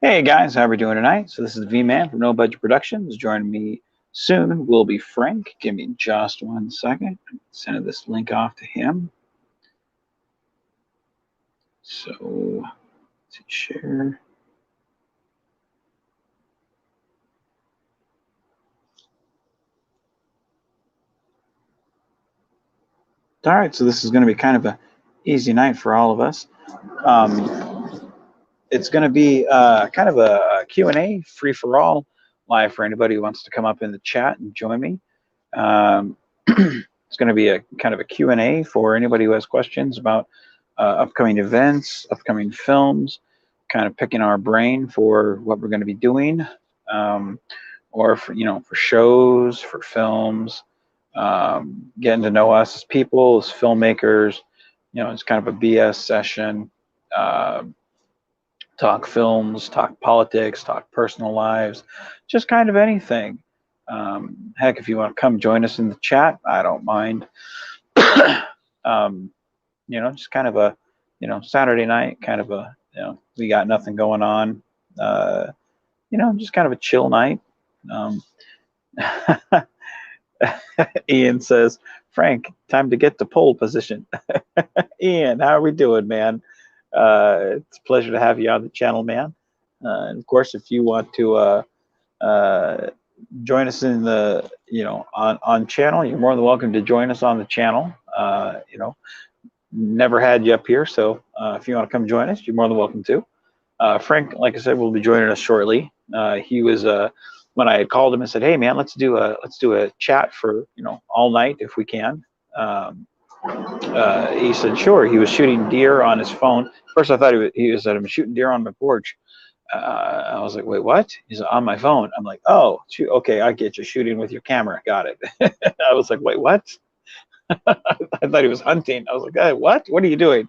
Hey guys, how are we doing tonight? So this is V-Man from No Budget Productions. Joining me soon will be Frank. Give me just 1 second. Send this link off to him. So let's share. All right, so this is going to be kind of a easy night for all of us. It's going to be kind of a Q&A, free for all, live for anybody who wants to come up in the chat and join me. It's going to be a kind of a Q&A for anybody who has questions about upcoming events, upcoming films, kind of picking our brain for what we're going to be doing, or for for shows, for films, getting to know us as people, as filmmakers. It's kind of a BS session. Talk films, talk politics, talk personal lives, just kind of anything. Heck, if you want to come join us in the chat, I don't mind. Just kind of a, Saturday night, kind of a, we got nothing going on. Just kind of a chill night. Ian says, Frank, time to get to pole position. Ian, how are we doing, man? It's a pleasure to have you on the channel, man. And of course, if you want to join us in the, on channel, you're more than welcome to join us on the channel. Never had you up here, so if you want to come join us, you're more than welcome to. Frank, like I said, will be joining us shortly. He was when I had called him and said, "Hey, man, let's do a chat for all night if we can." He said, "Sure." He was shooting deer on his phone. First, I thought he said, "I'm shooting deer on my porch." I was like, "Wait, what?" He said, "On my phone." I'm like, "Oh, shoot, okay, I get you shooting with your camera. Got it." I was like, "Wait, what?" I thought he was hunting. I was like, "Hey, what? What are you doing?"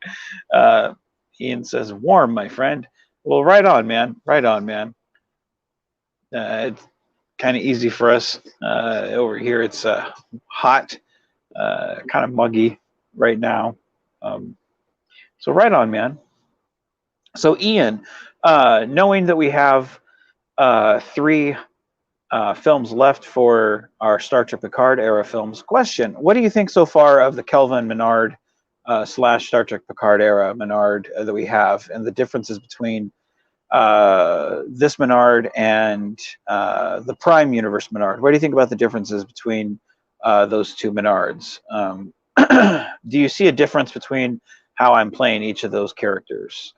Ian says, "Warm, my friend." Well, right on, man. Right on, man. It's kind of easy for us over here. It's hot, kind of muggy right now. So right on, man. So Ian, knowing that we have 3 films left for our Star Trek Picard era films, question: what do you think so far of the Kelvin Menard / Star Trek Picard era Menard that we have, and the differences between this Menard and the Prime Universe Menard? What do you think about the differences between those 2 Menards? Do you see a difference between how I'm playing each of those characters?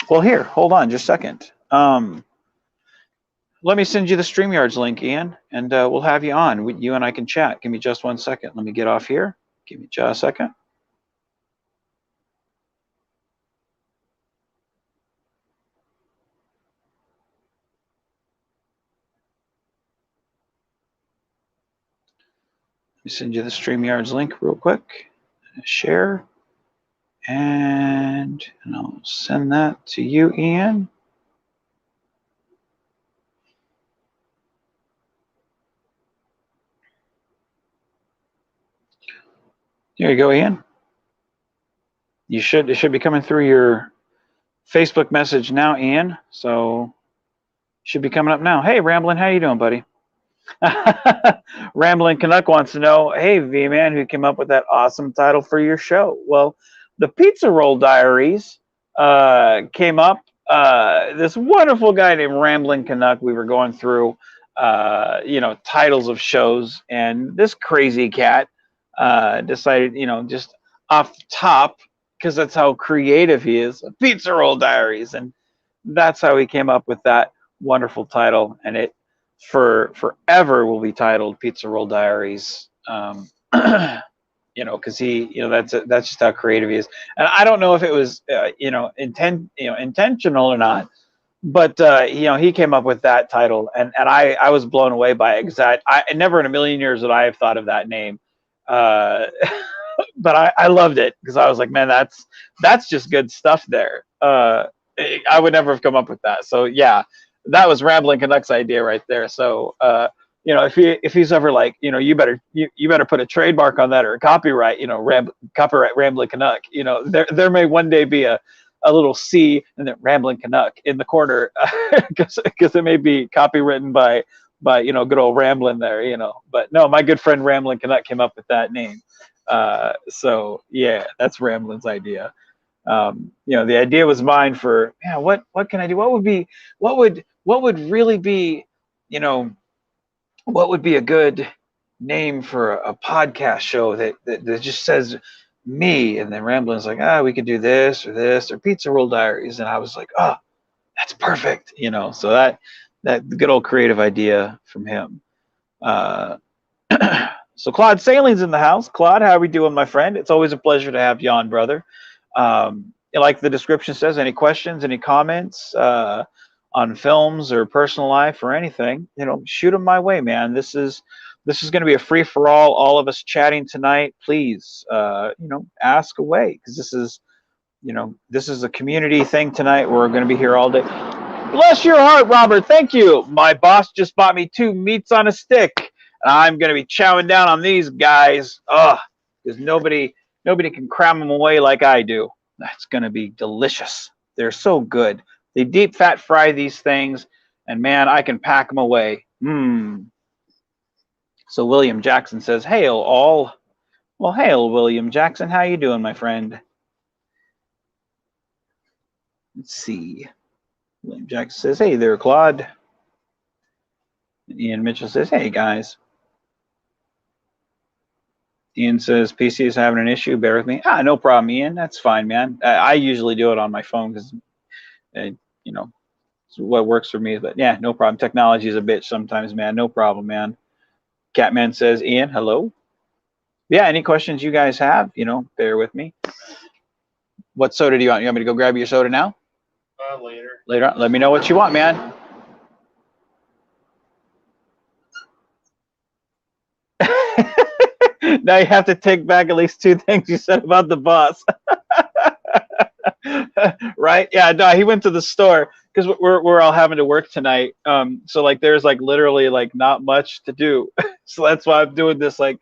Well, here, hold on just a second. Let me send you the StreamYards link, Ian, and we'll have you on. You and I can chat. Give me just 1 second. Let me get off here. Give me just a second. Let me send you the StreamYards link real quick. Share. And I'll send that to you, Ian. There you go, Ian. It should be coming through your Facebook message now, Ian. So should be coming up now. Hey, Ramblin', how you doing, buddy? Ramblin' Canuck wants to know, hey, V-Man, who came up with that awesome title for your show? Well, the Pizza Roll Diaries came up. This wonderful guy named Ramblin' Canuck, we were going through, titles of shows, and this crazy cat decided, just off the top, because that's how creative he is, Pizza Roll Diaries, and that's how he came up with that wonderful title, and it forever will be titled Pizza Roll Diaries. Because that's just how creative he is, and I don't know if it was intentional or not, but he came up with that title, and I was blown away by it, because I never in a million years that I have thought of that name. But I loved it, because I was like, man, that's just good stuff there. I would never have come up with that. So yeah, that was Rambling Canuck's idea right there. So you know, if he's ever like, you know, you better put a trademark on that or a copyright, you know, copyright Rambling Canuck. You know, there may one day be a little C and then Rambling Canuck in the corner because it may be copywritten by you know, good old Ramblin' there, you know. But no, my good friend Rambling Canuck came up with that name. So yeah, that's Rambling's idea. You know, the idea was mine for, yeah, what can I do? What would really be, you know, what would be a good name for a podcast show that just says me? And then Rambling's like, we could do this or Pizza Roll Diaries. And I was like, oh, that's perfect. You know, so that good old creative idea from him. So Claude Saling's in the house. Claude, how are we doing, my friend? It's always a pleasure to have you on, brother. Like the description says, any questions, any comments on films or personal life or anything, you know, shoot them my way, man. This is going to be a free for all of us chatting tonight. Please, you know, ask away, because this is a community thing tonight. We're going to be here all day. Bless your heart, Robert. Thank you. My boss just bought me 2 meats on a stick, and I'm going to be chowing down on these guys. Because nobody can cram them away like I do. That's going to be delicious. They're so good. They deep fat fry these things, and man, I can pack them away. So William Jackson says, hail all. Well, hail, William Jackson. How you doing, my friend? Let's see. William Jackson says, hey there, Claude. And Ian Mitchell says, hey, guys. Ian says, PC is having an issue. Bear with me. No problem, Ian. That's fine, man. I usually do it on my phone because, you know, it's what works for me. But yeah, no problem. Technology is a bitch sometimes, man. No problem, man. Catman says, Ian, hello. Yeah, any questions you guys have, you know, bear with me. What soda do you want? You want me to go grab your soda now? Later. Later on. Let me know what you want, man. Now you have to take back at least 2 things you said about the boss. Right? Yeah, no, he went to the store because we're all having to work tonight. So like there's like literally like not much to do. So that's why I'm doing this like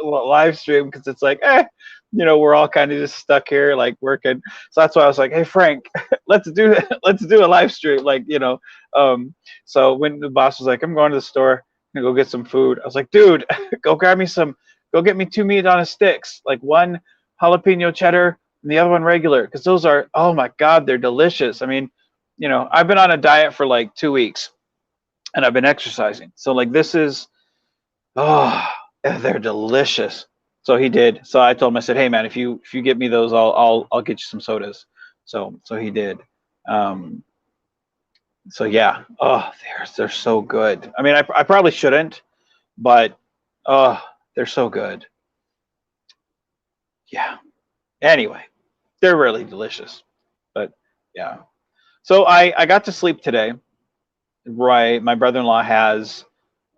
live stream, because it's like, you know, we're all kind of just stuck here like working. So that's why I was like, hey Frank, let's do a live stream, like, you know. So when the boss was like, I'm going to the store, I'm gonna go get some food, I was like, dude, go get me 2 meat on a sticks, like 1 jalapeno cheddar and the other one regular, because those are, oh my god, they're delicious. I mean, you know, I've been on a diet for like 2 weeks and I've been exercising, so like this is, they're delicious. So he did. So I told him, I said, hey man, if you get me those, I'll get you some sodas. So he did. So yeah, they're so good. I mean, I probably shouldn't, but they're so good. Yeah. Anyway, they're really delicious. But yeah. So I got to sleep today. Right, my brother-in-law has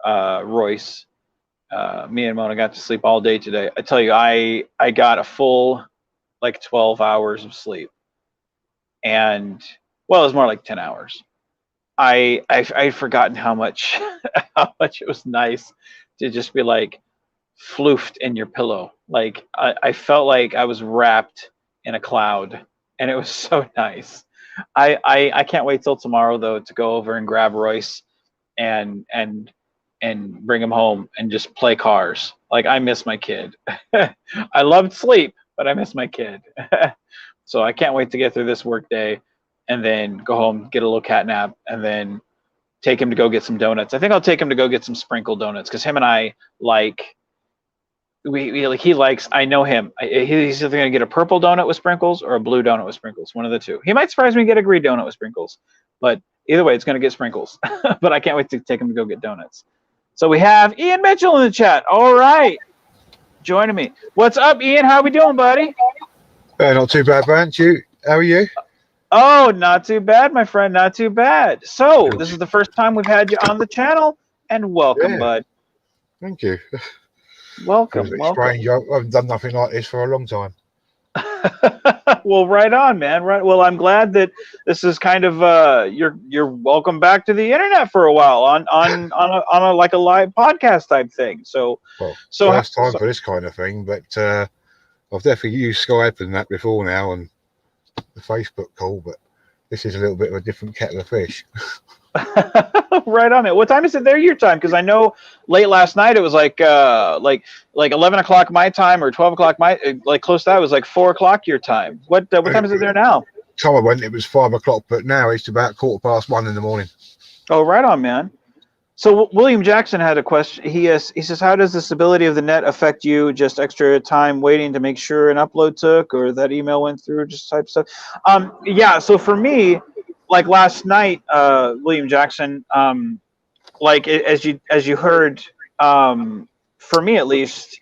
Royce. Me and Mona got to sleep all day today. I tell you, I got a full like 12 hours of sleep, and well, it was more like 10 hours. I'd forgotten how much it was nice to just be like floofed in your pillow. Like I felt like I was wrapped in a cloud, and it was so nice. I can't wait till tomorrow though to go over and grab Royce and bring him home and just play cars. Like, I miss my kid. I loved sleep, but I miss my kid. So I can't wait to get through this work day and then go home, get a little cat nap, and then take him to go get some donuts. I think I'll take him to go get some sprinkle donuts, because him and I like, he likes, I know him. He's either going to get a purple donut with sprinkles or a blue donut with sprinkles, one of the two. He might surprise me and get a green donut with sprinkles, but either way, it's going to get sprinkles. But I can't wait to take him to go get donuts. So we have Ian Mitchell in the chat. All right. Joining me. What's up, Ian? How we doing, buddy? Not too bad, man. How are you? Oh, not too bad, my friend. Not too bad. So this is the first time we've had you on the channel, and welcome, bud. Thank you. Welcome. Strange. I haven't done nothing like this for a long time. Well, right on, man. Right. Well, I'm glad that this is kind of you're welcome back to the internet for a while on a like a live podcast type thing. So Well, so first time for this kind of thing, but I've definitely used Skype and that before now, and the Facebook call, but this is a little bit of a different kettle of fish. right on it. What time is it there your time? Because I know late last night it was like 11 o'clock my time or 12 o'clock my like close to that. It was like 4 o'clock your time. What time is it there now? Time I went, it was 5 o'clock, but now it's about 1:15 in the morning. Oh, right on, man. So William Jackson had a question. He says, how does the stability of the net affect you? Just extra time waiting to make sure an upload took or that email went through, just type stuff. Yeah. So for me, like last night, William Jackson, like as you heard, for me at least,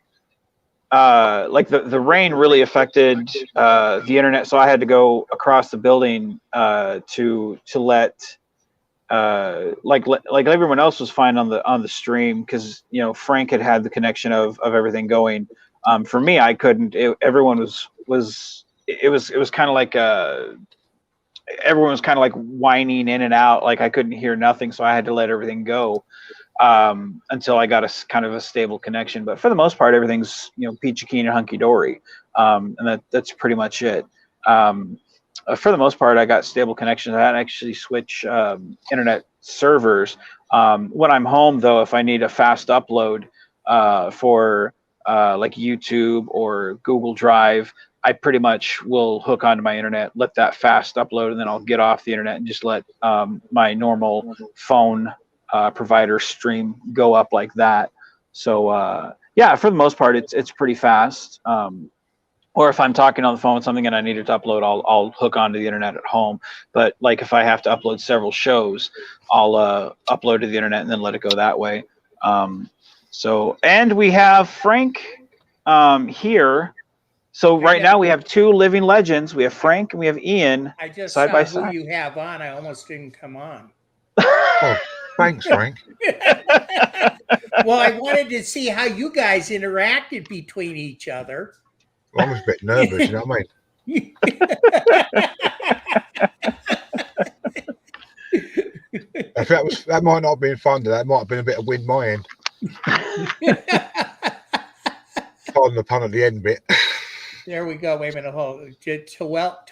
like the rain really affected the internet. So I had to go across the building to let. Like everyone else was fine on the stream because Frank had the connection of everything going. For me, I couldn't. Everyone was kind of like everyone was kind of like whining in and out. Like I couldn't hear nothing, so I had to let everything go until I got a kind of a stable connection. But for the most part, everything's peachy keen and hunky dory, and that's pretty much it. For the most part, I got stable connections. I had to actually switch internet servers. When I'm home, though, if I need a fast upload for like YouTube or Google Drive, I pretty much will hook onto my internet, let that fast upload, and then I'll get off the internet and just let my normal phone provider stream go up like that. So yeah, for the most part, it's pretty fast. Or if I'm talking on the phone with something and I need it to upload, I'll hook onto the internet at home. But like if I have to upload several shows, I'll upload to the internet and then let it go that way. And we have Frank here. So right now we have two living legends. We have Frank and we have Ian. I just side saw by who side. you have on. I almost didn't come on. Oh, thanks, Frank. Well, I wanted to see how you guys interacted between each other. Well, I was a bit nervous, you know what I mean? If that might not have been fun, that might have been a bit of wind my end. Pardon the pun at the end bit. There we go. Wait a minute. Hold to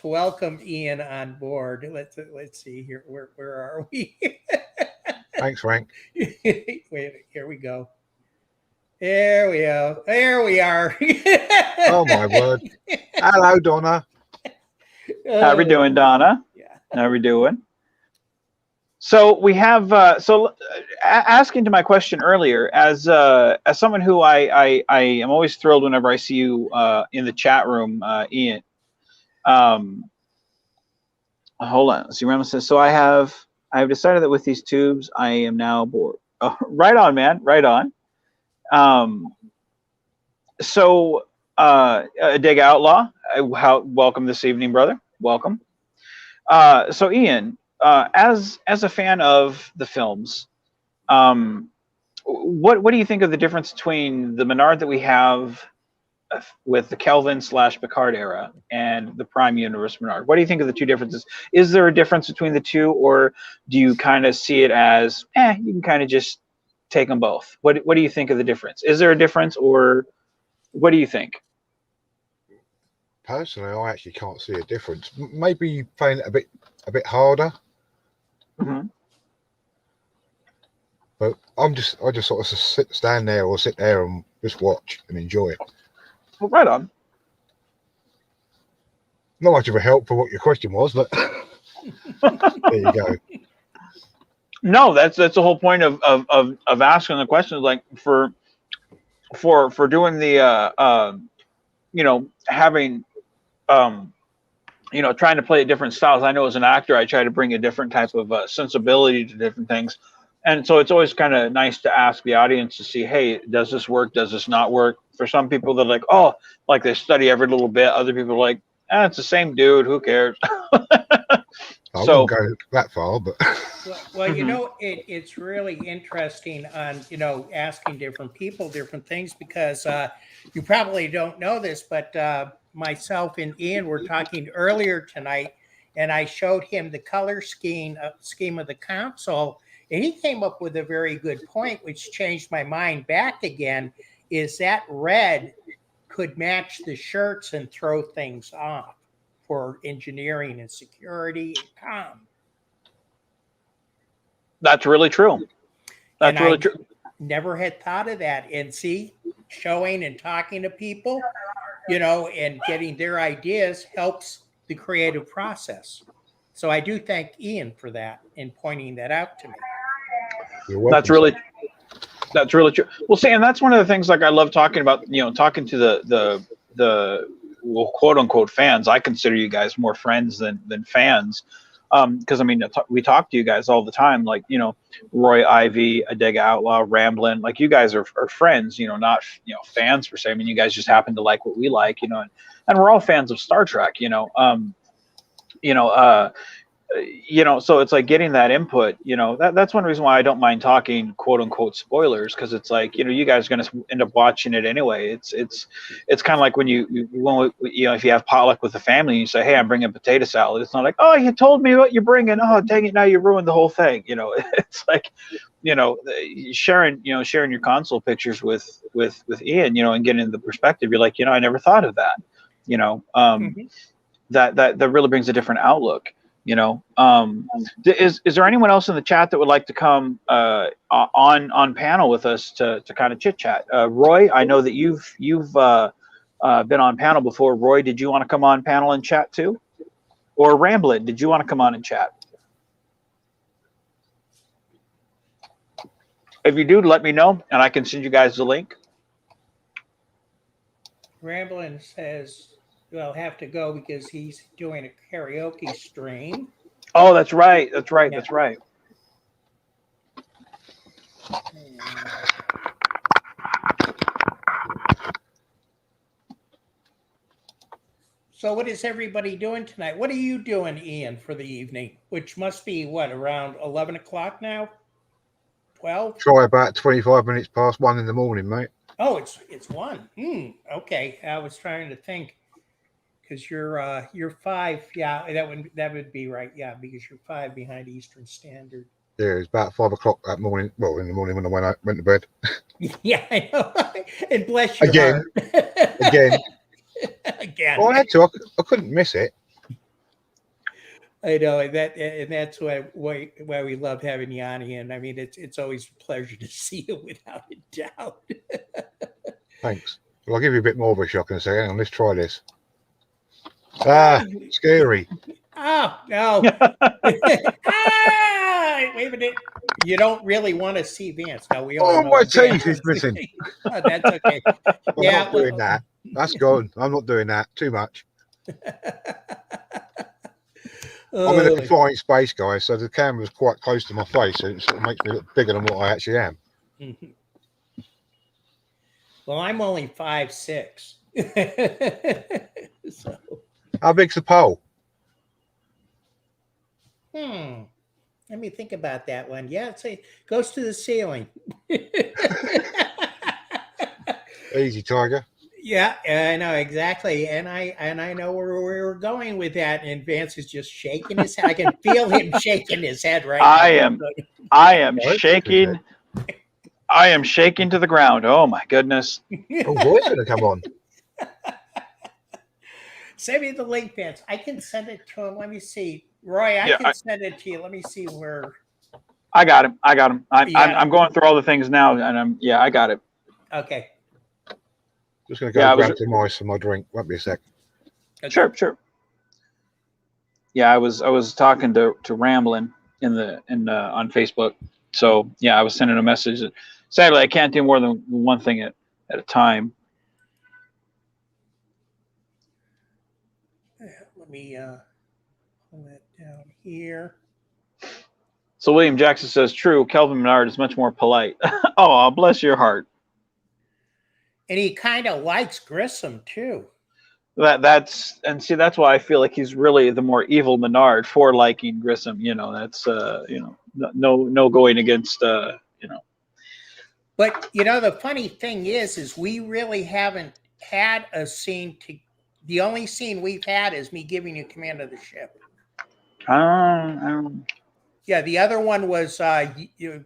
welcome Ian on board. Let's see here. Where are we? Thanks, Frank. Wait, here we go. There we go. There we are. Oh my word. Hello, Donna. How we doing, Donna? Yeah. How we doing? So we have asking to my question earlier, as someone who I am always thrilled whenever I see you in the chat room, Ian. Hold on. See, Rama says, so I have decided that with these tubes, I am now bored. Oh, right on, man. Right on. So Dig Outlaw, welcome this evening, brother. Welcome. So Ian, as a fan of the films, what do you think of the difference between the Menard that we have with the Kelvin/Picard era and the Prime Universe Menard? What do you think of the two differences? Is there a difference between the two, or do you kind of see it as you can kind of just take them both? What do you think of the difference? Is there a difference, or what do you think? Personally, I actually can't see a difference. Maybe playing it a bit harder. Mm-hmm. But I just sort of stand there or sit there and just watch and enjoy it. Well, right on. Not much of a help for what your question was, but there you go. No, that's the whole point of asking the questions. Like for doing the having trying to play different styles. I know as an actor, I try to bring a different type of sensibility to different things. And so it's always kind of nice to ask the audience to see, hey, does this work? Does this not work? For some people, they're like, oh, like they study every little bit. Other people are like, it's the same dude. Who cares? I wouldn't go that far, but well, it's really interesting on asking different people different things because you probably don't know this, but myself and Ian were talking earlier tonight, and I showed him the color scheme of the console, and he came up with a very good point, which changed my mind back again, is that red could match the shirts and throw things off for engineering and security and comm. That's really true. That's really true. Never had thought of that. And see, showing and talking to people, you know, and getting their ideas helps the creative process. So I do thank Ian for that and pointing that out to me. You're welcome. That's really true. Well, see, and that's one of the things like I love talking about, you know, talking to the well, quote unquote fans. I consider you guys more friends than fans. Because I mean, we talk to you guys all the time, like, you know, Roy, Ivy, Adega Outlaw, Ramblin', like you guys are friends, you know, not, you know, fans per se. I mean, you guys just happen to like what we like, you know, and we're all fans of Star Trek, you know, so it's like getting that input, you know, that's one reason why I don't mind talking quote unquote spoilers, because it's like, you know, you guys are going to end up watching it anyway. It's kind of like when you know, if you have potluck with the family and you say, hey, I'm bringing potato salad. It's not like, oh, you told me what you're bringing. Oh, dang it, now you ruined the whole thing. You know, it's like, you know, sharing your console pictures with Ian, you know, and getting the perspective. You're like, you know, I never thought of that. You know, that really brings a different outlook. You know, is there anyone else in the chat that would like to come on panel with us to kind of chit chat? Roy, I know that you've been on panel before. Roy, did you want to come on panel and chat too? Or Ramblin', did you want to come on and chat? If you do, let me know and I can send you guys the link. Ramblin' says, well, have to go because he's doing a karaoke stream. Oh, that's right. That's right. Yeah. That's right. So what is everybody doing tonight? What are you doing, Ian, for the evening? Which must be, what, around 11 o'clock now? 12? Try about 25 minutes past 1 in the morning, mate. Oh, it's 1. Okay. I was trying to think. Because you're 5, yeah, that would be right, yeah, because you're 5 behind Eastern Standard. Yeah, it's about 5 o'clock that morning. Well, in the morning when I went to bed. Yeah, I know. And bless your heart. Again. Well, I had to. I couldn't miss it. I know, and that's why we love having you on, Ian. I mean, it's always a pleasure to see you without a doubt. Thanks. Well, I'll give you a bit more of a shock in a second. Hang on, let's try this. Scary. Oh, no. Wait a minute. You don't really want to see Vance. No, we all know my teeth is missing. Oh, that's okay. I'm not doing that. That's gone. I'm not doing that. Too much. I'm in a confined space, guys, so the camera's quite close to my face, and it sort of makes me look bigger than what I actually am. Well, I'm only 5'6". So. How big's the pole? Let me think about that one. Yeah, it goes to the ceiling. Easy, Tiger. Yeah, I know exactly, and I know where we're going with that. And Vance is just shaking his head. I can feel him shaking his head right now. I am shaking. I am shaking to the ground. Oh my goodness! Oh, boy's gonna come on. Send me the link, Vance. I can send it to him. Let me see, Roy. I can send it to you. Let me see where. I got him. I'm going through all the things now, and I got it. Okay. Just gonna go grab some ice for my drink. Won't be a sec. Okay. Sure. Yeah, I was talking to Ramblin' on Facebook. So yeah, I was sending a message. Sadly, I can't do more than one thing at a time. Let me pull that down here. So William Jackson says, true, Kelvin Menard is much more polite. Oh, bless your heart. And he kind of likes Grissom too. That's why I feel like he's really the more evil Menard for liking Grissom. You know, that's no going against But you know, the funny thing is we really haven't had a scene The only scene we've had is me giving you command of the ship. Yeah, the other one was,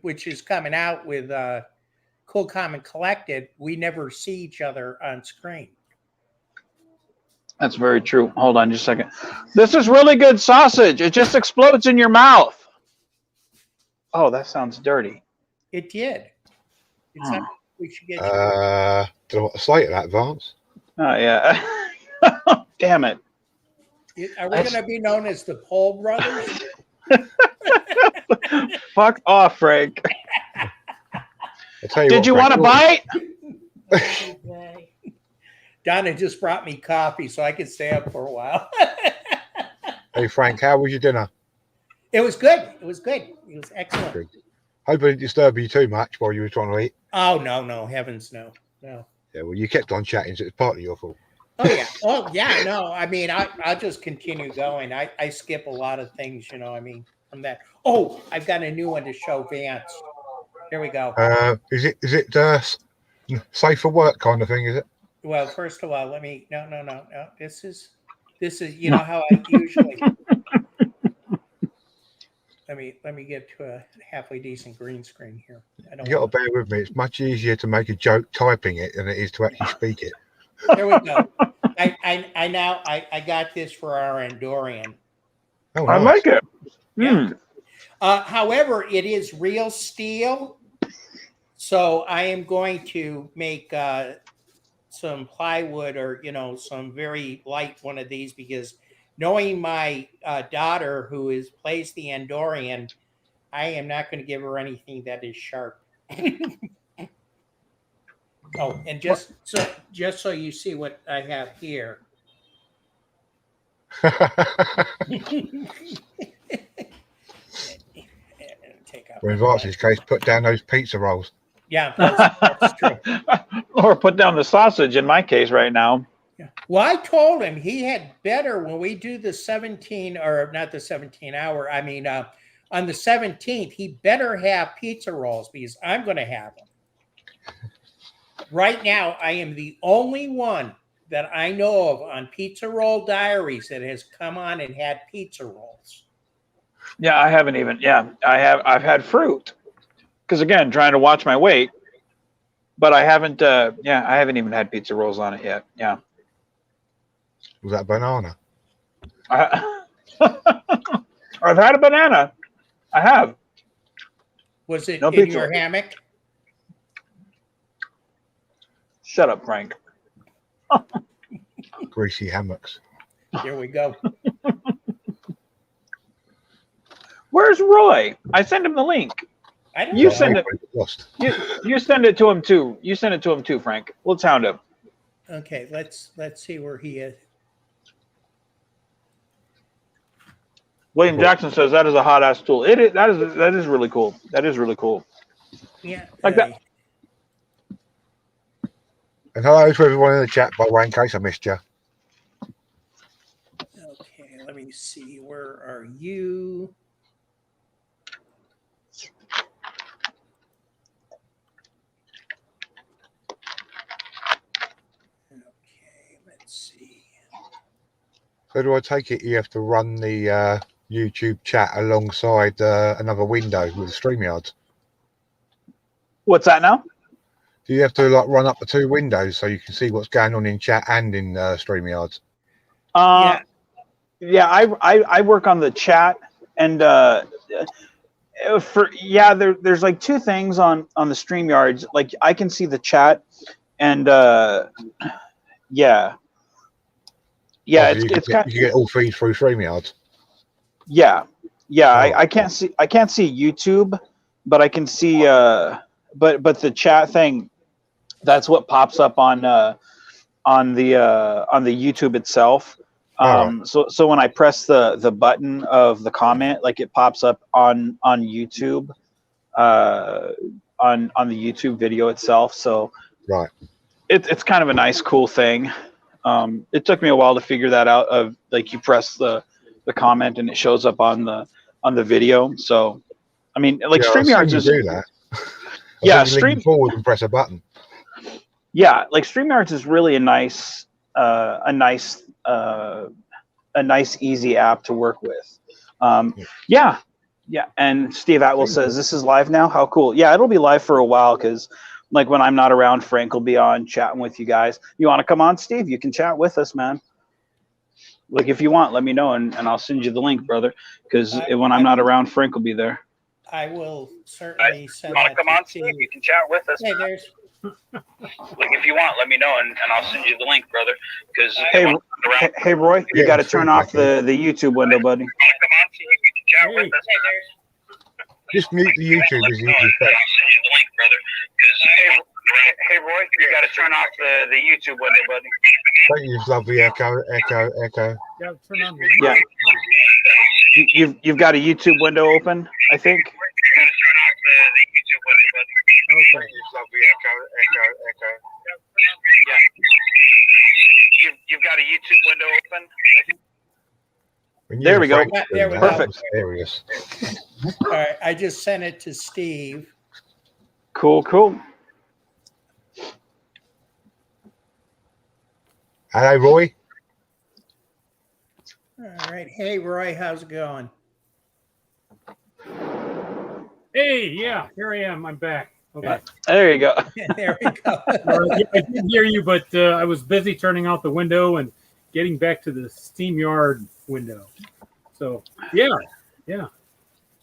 which is coming out with Cool, Calm, and Collected. We never see each other on screen. That's very true. Hold on just a second. This is really good sausage. It just explodes in your mouth. Oh, that sounds dirty. It did. It's something we should get you. Don't know what to say to that, Vance. Oh, yeah. Damn it. Are we going to be known as the Pole Brothers? Fuck off, Frank. I'll tell you Did what, you Frank, want a bite? Donna just brought me coffee so I could stay up for a while. Hey, Frank, how was your dinner? It was good. It was good. It was excellent. Good. Hope I didn't disturb you too much while you were trying to eat. Oh, no. Heavens, no. No. Yeah, well, you kept on chatting, so it's partly your fault. Oh, yeah. Oh, yeah. No, I mean, I'll just continue going. I skip a lot of things, you know, I mean, from that. Oh, I've got a new one to show Vance. Here we go. Is it safe for work kind of thing, is it? Well, first of all, let me, no. This is, you know how I usually, let me get to a halfway decent green screen here. You got to bear with me. It's much easier to make a joke typing it than it is to actually speak it. There we go. I got this for our Andorian. Oh, I nice. like it. Yeah. However, it is real steel. So I am going to make some plywood or, you know, some very light one of these, because knowing my daughter who plays the Andorian, I am not going to give her anything that is sharp. Oh, and just so you see what I have here. Or in Vance's case, put down those pizza rolls. Yeah, that's true. Or put down the sausage in my case right now. Yeah. Well, I told him he had better, when we do the 17, or not the 17 hour, I mean, on the 17th, he better have pizza rolls, because I'm going to have them. Right now, I am the only one that I know of on Pizza Roll Diaries that has come on and had pizza rolls. Yeah, I haven't even. Yeah, I've had fruit, because again, trying to watch my weight. But I haven't. Yeah, I haven't even had pizza rolls on it yet. Yeah. Was that banana? I've had a banana. I have. Was it No in pizza. your hammock? Shut up, Frank. Greasy hammocks. Here we go. Where's Roy? I sent him the link. I don't You know. send it. Lost. You send it to him too. You send it to him too, Frank. We'll hound him. Okay, let's see where he is. William Jackson says that is a hot ass tool. It is. That is really cool. That is really cool. Yeah, Like that. And hello to everyone in the chat, by the way, in case I missed you. Okay, let me see. Where are you? Okay, let's see. So do I take it you have to run the YouTube chat alongside another window with StreamYard? What's that now? Do you have to like run up the two windows so you can see what's going on in chat and in StreamYard? Yeah. Yeah, I work on the chat, and there's like two things on the StreamYards. Like I can see the chat, and yeah, You it's kind. you get all feeds through StreamYard. Yeah. Oh. I can't see YouTube, but I can see but the chat thing, that's what pops up on the YouTube itself. So when I press the button of the comment, like it pops up on YouTube, on the YouTube video itself. So Right. It's kind of a nice, cool thing. It took me a while to figure that out. Of like you press the comment and it shows up on the video. So, I mean, like StreamYard is do that. Stream forward and press a button. Yeah, like StreamYards is really a nice a nice, easy app to work with. Yeah. And Steve Atwell says, this is live now? How cool. Yeah, it'll be live for a while because, like, when I'm not around, Frank will be on chatting with you guys. You want to come on, Steve? You can chat with us, man. Like, if you want, let me know, and I'll send you the link, brother, because when I'm not around, Frank will be there. I will certainly send Want that to come to on, Steve. Steve? You can chat with us. Hey, there's Like, if you want, let me know, and I'll send you the link, brother. Because hey, Roy, you got to turn off the YouTube window, buddy. Come on, Steve. You can chat with us. Hey, there's Just mute the YouTube as you I'll send you the link, brother. Because hey, Roy, you got to turn off the YouTube window, buddy. Don't use lovely echo. Yeah. You've got a YouTube window open, I think. Okay. Yeah. You've got a YouTube window open, I think. There we go. There we go. Perfect. All right, I just sent it to Steve. Cool. Hello, Roy. All right. Hey, Roy, how's it going? Hey, yeah, here I am. I'm back. Okay. There you go. There we go. I did hear you, but I was busy turning out the window and getting back to the SteamYard window. So, yeah.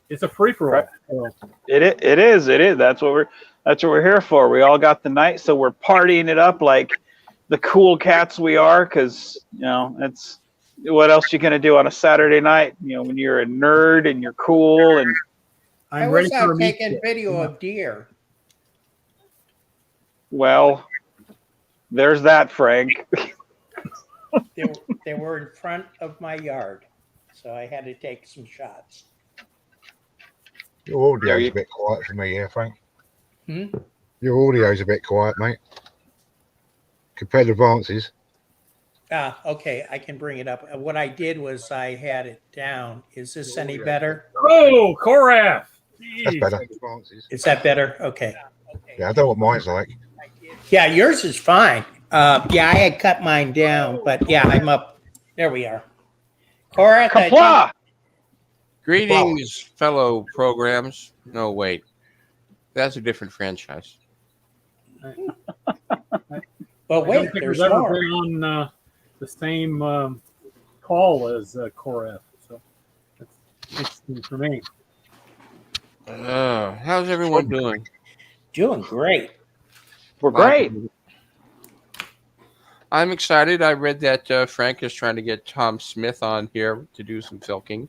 It's a free-for-all. Right. So, It is. That's what we're here for. We all got the night, so we're partying it up like the cool cats we are, because it's what else you gonna do on a Saturday night? When you're a nerd and you're cool and. I was out taking video of deer. Well, there's that, Frank. They were in front of my yard, so I had to take some shots. Your audio's a bit quiet for me here, Frank. Hmm? Your audio's a bit quiet, mate. Compared to Vance's. Okay, I can bring it up. What I did was I had it down. Is this any better? oh, Korath! That's better. Is that better? Okay. Yeah, I don't know what mine's like. Yeah, yours is fine. Yeah, I had cut mine down, but yeah, I'm up. There we are. Cora, Kapla! Greetings, fellow programs. No, wait. That's a different franchise. Well, I wait, don't think there's we've ever more. been on the same call as Korath. So, that's interesting for me. How's everyone doing? Doing great. We're great. I'm excited. I read that Frank is trying to get Tom Smith on here to do some filking.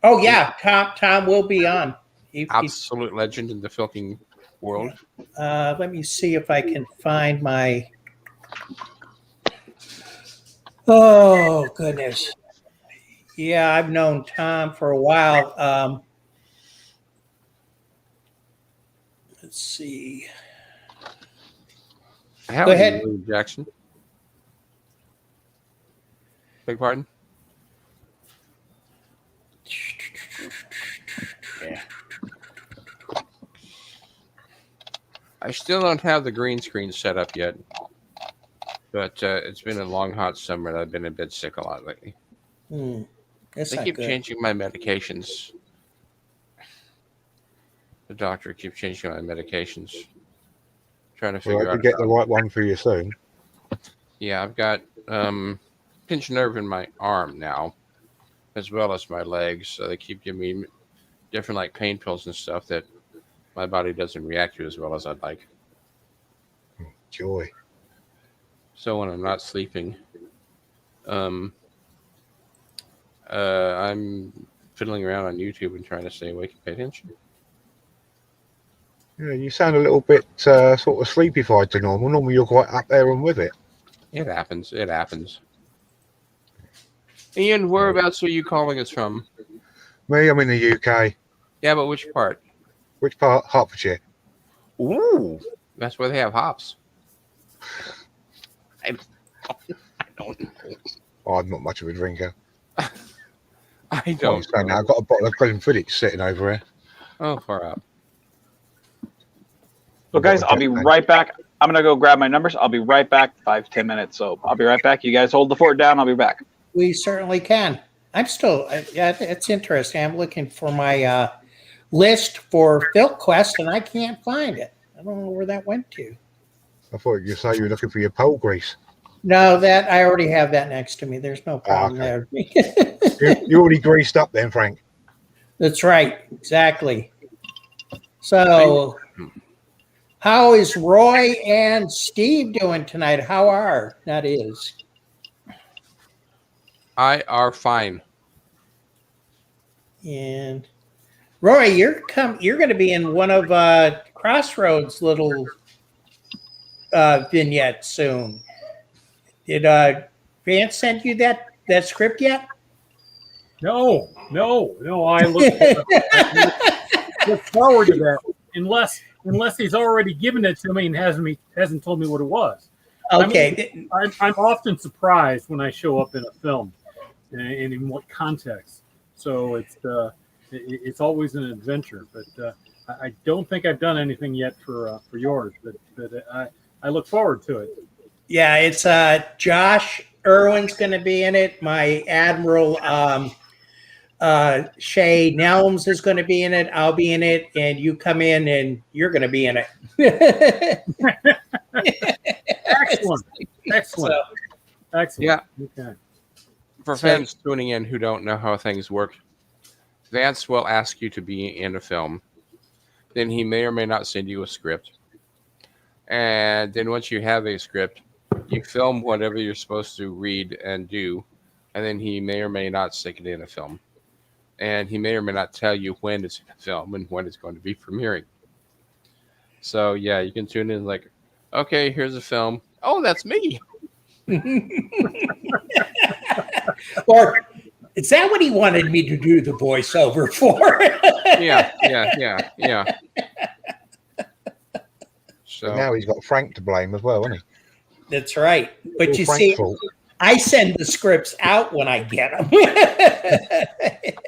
Oh yeah, Tom will be on. Absolute legend in the filking world. Let me see if I can find my. Oh goodness. Yeah, I've known Tom for a while. Let's see. Go ahead. William Jackson. Beg pardon? Yeah. I still don't have the green screen set up yet, but it's been a long, hot summer, and I've been a bit sick a lot lately. That's They not keep good. changing my medications. The doctor keeps changing my medications. Trying to figure Well, I out. can get the right one for you soon. Yeah, I've got pinched nerve in my arm now, as well as my legs. So they keep giving me different like pain pills and stuff that my body doesn't react to as well as I'd like. Joy. So when I'm not sleeping, I'm fiddling around on YouTube and trying to stay awake and pay attention. Yeah, you sound a little bit sort of sleepified to normal. Normally you're quite up there and with it. It happens. It happens. Ian, whereabouts are you calling us from? Me, I'm in the UK. Yeah, but which part? Which part? Hertfordshire. Ooh, that's where they have hops. I don't know. Oh, I'm not much of a drinker. I Well, I'm don't. saying that. I've got a bottle of Glenfiddich sitting over here. Oh, far out. So guys, I'll be right back. I'm gonna go grab my numbers. I'll be right back. 5-10 minutes. So I'll be right back. You guys hold the fort down. I'll be back. We certainly can. I'm still, yeah, it's interesting. I'm looking for my list for FilkQuest and I can't find it. I don't know where that went to. I thought you say you were looking for your pole grease. No, that I already have that next to me. There's no problem there. You already greased up then, Frank. That's right. Exactly. So, how is Roy and Steve doing tonight? How are? That is. I are fine. And Roy, you're going to be in one of Crossroads' little vignettes soon. Did Vance send you that script yet? No. I look forward to that. Unless he's already given it to me and hasn't told me what it was. Okay. I'm often surprised when I show up in a film, and in what context. So it's always an adventure. But I don't think I've done anything yet for yours. But I look forward to it. Yeah, it's Josh Irwin's going to be in it. My Admiral Shay Nelms is going to be in it. I'll be in it, and you come in and you're going to be in it. Excellent. Yeah. Okay. For fans tuning in who don't know how things work, Vance will ask you to be in a film. Then he may or may not send you a script. And then once you have a script, you film whatever you're supposed to read and do. And then he may or may not stick it in a film. And he may or may not tell you when it's in a film and when it's going to be premiering. So, yeah, you can tune in like, okay, here's a film. Oh, that's me. Or is that what he wanted me to do the voiceover for? Yeah. So But now he's got Frank to blame as well, hasn't he? That's right. But All you Frank's see, fault. I send the scripts out when I get them.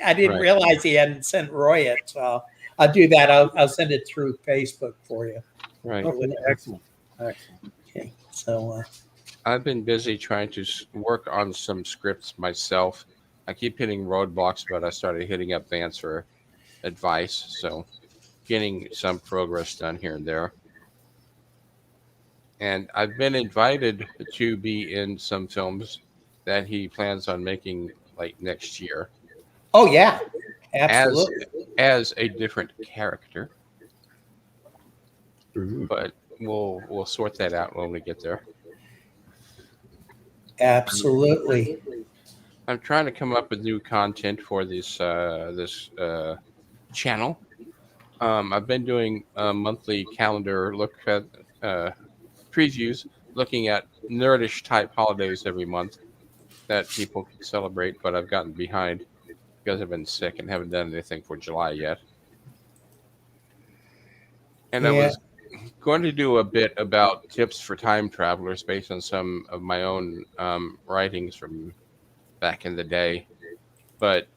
I didn't Right. realize he hadn't sent Roy it, so I'll do that. I'll send it through Facebook for you. right. Okay, excellent. Okay, so I've been busy trying to work on some scripts myself. I keep hitting roadblocks, but I started hitting up Vance for advice. So getting some progress done here and there. And I've been invited to be in some films that he plans on making like next year oh yeah, absolutely. as a different character. Ooh. But we'll sort that out when we get there. Absolutely. I'm trying to come up with new content for this channel. I've been doing a monthly calendar look at previews, looking at nerdish type holidays every month that people can celebrate, but I've gotten behind because I've been sick and haven't done anything for July yet. And I was going to do a bit about tips for time travelers based on some of my own writings from back in the day. But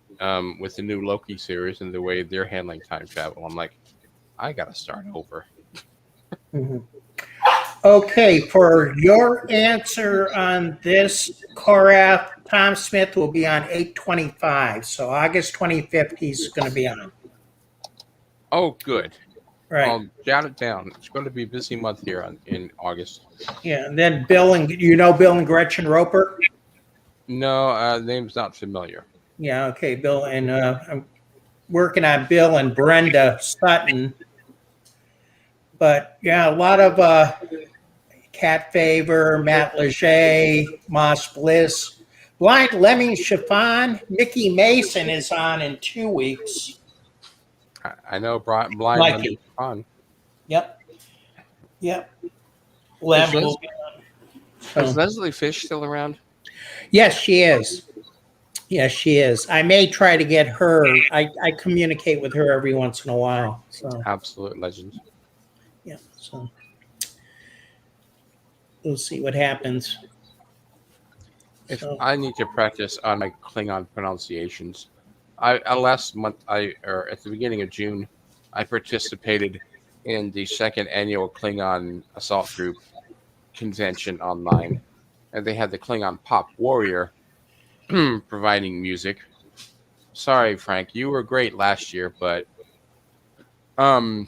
with the new Loki series and the way they're handling time travel, I'm like, I got to start over. Mhm. Okay, for your answer on this, Korath, Tom Smith will be on 8/25. So August 25th, he's going to be on. Oh, good. Right. I'll jot it down. It's going to be a busy month here in August. Yeah, and then Bill and Gretchen Roper? No, name's not familiar. Yeah, okay, Bill. And I'm working on Bill and Brenda Sutton. But yeah, a lot of Cat Favor, Matt Leger, Moss Bliss. Blind Lemmy Chiffon, Mickey Mason is on in 2 weeks. I know Blind Mikey. on. Yep. Lem Is will be on. Is So- Leslie Fish still around? Yes, she is. Yes, she is. I may try to get her. I communicate with her every once in a while. So Absolute legend. yeah. So we'll see what happens. If So- I need to practice on my Klingon pronunciations, last month or at the beginning of June, I participated in the second annual Klingon Assault Group convention online, and they had the Klingon Pop Warrior providing music. Sorry, Frank, you were great last year, but um,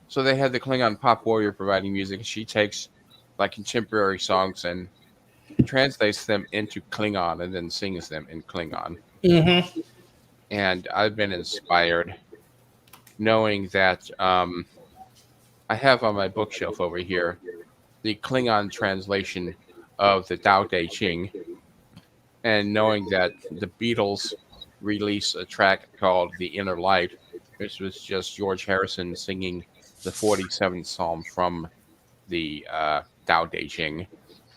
so they had the Klingon Pop Warrior providing music. She takes like contemporary songs and translates them into Klingon and then sings them in Klingon. Mm-hmm. And I've been inspired knowing that I have on my bookshelf over here the Klingon translation of the Tao Te Ching, and knowing that the Beatles released a track called The Inner Light, which was just George Harrison singing the 47th Psalm from the Tao Te Ching.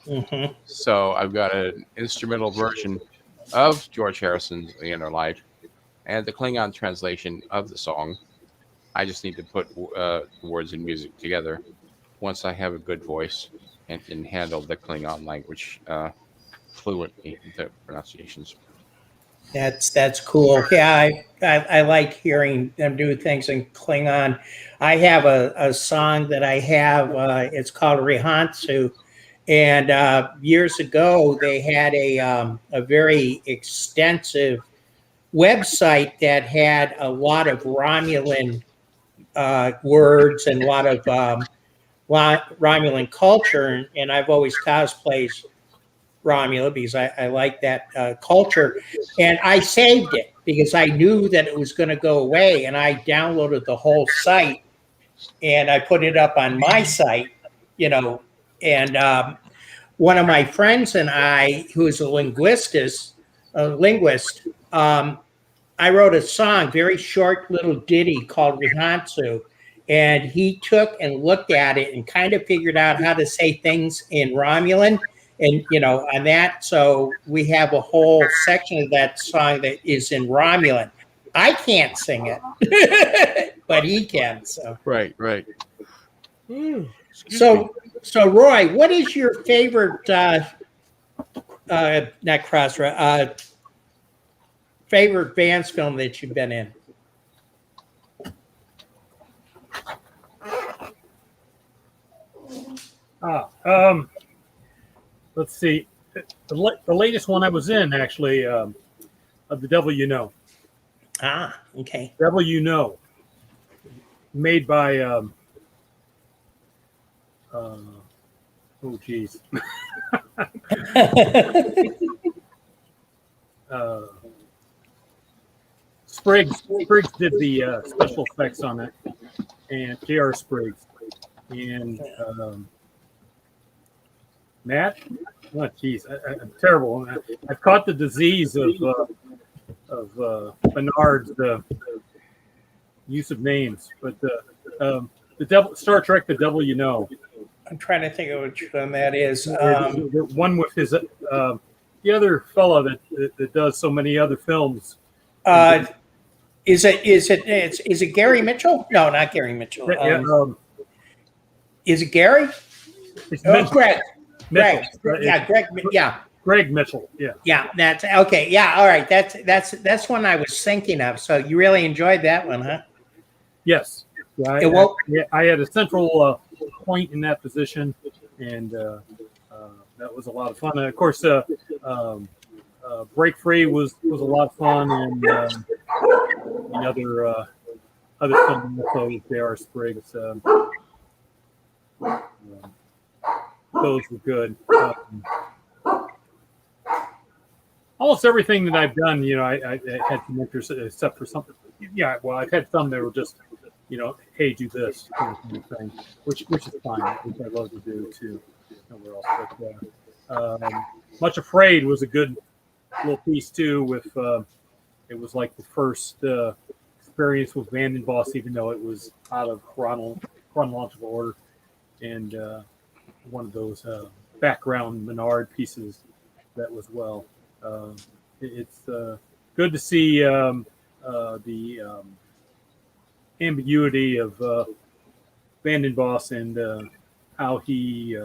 Mm-hmm. So I've got an instrumental version of George Harrison's The Inner Light and the Klingon translation of the song. I just need to put words and music together once I have a good voice and can handle the Klingon language fluently, the pronunciations. That's cool. Yeah, I like hearing them do things in Klingon. I have a song that I have. It's called Rihansu, and years ago they had a very extensive website that had a lot of Romulan words and a lot of Romulan culture, and I've always cosplayed Romula because I like that culture, and I saved it because I knew that it was going to go away, and I downloaded the whole site and I put it up on my site, and one of my friends and I, who is a linguist, I wrote a song, very short little ditty called Rihansu, and he took and looked at it and kind of figured out how to say things in Romulan, and on that. So we have a whole section of that song that is in Romulan. I can't sing it, but he can. So Right. so Roy, what is your favorite not Crossroad favorite Vance film that you've been in? Let's see. The latest one I was in, actually, of The Devil You Know. Ah, okay. Devil You Know, made by oh geez. Spriggs did the special effects on it, and J.R. Spriggs and Matt. Oh, geez, I'm terrible. I've caught the disease of Bernard's use of names, but the devil, Star Trek, The Devil You Know. I'm trying to think of which one that is. The one with his the other fellow that does so many other films. Is it Gary Mitchell? No, not Gary Mitchell. Is it Gary? Oh, Greg. Mitchell. Yeah, Greg. Yeah. Greg Mitchell. Yeah. Yeah, that's okay. Yeah, all right. That's one I was thinking of. So you really enjoyed that one, huh? Yes. Yeah, I had a central point in that position, and that was a lot of fun. And of course, Break Free was a lot of fun, and the other film also with J.R. Spriggs. Those were good. Almost everything that I've done, I had some interest, except for something. Yeah, well, I've had some that were just, hey, do this kind of thing, which is fine, which I love to do too. Nowhere else, but Much Afraid was a good little piece too. With it was like the first experience with Van den Bosch, even though it was out of chronological order, and one of those background Menard pieces that was well. It's good to see the ambiguity of Van den Bosch and how he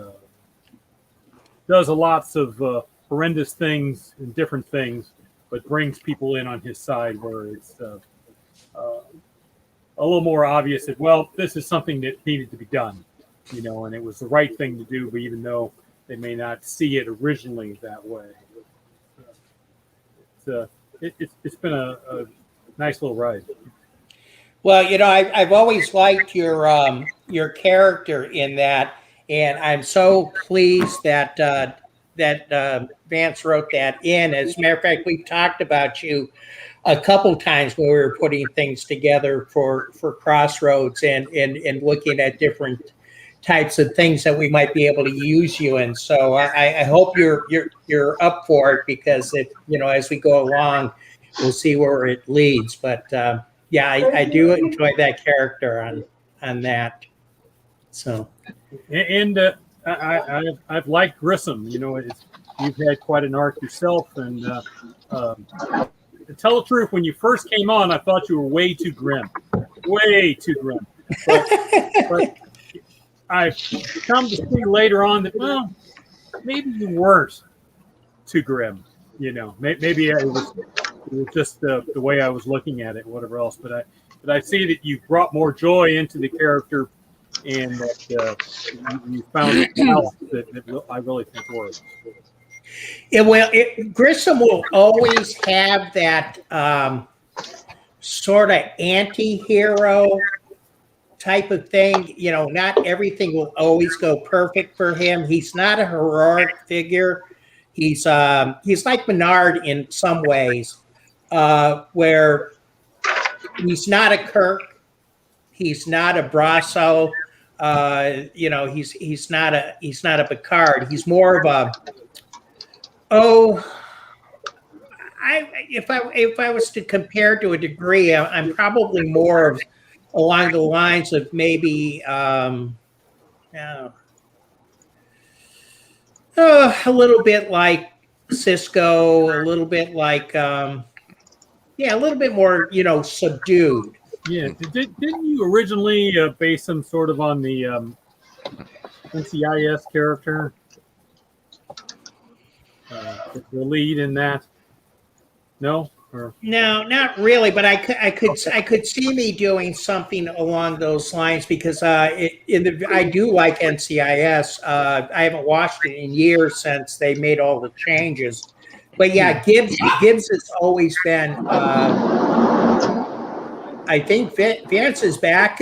does lots of horrendous things and different things, but brings people in on his side where it's a a little more obvious that, well, this is something that needed to be done, and it was the right thing to do, but even though they may not see it originally that way. It's been a nice little ride. Well, I've always liked your character in that, and I'm so pleased that Vance wrote that in. As a matter of fact, we've talked about you a couple times when we were putting things together for Crossroads and looking at different types of things that we might be able to use you in. So I hope you're up for it, because as we go along, we'll see where it leads. But yeah, I do enjoy that character on that. So, and I've liked Grissom. You've had quite an arc yourself, and to tell the truth, when you first came on, I thought you were way too grim. But I've come to see later on that, well, maybe you weren't too grim. Maybe it was just the way I was looking at it, whatever else. But I see that you brought more joy into the character, and that you found a balance that I really think works. Grissom will always have that sort of anti-hero type of thing. Not everything will always go perfect for him. He's not a heroic figure. He's like Menard in some ways, where he's not a Kirk, he's not a Brasso, he's not a Picard. He's more of if I was to compare to a degree, I'm probably more of along the lines of maybe a little bit like Cisco, a little bit like a little bit more subdued. Yeah, didn't you originally base him sort of on the NCIS character, the lead in that? No. No, not really, but I could see me doing something along those lines, because I do like NCIS. I haven't watched it in years since they made all the changes, but yeah, Gibbs has always been. I think Vance is back.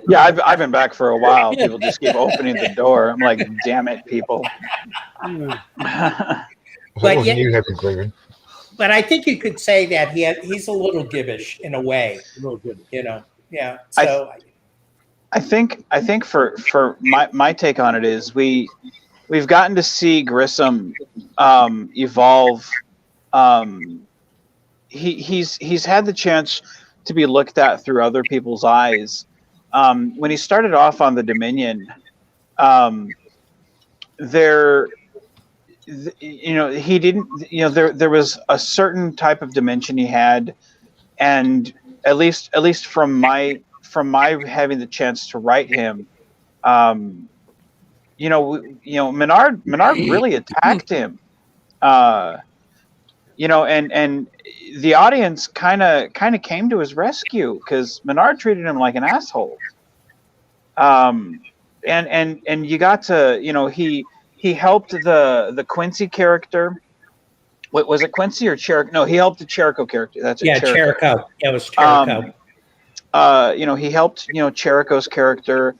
Yeah, I've been back for a while. People just keep opening the door. I'm like, damn it, people. That wasn't you having Cleveland. But I think you could say that he's a little Gibbish in a way. A little good. Yeah. So I think for my take on it is we've gotten to see Grissom evolve. He's had the chance to be looked at through other people's eyes. When he started off on the Dominion, he didn't, there was a certain type of dimension he had, and at least from my having the chance to write him, Menard really attacked him, and the audience kind of came to his rescue, because Menard treated him like an asshole, and you got to, he helped the Quincy character. What was it, Quincy or Cherico? No, he helped the Cherico character. That's it. Yeah, Cherico. Yeah, it was Cherico. He helped Cherico's character,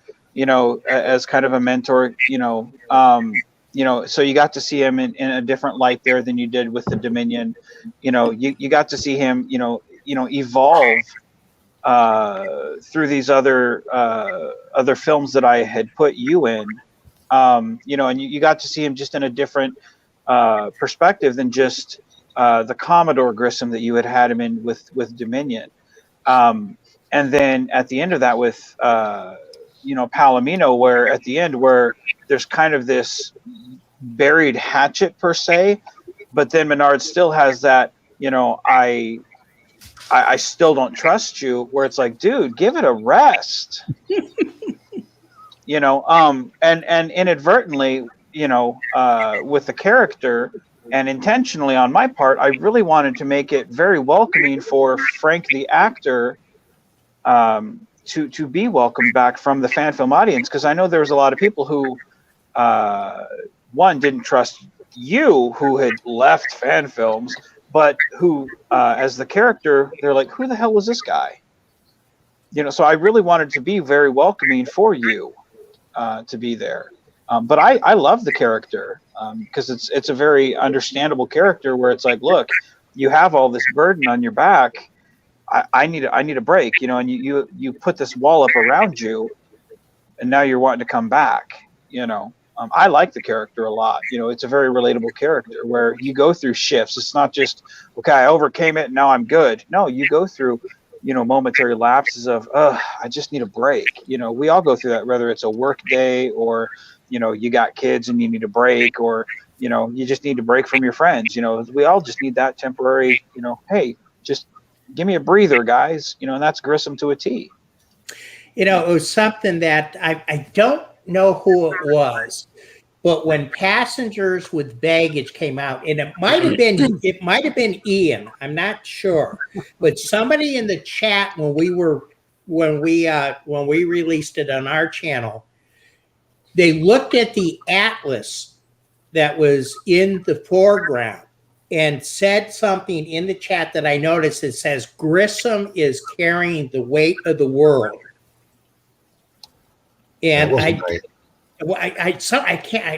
as kind of a mentor. So you got to see him in a different light there than you did with the Dominion. You got to see him, evolve through these other films that I had put you in. And you got to see him just in a different perspective than just the Commodore Grissom that you had him in with Dominion. And then at the end of that with, Palomino, where at the end where there's kind of this buried hatchet per se, but then Menard still has that, I still don't trust you, where it's like, dude, give it a rest. And inadvertently, with the character and intentionally on my part, I really wanted to make it very welcoming for Frank, the actor, to be welcomed back from the fan film audience, because I know there was a lot of people who one, didn't trust you, who had left fan films, but who as the character, they're like, who the hell was this guy? So I really wanted to be very welcoming for you to be there. But I love the character because it's a very understandable character where it's like, look, you have all this burden on your back. I need a break, and you put this wall up around you, and now you're wanting to come back. I like the character a lot. It's a very relatable character where you go through shifts. It's not just, okay, I overcame it and now I'm good. No, you go through momentary lapses of, I just need a break. We all go through that, whether it's a work day or, you got kids and you need a break, or, you just need a break from your friends. We all just need that temporary, hey, just give me a breather, guys. And that's Grissom to a T. It was something that I don't know who it was, but when Passengers with Baggage came out, and it might have been Ian, I'm not sure, but somebody in the chat when we released it on our channel, they looked at the atlas that was in the foreground and said something in the chat that I noticed. It says Grissom is carrying the weight of the world. And I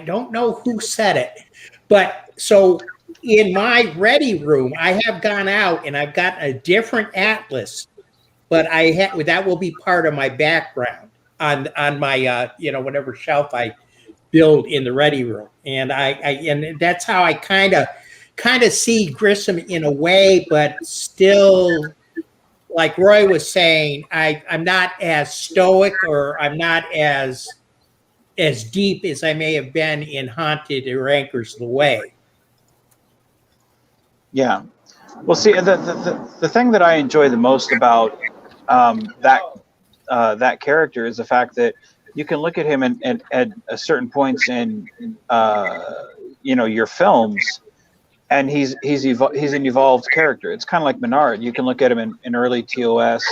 don't know who said it, but so in my ready room, I have gone out and I've got a different atlas, but that will be part of my background on my whatever shelf I build in the ready room, and and that's how I kind of see Grissom in a way, but still, like Roy was saying, I'm not as stoic, or I'm not as deep as I may have been in Haunted or Anchors the Way. Yeah. Well, see, the thing that I enjoy the most about that character is the fact that you can look at him and at a certain points in your films, and he's an evolved character. It's kind of like Menard. You can look at him in early TOS,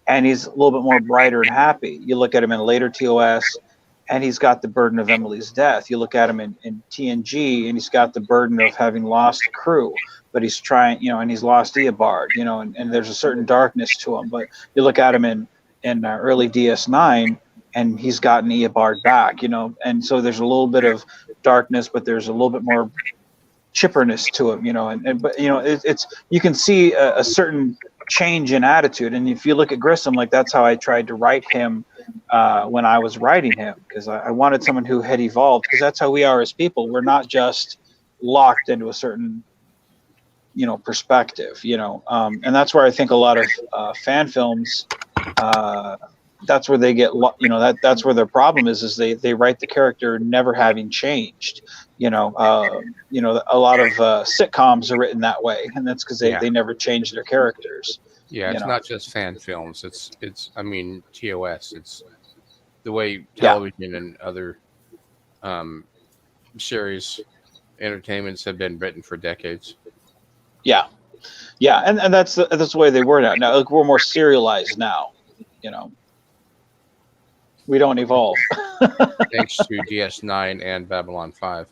and he's a little bit more brighter and happy. You look at him in later TOS, and he's got the burden of Emily's death. You look at him in TNG, and he's got the burden of having lost crew, but he's trying, and he's lost Eobard, and there's a certain darkness to him. But you look at him in early DS9, and he's gotten Eobard back, and so there's a little bit of darkness, but there's a little bit more chipperness to him, but it's you can see a certain change in attitude. And if you look at Grissom, like, that's how I tried to write him when I was writing him, because I wanted someone who had evolved, because that's how we are as people. We're not just locked into a certain perspective, and that's where I think a lot of fan films, that's where they get, that's where their problem is they write the character never having changed. A lot of sitcoms are written that way, and that's because they never change their characters. Yeah, it's not just fan films. It's TOS. It's the way television and other series entertainments have been written for decades. Yeah, and that's the way they were now. Now, like, we're more serialized now. We don't evolve. Thanks to DS9 and Babylon 5.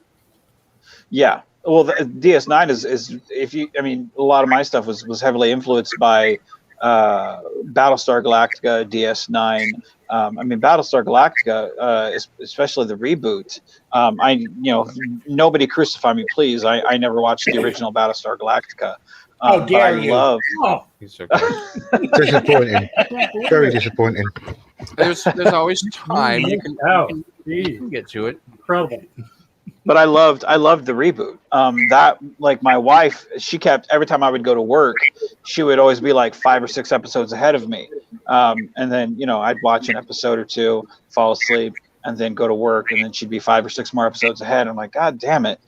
Yeah. Well, the DS9 is a lot of my stuff was heavily influenced by Battlestar Galactica, DS9. Battlestar Galactica, especially the reboot. Nobody crucify me, please. I never watched the original Battlestar Galactica. How dare you? He's okay. Disappointing. Very disappointing. There's always time. You can get to it. Incredible. But I loved the reboot. That, like, my wife, she kept, every time I would go to work, she would always be like 5 or 6 episodes ahead of me. And then, I'd watch an episode or two, fall asleep, and then go to work, and then she'd be 5 or 6 more episodes ahead. I'm like, God damn it,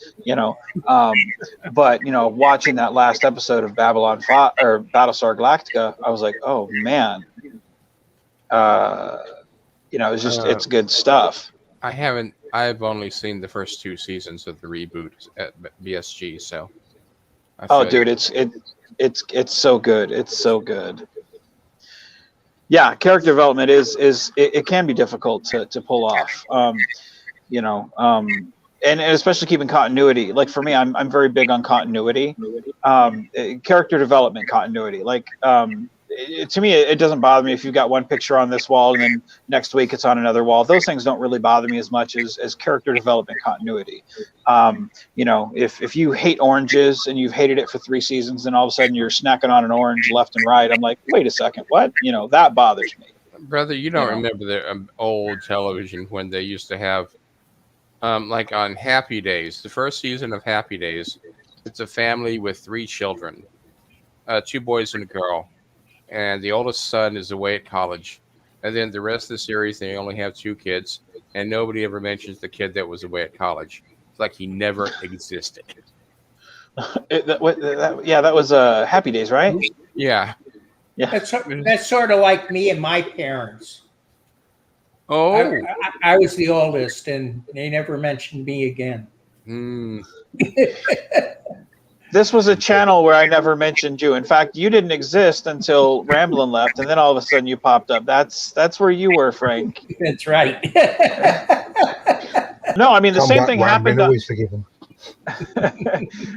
But watching that last episode of Babylon 5 or Battlestar Galactica, I was like, oh man, it's just it's good stuff. I've only seen the first 2 seasons of the reboot at BSG, so. Dude, it's so good. It's so good. Yeah, character development it can be difficult to pull off. You know, and especially keeping continuity. Like for me, I'm very big on continuity, character development continuity. Like to me, it doesn't bother me if you've got one picture on this wall and then next week it's on another wall. Those things don't really bother me as much as character development continuity. You know, if you hate oranges and you've hated it for 3 seasons, and all of a sudden you're snacking on an orange left and right, I'm like, wait a second, what? You know, that bothers me. Brother, you don't remember the old television when they used to have, like on Happy Days, the first season of Happy Days, it's a family with 3 children, 2 boys and a girl, and the oldest son is away at college. And then the rest of the series, they only have 2 kids, and nobody ever mentions the kid that was away at college. It's like he never existed. That was Happy Days, right? Yeah. Yeah. That's sort of like me and my parents. Oh. I was the oldest, and they never mentioned me again. This was a channel where I never mentioned you. In fact, you didn't exist until Ramblin' left, and then all of a sudden you popped up. That's where you were, Frank. That's right. No, I mean the same thing happened. Always forgiven.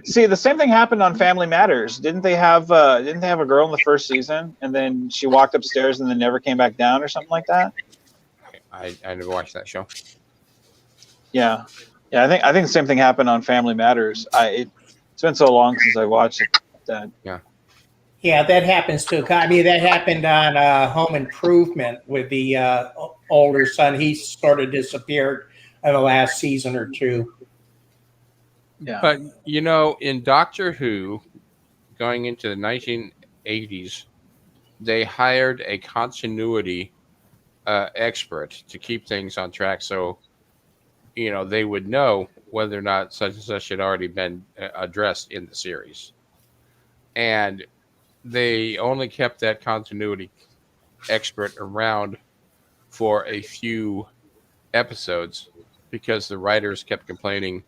See, the same thing happened on Family Matters. Didn't they have a girl in the first season, and then she walked upstairs and then never came back down, or something like that? I never watched that show. Yeah. I think the same thing happened on Family Matters. It's been so long since I watched it. Yeah, that happens too. I mean, that happened on Home Improvement with the older son. He sort of disappeared in the last season or 2. Yeah. But, you know, in Doctor Who, going into the 1980s, they hired a continuity expert to keep things on track. So, you know, they would know whether or not such and such had already been addressed in the series. And they only kept that continuity expert around for a few episodes because the writers kept complaining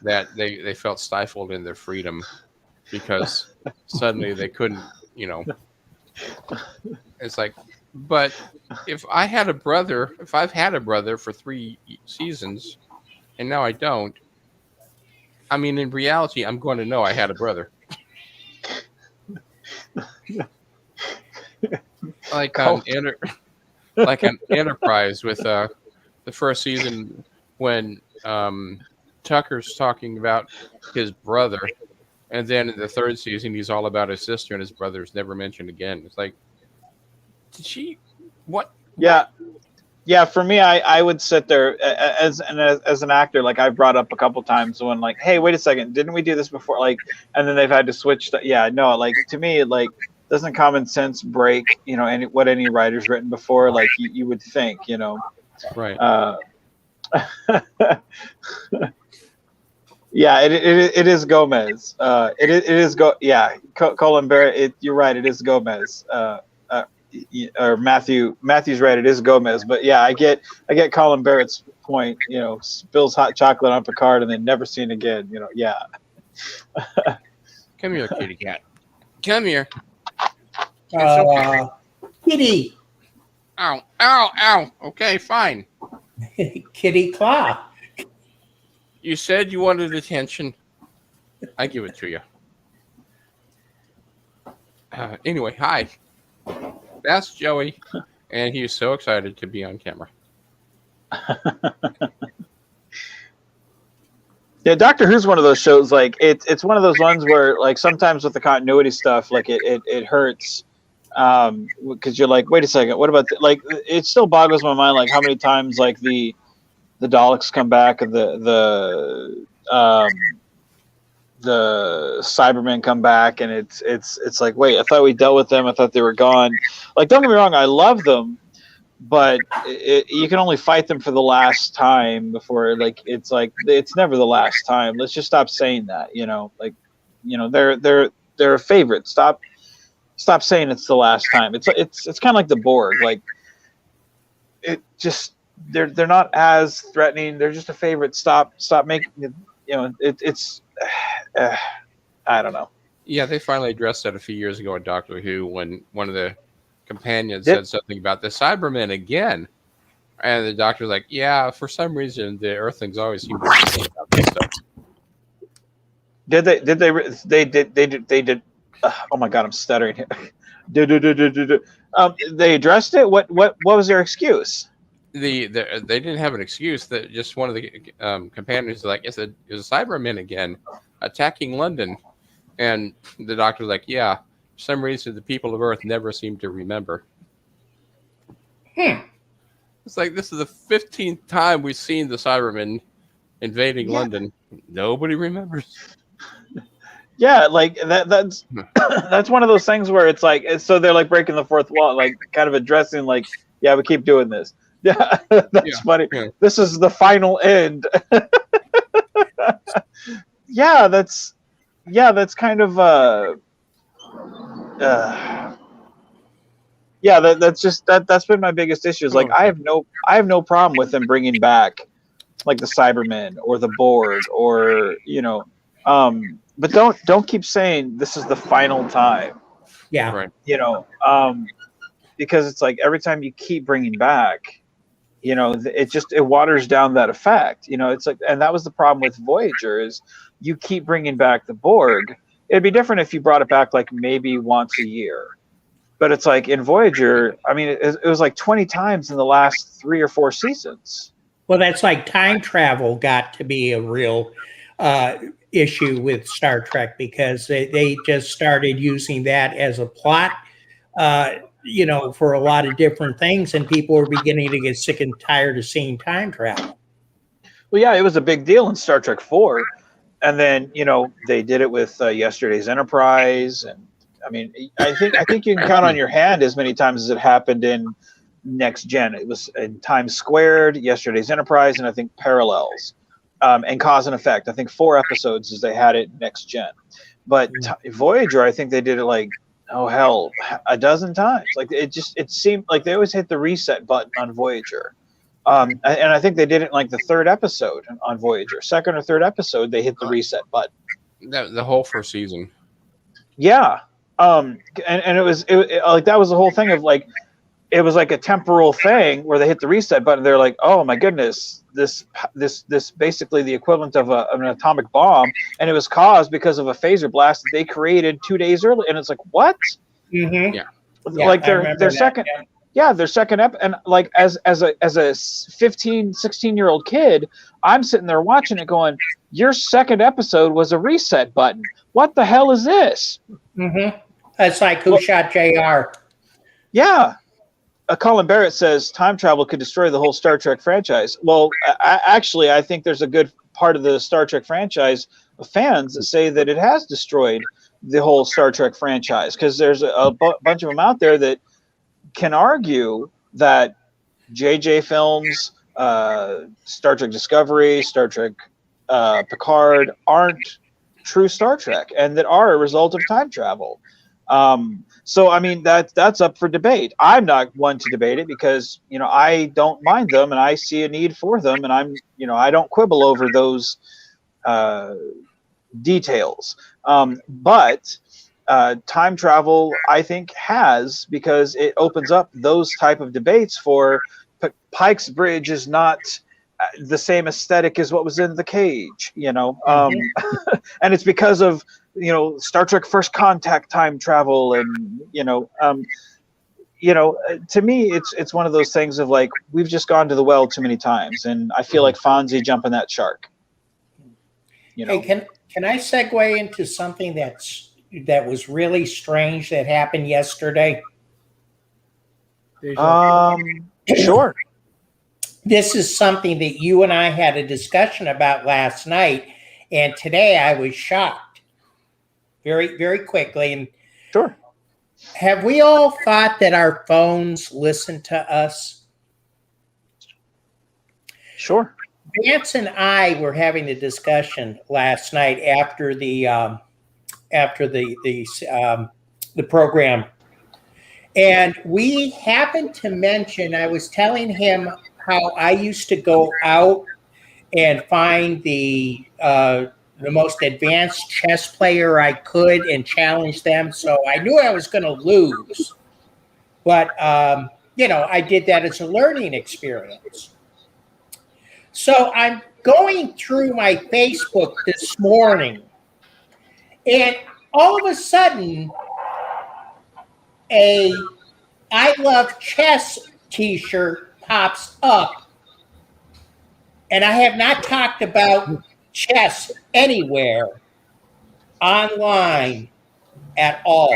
that they felt stifled in their freedom because suddenly they couldn't, you know. It's like, but if I've had a brother for 3 seasons and now I don't, I mean, in reality, I'm going to know I had a brother. Like an Enterprise with the first season when Tucker's talking about his brother, and then in the 3rd season he's all about his sister, and his brother's never mentioned again. It's like, did she? What? Yeah. For me, I would sit there as an actor. Like I brought up a couple times when, like, hey, wait a second, didn't we do this before? Like, and then they've had to switch. Like to me, like, doesn't common sense break, you know, what any writer's written before? Like you would think, you know, right? Yeah, it is Gomez. It is Colin Barrett. You're right. It is Gomez. Or Matthew's right. It is Gomez. But yeah, I get Colin Barrett's point. You know, spills hot chocolate on Picard and then never seen again. You know, yeah. Come here, kitty cat. Come here. Kitty. Ow, ow, ow. Okay, fine. Kitty Claw. You said you wanted attention. I give it to you. Anyway, hi. That's Joey, and he's so excited to be on camera. Yeah, Doctor Who's one of those shows. Like it's one of those ones where, like, sometimes with the continuity stuff, like it hurts because you're like, wait a second, what about like? It still boggles my mind, like how many times like the Daleks come back and the Cybermen come back, and it's like, wait, I thought we dealt with them. I thought they were gone. Like, don't get me wrong, I love them, but you can only fight them for the last time before, like, it's never the last time. Let's just stop saying that, you know, like, you know, they're a favorite. Stop saying it's the last time. It's kind of like the Borg. Like, it just, they're not as threatening. They're just a favorite. Stop making it, you know, it's I don't know. Yeah, they finally addressed that a few years ago in Doctor Who when one of the companion said something about the Cybermen again. And the doctor's like, yeah, for some reason, the Earthlings always seem to forget about this stuff. They did. Oh my God, I'm stuttering here. They addressed it. What was their excuse? They didn't have an excuse. That just one of the companions was like, it's a Cybermen again attacking London. And the doctor's like, yeah, for some reason, the people of Earth never seem to remember. It's like, this is the 15th time we've seen the Cybermen invading London. Nobody remembers. Yeah, like that's that's one of those things where it's like, so they're like breaking the fourth wall, like kind of addressing like, yeah, we keep doing this. Yeah, that's funny. Yeah. This is the final end. That's kind of that's been my biggest issue. Is like I have no problem with them bringing back like the Cybermen or the Borg or but don't keep saying this is the final time. Yeah. Right. Because it's like every time you keep bringing back, it waters down that effect. It's like, and that was the problem with Voyager is you keep bringing back the Borg. It'd be different if you brought it back like maybe once a year. But it's like in Voyager, I mean, it was like 20 times in the last 3 or 4 seasons. Well, that's like time travel got to be a real issue with Star Trek because they just started using that as a plot, for a lot of different things, and people were beginning to get sick and tired of seeing time travel. Well, yeah, it was a big deal in Star Trek 4, and then they did it with Yesterday's Enterprise, and I mean, I think you can count on your hand as many times as it happened in Next Gen. It was in Times Squared, Yesterday's Enterprise, and I think Parallels. And Cause and Effect. I think 4 episodes as they had it Next Gen. But Voyager, I think they did it like, a dozen times. Like it seemed like they always hit the reset button on Voyager. And I think they did it in like the 3rd episode on Voyager. 2nd or 3rd episode, they hit the reset button. The whole first season. Yeah. And it was like that was the whole thing of like, it was like a temporal thing where they hit the reset button. They're like, oh my goodness, this basically the equivalent of an atomic bomb, and it was caused because of a phaser blast that they created 2 days early. And it's like, what? Mm-hmm. Yeah. Like their second, their second and like as a 15, 16-year-old kid, I'm sitting there watching it, going, your second episode was a reset button. What the hell is this? Mm-hmm. That's like Who Shot JR. Yeah. Colin Barrett says time travel could destroy the whole Star Trek franchise. Well, actually, I think there's a good part of the Star Trek franchise of fans that say that it has destroyed the whole Star Trek franchise, because there's a bunch of them out there that can argue that JJ films, Star Trek Discovery, Star Trek Picard aren't true Star Trek and that are a result of time travel. So, I mean, that's up for debate. I'm not one to debate it because, I don't mind them and I see a need for them. And I don't quibble over those details. But time travel, I think, has, because it opens up those type of debates for Pike's Bridge is not the same aesthetic as what was in The Cage, and it's because of, Star Trek First Contact time travel, and to me, it's one of those things of like, we've just gone to the well too many times, and I feel like Fonzie jumping that shark. Hey, can I segue into something that was really strange that happened yesterday? Sure. This is something that you and I had a discussion about last night, and today I was shocked. Very, very quickly. And sure. Have we all thought that our phones listen to us? Sure. Vance and I were having a discussion last night after the program, and we happened to mention. I was telling him how I used to go out and find the most advanced chess player I could and challenge them. So I knew I was going to lose. But, you know, I did that as a learning experience. So I'm going through my Facebook this morning, and all of a sudden, a I Love Chess t-shirt pops up, and I have not talked about chess anywhere online at all.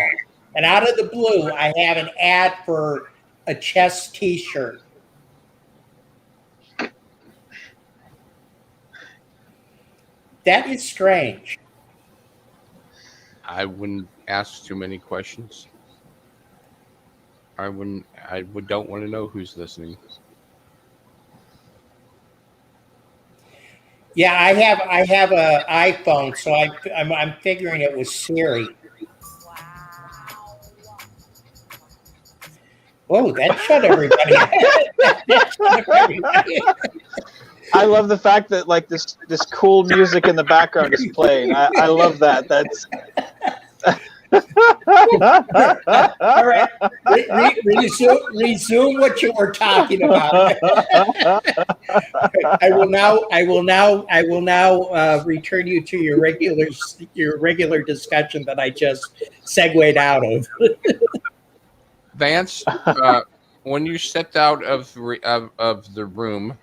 And out of the blue, I have an ad for a chess t-shirt. That is strange. I wouldn't ask too many questions. Don't want to know who's listening. Yeah, I have a iPhone, so I'm figuring it was Siri. Whoa, that shut everybody. That shut everybody. I love the fact that like this cool music in the background is playing. I love that. That's All right, resume what you were talking about. I will now return you to your regular discussion that I just segued out of. Vance, when you stepped out of the room,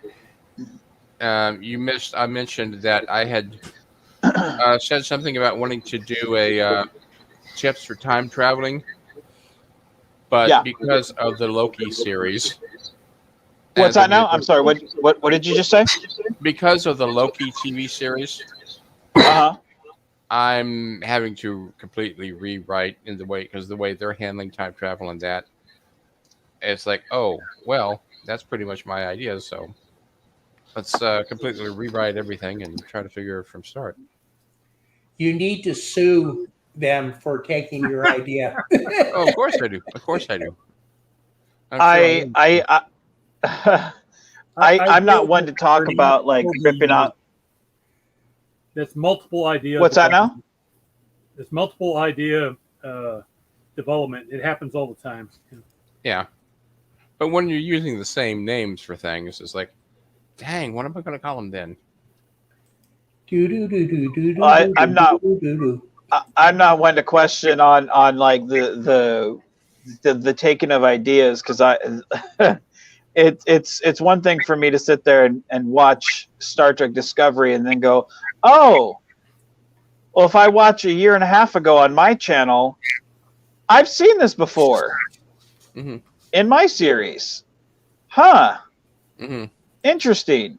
I mentioned that I had said something about wanting to do a tips for time traveling, but Yeah. because of the Loki series. What's that now? I'm sorry. What did you just say? Because of the Loki TV series, I'm having to completely rewrite because the way they're handling time travel and that, it's like, oh, well, that's pretty much my idea. So let's completely rewrite everything and try to figure it from start. You need to sue them for taking your idea. Oh, of course I do. Of course I do. I'm not one to talk about like ripping out. There's multiple idea. What's that now? There's multiple idea development. It happens all the time. Yeah. But when you're using the same names for things, it's like, dang, what am I going to call them then? I'm not one to question on like the taking of ideas, because it's one thing for me to sit there and watch Star Trek Discovery and then go, oh, well, if I watch a year and a half ago on my channel, I've seen this before in my series. Huh. Interesting.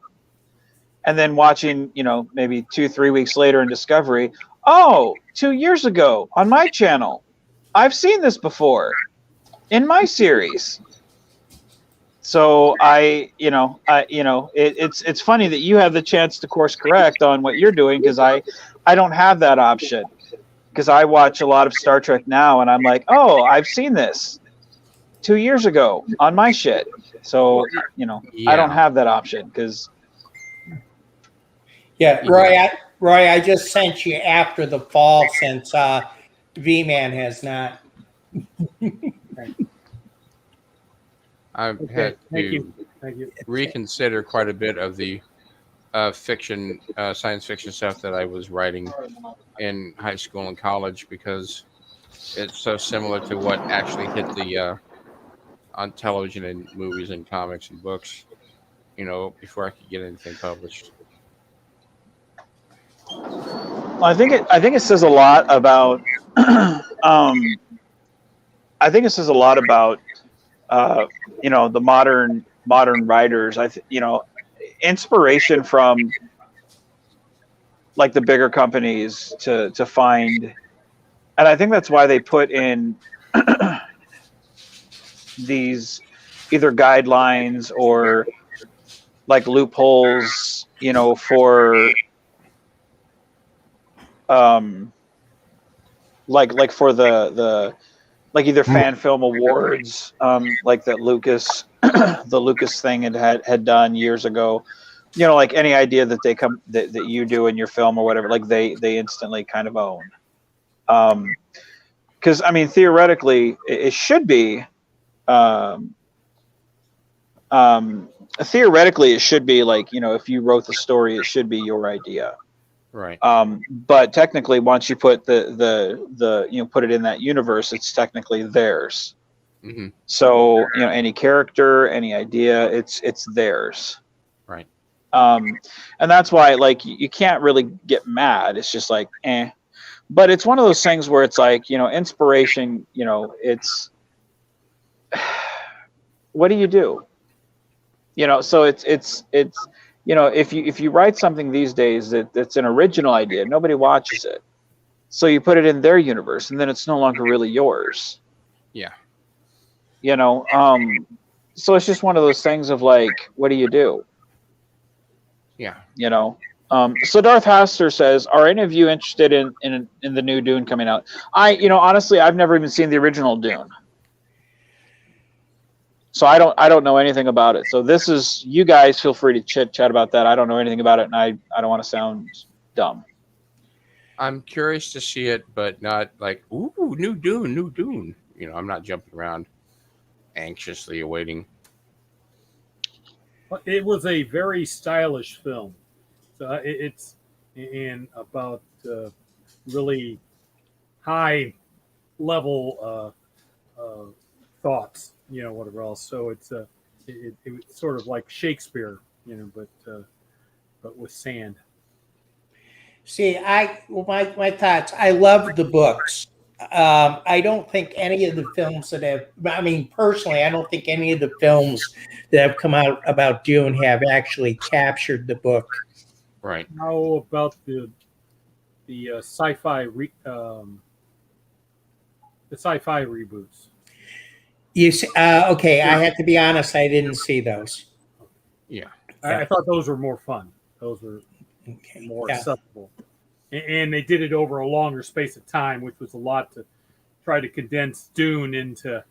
And then watching, maybe 2-3 weeks later in Discovery, oh, 2 years ago on my channel, I've seen this before in my series. So it's funny that you have the chance to course correct on what you're doing, because I don't have that option, because I watch a lot of Star Trek now and I'm like, oh, I've seen this 2 years ago on my shit. So, I don't have that option because. Yeah, Roy, I just sent you after the fall, since Vman has not. I've had to Thank you. reconsider quite a bit of the fiction, science fiction stuff that I was writing in high school and college, because it's so similar to what actually hit the on television and movies and comics and books, before I could get anything published. I think it says a lot about. I think it says a lot about the modern writers. Inspiration from like the bigger companies to find, and I think that's why they put in these either guidelines or like loopholes, for like for the like either fan film awards, like that Lucas the Lucas thing had done years ago, like any idea that that you do in your film or whatever, like they instantly kind of own, because theoretically it should be um, theoretically, it should be like, if you wrote the story, it should be your idea. Right. But technically, once you put put it in that universe, it's technically theirs. Hmm. So any character, any idea, it's theirs. Right. And that's why, like, you can't really get mad. It's just like, eh. But it's one of those things where it's like, inspiration. It's what do you do? So it's if you write something these days that's an original idea, nobody watches it. So you put it in their universe, and then it's no longer really yours. Yeah. So it's just one of those things of like, what do you do? Yeah. So Darth Haster says, are any of you interested in the new Dune coming out? Honestly, I've never even seen the original Dune. So I don't know anything about it. So this is, you guys feel free to chit chat about that. I don't know anything about it, and I don't want to sound dumb. I'm curious to see it, but not like, ooh, new Dune, new Dune. I'm not jumping around anxiously awaiting. It was a very stylish film. So it's in about really high level thoughts, whatever else. So it's it's sort of like Shakespeare, but with sand. See, my thoughts. I love the books. I don't think any of the films that have. I mean, personally, I don't think any of the films that have come out about Dune have actually captured the book. Right. How about the sci-fi the sci-fi reboots? You see, okay? I have to be honest. I didn't see those. Yeah. I thought those were more fun. Those were more acceptable. And they did it over a longer space of time, which was a lot to try to condense Dune into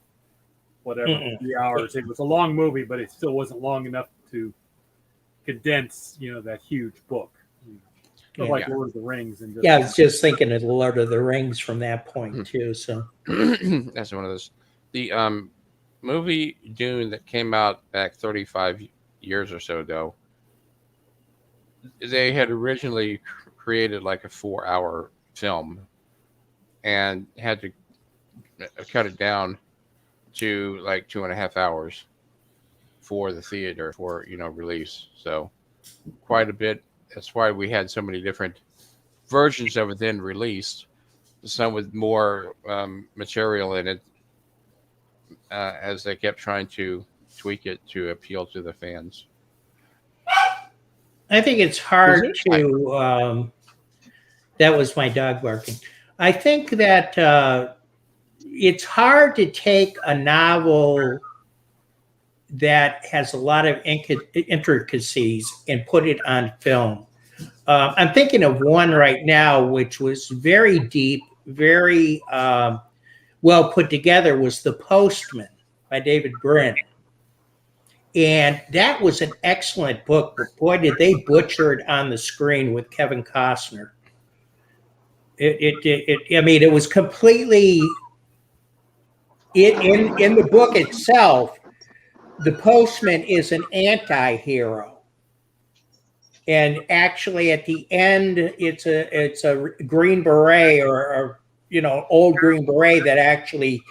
whatever 3 hours. It was a long movie, but it still wasn't long enough to condense, that huge book. Like Lord of the Rings. And I was just thinking of the Lord of the Rings from that point too. So that's one of those. The movie Dune that came out back 35 years or so ago, they had originally created like a 4-hour film and had to cut it down to like 2.5 hours for the theater for release. So quite a bit. That's why we had so many different versions of it then released, some with more material in it, as they kept trying to tweak it to appeal to the fans. I think it's hard to. That was my dog barking. I think that it's hard to take a novel that has a lot of intricacies and put it on film. I'm thinking of one right now, which was very deep, very well put together, was The Postman by David Brin. And that was an excellent book, but boy, did they butcher it on the screen with Kevin Costner. It was completely in the book itself. The Postman is an anti-hero, and actually at the end, it's a Green Beret or old Green Beret that actually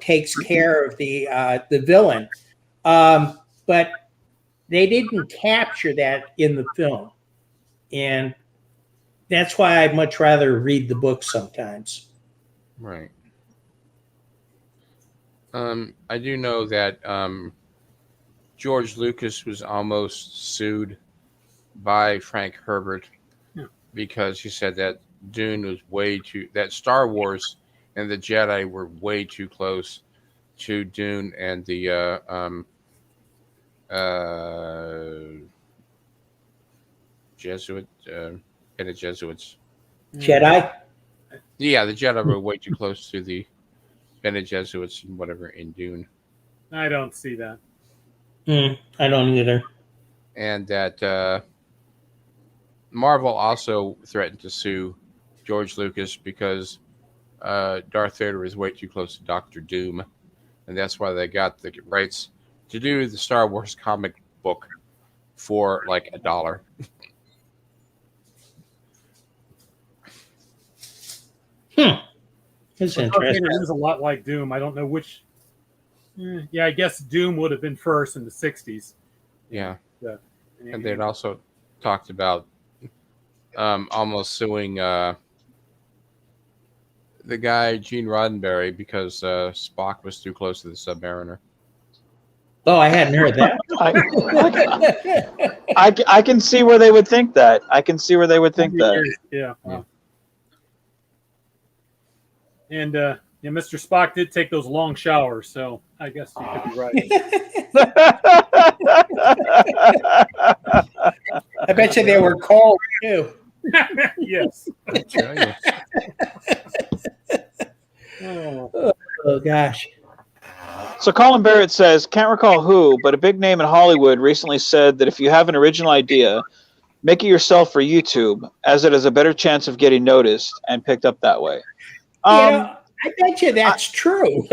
takes care of the villain. But they didn't capture that in the film, and that's why I'd much rather read the book sometimes. Right. I do know that George Lucas was almost sued by Frank Herbert because he said that Dune was that Star Wars and the Jedi were way too close to Dune and the Jesuit and the Jesuits. Jedi? Yeah, the Jedi were way too close to the Bene Jesuits and whatever in Dune. I don't see that. I don't either. And that Marvel also threatened to sue George Lucas because Darth Vader is way too close to Doctor Doom, and that's why they got the rights to do the Star Wars comic book for like $1. It's It interesting. is a lot like Doom. I don't know which. Yeah, I guess Doom would have been first in the '60s. Yeah, Yeah. and they'd also talked about almost suing the guy Gene Roddenberry because Spock was too close to the Submariner. Oh, I hadn't heard that. I can see where they would think that. I can see where they would think that. Yeah. Wow. And Mr. Spock did take those long showers, so I guess you could be right. I bet you they were cold too. Yes. I tell you. Oh gosh. So Colin Barrett says, can't recall who, but a big name in Hollywood recently said that if you have an original idea, make it yourself for YouTube, as it has a better chance of getting noticed and picked up that way. I bet you that's true.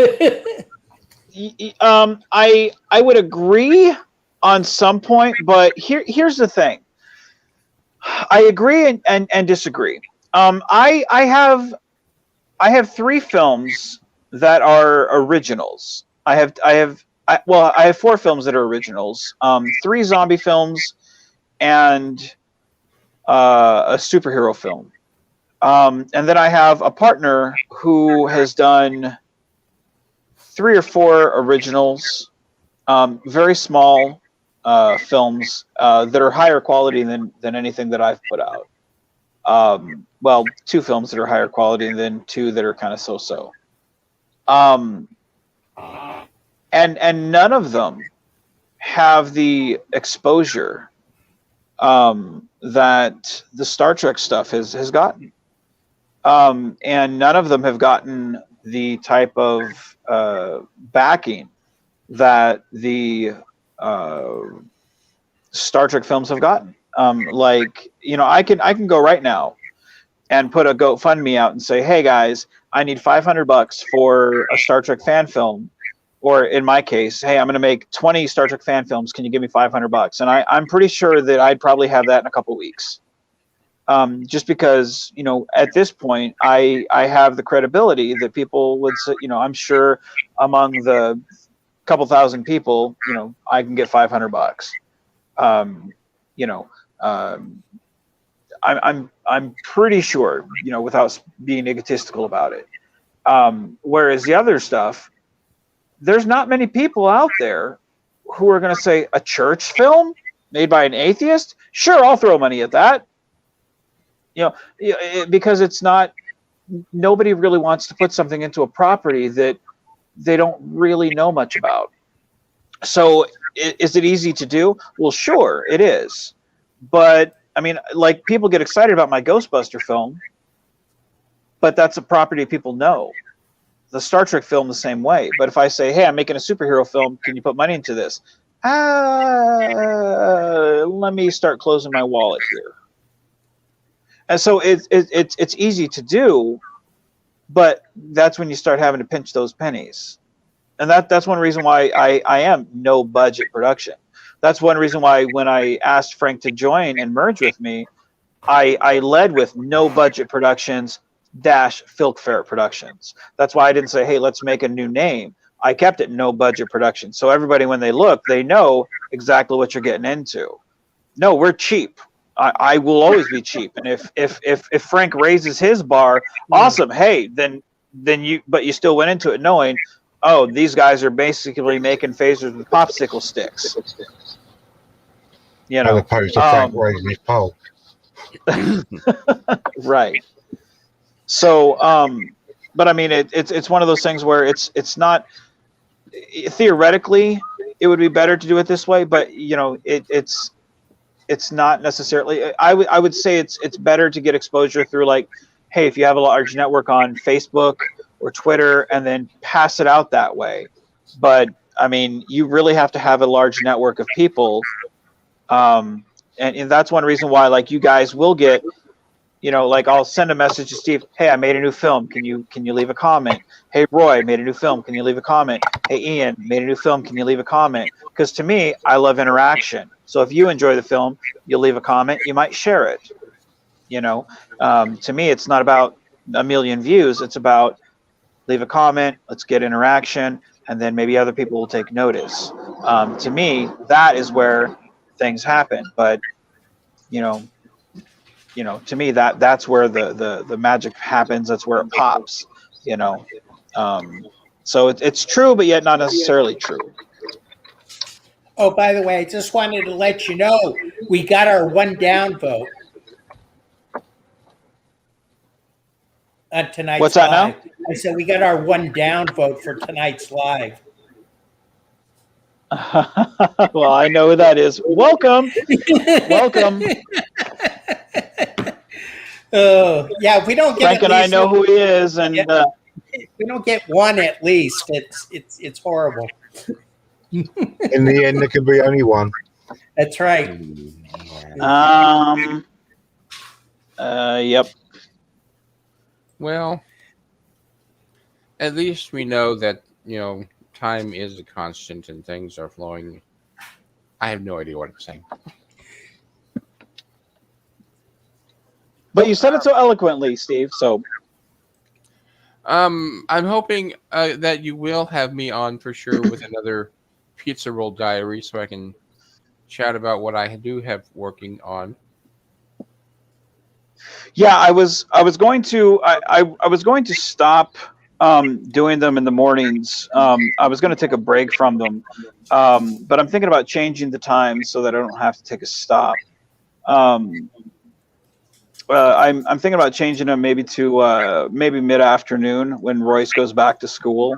I would agree on some point, but here's the thing. I agree and disagree. I have 3 films that are originals. I have 4 films that are originals. 3 zombie films and a superhero film. And then I have a partner who has done 3 or 4 originals, very small films that are higher quality than anything that I've put out. 2 films that are higher quality and then 2 that are kind of so-so. And none of them have the exposure that the Star Trek stuff has gotten. And none of them have gotten the type of backing that the Star Trek films have gotten. I can go right now and put a GoFundMe out and say, hey guys, I need $500 for a Star Trek fan film. Or in my case, hey, I'm going to make 20 Star Trek fan films. Can you give me $500? And I'm pretty sure that I'd probably have that in a couple weeks. Just because, at this point, I have the credibility that people would say, I'm sure among the couple thousand people, I can get $500. I'm pretty sure, without being egotistical about it. Whereas the other stuff, there's not many people out there who are going to say a church film made by an atheist. Sure, I'll throw money at that. Because it's not, nobody really wants to put something into a property that they don't really know much about. So is it easy to do? Well, sure, it is. But I mean, like, people get excited about my Ghostbuster film, but that's a property people know. The Star Trek film the same way. But if I say, hey, I'm making a superhero film, can you put money into this? Let me start closing my wallet here. And so it's easy to do, but that's when you start having to pinch those pennies. And that's one reason why I am no budget production. That's one reason why when I asked Frank to join and merge with me, I led with no budget productions - Filkfair Productions. That's why I didn't say, hey, let's make a new name. I kept it no budget production. So everybody, when they look, they know exactly what you're getting into. No, we're cheap. I will always be cheap. And if Frank raises his bar, awesome. Hey, then you still went into it knowing, oh, these guys are basically making phasers with popsicle sticks. As opposed to Frank raising his pole. Right. So, but I mean, it's one of those things where it's not, theoretically it would be better to do it this way, but it's not necessarily. I would say it's better to get exposure through, like, hey, if you have a large network on Facebook or Twitter, and then pass it out that way. But I mean, you really have to have a large network of people, and that's one reason why, like, you guys will get like I'll send a message to Steve. Hey, I made a new film. Can you leave a comment? Hey, Roy, made a new film. Can you leave a comment? Hey, Ian, made a new film. Can you leave a comment? Because to me, I love interaction. So if you enjoy the film, you'll leave a comment. You might share it. To me, it's not about a million views. It's about leave a comment. Let's get interaction, and then maybe other people will take notice. To me, that is where things happen. But to me that's where the magic happens. That's where it pops. So it's true, but yet not necessarily true. Oh, by the way, I just wanted to let you know we got our one down vote on tonight's What's that live. now? I said we got our one down vote for tonight's live. Well, I know who that is. Welcome. Oh, yeah, if we don't get Frank and I know who he is, and if we don't get one at least, it's horrible. In the end, there can be only one. That's right. Yep. Well, at least we know that, time is a constant and things are flowing. I have no idea what I'm saying. But you said it so eloquently, Steve. So I'm hoping that you will have me on for sure with another pizza roll diary so I can chat about what I do have working on. yeah, I was going to stop doing them in the mornings. I was going to take a break from them, but I'm thinking about changing the time so that I don't have to take a stop. I'm thinking about changing them maybe to maybe mid-afternoon when Royce goes back to school.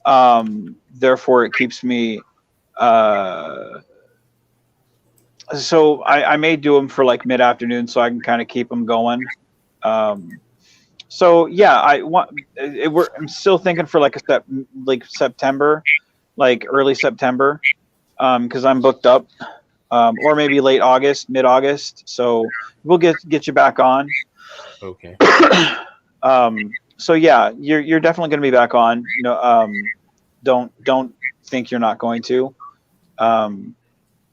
Therefore, it keeps me. So I may do them for like mid-afternoon so I can kind of keep them going. So yeah, I'm still thinking for like September, like early September, because I'm booked up, or maybe late August, mid-August. So we'll get you back on. Okay. So yeah, you're definitely going to be back on. Don't think you're not going to.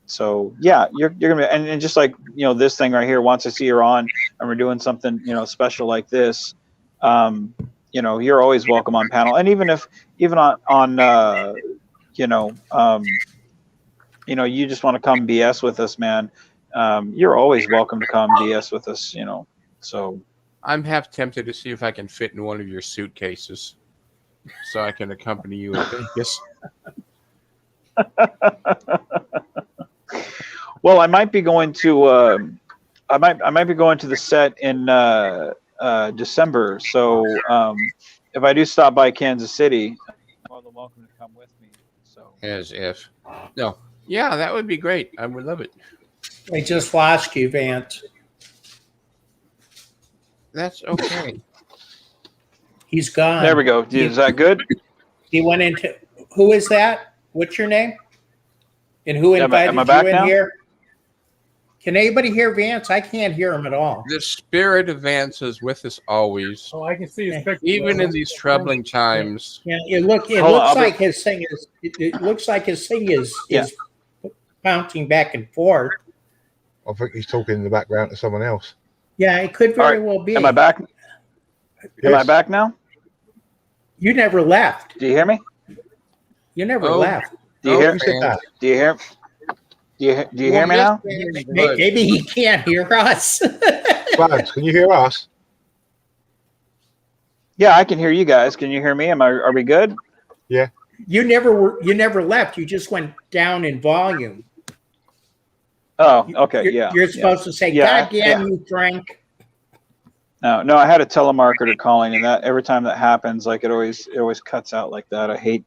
So yeah, you're gonna be, and just like this thing right here. Once I see you're on, and we're doing something special like this, you're always welcome on panel. And even on you just want to come BS with us, man. You're always welcome to come BS with us. So I'm half tempted to see if I can fit in one of your suitcases, so I can accompany you in Vegas. Well, I might be going to I might be going to the set in December. So if I do stop by Kansas City, you're more than welcome to come with me. So As if. No. Yeah, that would be great. I would love it. I just lost you, Vance. That's okay. He's gone. there we go. Is that good? He went into. Who is that? What's your name? And who invited am I back you in now? here? Can anybody hear Vance? I can't hear him at all. The spirit of Vance is with us always, Oh, I can see his picture. even in these troubling times. Yeah, it looks like his thing is. It looks like his thing is bouncing back and forth. I think he's talking in the background to someone else. Yeah, it could very well be. Am I back? Am I Yes. back now? You never left. Do you hear me? You never Oh. left. Do you hear? Who said that? Do you hear? Do you hear me now? Maybe he can't hear us. Clarence, can you hear us? Yeah, I can hear you guys. Can you hear me? Are we good? You never left. You just went down in volume. Oh, okay. You're supposed to say, Yeah, "God damn you, Frank." No, I had a telemarketer calling, and that every time that happens, like it always cuts out like that. I hate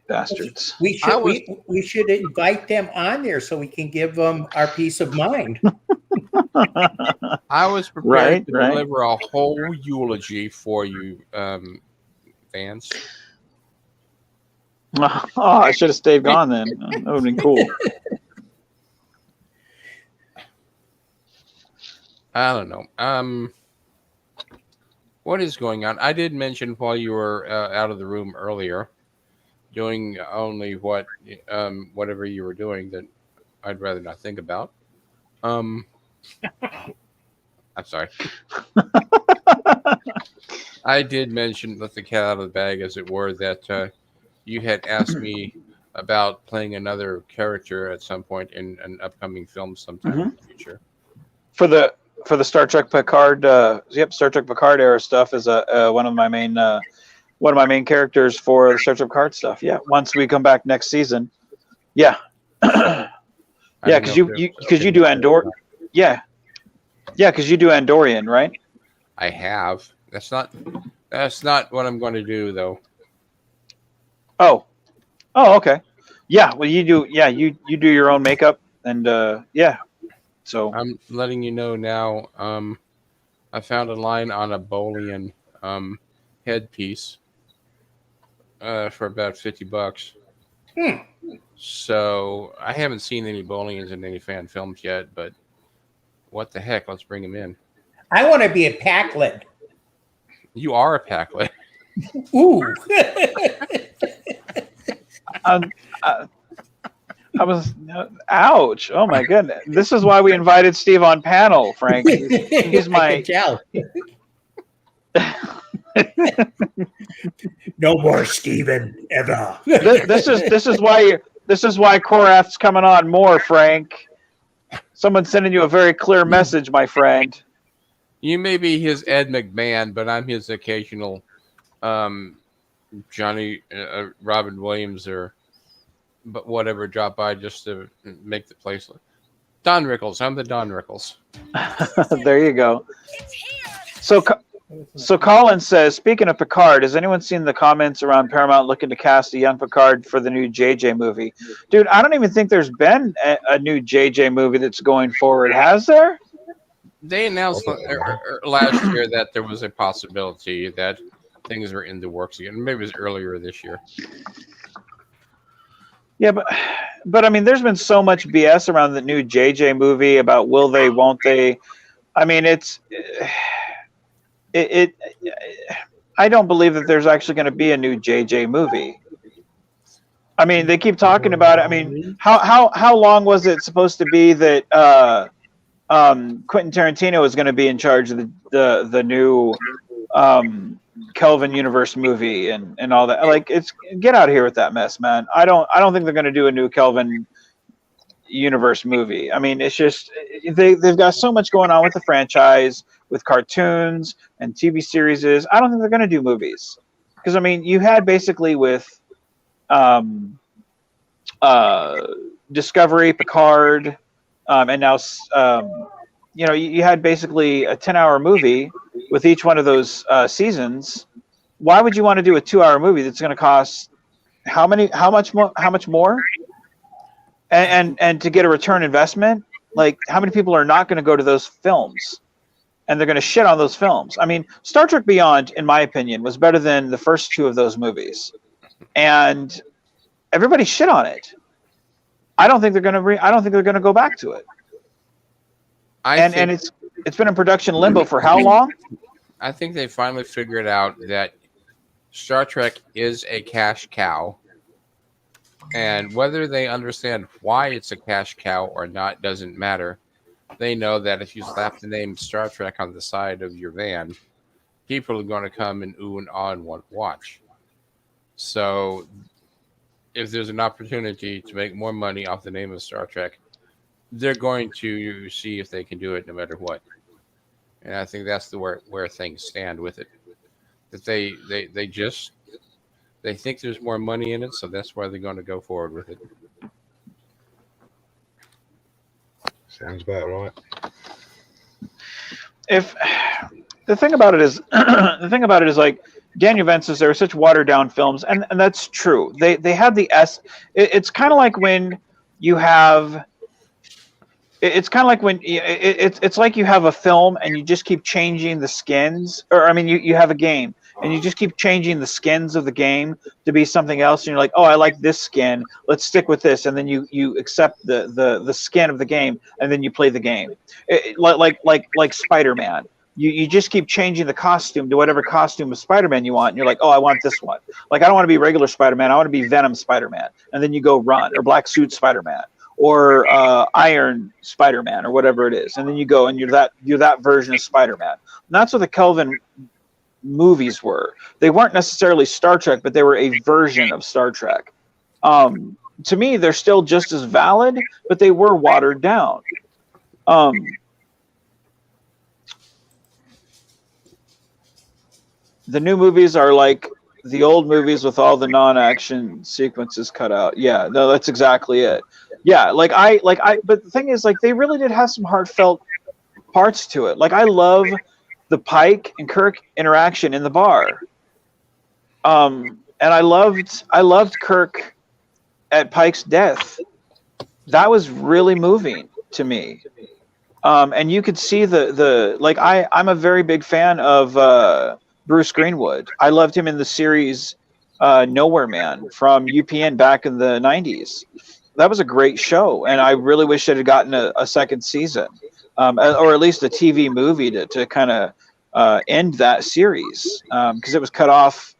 bastards. We should invite them on there so we can give them our peace of mind. I was prepared Right, to right. deliver a whole eulogy for you, Vance. Oh, I should have stayed gone then. That would have been cool. I don't know. What is going on? I did mention while you were out of the room earlier, doing only whatever you were doing that I'd rather not think about. I'm sorry. I did mention, let the cat out of the bag, as it were, that you had asked me about playing another character at some point in an upcoming film sometime in the future. For the Star Trek Picard, Star Trek Picard era stuff is one of my main characters for the Star Trek Picard stuff. Yeah, once we come back next season. Yeah, yeah, because you do Andor. Yeah, because you do Andorian, right? I have. That's not what I'm going to do, though. Oh, okay. Yeah, well, you do. Yeah, you do your own makeup, and yeah. So I'm letting you know now. I found a line on a Bolian headpiece for about $50. So I haven't seen any Bolians in any fan films yet, but what the heck? Let's bring him in. I want to be a Packlid. You are a Packlid. Ooh. I was, ouch! Oh my goodness! This is why we invited Steve on panel, Frank. He's my. No more Steven ever. This is why Korath's coming on more, Frank. Someone's sending you a very clear message, my friend. You may be his Ed McMahon, but I'm his occasional Johnny Robin Williams or whatever drop by just to make the place look. Don Rickles. I'm the Don Rickles. There you go. So Colin says, speaking of Picard, has anyone seen the comments around Paramount looking to cast a young Picard for the new JJ movie? Dude, I don't even think there's been a new JJ movie that's going forward. Has there? They announced last year that there was a possibility that things were in the works again. Maybe it was earlier this year. Yeah, but I mean, there's been so much BS around the new JJ movie about will they, won't they? I mean, I don't believe that there's actually going to be a new JJ movie. I mean, they keep talking about it. I mean, how long was it supposed to be that Quentin Tarantino was going to be in charge of the new Kelvin universe movie and all that? Like, it's get out of here with that mess, man. I don't think they're going to do a new Kelvin universe movie. I mean, it's just they've got so much going on with the franchise, with cartoons and TV series. I don't think they're going to do movies, because I mean, you had basically with Discovery, Picard, and now you had basically a 10-hour movie with each one of those seasons. Why would you want to do a 2-hour movie that's going to cost how much more? And to get a return investment, like, how many people are not going to go to those films, and they're going to shit on those films? I mean, Star Trek Beyond, in my opinion, was better than the first two of those movies, and everybody shit on it. I don't think they're going to. I don't think they're going to go back to it. And it's been in production limbo for how long? I think they finally figured out that Star Trek is a cash cow. And whether they understand why it's a cash cow or not doesn't matter. They know that if you slap the name Star Trek on the side of your van, people are going to come and ooh and ah and want to watch. So if there's an opportunity to make more money off the name of Star Trek, they're going to see if they can do it no matter what. And I think that's where things stand with it. That they think there's more money in it, so that's why they're going to go forward with it. Sounds about right. If the thing about it is like Daniel Vance says, there are such watered down films, and that's true. They have the S. It's kind of like when you have It's kind of like when it's like you have a film and you just keep changing the skins, or I mean, you have a game and you just keep changing the skins of the game to be something else, and you're like, oh, I like this skin, let's stick with this, and then you accept the skin of the game, and then you play the game. Like Spider-Man. You just keep changing the costume to whatever costume of Spider-Man you want, and you're like, oh, I want this one. Like, I don't want to be regular Spider-Man, I want to be Venom Spider-Man, and then you go run, or Black Suit Spider-Man, or Iron Spider-Man, or whatever it is, and then you go and you're that version of Spider-Man. And that's what the Kelvin movies were. They weren't necessarily Star Trek, but they were a version of Star Trek. To me, they're still just as valid, but they were watered down. The new movies are like the old movies with all the non-action sequences cut out. Yeah, no, that's exactly it. Yeah, but the thing is, like, they really did have some heartfelt parts to it. Like, I love the Pike and Kirk interaction in the bar. And I loved Kirk at Pike's death. That was really moving to me. And you could see I'm a very big fan of Bruce Greenwood. I loved him in the series Nowhere Man from UPN back in the 90s. That was a great show, and I really wish it had gotten a second season, or at least a TV movie to kind of end that series, because it was cut off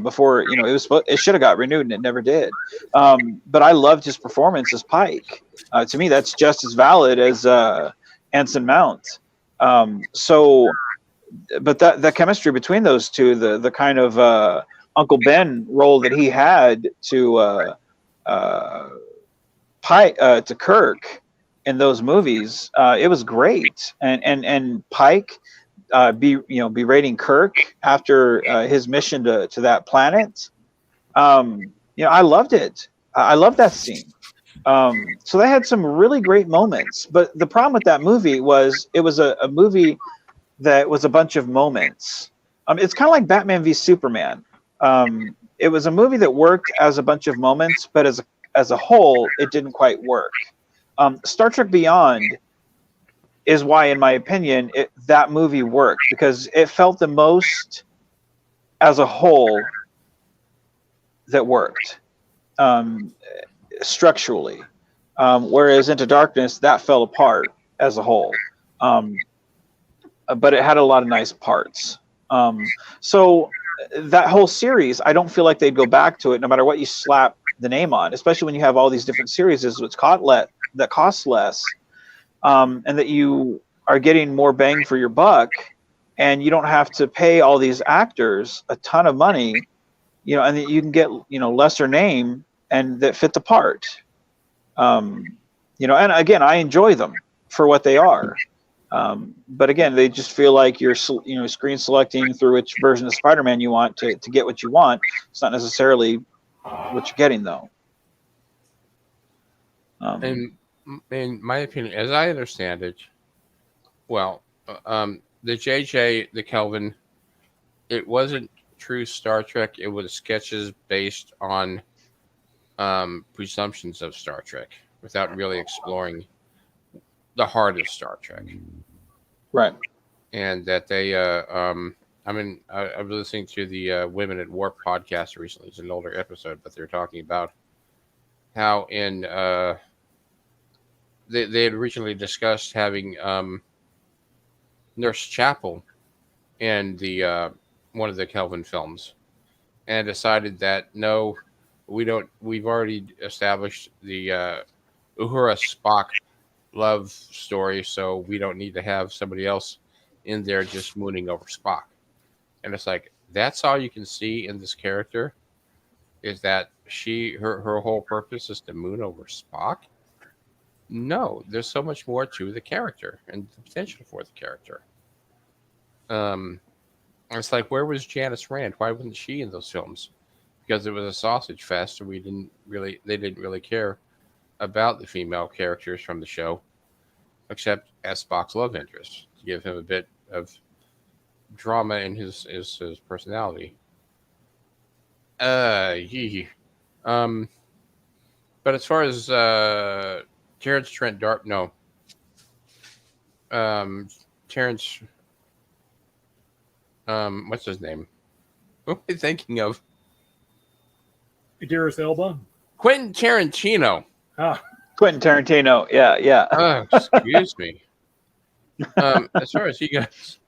before, it should have got renewed, and it never did. But I loved his performance as Pike. To me, that's just as valid as Ensign Mount. But that chemistry between those two, the kind of Uncle Ben role that he had to to Kirk in those movies, it was great. And Pike berating Kirk after his mission to that planet. I loved it. I loved that scene. So they had some really great moments. But the problem with that movie was it was a movie that was a bunch of moments. It's kind of like Batman v Superman. It was a movie that worked as a bunch of moments, but as a whole, it didn't quite work. Star Trek Beyond is why, in my opinion, that movie worked, because it felt the most as a whole that worked structurally. Whereas Into Darkness, that fell apart as a whole. But it had a lot of nice parts. So that whole series, I don't feel like they'd go back to it no matter what you slap the name on, especially when you have all these different series that cost less, and that you are getting more bang for your buck, and you don't have to pay all these actors a ton of money, and that you can get, lesser name and that fit the part. And again, I enjoy them for what they are. But again, they just feel like you're, screen selecting through which version of Spider-Man you want to get what you want. It's not necessarily what you're getting, though. In my opinion, as I understand it, well, the Kelvin, it wasn't true Star Trek. It was sketches based on presumptions of Star Trek without really exploring the heart of Star Trek. Right. And that they, I was listening to the Women at Warp podcast recently. It's an older episode, but they're talking about how in they had originally discussed having Nurse Chapel in the one of the Kelvin films, and decided that no, we don't. We've already established the Uhura Spock love story, so we don't need to have somebody else in there just mooning over Spock. And it's like, that's all you can see in this character, is that her whole purpose is to moon over Spock? No, there's so much more to the character and the potential for the character. It's like, where was Janice Rand? Why wasn't she in those films? Because it was a sausage fest, and they didn't really care about the female characters from the show, except as Spock's love interest, to give him a bit of drama in his personality. But as far as Terrence Trent D'Arby, no, Terrence, what's his name? Who am I thinking of? Idris Elba. Quentin Tarantino. Ah, Quentin Tarantino. Yeah, yeah. Oh, excuse me. As far as he goes,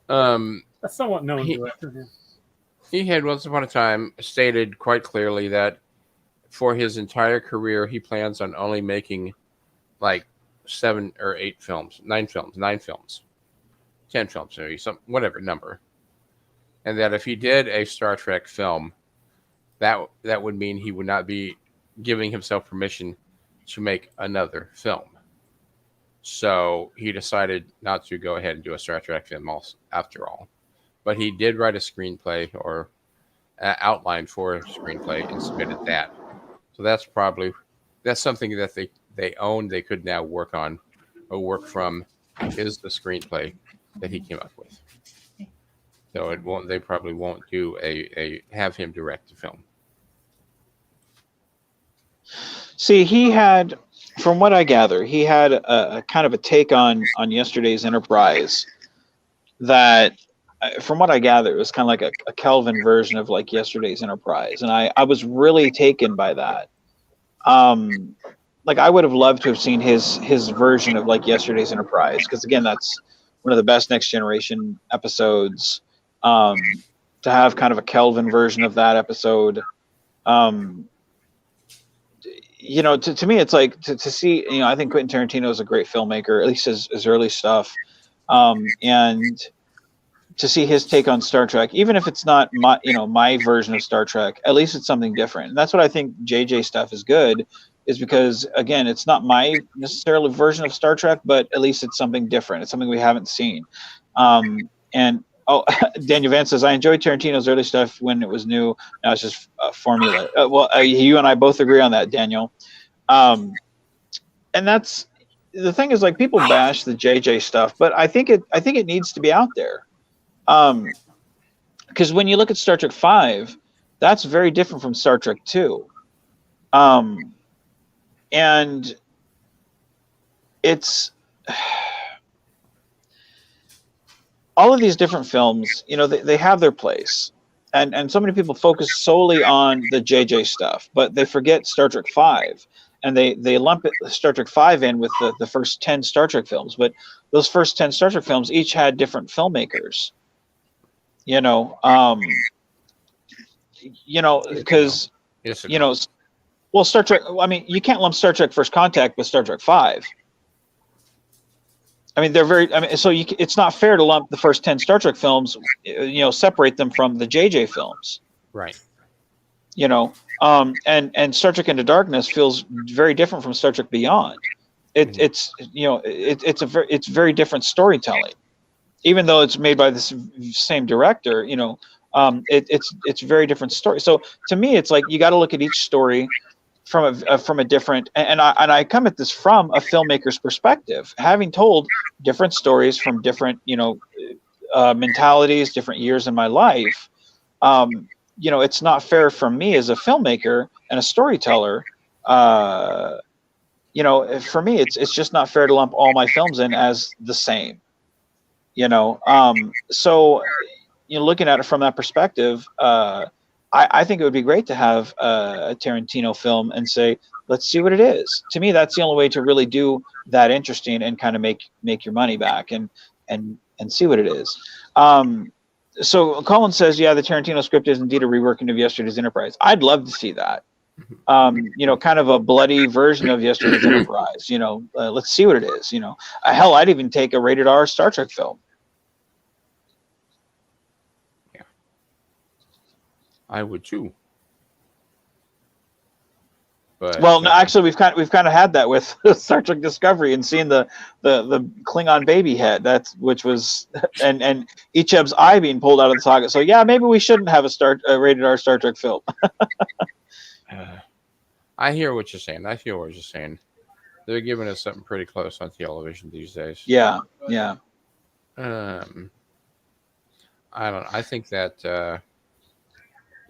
a somewhat known he, director. Yeah. he had once upon a time stated quite clearly that for his entire career, he plans on only making like 7 or 8 films, 9 films, 10 films, maybe some whatever number, and that if he did a Star Trek film, that would mean he would not be giving himself permission to make another film. So he decided not to go ahead and do a Star Trek film after all. But he did write a screenplay or outline for a screenplay and submitted that. So that's something that they own. They could now work on or work from is the screenplay that he came up with. So it won't. They probably won't do have him direct the film. See, he had, from what I gather, he had a kind of a take on yesterday's Enterprise that, from what I gather, it was kind of like a Kelvin version of like yesterday's Enterprise, and I was really taken by that. Like I would have loved to have seen his version of like yesterday's Enterprise, because again, that's one of the best Next Generation episodes. To have kind of a Kelvin version of that episode. You know, to me, it's like to see, you know, I think Quentin Tarantino is a great filmmaker, at least his early stuff. And to see his take on Star Trek, even if it's not my version of Star Trek, at least it's something different. And that's what I think JJ stuff is good, is because, again, it's not my necessarily version of Star Trek, but at least it's something different. It's something we haven't seen. And Daniel Vance says, I enjoyed Tarantino's early stuff when it was new. Now it's just formula. You and I both agree on that, Daniel. And that's the thing, is like people bash the JJ stuff, but I think it needs to be out there. Because when you look at Star Trek 5, that's very different from Star Trek 2. And it's all of these different films, you know, they have their place, and so many people focus solely on the JJ stuff, but they forget Star Trek 5, and they lump Star Trek 5 in with the first 10 Star Trek films. But those first 10 Star Trek films each had different filmmakers, you know, because, you know, well, Star Trek, I mean, you can't lump Star Trek First Contact with Star Trek 5. I mean, so it's not fair to lump the first 10 Star Trek films, you know, separate them from the JJ films. Right. You know, and Star Trek Into Darkness feels very different from Star Trek Beyond. It's you know, it's very different storytelling, even though it's made by the same director. You know, it's very different story. So to me, it's like you got to look at each story from a different, and I come at this from a filmmaker's perspective, having told different stories from different, you know, mentalities, different years in my life. You know, it's not fair for me as a filmmaker and a storyteller. You know, for me, it's just not fair to lump all my films in as the same. You know, so you know, looking at it from that perspective, I think it would be great to have a Tarantino film and say, let's see what it is. To me, that's the only way to really do that interesting and kind of make your money back and see what it is. So Colin says, yeah, the Tarantino script is indeed a reworking of yesterday's Enterprise. I'd love to see that. You know, kind of a bloody version of yesterday's Enterprise. You know, let's see what it is. You know, hell, I'd even take a rated R Star Trek film. I would too. But well, no, actually, we've kind of had that with Star Trek Discovery and seeing the Klingon baby head. Which was and Icheb's eye being pulled out of the socket. So yeah, maybe we shouldn't have a rated R Star Trek film. I hear what you're saying. They're giving us something pretty close on television these days. Yeah. I don't know. I think that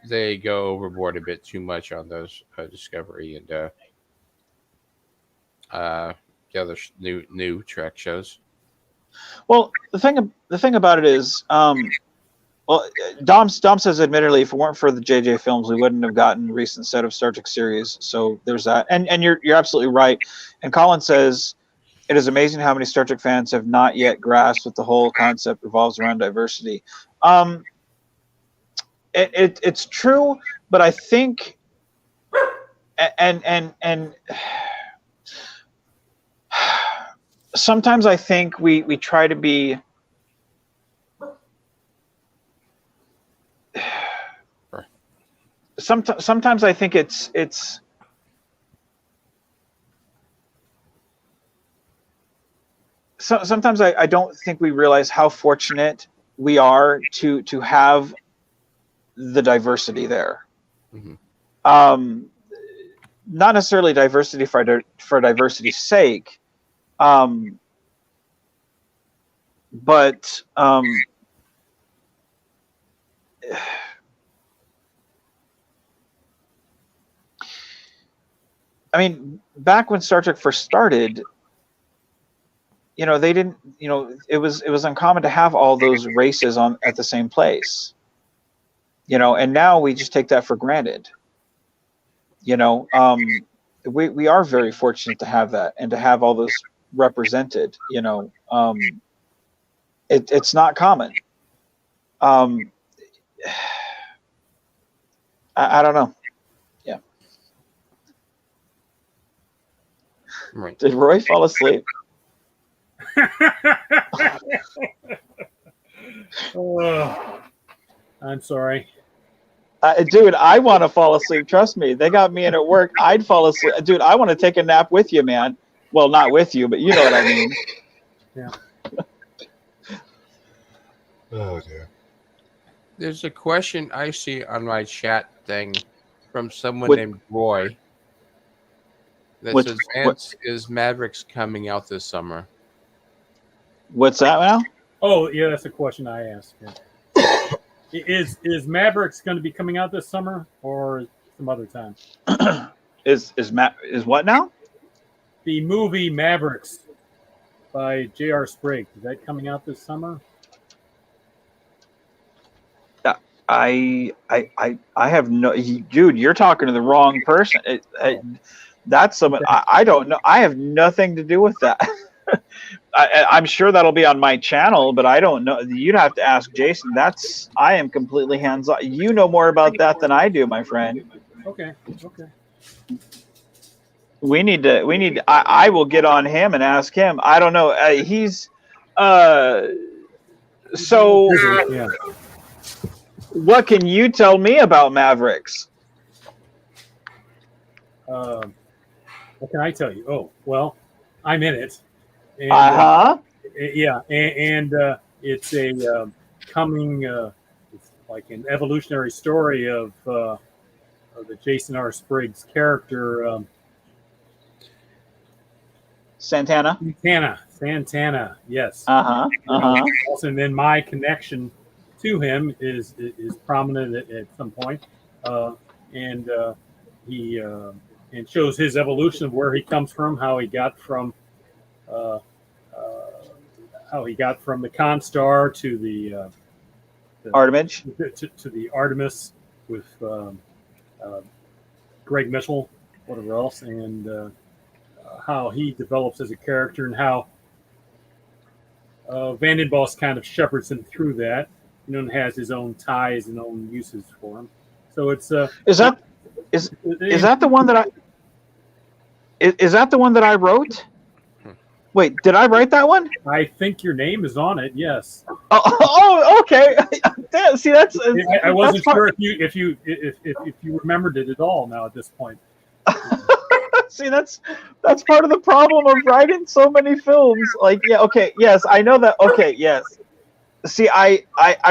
they go overboard a bit too much on those Discovery and the other new Trek shows. Well, the thing about it is, well, Dom says admittedly, if it weren't for the JJ films, we wouldn't have gotten a recent set of Star Trek series. So there's that, and you're absolutely right. And Colin says it is amazing how many Star Trek fans have not yet grasped that the whole concept revolves around diversity. It's true, but I think, and sometimes I think we try to be. Sometimes I think it's sometimes I don't think we realize how fortunate we are to have the diversity there. Mm-hmm. Not necessarily diversity for diversity's sake, but I mean, back when Star Trek first started, they didn't, it was uncommon to have all those races at the same place, and now we just take that for granted. We are very fortunate to have that and to have all those represented. It's not common. I don't know. Yeah. Right. Did Roy fall asleep? Oh, I'm sorry. Dude, I want to fall asleep. Trust me. They got me in at work. I'd fall asleep. Dude, I want to take a nap with you, man. Well, not with you, but you know what I mean. Yeah. Oh dear. There's a question I see on my chat thing from someone What- named Roy that What- says, Vance, is Mavericks coming out this summer? What's that now? Oh, yeah, that's a question I asked. Yeah. Is Mavericks going to be coming out this summer or some other time? Is what now? The movie Mavericks by J.R. Sprigg, is that coming out this summer? I have no, dude, you're talking to the wrong person. That's someone I don't know. I have nothing to do with that. I'm sure that'll be on my channel, but I don't know. You'd have to ask Jason. I am completely hands off. You know more about that than I do, my friend. Okay. We need to. I will get on him and ask him. I don't know. He's so. Yeah. What can you tell me about Mavericks? What can I tell you? Oh, well, I'm in it. And, yeah, and it's a coming. It's like an evolutionary story of the Jason R. Spriggs character. Santana. Santana. Yes. And then my connection to him is prominent at some point, and he and shows his evolution of where he comes from, how he got from the Constar to the Artemis. to the Artemis with Greg Mitchell, whatever else, and how he develops as a character and how Van den Bosch kind of shepherds him through that, and has his own ties and own uses for him. So it's is that the one that I wrote? Wait, did I write that one? I think your name is on it. Yes. Oh, okay. See, that's. I wasn't sure if you remembered it at all now at this point. See, that's part of the problem of writing so many films. Like, yeah, okay, yes, I know that. Okay, yes. See, I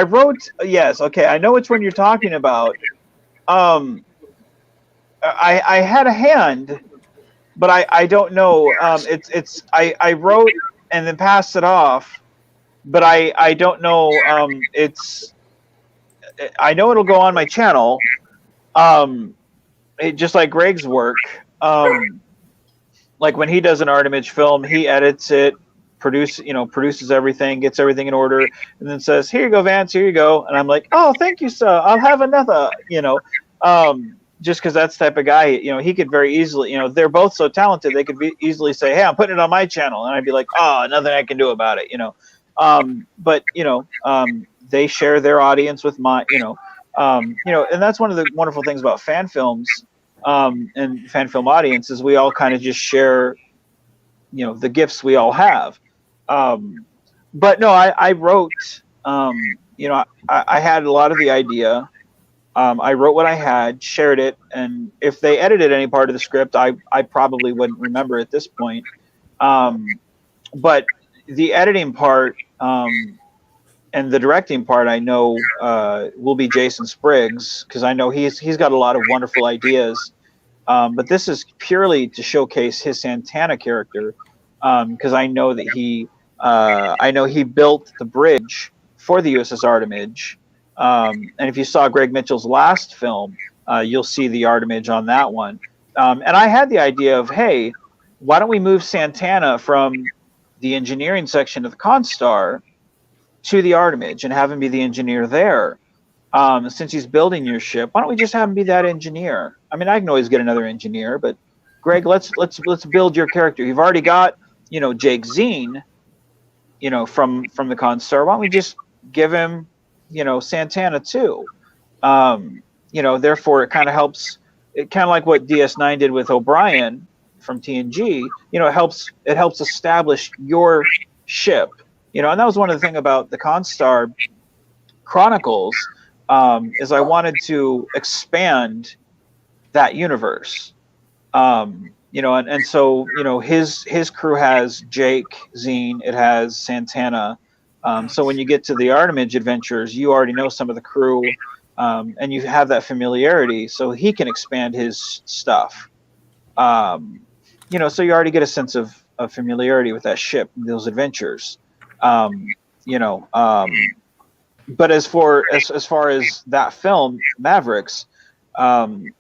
wrote, yes, okay, I know which one you're talking about. I had a hand, but I don't know. I wrote and then passed it off, but I don't know. I know it'll go on my channel. Just like Greg's work. Like when he does an art image film, he edits it, produces everything, gets everything in order, and then says, "Here you go, Vance. Here you go." And I'm like, "Oh, thank you, sir. I'll have another." Just because that's the type of guy. He could very easily. They're both so talented. They could easily say, "Hey, I'm putting it on my channel," and I'd be like, "Oh, nothing I can do about it." But they share their audience with my. And that's one of the wonderful things about fan films. And fan film audiences, we all kind of just share, the gifts we all have. But no, I wrote, I had a lot of the idea. I wrote what I had, shared it, and if they edited any part of the script, I probably wouldn't remember at this point. But the editing part and the directing part, I know will be Jason Spriggs, because I know he's got a lot of wonderful ideas. But this is purely to showcase his Santana character, because I know that he built the bridge for the USS Artemis. And if you saw Greg Mitchell's last film, you'll see the Artemis on that one. And I had the idea of, hey, why don't we move Santana from the engineering section of the Constar to the Artemis and have him be the engineer there? Since he's building your ship, why don't we just have him be that engineer? I mean, I can always get another engineer, but Greg, let's build your character. You've already got, Jake Zine, from the Constar. Why don't we just give him, Santana too? Therefore it kind of helps. It kind of like what DS9 did with O'Brien from TNG. It helps establish your ship. And that was one of the things about the Constar Chronicles, is I wanted to expand that universe. And so his crew has Jake, Zine, it has Santana. So when you get to the Artemis adventures, you already know some of the crew, and you have that familiarity, so he can expand his stuff. So you already get a sense of familiarity with that ship, those adventures. But as far as that film, Mavericks, that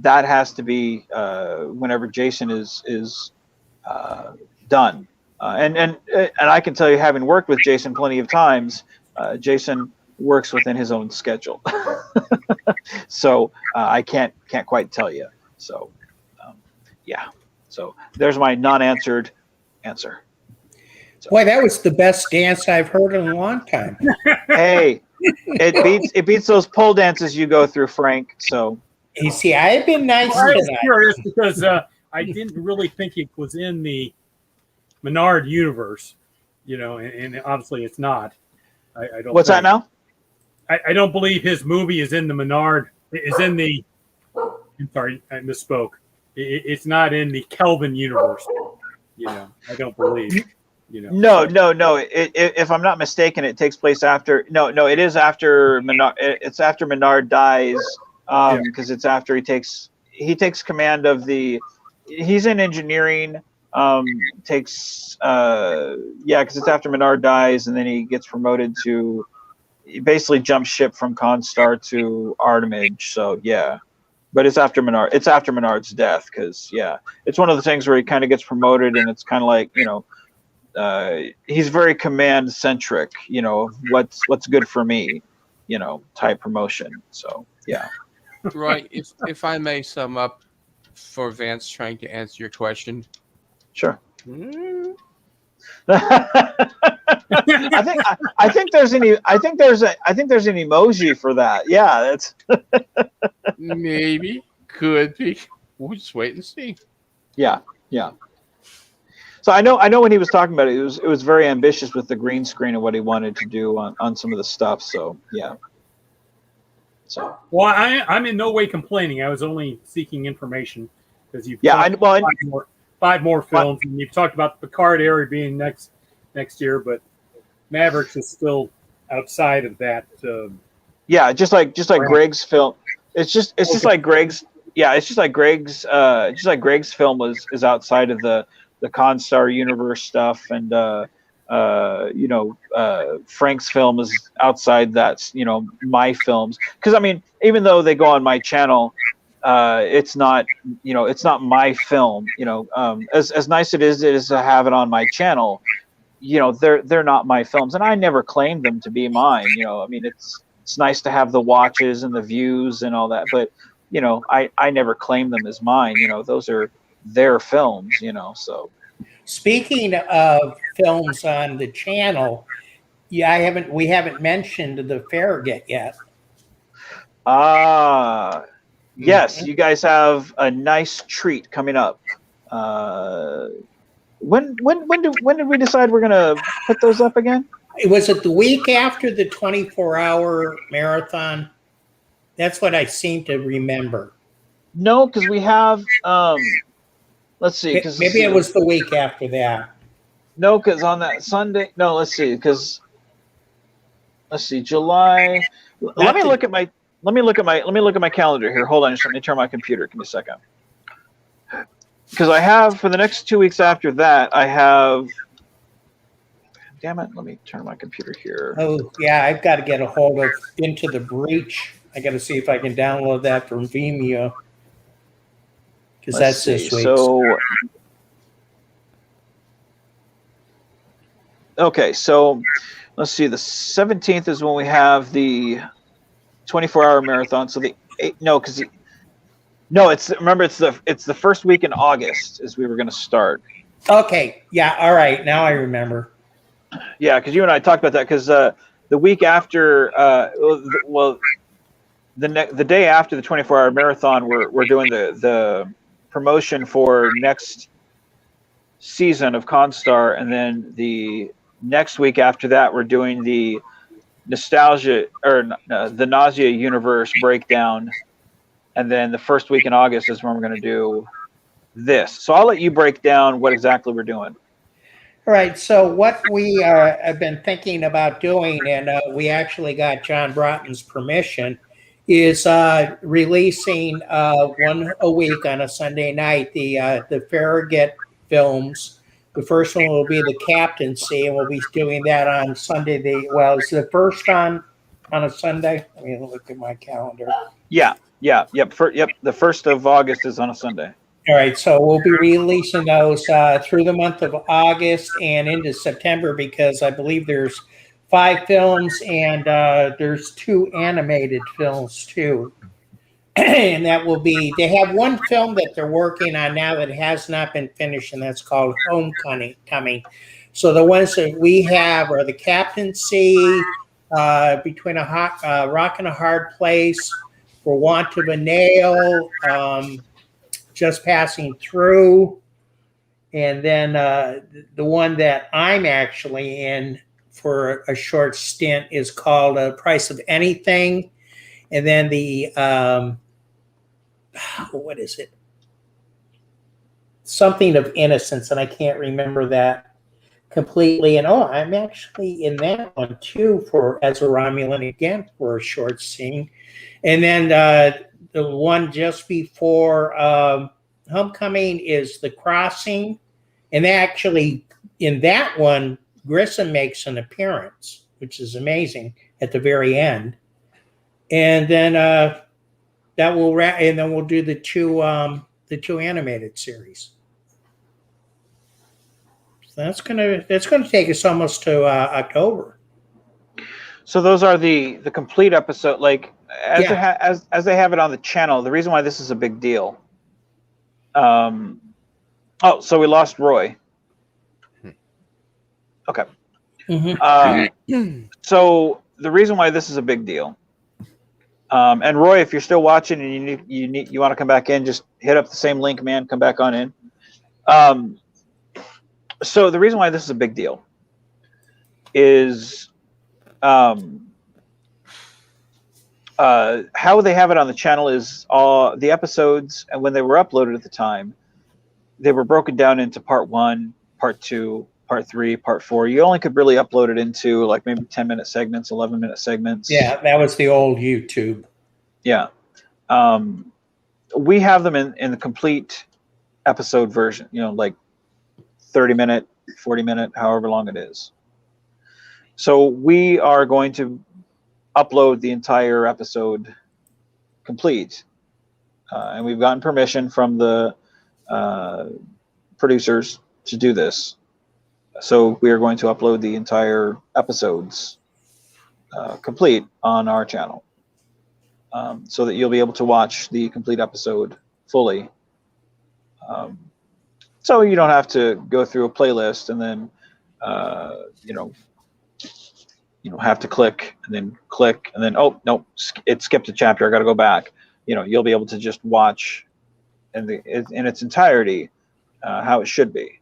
has to be whenever Jason is done. And I can tell you, having worked with Jason plenty of times, Jason works within his own schedule. So I can't quite tell you. So yeah. So there's my non-answered answer. So. Boy, that was the best dance I've heard in a long time. Hey, it beats those pole dances you go through, Frank. So you see, I've been nice I was tonight. curious because I didn't really think it was in the Menard universe, and obviously it's not. I don't. What's that now? I don't believe his movie is in the Menard. Is in the. I'm sorry, I misspoke. It's not in the Kelvin universe. I don't believe. No. If I'm not mistaken, it takes place after. No, it is after Menard. It's after Menard dies, because it's after he takes command of the. He's in engineering. Because it's after Menard dies, and then he gets promoted to. He basically jumps ship from Constar to Artemis. So yeah. But it's after Menard. It's after Menard's death, because it's one of the things where he kind of gets promoted, and it's kind of like he's very command centric. What's good for me, type promotion. So yeah. Right. If I may sum up for Vance trying to answer your question. Sure. I think there's an emoji for that. Yeah, that's maybe, could be. We'll just wait and see. Yeah. So I know when he was talking about it, it was very ambitious with the green screen and what he wanted to do on some of the stuff. So yeah. So well, I'm in no way complaining. I was only seeking information because you've five more films, and you've talked about the Picard area being next year, but Mavericks is still outside of that. Just like Greg's film. It's just like Greg's. Yeah, it's just like Greg's film is outside of the Constar universe stuff, and Frank's film is outside that. My films, because I mean, even though they go on my channel, it's not, it's not my film. As nice it is to have it on my channel, they're not my films, and I never claimed them to be mine. I mean, it's nice to have the watches and the views and all that, but I never claimed them as mine. Those are their films. So Speaking of films on the channel, yeah, we haven't mentioned the Farragut yet. yes, you guys have a nice treat coming up. When did we decide we're gonna put those up again? Was it the week after the 24-hour marathon? That's what I seem to remember. No, because we have let's see, because Maybe it was the week after that. no, because on that Sunday, no, let's see, July. Let me look at my calendar here. Hold on, just let me turn my computer. Give me a second. Because I have, for the next 2 weeks after that, I have. Damn it! Let me turn my computer here. Oh yeah, I've got to get a hold of Into the Breach. I got to see if I can download that from Vimeo, because that's this week. So, okay, so let's see. The 17th is when we have the 24-hour marathon. So remember it's the first week in August is we were going to start. Okay, yeah, all right, now I remember. Yeah, because you and I talked about that. Because the week after, the day after the 24-hour marathon, we're doing the promotion for next season of Constar, and then the next week after that, we're doing the nostalgia the Nausea universe breakdown, and then the first week in August is when we're going to do this. So I'll let you break down what exactly we're doing. All right, so what we have been thinking about doing, and we actually got John Broughton's permission, is releasing one a week on a Sunday night, the Farragut films. The first one will be the Captaincy, and we'll be doing that on Sunday. Is the first on a Sunday? Let me look at my calendar. Yep. The 1st of August is on a Sunday. All right, so we'll be releasing those through the month of August and into September, because I believe there's 5 films and there's 2 animated films too. And that will be, they have one film that they're working on now that has not been finished, and that's called Homecoming. So the ones that we have are the Captaincy, Between a Rock and a Hard Place, For Want of a Nail, Just Passing Through, and then the one that I'm actually in for a short stint is called Price of Anything, and then the what is it? Something of Innocence, and I can't remember that completely. And I'm actually in that one too as a Romulan again for a short scene, and then the one just before Homecoming is The Crossing, and actually in that one Grissom makes an appearance, which is amazing at the very end. And then that will and then we'll do the two animated series. So that's gonna take us almost to October. So those are the complete episode, like as they have it on the channel. The reason why this is a big deal. So we lost Roy. Okay. Mm-hmm. So the reason why this is a big deal, and Roy, if you're still watching and you want to come back in, just hit up the same link, man. Come back on in. So the reason why this is a big deal is how they have it on the channel is all the episodes, and when they were uploaded at the time, they were broken down into part 1, part 2, part 3, part 4. You only could really upload it into like maybe 10-minute segments, 11-minute segments. Yeah, that was the old YouTube. Yeah. We have them in the complete episode version, like 30-minute, 40-minute, however long it is. So we are going to upload the entire episode complete and we've gotten permission from the producers to do this. So we are going to upload the entire episodes complete on our channel, so that you'll be able to watch the complete episode fully. So you don't have to go through a playlist and then have to click and then oh no, it skipped a chapter, I got to go back. You'll be able to just watch in its entirety, how it should be.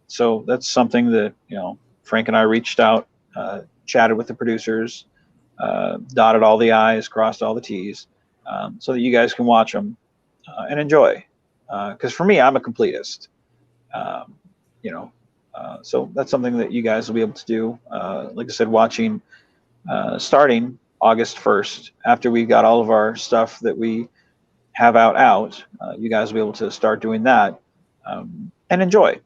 So that's something that Frank and I reached out, chatted with the producers, dotted all the I's, crossed all the T's, so that you guys can watch them and enjoy. Because for me, I'm a completist. So that's something that you guys will be able to do. Like I said, watching starting August 1st, after we got all of our stuff that we have out, you guys will be able to start doing that and enjoy,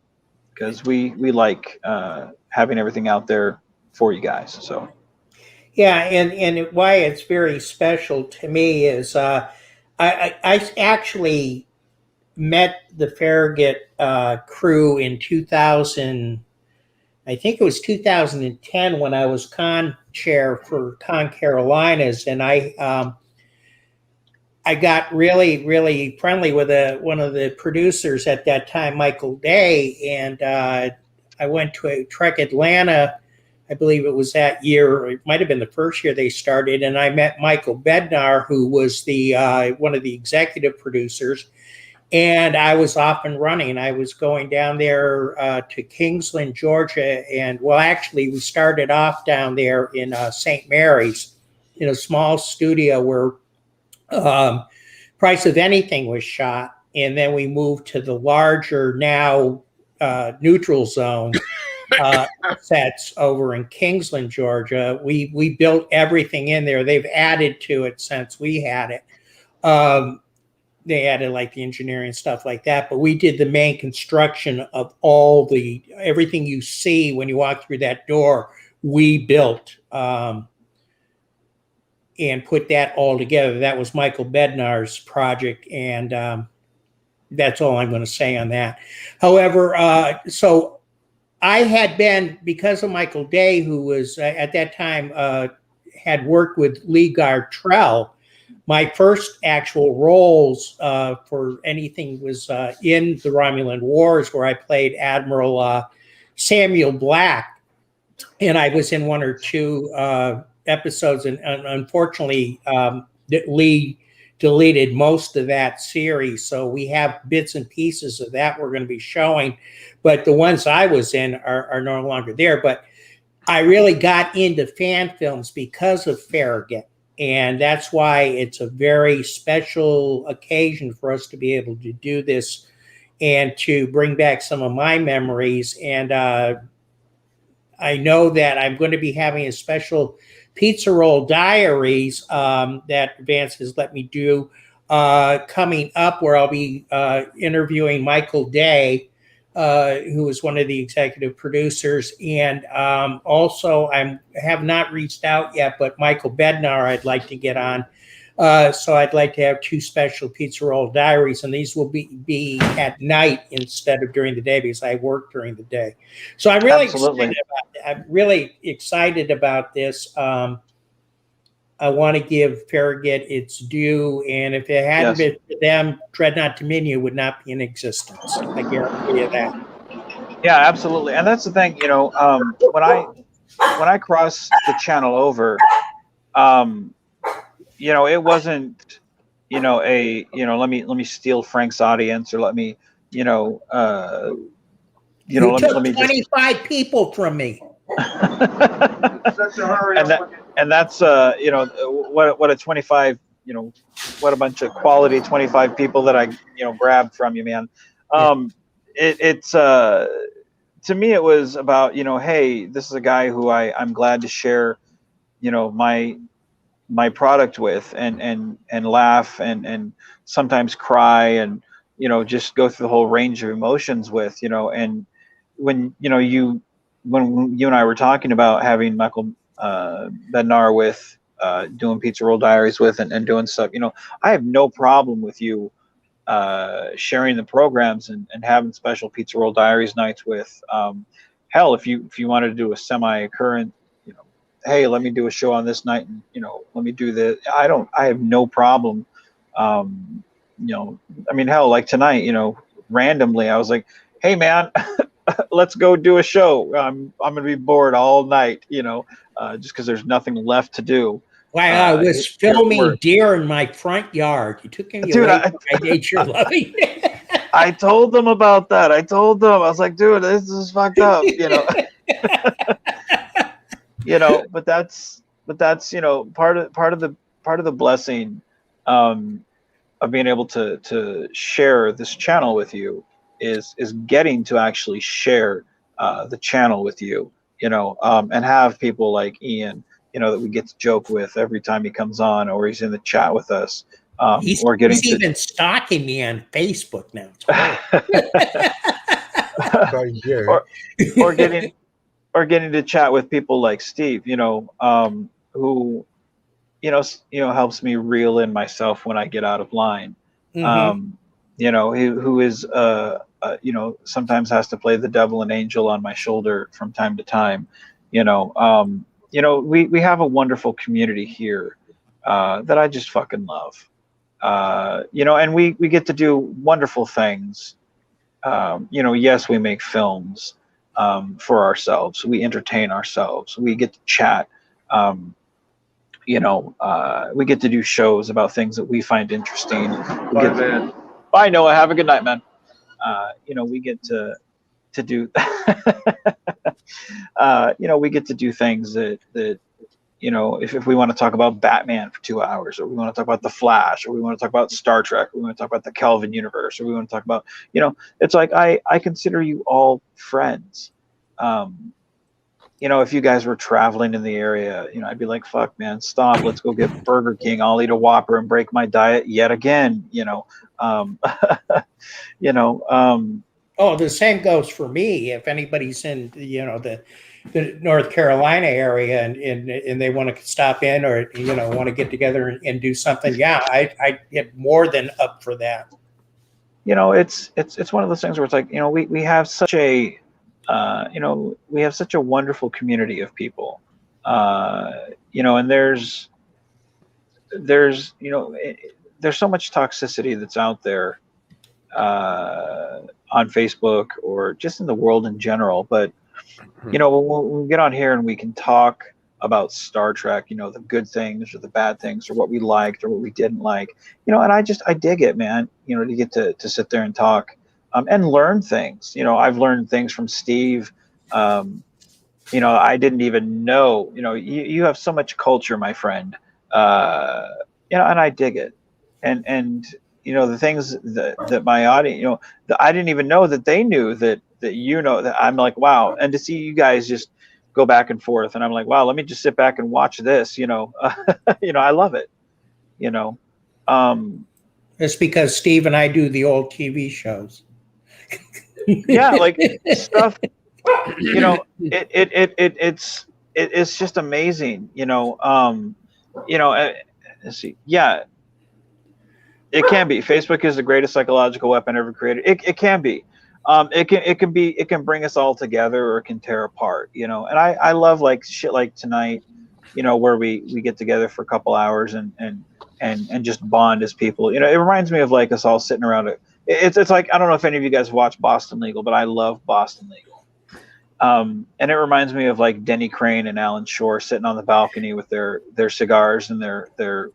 because we like having everything out there for you guys. So Yeah, and why it's very special to me is I actually met the Farragut crew in 2000. I think it was 2010 when I was con chair for Con Carolinas, and I got really, really friendly with one of the producers at that time, Michael Day, and I went to a Trek Atlanta. I believe it was that year, or it might have been the first year they started, and I met Michael Bednar, who was the one of the executive producers, and I was off and running. I was going down there to Kingsland, Georgia, and well, actually, we started off down there in St. Mary's, in a small studio where Price of Anything was shot, and then we moved to the larger, now neutral zone sets over in Kingsland, Georgia. We built everything in there. They've added to it since we had it. They added like the engineering stuff like that, but we did the main construction of everything you see when you walk through that door. We built and put that all together. That was Michael Bednar's project, and that's all I'm going to say on that. However, so I had been, because of Michael Day, who was at that time had worked with Lee Gartrell. My first actual roles for anything was in the Romulan Wars, where I played Admiral Samuel Black, and I was in one or two episodes, and unfortunately, Lee deleted most of that series, so we have bits and pieces of that we're going to be showing, but the ones I was in are no longer there. But I really got into fan films because of Farragut. And that's why it's a very special occasion for us to be able to do this and to bring back some of my memories. And I know that I'm going to be having a special Pizza Roll Diaries that Vance has let me do coming up, where I'll be interviewing Michael Day, who is one of the executive producers. And also, I have not reached out yet, but Michael Bednar I'd like to get on. So I'd like to have two special Pizza Roll Diaries, and these will be at night instead of during the day, because I work during the day. So I'm really excited about this. I want to give Farragut its due, and if it hadn't been for them, Dreadnought Dominion would not be in existence. I guarantee you that. Yeah, absolutely. And that's the thing, when I crossed the channel over, it wasn't, let me steal Frank's audience, or let me, you took 25 people from me. And that's what a 25, what a bunch of quality 25 people that I grabbed from you, man. It's to me it was about, hey, this is a guy who I'm glad to share my product with, and laugh and sometimes cry, and just go through the whole range of emotions with, and when you and I were talking about having Michael Bednar with doing Pizza Roll Diaries with and doing stuff. You know, I have no problem with you sharing the programs and having special Pizza Roll Diaries nights with. Hell, if you wanted to do a semi-current, you know, hey, let me do a show on this night, and you know, let me do this. I have no problem. You know, I mean, hell, like tonight, you know, randomly, I was like, hey, man, let's go do a show. I'm gonna be bored all night, you know, just because there's nothing left to do. Why, I was filming deer in my front yard. You took me away from my nature loving. I told them about that. I was like, dude, this is fucked up, you know. You know, but that's you know, part of the blessing of being able to share this channel with you is getting to actually share the channel with you, you know, and have people like Ian, you know, that we get to joke with every time he comes on, or he's in the chat with us. He's even stalking me on Facebook now. or getting to chat with people like Steve, you know, who, you know, helps me reel in myself when I get out of line. Mm-hmm. You know, who is, you know, sometimes has to play the devil and angel on my shoulder from time to time. You know, we have a wonderful community here that I just fucking love. You know, and we get to do wonderful things. You know, yes, we make films for ourselves. We entertain ourselves. We get to chat. You know, we get to do shows about things that we find interesting. Bye, Noah. Have a good night, man. You know, we get to do. You know, we get to do things that you know, if we want to talk about Batman for 2 hours, or we want to talk about the Flash, or we want to talk about Star Trek, or we want to talk about the Kelvin universe, or we want to talk about, you know, it's like I consider you all friends. You know, if you guys were traveling in the area, you know, I'd be like, fuck, man, stop. Let's go get Burger King. I'll eat a Whopper and break my diet yet again, you know. You know. Oh, the same goes for me. If anybody's in, you know, the North Carolina area and they want to stop in, or, you know, want to get together and do something, yeah, I get more than up for that. You know, it's one of those things where it's like, you know, we have such a you know, we have such a wonderful community of people, you know, and there's you know, there's so much toxicity that's out there on Facebook or just in the world in general. But you know, when we get on here and we can talk about Star Trek, you know, the good things or the bad things, or what we liked or what we didn't like, you know, and I dig it, man. You know, to get to sit there and talk. And learn things. You know, I've learned things from Steve. You know, I didn't even know. You know, you have so much culture, my friend. You know, and I dig it. And you know, the things that my audience, you know, that I didn't even know that they knew that you know, that I'm like, wow. And to see you guys just go back and forth, and I'm like, wow, let me just sit back and watch this. You know, you know, I love it. You know. It's because Steve and I do the old TV shows. Yeah, like stuff, you know, it's just amazing, you know. You know, let's see, yeah, it can be. Facebook is the greatest psychological weapon ever created. It can be. It can bring us all together, or it can tear apart, you know. And I love like shit like tonight, you know, where we get together for a couple hours and just bond as people. You know, it reminds me of like us all sitting around it. It's like, I don't know if any of you guys watch Boston Legal, but I love Boston Legal. And it reminds me of like Denny Crane and Alan Shore sitting on the balcony with their cigars and their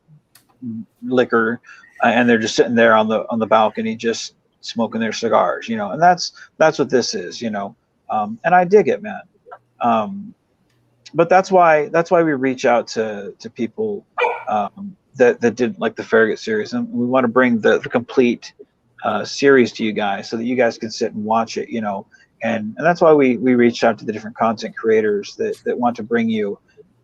liquor, and they're just sitting there on the balcony just smoking their cigars, you know. And that's what this is, you know. And I dig it, man. But that's why we reach out to people that did like the Farragut series, and we want to bring the complete series to you guys so that you guys can sit and watch it, you know. And that's why we reached out to the different content creators that want to bring you,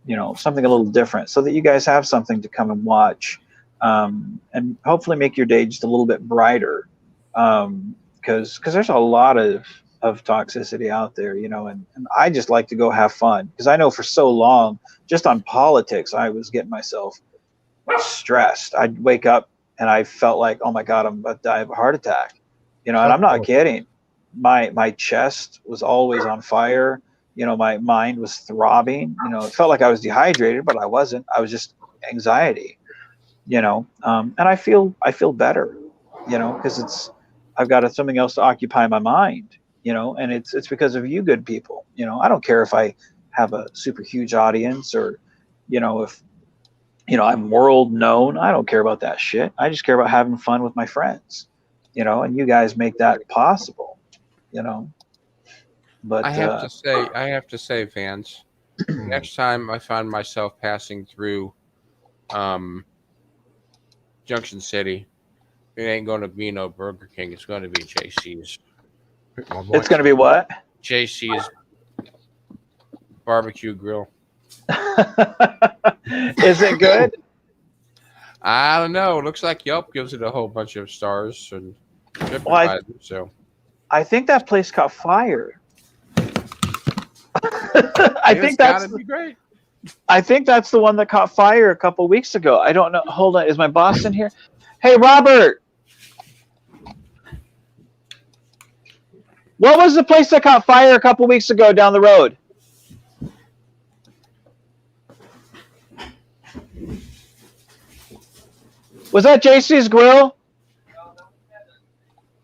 you know, something a little different, so that you guys have something to come and watch, and hopefully make your day just a little bit brighter, because there's a lot of of toxicity out there, you know, and I just like to go have fun, because I know for so long, just on politics, I was getting myself stressed. I'd wake up and I felt like, oh my God, I'm about to die of a heart attack, you know, and I'm not kidding. My chest was always on fire. You know, my mind was throbbing. You know, it felt like I was dehydrated, but I wasn't. I was just anxiety, you know, and I feel better, you know, because I've got something else to occupy my mind, you know, and it's because of you good people. You know, I don't care if I have a super huge audience, or, you know, if, you know, I'm world known. I don't care about that shit. I just care about having fun with my friends, you know, and you guys make that possible, you know. But I have to say, Vance, next time I find myself passing through Junction City, it ain't going to be no Burger King. It's going to be JC's. it's going to be what? JC's barbecue grill. Is it good? I don't know. Looks like Yelp gives it a whole bunch of stars and Well, so I think that place caught fire. be great. I think that's the one that caught fire a couple weeks ago. I don't know. Hold on. Is my boss in here? Hey, Robert. What was the place that caught fire a couple weeks ago down the road? Was that JC's Grill?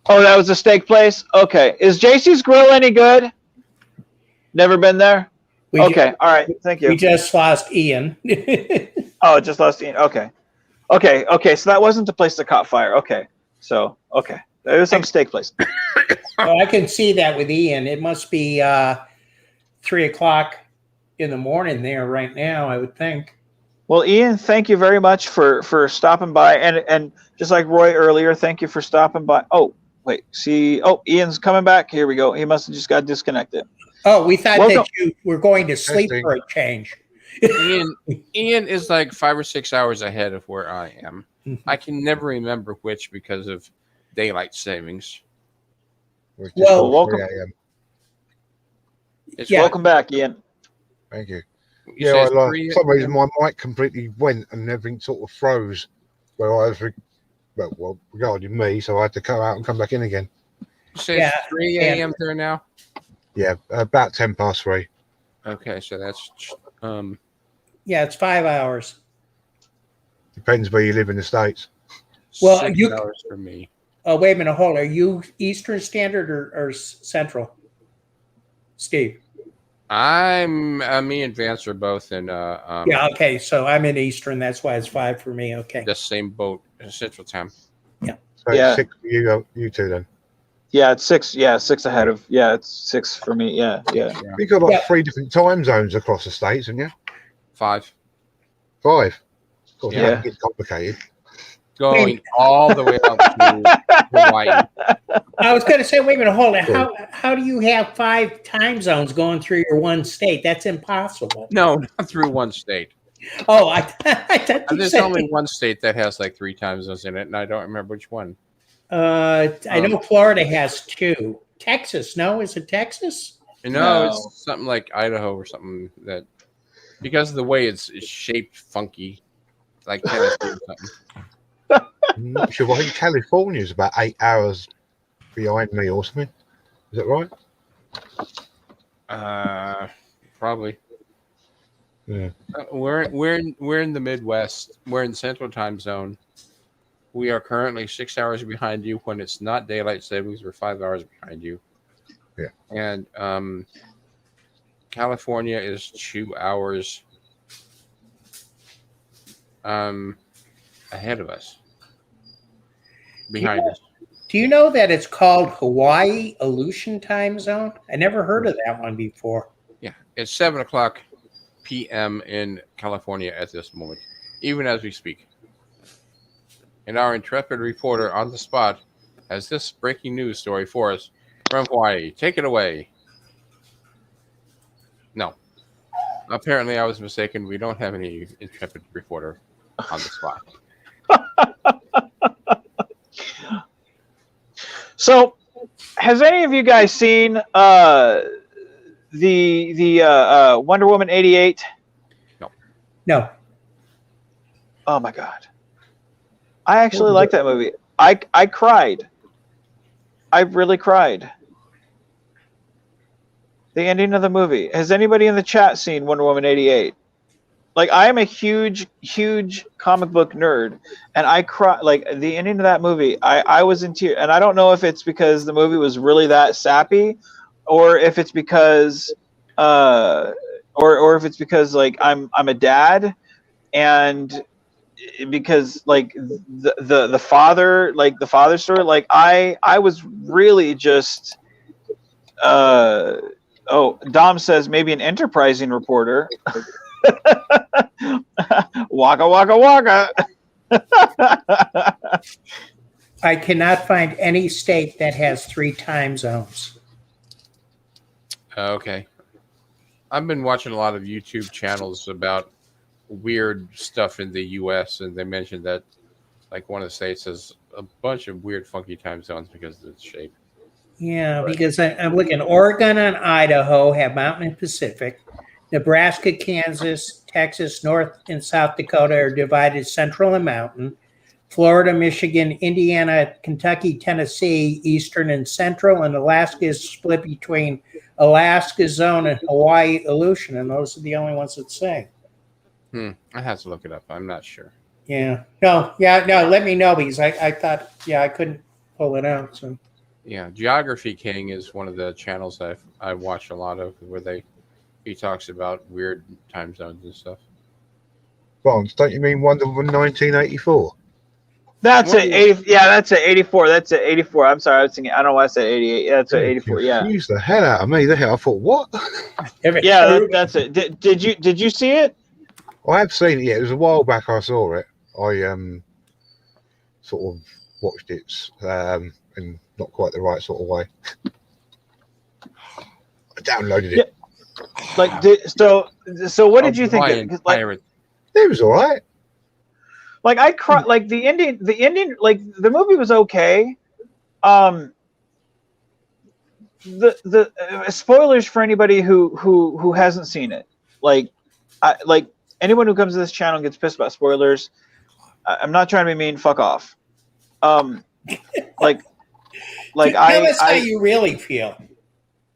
Oh, that was a steak place? Okay. Is JC's Grill any good? Never been there? Okay. All right. Thank you. We just lost Ian. Oh, just lost Ian. Okay. Okay. So that wasn't the place that caught fire. Okay. So, okay. There was some steak place. Well, I can see that with Ian. It must be 3 o'clock in the morning there right now, I would think. Well, Ian, thank you very much for stopping by. And just like Roy earlier, thank you for stopping by. Oh, wait. See. Oh, Ian's coming back. Here we go. He must have just got disconnected. Oh, we thought that you were going to sleep for a change. Ian is like 5 or 6 hours ahead of where I am. I can never remember which because of daylight savings. Well, welcome. Welcome back, Ian. Thank you. Yeah, for some reason my mic completely went and everything sort of froze where I was, well, regarding me, so I had to come out and come back in again. You say it's 3 a.m. there now? Yeah, about 3:10. Okay, so that's yeah, it's 5 hours. Depends where you live in the States. Well, 6 hours for me. Oh, wait a minute, hold on. Are you Eastern Standard or Central, Steve? Me and Vance are both in yeah, okay, so I'm in Eastern, that's why it's 5 for me. Okay, the same boat, Central Time. Yeah, so it's 6 for you two then. Yeah, it's 6. Yeah, 6 ahead of. Yeah, it's 6 for me. Yeah. You've got like 3 different time zones across the States, haven't you? 5. 5. God, yeah, it's complicated. Going all the way up to Hawaii. I was going to say, wait a minute, hold on. How do you have 5 time zones going through your one state? That's impossible. No, not through one state. Oh, I thought there's only one state that has like 3 time zones in it, and I don't remember which one. I know Florida has 2. Texas, no? Is it Texas? No, it's something like Idaho or something that, because of the way it's shaped funky, like Tennessee or something. I'm not sure. I think California is about 8 hours behind me or something. Is that right? Probably. Yeah. We're in the Midwest. We're in Central Time Zone. We are currently 6 hours behind you. When it's not daylight savings, we're 5 hours behind you. Yeah. And California is 2 hours ahead of us. Behind us. Do you know that it's called Hawaii Aleutian Time Zone? I never heard of that one before. Yeah, it's 7 o'clock p.m. in California at this moment, even as we speak. And our intrepid reporter on the spot has this breaking news story for us from Hawaii. Take it away. No. Apparently, I was mistaken. We don't have any intrepid reporter on the spot. So, Has any of you guys seen the Wonder Woman 88? No. Oh my god. I actually like that movie. I cried. I really cried. The ending of the movie. Has anybody in the chat seen Wonder Woman 88? Like, I am a huge comic book nerd, and I cry. Like, the ending of that movie, I was in tears, and I don't know if it's because the movie was really that sappy, or if it's because, or if it's because like I'm a dad, and because like the father, like the father story, like I was really just. Oh, Dom says maybe an enterprising reporter. Waka waka waka. I cannot find any state that has 3 time zones. Okay. I've been watching a lot of YouTube channels about weird stuff in the U.S. and they mentioned that like one of the states has a bunch of weird funky time zones because of its shape. Yeah, because I'm looking. Oregon and Idaho have Mountain and Pacific. Nebraska, Kansas, Texas, North and South Dakota are divided Central and Mountain. Florida, Michigan, Indiana, Kentucky, Tennessee, Eastern and Central, and Alaska is split between Alaska Zone and Hawaii Aleutian, and those are the only ones that say. I have to look it up. I'm not sure. Yeah. No, let me know because I thought, I couldn't pull it out. So. Yeah, Geography King is one of the channels I watch a lot of where he talks about weird time zones and stuff. Bonds, don't you mean Wonder Woman 1984? That's an 80. Yeah, that's an 84. That's an 84. I'm sorry, I was thinking. I don't know why I said 88. Yeah, that's an 84. Yeah. Confused the hell out of me. There, I thought, what? Yeah, that's it. Did you see it? I have seen it. Yeah, it was a while back. I saw it. I sort of watched it in not quite the right sort of way. I downloaded it. Yeah. Like, so what did you think? Like, it was all right. Like I cried. Like the ending. Like the movie was okay. The spoilers for anybody who hasn't seen it. Like anyone who comes to this channel and gets pissed about spoilers. I'm not trying to be mean. Fuck off. Like tell us how you really feel.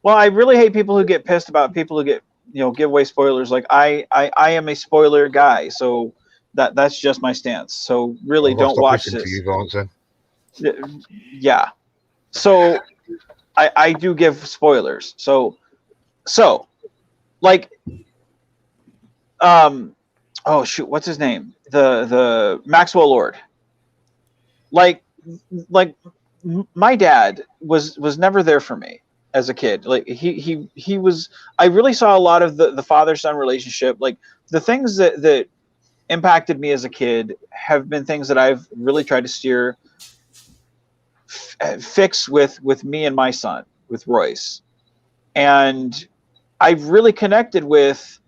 Well, I really hate people who get pissed about people who get give away spoilers. Like I am a spoiler guy, so that's just my stance. So really, don't watch this. To you, Vance, then. Yeah. So I do give spoilers. So like oh shoot, what's his name? The Maxwell Lord. Like my dad was never there for me as a kid. Like he was. I really saw a lot of the father-son relationship. Like the things that impacted me as a kid have been things that I've really tried to fix with me and my son, with Royce. And I've really connected with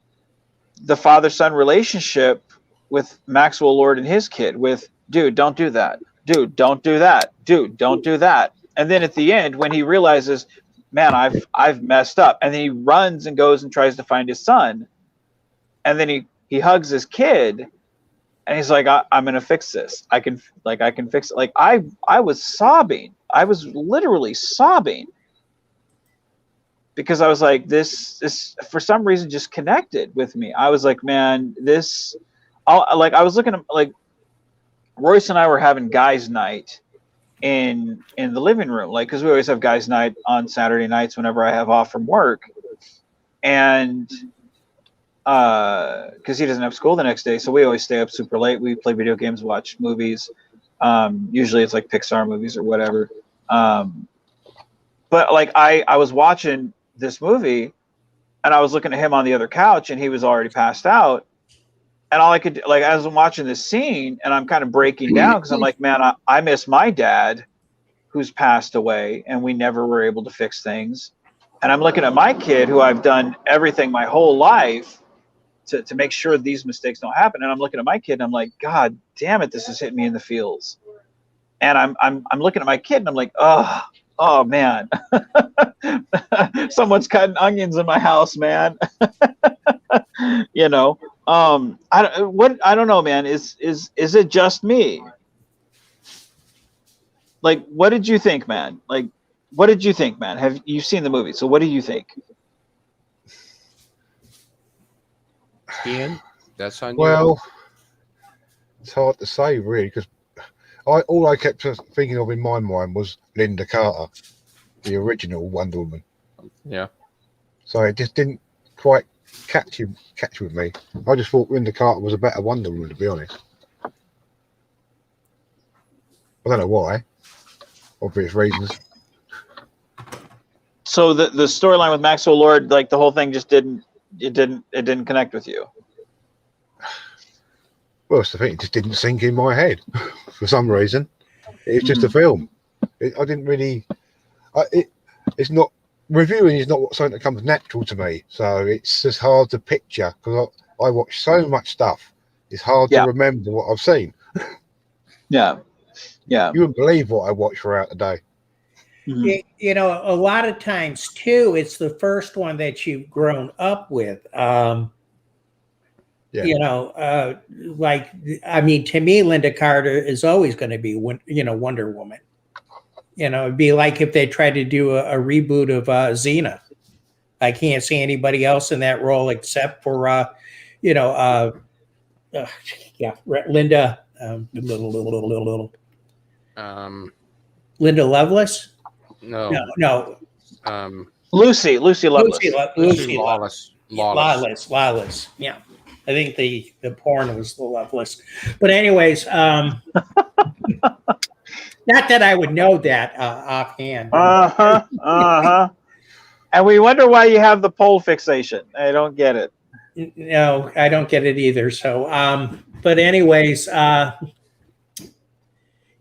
the father-son relationship with Maxwell Lord and his kid with, dude, don't do that. Dude, don't do that. Dude, don't do that. And then at the end, when he realizes, man, I've messed up. And then he runs and goes and tries to find his son. And then he hugs his kid and he's like, I'm going to fix this. I can fix it. Like I was sobbing. I was literally sobbing because I was like, this for some reason just connected with me. I was like, man, I was looking at, like, Royce and I were having guys' night in the living room, like, because we always have guys' night on Saturday nights whenever I have off from work, and because he doesn't have school the next day, so we always stay up super late. We play video games, watch movies. Usually it's like Pixar movies or whatever. But like I was watching this movie, and I was looking at him on the other couch, and he was already passed out. And all I could, like, as I'm watching this scene, and I'm kind of breaking down because I'm like, man, I miss my dad, who's passed away, and we never were able to fix things. And I'm looking at my kid, who I've done everything my whole life to make sure these mistakes don't happen. And I'm looking at my kid, and I'm like, God damn it, this is hitting me in the feels. And I'm looking at my kid, and I'm like, oh, oh man, someone's cutting onions in my house, man. You know, I don't know, man. Is it just me? Like, what did you think, man? Like, what did you think, man? Have you seen the movie? So what do you think? Ian, that's on you. Well, it's hard to say, really, because all I kept thinking of in my mind was Linda Carter, the original Wonder Woman. Yeah. So it just didn't quite catch with me. I just thought Linda Carter was a better Wonder Woman, to be honest. I don't know why. Obvious reasons. So the storyline with Maxwell Lord, like the whole thing just didn't connect with you. Well, it's the thing, it just didn't sink in my head for some reason. It's just a film. I didn't really. It's not reviewing is not something that comes natural to me. So it's just hard to picture because I watch so much stuff. It's hard to remember what I've seen. Yeah. You wouldn't believe what I watch throughout the day. You know, a lot of times too, it's the first one that you've grown up with. You know, like, I mean, to me, Linda Carter is always going to be, Wonder Woman. You know, it'd be like if they tried to do a reboot of Xena. I can't see anybody else in that role except for, Linda. Linda Lovelace. No. Lucy Lovelace. Lucy Lawless. Yeah. I think the porn was the Loveless. But anyways, not that I would know that offhand. And we wonder why you have the pole fixation. I don't get it. No, I don't get it either. So, but anyways, so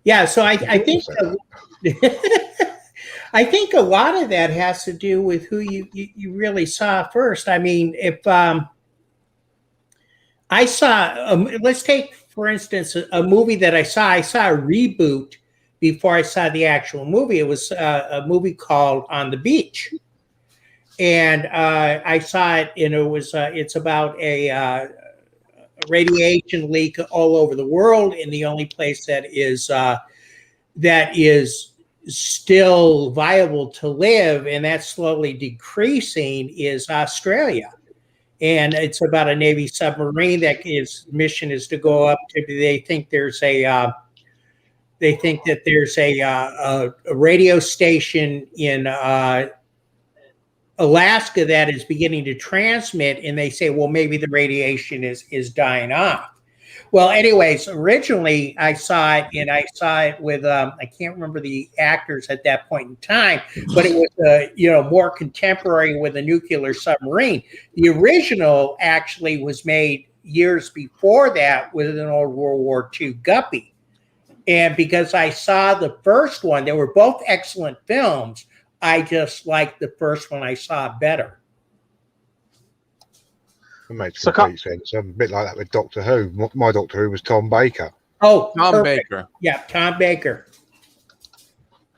I think I think a lot of that has to do with who you really saw first. I mean, if I saw, let's take, for instance, a movie that I saw a reboot before I saw the actual movie. It was a movie called On the Beach. And I saw it, and it was, it's about a radiation leak all over the world. And the only place that is still viable to live, and that's slowly decreasing, is Australia. And it's about a Navy submarine that its mission is to go up to. They think that there's a radio station in Alaska that is beginning to transmit, and they say, well, maybe the radiation is dying off. Well, anyways, originally I saw it with I can't remember the actors at that point in time, but it was more contemporary with a nuclear submarine. The original actually was made years before that with an old World War II Guppy, and because I saw the first one, they were both excellent films. I just liked the first one I saw better. It makes complete sense. A bit like that with Doctor Who. My Doctor Who was Tom Baker. Oh, Tom Baker. Yeah, Tom Baker.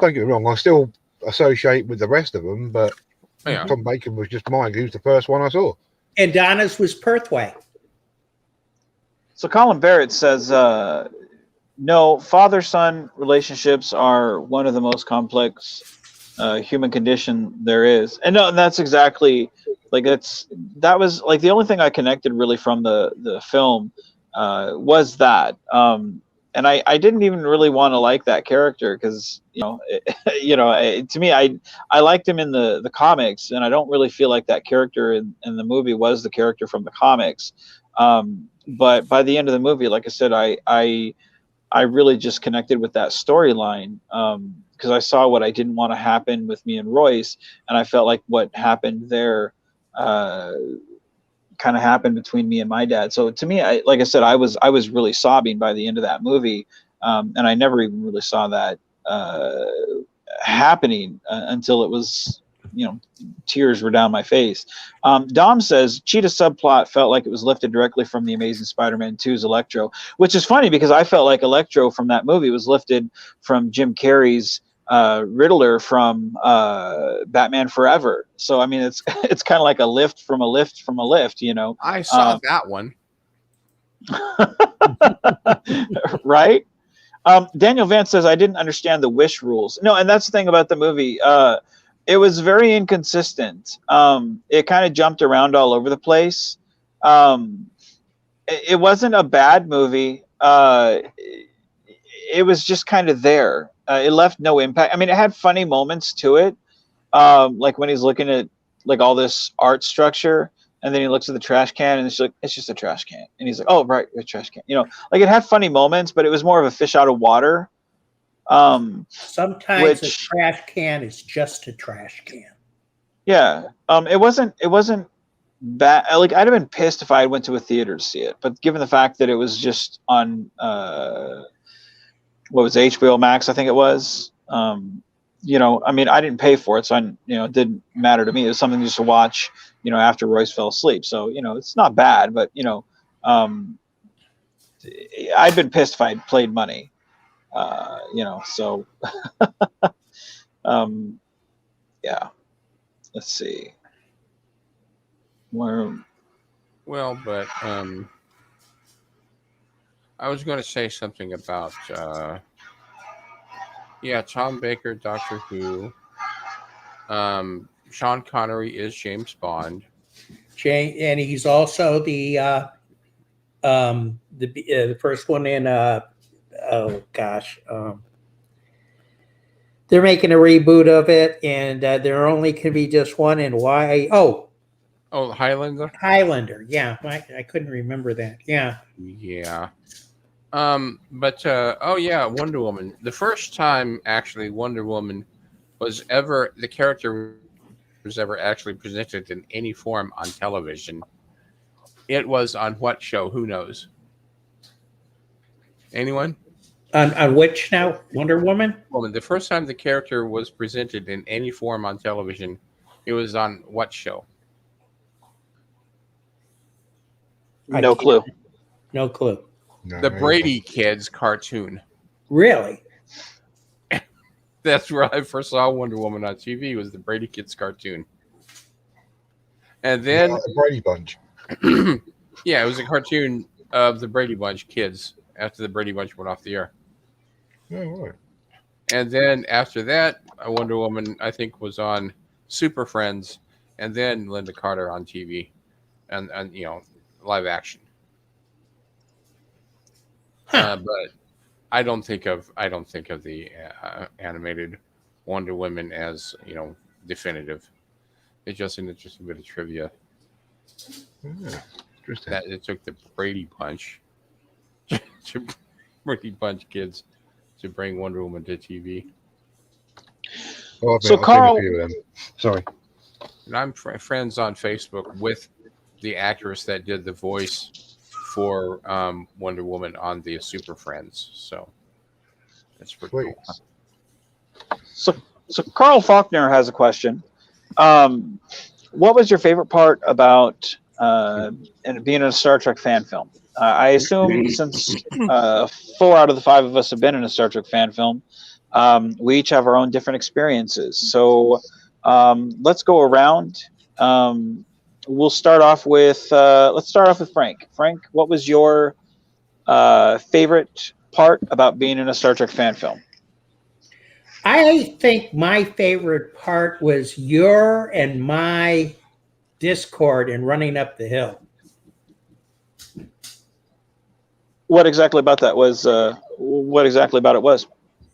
Don't get me wrong, I still associate with the rest of them, but Tom Baker was just mine. He was the first one I saw. And Donna's was Perthway. So Colin Barrett says, no, father-son relationships are one of the most complex human condition there is. And no, that's exactly, like, that was like the only thing I connected really from the film was that. And I didn't even really want to like that character because, to me, I liked him in the comics, and I don't really feel like that character in the movie was the character from the comics. But by the end of the movie, like I said, I really just connected with that storyline because I saw what I didn't want to happen with me and Royce, and I felt like what happened there kind of happened between me and my dad. So to me, like I said, I was really sobbing by the end of that movie, and I never even really saw that happening until it was, tears were down my face. Dom says Cheetah subplot felt like it was lifted directly from the Amazing Spider-Man 2's Electro, which is funny because I felt like Electro from that movie was lifted from Jim Carrey's Riddler from Batman Forever. So I mean, it's it's kind of like a lift from a lift from a lift, you know. I saw that one. Right? Daniel Vance says, I didn't understand the wish rules. No, and that's the thing about the movie. It was very inconsistent. It kind of jumped around all over the place. It wasn't a bad movie. It was just kind of there. It left no impact. I mean, it had funny moments to it, like when he's looking at like all this art structure, and then he looks at the trash can, and it's like, it's just a trash can, and he's like, oh right, a trash can. You know, like it had funny moments, but it was more of a fish out of water. Sometimes a trash can is just a trash can. Yeah. It wasn't bad. Like I'd have been pissed if I went to a theater to see it, but given the fact that it was just on what was it, HBO Max, I think it was. You know, I mean, I didn't pay for it, so it didn't matter to me. It was something just to watch, you know, after Royce fell asleep. So, you know, it's not bad, but I'd been pissed if I had played money. So yeah. Let's see. Well, but I was going to say something about Tom Baker, Doctor Who. Sean Connery is James Bond. And he's also the first one in they're making a reboot of it, and there only can be just one. And why? Oh, Highlander. Highlander. Yeah, I couldn't remember that. Yeah. Yeah. Wonder Woman. The first time actually Wonder Woman the character was ever actually presented in any form on television. It was on what show? Who knows? Anyone? On which now? Wonder Woman? The first time the character was presented in any form on television, it was on what show? No clue. No clue. The Brady Kids cartoon. Really? That's where I first saw Wonder Woman on TV, was the Brady Kids cartoon. And then the Brady Bunch. Yeah, it was a cartoon of the Brady Bunch kids after the Brady Bunch went off the air. Oh, right. And then after that, Wonder Woman, I think, was on Super Friends, and then Linda Carter on TV, and live action. But I don't think of the animated Wonder Woman as definitive. It's just an interesting bit of trivia. Yeah, interesting. That it took the Brady Bunch, Brady Bunch kids, to bring Wonder Woman to TV. Oh, So Carl, sorry. And I'm friends on Facebook with the actress that did the voice for Wonder Woman on the Super Friends. So that's pretty cool. So Carl Faulkner has a question. What was your favorite part about being in a Star Trek fan film? I assume since 4 out of the 5 of us have been in a Star Trek fan film, we each have our own different experiences. So let's go around. We'll start off with Frank. Frank, what was your favorite part about being in a Star Trek fan film? I think my favorite part was your and my Discord and running up the hill. What exactly about that was? What exactly about it was?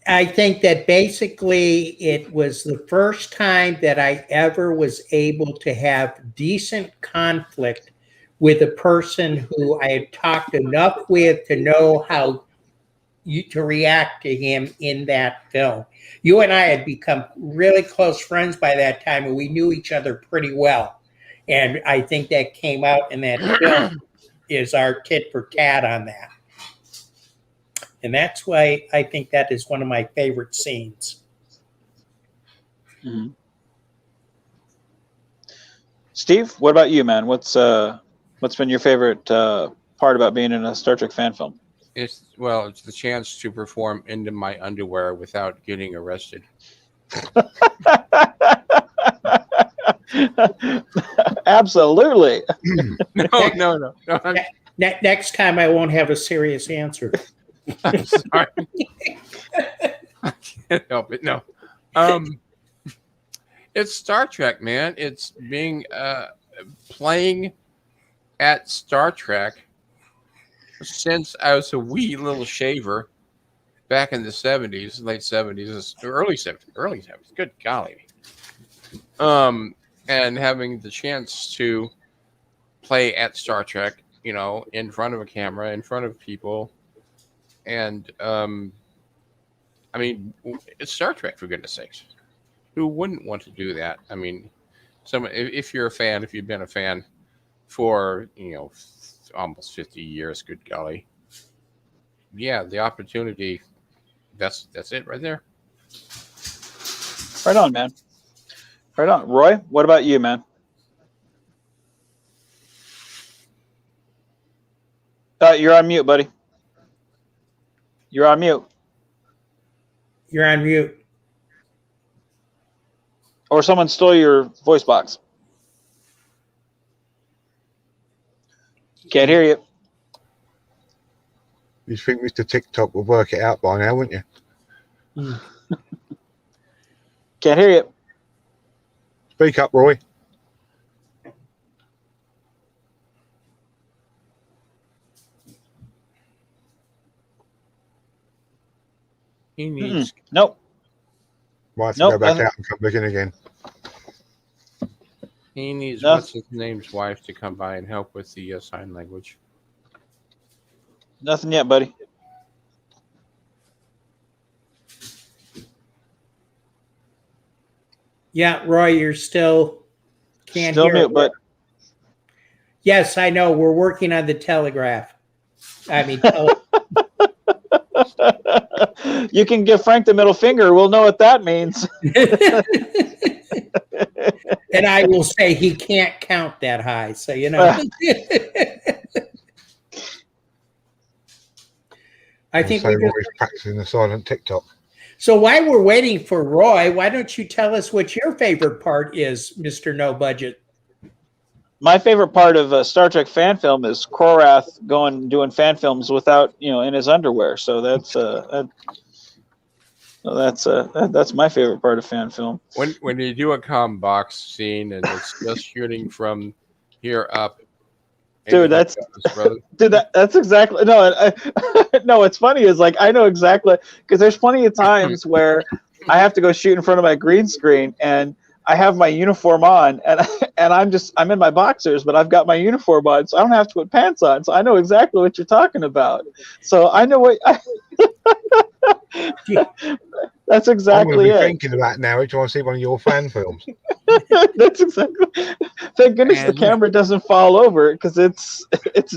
I think that basically it was the first time that I ever was able to have decent conflict with a person who I had talked enough with to know how to react to him in that film. You and I had become really close friends by that time, and we knew each other pretty well. And I think that came out in that film is our tit for tat on that. And that's why I think that is one of my favorite scenes. Mm-hmm. Steve, what about you, man? What's been your favorite part about being in a Star Trek fan film? It's the chance to perform into my underwear without getting arrested. Absolutely. No. Next time, I won't have a serious answer. I'm sorry. I can't help it. No. It's Star Trek, man. It's being playing at Star Trek since I was a wee little shaver back in the 70s, late 70s, early 70s. Good golly. And having the chance to play at Star Trek, in front of a camera, in front of people. And I mean, it's Star Trek, for goodness sakes. Who wouldn't want to do that? I mean, if you're a fan, if you've been a fan for almost 50 years, good golly, yeah, the opportunity. That's it right there. Right on, man. Right on. Roy, what about you, man? You're on mute, buddy. You're on mute. You're on mute. Or someone stole your voice box. Can't hear you. You'd think Mr. TikTok would work it out by now, wouldn't you? Can't hear you. Speak up, Roy. He needs. Nope. Might have to Nope, go back nothing. out and come back in again. He needs No. what's his name's wife to come by and help with the sign language. Nothing yet, buddy. Yeah, Roy, you're still can't Still hear. mute, but Yes, I know. We're working on the telegraph. I mean, you can give Frank the middle finger. We'll know what that means. and I will say he can't count that high. So, I think So we just, Roy's practicing the silent TikTok. so while we're waiting for Roy, why don't you tell us what your favorite part is, Mr. No Budget? My favorite part of a Star Trek fan film is Korath doing fan films without, in his underwear. So that's that's my favorite part of fan film. When you do a comm box scene and it's just shooting from here up. Dude, that's exactly no. No, what's funny is I know exactly, because there's plenty of times where I have to go shoot in front of my green screen and I have my uniform on and I'm in my boxers, but I've got my uniform on, so I don't have to put pants on. So I know exactly what you're talking about. So I know what. That's exactly I'm it. thinking about now each time I see one of your fan films. That's exactly. Thank goodness the camera doesn't fall over, because it's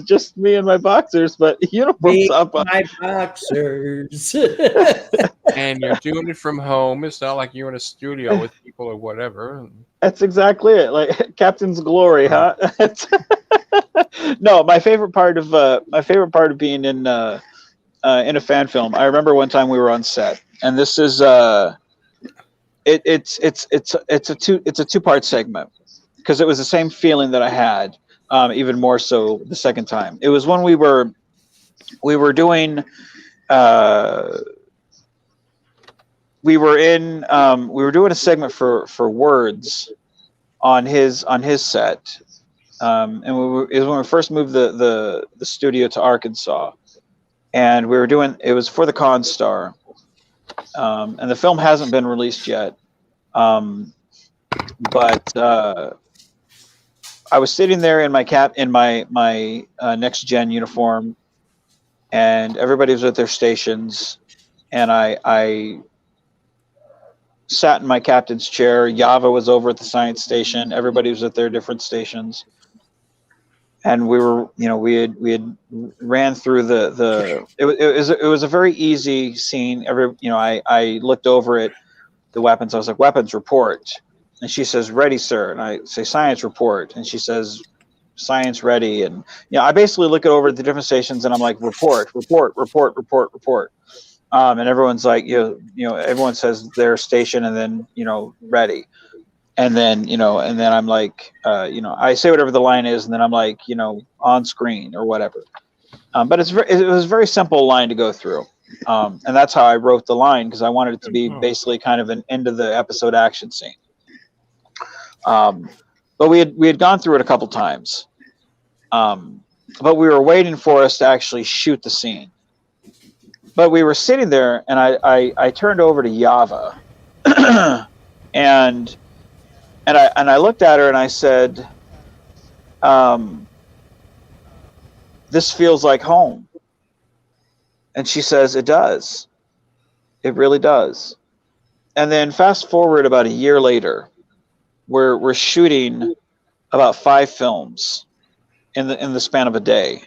just me and my boxers, but uniform's up. My boxers. And you're doing it from home. It's not like you're in a studio with people or whatever. That's exactly it. Like Captain's glory, huh? No, my favorite part of being in a fan film. I remember one time we were on set, and this is it's a two-part segment, because it was the same feeling that I had, even more so the second time. It was when we were doing we were doing a segment for Words on his set, and it was when we first moved the studio to Arkansas, and it was for the Constar, and the film hasn't been released yet, but I was sitting there in my next gen uniform, and everybody was at their stations, and I sat in my captain's chair. Yava was over at the science station. Everybody was at their different stations, and we had ran through it was a very easy scene. I looked over at the weapons. I was like, "Weapons report," and she says, "Ready, sir." And I say, "Science report," and she says, science ready. And, I basically look over the different stations and I'm like, report. And everyone's like, everyone says their station and then, ready. And then, and then I'm like, I say whatever the line is and then I'm like, on screen or whatever. But it was a very simple line to go through. And that's how I wrote the line, because I wanted it to be basically kind of an end of the episode action scene. But we had gone through it a couple times. But we were waiting for us to actually shoot the scene. But we were sitting there, and I turned over to Yava, and I looked at her and I said, "This feels like home." And she says, "It does. It really does." And then fast forward about a year later, we're shooting about 5 films in the span of a day.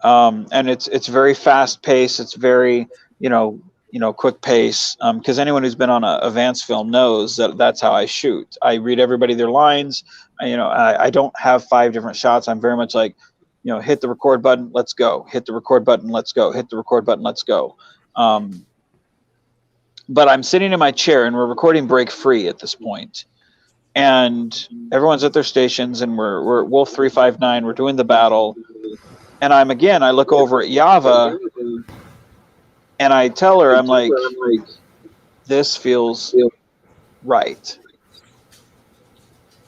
And it's very fast paced. It's very, quick pace. Because anyone who's been on a Vance film knows that's how I shoot. I read everybody their lines. I don't have 5 different shots. I'm very much like, hit the record button, let's go. Hit the record button, let's go. Hit the record button, let's go. But I'm sitting in my chair and we're recording break free at this point. And everyone's at their stations and we're Wolf 359. We're doing the battle. And I look over at Yava and I tell her, I'm like, this feels right.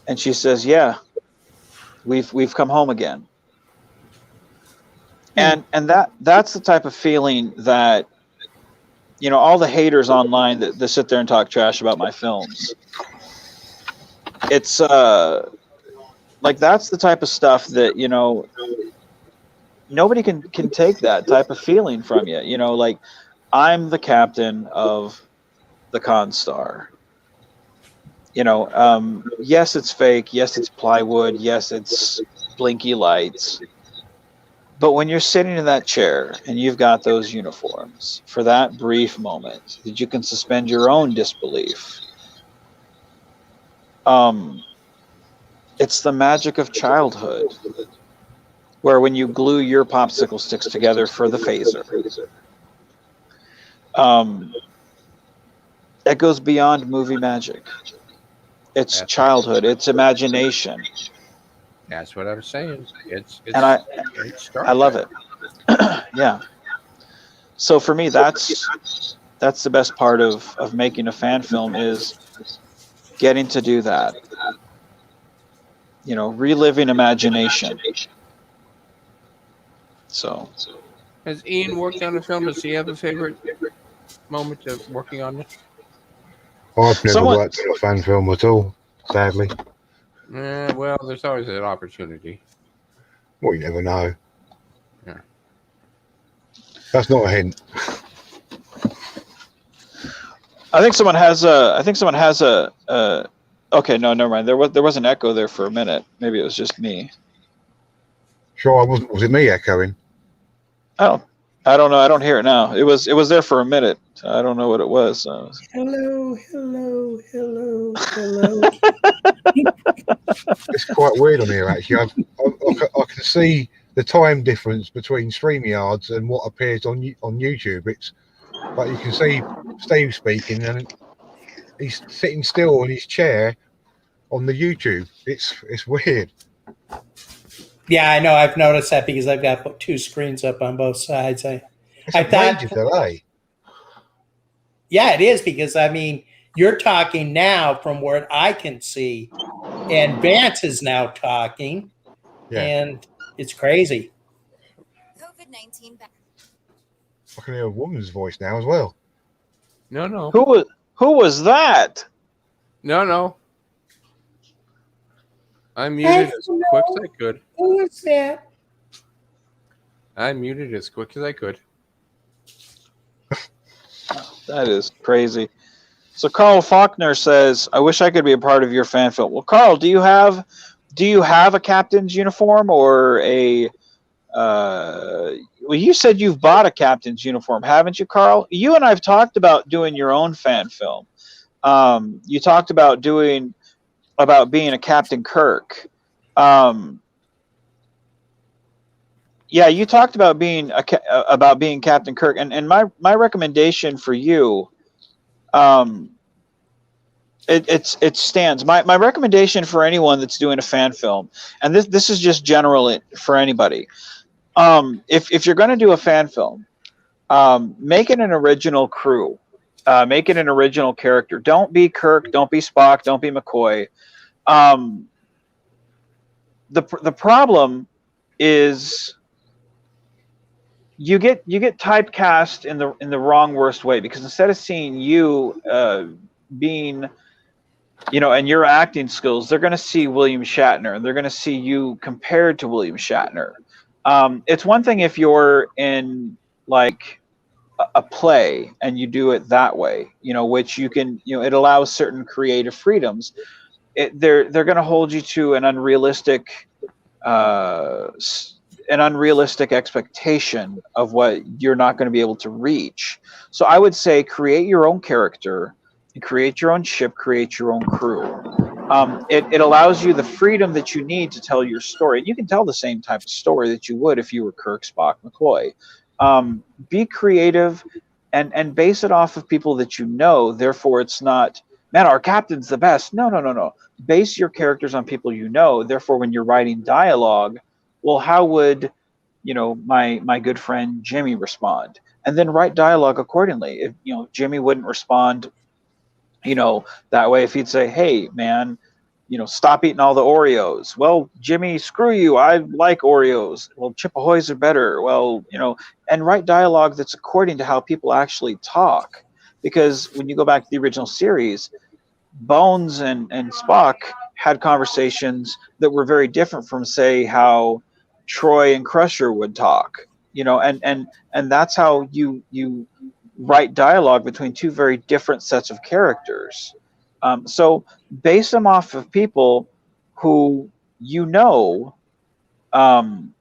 And she says, yeah, we've come home again. And that's the type of feeling that, all the haters online that sit there and talk trash about my films. It's like, that's the type of stuff that, nobody can take that type of feeling from you. Like, I'm the captain of the Constar. Yes, it's fake. Yes, it's plywood. Yes, it's blinky lights. But when you're sitting in that chair and you've got those uniforms for that brief moment that you can suspend your own disbelief, it's the magic of childhood, where when you glue your popsicle sticks together for the phaser, it goes beyond movie magic. It's childhood. It's imagination. That's what I was saying. It's and I love it. Yeah. So for me, that's the best part of making a fan film, is getting to do that. Reliving imagination. So. Has Ian worked on a film? Does he have a favorite moment of working on it? I've never worked on a fan film at all, sadly. Well, there's always an opportunity. Well, you never know. Yeah. That's not a hint. I think someone has a. Okay, no, never mind. There was an echo there for a minute. Maybe it was just me. Sure, I wasn't. Was it me echoing? Oh, I don't know. I don't hear it now. It was there for a minute. I don't know what it was. Hello. It's quite weird on here, actually. I can see the time difference between StreamYards and what appears on YouTube. But you can see Steve speaking, and he's sitting still in his chair on the YouTube. It's weird. Yeah, I know. I've noticed that because I've got 2 screens up on both sides. I thought, delay. Yeah, it is, because you're talking now from what I can see, and Vance is now talking, and it's crazy. COVID-19. I can hear a woman's voice now as well. No. Who was that? No. I muted as quick as I could. Who was that? I muted as quick as I could. That is crazy. So Carl Faulkner says, "I wish I could be a part of your fan film." Well, Carl, do you have a captain's uniform or a? Well, you said you've bought a captain's uniform, haven't you, Carl? You and I've talked about doing your own fan film. You talked about being a Captain Kirk. yeah, you talked about being Captain Kirk, and my recommendation for you, it stands. My recommendation for anyone that's doing a fan film, and this is just general for anybody. If you're going to do a fan film, make it an original crew, make it an original character. Don't be Kirk, don't be Spock, don't be McCoy. The problem is you get typecast in the wrong worst way, because instead of seeing you being, and your acting skills, they're going to see William Shatner, and they're going to see you compared to William Shatner. It's one thing if you're in like a play and you do it that way, which you can, it allows certain creative freedoms. They're going to hold you to an unrealistic expectation of what you're not going to be able to reach. So I would say create your own character, create your own ship, create your own crew. It allows you the freedom that you need to tell your story. You can tell the same type of story that you would if you were Kirk, Spock, McCoy. Be creative and base it off of people that you know. Therefore, it's not, man, our captain's the best. No. Base your characters on people you know. Therefore, when you're writing dialogue, well, how would, my good friend Jimmy respond? And then write dialogue accordingly. If, Jimmy wouldn't respond, that way, if he'd say, hey, man, stop eating all the Oreos. Well, Jimmy, screw you. I like Oreos. Well, Chip Ahoy's are better. Well, and write dialogue that's according to how people actually talk. Because when you go back to the original series, Bones and Spock had conversations that were very different from, say, how Troy and Crusher would talk, and that's how you write dialogue between two very different sets of characters. So base them off of people who and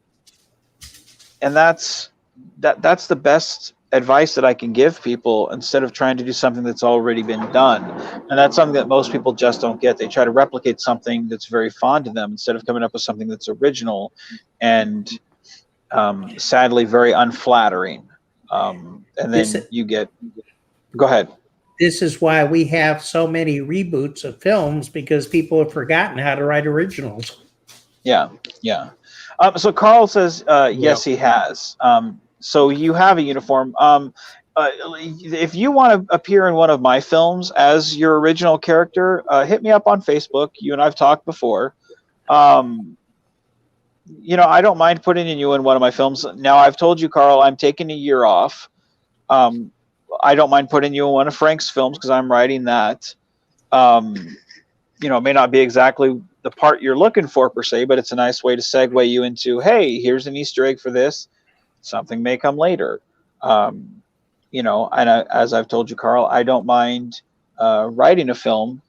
that's the best advice that I can give people, instead of trying to do something that's already been done. And that's something that most people just don't get. They try to replicate something that's very fond to them instead of coming up with something that's original and sadly very unflattering. And then you get, go ahead. This is why we have so many reboots of films, because people have forgotten how to write originals. Yeah. So Carl says, yes, he has. So you have a uniform. If you want to appear in one of my films as your original character, hit me up on Facebook. You and I've talked before. I don't mind putting you in one of my films. Now, I've told you, Carl, I'm taking a year off. I don't mind putting you in one of Frank's films because I'm writing that. It may not be exactly the part you're looking for per se, but it's a nice way to segue you into, hey, here's an Easter egg for this. Something may come later. And as I've told you, Carl, I don't mind writing a film,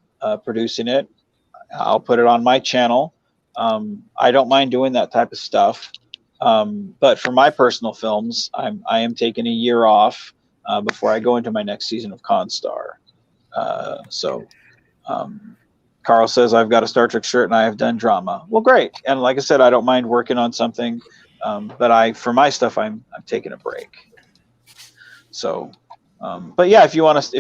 producing it. I'll put it on my channel. I don't mind doing that type of stuff. But for my personal films, I am taking a year off before I go into my next season of Constar. Carl says, I've got a Star Trek shirt and I have done drama. Well, great. And like I said, I don't mind working on something. But for my stuff, I'm taking a break. So, but yeah, if you want,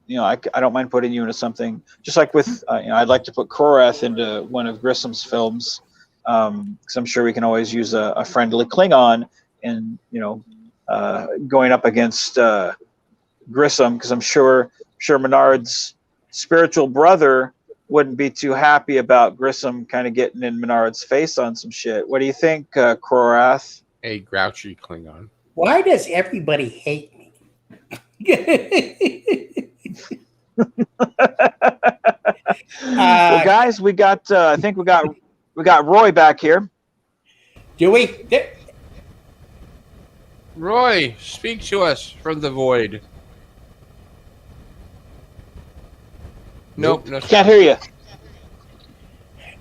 I don't mind putting you into something, just like with, I'd like to put Korath into one of Grissom's films. Cause I'm sure we can always use a friendly Klingon and, going up against, Grissom. Cause I'm sure Menard's spiritual brother wouldn't be too happy about Grissom kind of getting in Menard's face on some shit. What do you think, Korath? A grouchy Klingon. Why does everybody hate me? Well, guys, we got. I think we got Roy back here. Do we? Roy, speak to us from the void. Nope. No, can't hear you.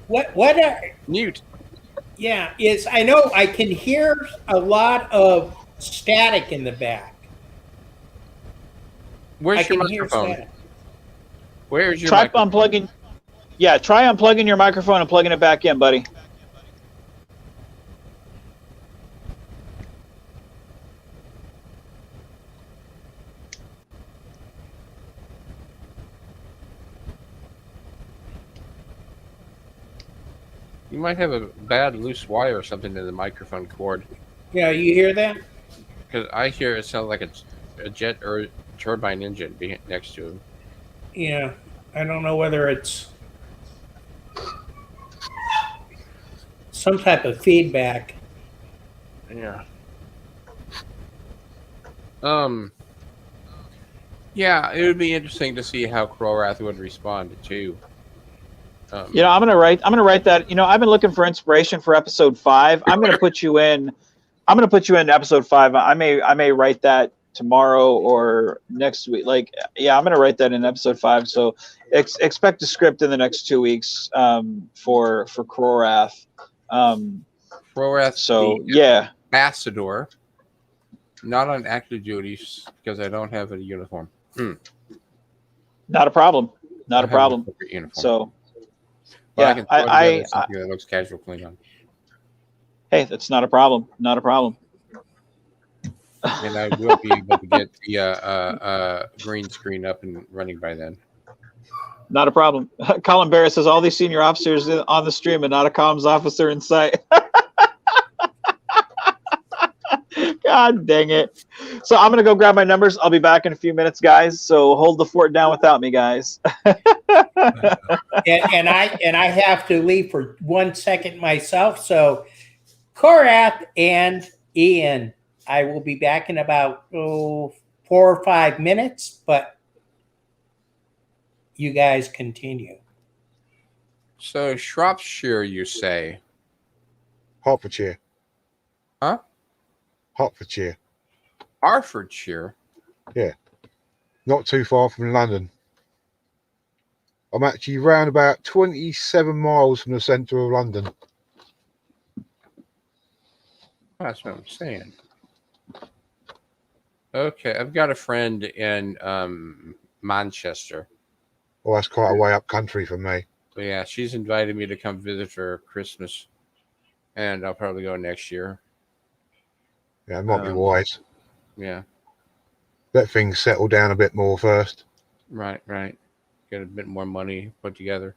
What are mute? Yeah, I know I can hear a lot of static in the back. Where's your microphone? Where's your microphone? Unplugging. Yeah, try unplugging your microphone and plugging it back in, buddy. You might have a bad loose wire or something in the microphone cord. Yeah, you hear that? Because I hear it sounds like a jet or turbine engine next to him. Yeah, I don't know whether it's some type of feedback. Yeah. Um. Yeah, it would be interesting to see how Krorath would respond too. You know, I'm gonna write that. You know, I've been looking for inspiration for episode 5. I'm gonna put you in. I'm gonna put you in episode 5. I may write that tomorrow or next week. Like, yeah, I'm gonna write that in episode 5. So expect a script in the next 2 weeks for Krorath. Krorath, So the yeah, ambassador, not on active duty because I don't have a uniform. not a problem. Not a I have an problem. appropriate uniform. So But yeah, I can throw together I something that looks casual Klingon. hey, that's not a problem. Not a problem. And I will be able to get the green screen up and running by then. Not a problem. Colin Barrett says all these senior officers on the stream and not a comms officer in sight. God dang it. So I'm going to go grab my numbers. I'll be back in a few minutes, guys. So hold the fort down without me, guys. And I have to leave for 1 second myself. So Korath and Ian, I will be back in about 4 or 5 minutes, but you guys continue. So Shropshire, you say? Hertfordshire. Huh? Hertfordshire. Hertfordshire? Yeah. Not too far from London. I'm actually round about 27 miles from the centre of London. That's what I'm saying. Okay, I've got a friend in Manchester. Well, that's quite a way up country for me. But yeah, she's invited me to come visit for Christmas, and I'll probably go next year. Yeah, it might be wise. Yeah. Let things settle down a bit more first. Right. Get a bit more money put together.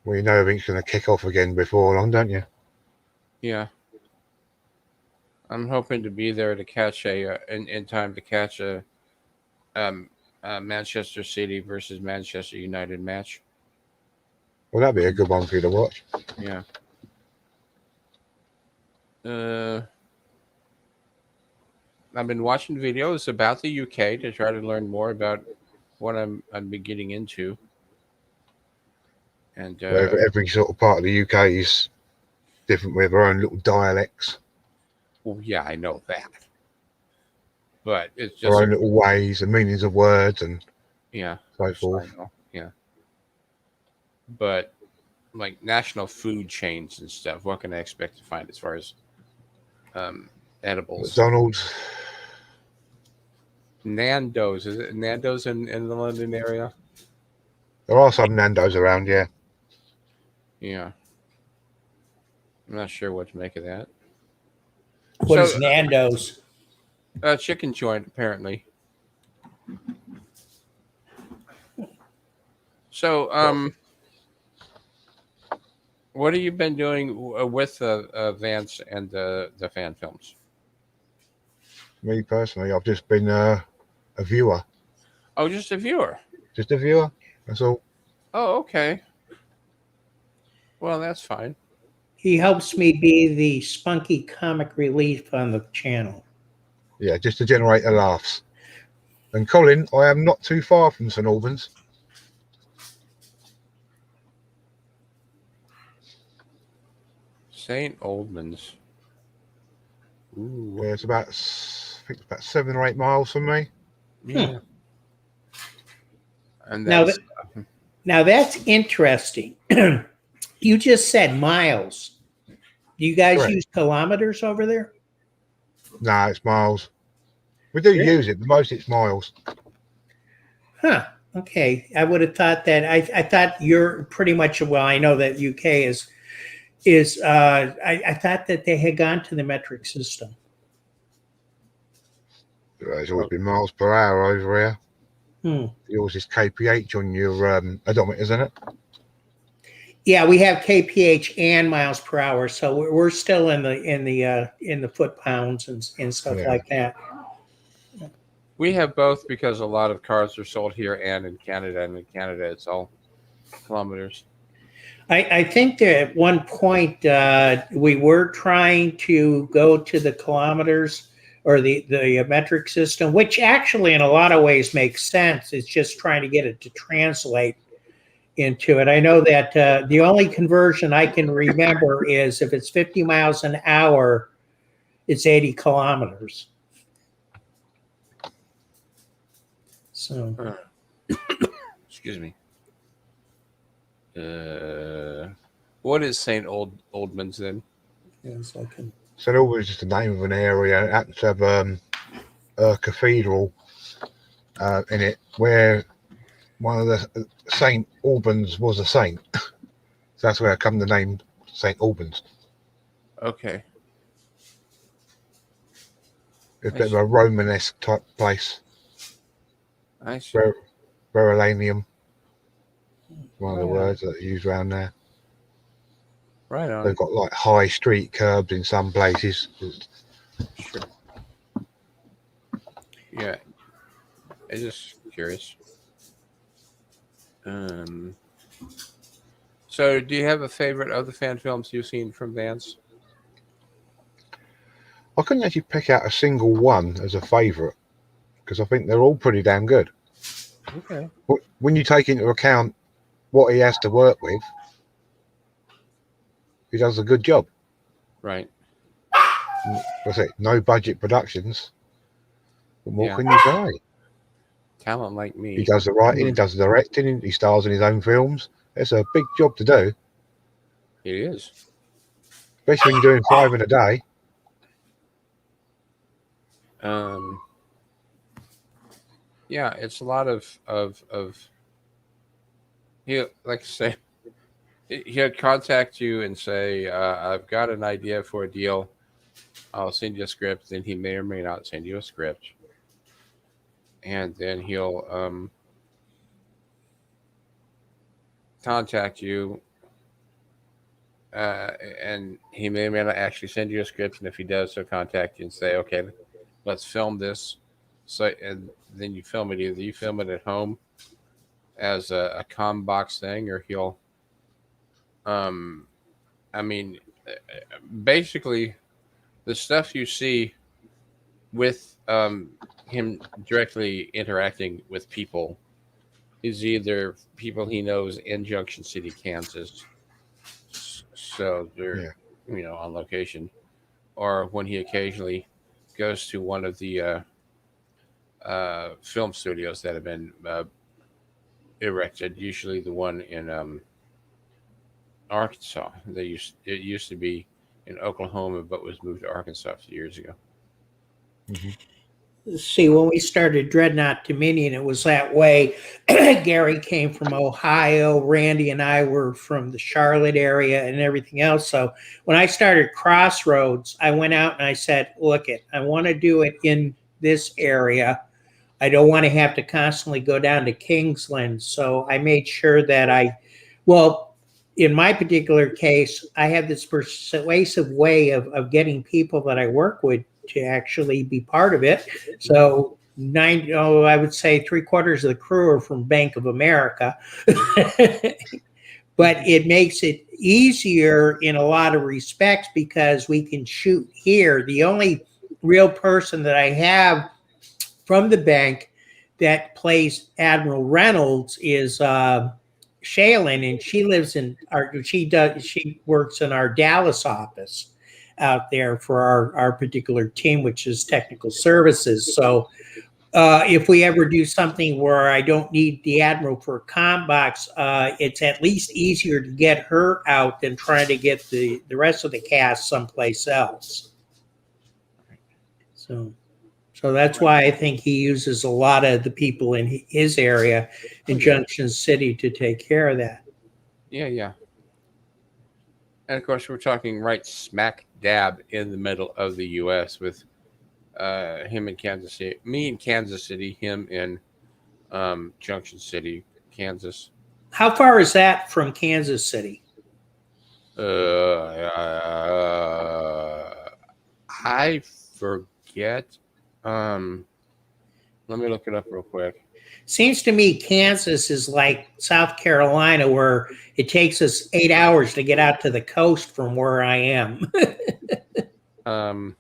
Well, you know everything's going to kick off again before long, don't you? Yeah. I'm hoping to be there to catch in time to catch a Manchester City versus Manchester United match. Well, that'd be a good one for you to watch. Yeah. I've been watching videos about the UK to try to learn more about what I'm getting into. And Every sort of part of the UK is different with their own little dialects. well, yeah, I know that. But it's just Their own little ways and meanings of words and yeah, so forth. Yeah. But like national food chains and stuff, what can I expect to find as far as edibles? McDonald's. Nando's. Is it Nando's in the London area? There are some Nando's around, yeah. Yeah. I'm not sure what to make of that. What is Nando's? A chicken joint, apparently. So, what have you been doing with Vance and the fan films? Me personally, I've just been a viewer. Oh, just a viewer. Just a viewer. That's all. Oh, okay. Well, that's fine. He helps me be the spunky comic relief on the channel. Yeah, just to generate the laughs. And Colin, I am not too far from St Albans. St. Albans. Ooh. Yeah, it's about, I think it's about 7 or 8 miles from me. Yeah. And Now that's interesting. You just said miles. Do you guys Correct. use kilometers over there? No, it's miles. We do use it, but most it's miles. Huh. Okay. I would have thought that. I thought you're pretty much. Well, I know that UK is. I thought that they had gone to the metric system. It's always been miles per hour over here. Yours is kph on your odometer, isn't it? Yeah, we have kph and miles per hour, so we're still in the foot pounds and stuff Yeah. like that. We have both because a lot of cars are sold here and in Canada, and in Canada it's all kilometers. I think that at one point we were trying to go to the kilometers or the metric system, which actually in a lot of ways makes sense. It's just trying to get it to translate into it. I know that the only conversion I can remember is if it's 50 miles an hour, it's 80 kilometers. So, Excuse me. What is St. Oldman's then? yes, I can. St Albans is just the name of an area. It happens to have a cathedral in it where one of the St Albans was a saint. So that's where come the name St Albans. Okay. It's a bit of a Romanesque type place. I see. Verulamium, one of the Right on. words that are used around there. Right on. They've got like high street curbs in some places. Sure. Yeah. I'm just curious. So, do you have a favorite of the fan films you've seen from Vance? I couldn't actually pick out a single one as a favourite because I think they're all pretty damn good. Okay. When you take into account what he has to work with, he does a good job. Right. What's it? No budget productions. What more Yeah. can you say? Talent like me. He does the writing, he does the directing, he stars in his own films. It's a big job to do, It is. especially when you're doing 5 in a day. Yeah, it's a lot of he'll, like I say, he'll contact you and say, I've got an idea for a deal. I'll send you a script. Then he may or may not send you a script. And then he'll contact you. And he may or may not actually send you a script. And if he does, he'll contact you and say, okay, let's film this. So, and then you film it. Either you film it at home as a comm box thing, or he'll, I mean, basically, the stuff you see with him directly interacting with people is either people he knows in Junction City, Kansas, so they're on location, or when he occasionally goes to one of the film studios that have been erected, usually the one in Arkansas. It used to be in Oklahoma, but was moved to Arkansas a few years ago. See, when we started Dreadnought Dominion, it was that way. Gary came from Ohio. Randy and I were from the Charlotte area and everything else. So when I started Crossroads, I went out and I said, look, I want to do it in this area. I don't want to have to constantly go down to Kingsland. So I made sure that in my particular case, I have this persuasive way of getting people that I work with to actually be part of it. So I would say 3/4 of the crew are from Bank of America. But it makes it easier in a lot of respects because we can shoot here. The only real person that I have from the bank that plays Admiral Reynolds is Shaylin, and she lives she works in our Dallas office out there for our particular team, which is technical services. So if we ever do something where I don't need the Admiral for a comm box, it's at least easier to get her out than trying to get the rest of the cast someplace else. So that's why I think he uses a lot of the people in his area in Junction City to take care of that. Yeah. And of course, we're talking right smack dab in the middle of the U.S. with him in Kansas City, me in Kansas City, him in Junction City, Kansas. How far is that from Kansas City? I forget. Um, Let me look it up real quick. Seems to me Kansas is like South Carolina, where it takes us 8 hours to get out to the coast from where I am. Um,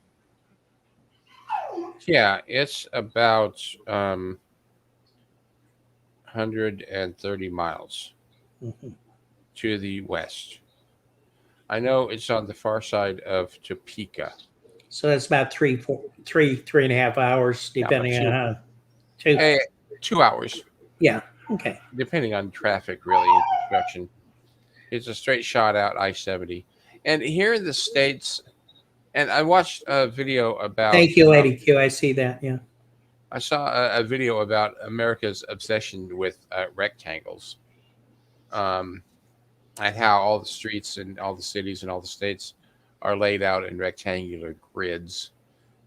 yeah, it's about 130 miles to the west. I know it's on the far side of Topeka. So that's about 3.5 hours, Yeah, about depending on how. Two. eh, 2 hours, Yeah. Okay. depending on traffic, really, and construction. It's a straight shot out I-70. And here in the States, and I watched a video about, Thank you, Lady Q. I see that. Yeah. I saw a video about America's obsession with rectangles, um, and how all the streets and all the cities and all the states are laid out in rectangular grids.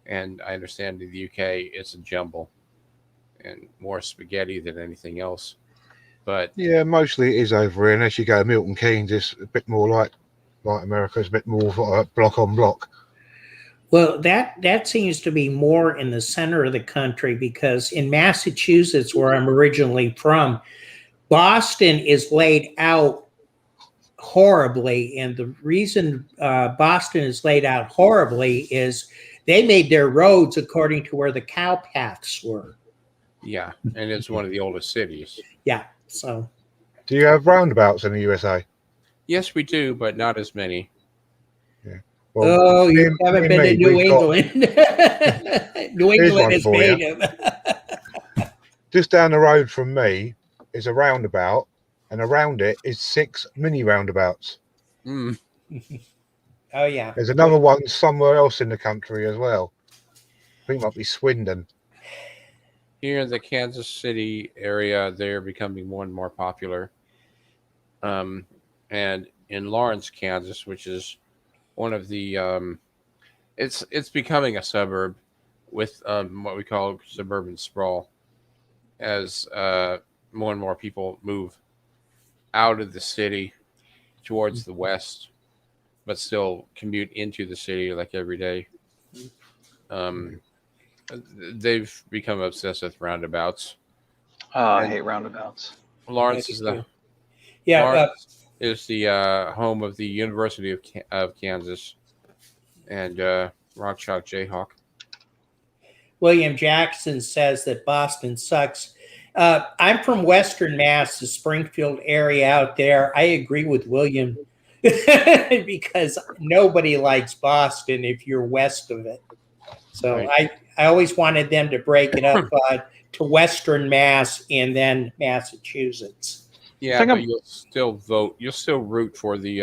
And I understand in the UK it's a jumble and more spaghetti than anything else. But Yeah, mostly it is over here. Unless you go to Milton Keynes, it's a bit more like America. It's a bit more block on block. Well, that seems to be more in the center of the country, because in Massachusetts, where I'm originally from, Boston is laid out horribly, and the reason Boston is laid out horribly is they made their roads according to where the cow paths were. yeah, and it's one of the oldest cities. Yeah. So. Do you have roundabouts in the USA? Yes, we do, but not as many. Well, Oh, you me- haven't me been to and me, New we've got- England. New Here's England one is for you. made of. Just down the road from me is a roundabout, and around it is 6 mini roundabouts. Mm. Oh yeah. There's another one somewhere else in the country as well. I think it might be Swindon. Here in the Kansas City area, they're becoming more and more popular. And in Lawrence, Kansas, which is one of the, it's becoming a suburb with what we call suburban sprawl, as more and more people move out of the city towards the west, but still commute into the city like every day. They've become obsessed with roundabouts. I hate roundabouts. Lawrence is the Yeah. Lawrence is the home of the University of Kansas, and Rock Chalk Jayhawk. William Jackson says that Boston sucks. I'm from Western Mass, the Springfield area out there. I agree with William because nobody likes Boston if you're west of it. So Right. I always wanted them to break it up to Western Mass and then Massachusetts. Yeah, but you'll still vote. You'll still root for the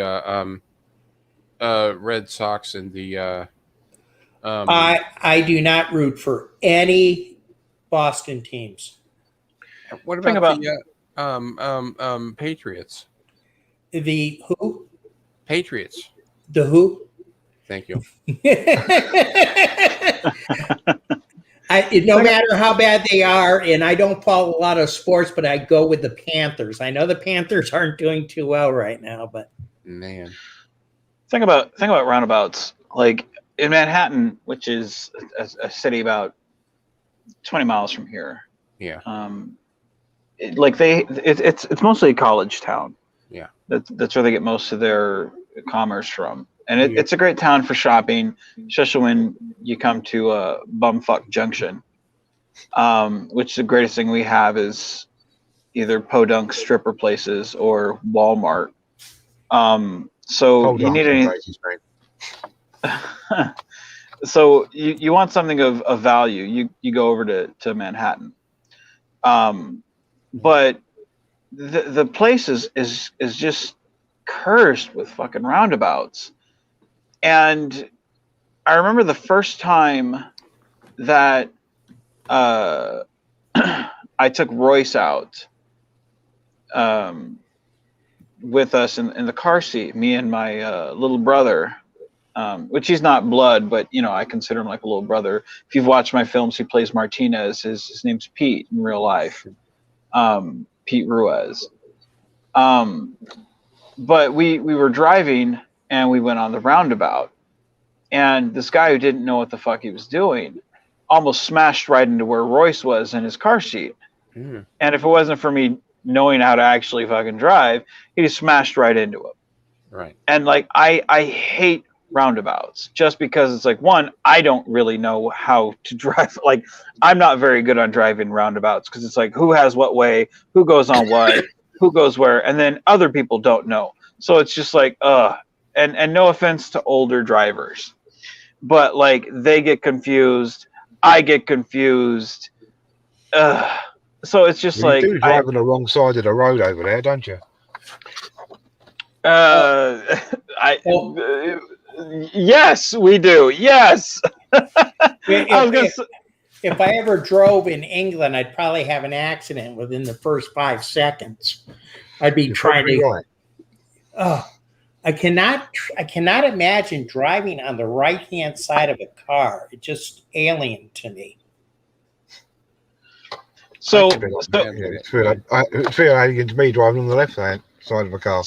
Red Sox and the. I do not root for any Boston teams. What about the Patriots? The who? Patriots. The who? Thank you. No matter how bad they are, and I don't follow a lot of sports, but I go with the Panthers. I know the Panthers aren't doing too well right now, but man, think about roundabouts. Like in Manhattan, which is a city about 20 miles from here. Yeah. It's mostly a college town. Yeah. That's where they get most of their commerce from. And it's a great town for shopping, especially when you come to Bumfuck Junction, which the greatest thing we have is either podunk stripper places or Walmart. So you need any. So you want something of value, you go over to Manhattan. But the place is just cursed with fucking roundabouts. And I remember the first time that I took Royce out with us in the car seat, me and my little brother, which he's not blood, but I consider him like a little brother. If you've watched my films, he plays Martinez. His name's Pete in real life, Pete Ruiz. But we were driving and we went on the roundabout. And this guy who didn't know what the fuck he was doing almost smashed right into where Royce was in his car seat. Mm. And if it wasn't for me knowing how to actually fucking drive, he just smashed right into him. Right. And like I hate roundabouts just because it's like, one, I don't really know how to drive. Like, I'm not very good on driving roundabouts because it's like, who has what way, who goes on what, who goes where, and then other people don't know. So it's just like, and no offense to older drivers, but like they get confused, I get confused. So it's just You like do drive on the wrong side of the road over there, don't you? Yes, we do. Yes. I was gonna say, If I ever drove in England, I'd probably have an accident within the first 5 seconds. I'd be You're trying probably to. right. Oh, I cannot imagine driving on the right-hand side of a car. It's just alien to me. so It's feel alien to me driving on the left hand side of a car.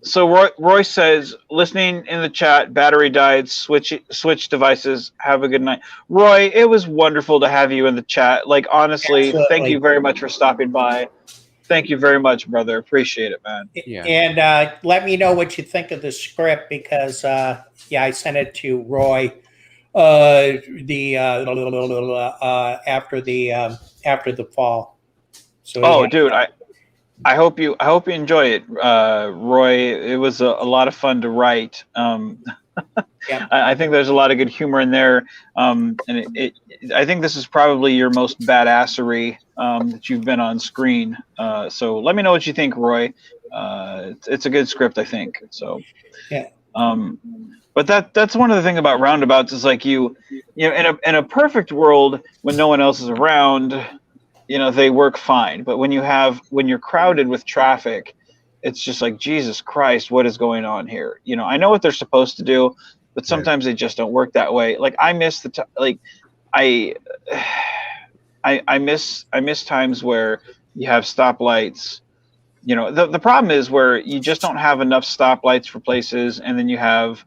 So Roy says, listening in the chat, battery died, switch devices. Have a good night. Roy, it was wonderful to have you in the chat. Like, honestly, Absolutely. Thank you very much for stopping by. Thank you very much, brother. Appreciate it, man. Yeah. And let me know what you think of the script because, I sent it to Roy after the fall. So Dude, I hope you enjoy it, Roy. It was a lot of fun to write. Yeah. I think there's a lot of good humor in there, and I think this is probably your most badassery that you've been on screen. So let me know what you think, Roy. It's a good script, I think. So yeah. But that's one of the things about roundabouts is like you know in a perfect world when no one else is around, they work fine. But when you're crowded with traffic, it's just like, Jesus Christ, what is going on here? I know what they're supposed to do, but sometimes they just don't work that way. Like I miss I miss times where you have stoplights. The problem is where you just don't have enough stoplights for places, and then you have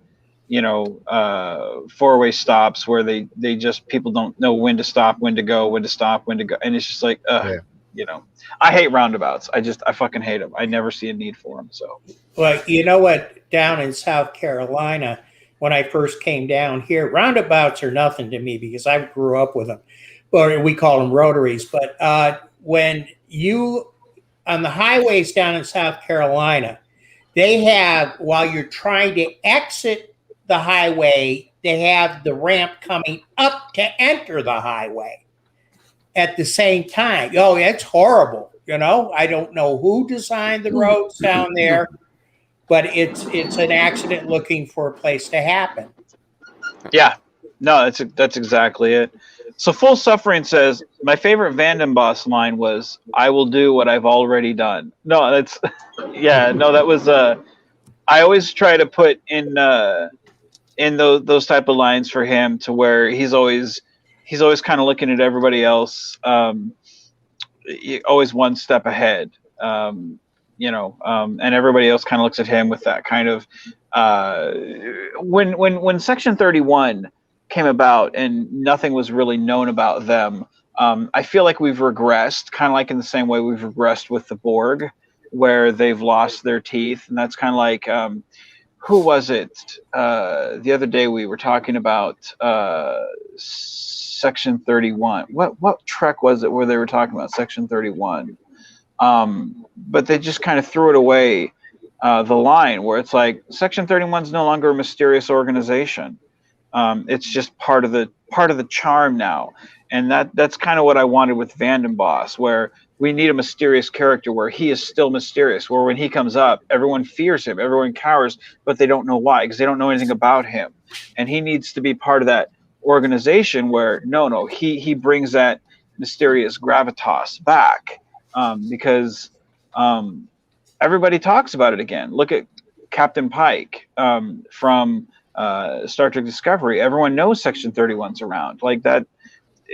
four-way stops where they just people don't know when to stop, when to go, when to stop, when to go, and it's just like I hate roundabouts. I fucking hate them. I never see a need for them. So Well, you know what? Down in South Carolina, when I first came down here, roundabouts are nothing to me because I grew up with them, or we call them rotaries. But when you on the highways down in South Carolina, they have, while you're trying to exit the highway, they have the ramp coming up to enter the highway at the same time. Oh, it's horrible. I don't know who designed the roads down there, but it's an accident looking for a place to happen. yeah, no, that's exactly it. So Full Suffering says, my favorite Vanden Boss line was, "I will do what I've already done." No, that's that was I always try to put in those type of lines for him to where he's always kind of looking at everybody else, always one step ahead, and everybody else kind of looks at him with that kind of when Section 31 came about and nothing was really known about them. I feel like we've regressed, kind of like in the same way we've regressed with the Borg, where they've lost their teeth, and that's kind of like who was it? The other day we were talking about Section 31. What Trek was it where they were talking about Section 31? But they just kind of threw it away, the line where it's like Section 31 is no longer a mysterious organization. It's just part of the charm now, and that's kind of what I wanted with Vanden Boss, where we need a mysterious character where he is still mysterious, where when he comes up, everyone fears him, everyone cowers, but they don't know why because they don't know anything about him, and he needs to be part of that organization where he brings that mysterious gravitas back, because everybody talks about it again. Look at Captain Pike from Star Trek Discovery. Everyone knows Section 31's around. Like that,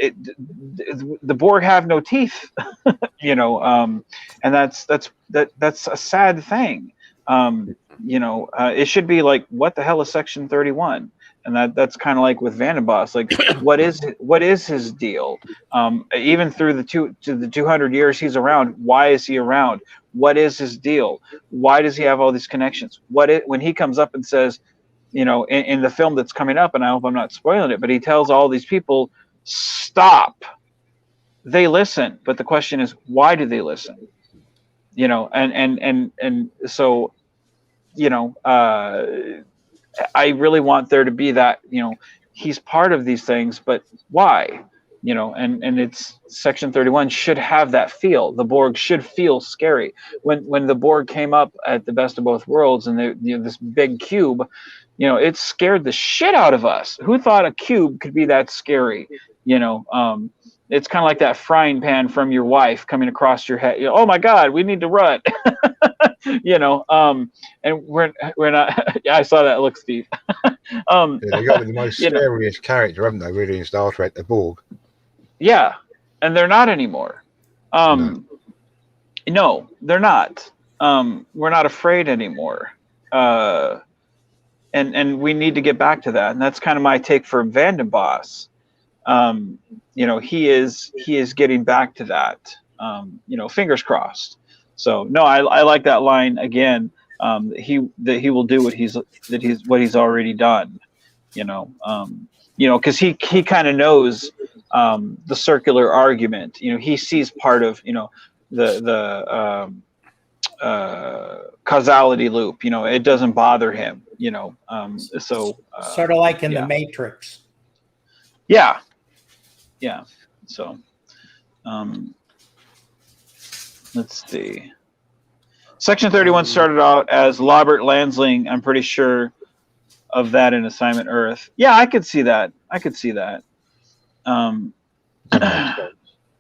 the Borg have no teeth, and that's a sad thing. It should be like, what the hell is Section 31? And that's kind of like with Vandenbosch. Like, what is his deal? Even through the 200 years he's around, why is he around? What is his deal? Why does he have all these connections? When he comes up and says, in the film that's coming up, and I hope I'm not spoiling it, but he tells all these people, stop. They listen, but the question is, why do they listen? And so, I really want there to be that, he's part of these things, but why? And it's Section 31 should have that feel. The Borg should feel scary. When the Borg came up at the Best of Both Worlds, and this big cube, it scared the shit out of us. Who thought a cube could be that scary? It's kind of like that frying pan from your wife coming across your head. Oh my God, we need to run. And we're not. Yeah, I saw that look, Steve. They got the most scariest character, haven't they? Really, in Star Trek, the Borg. Yeah, and they're not anymore. No, they're not. We're not afraid anymore. And we need to get back to that. And that's kind of my take for Vandenbosch. He is getting back to that. Fingers crossed. So no, I like that line again. He will do what he's already done. Because he kind of knows the circular argument. He sees part of the causality loop. It doesn't bother him. So sort of like in the Matrix. Yeah. So, let's see. Section 31 started out as Robert Lansing. I'm pretty sure of that in Assignment Earth. Yeah, I could see that.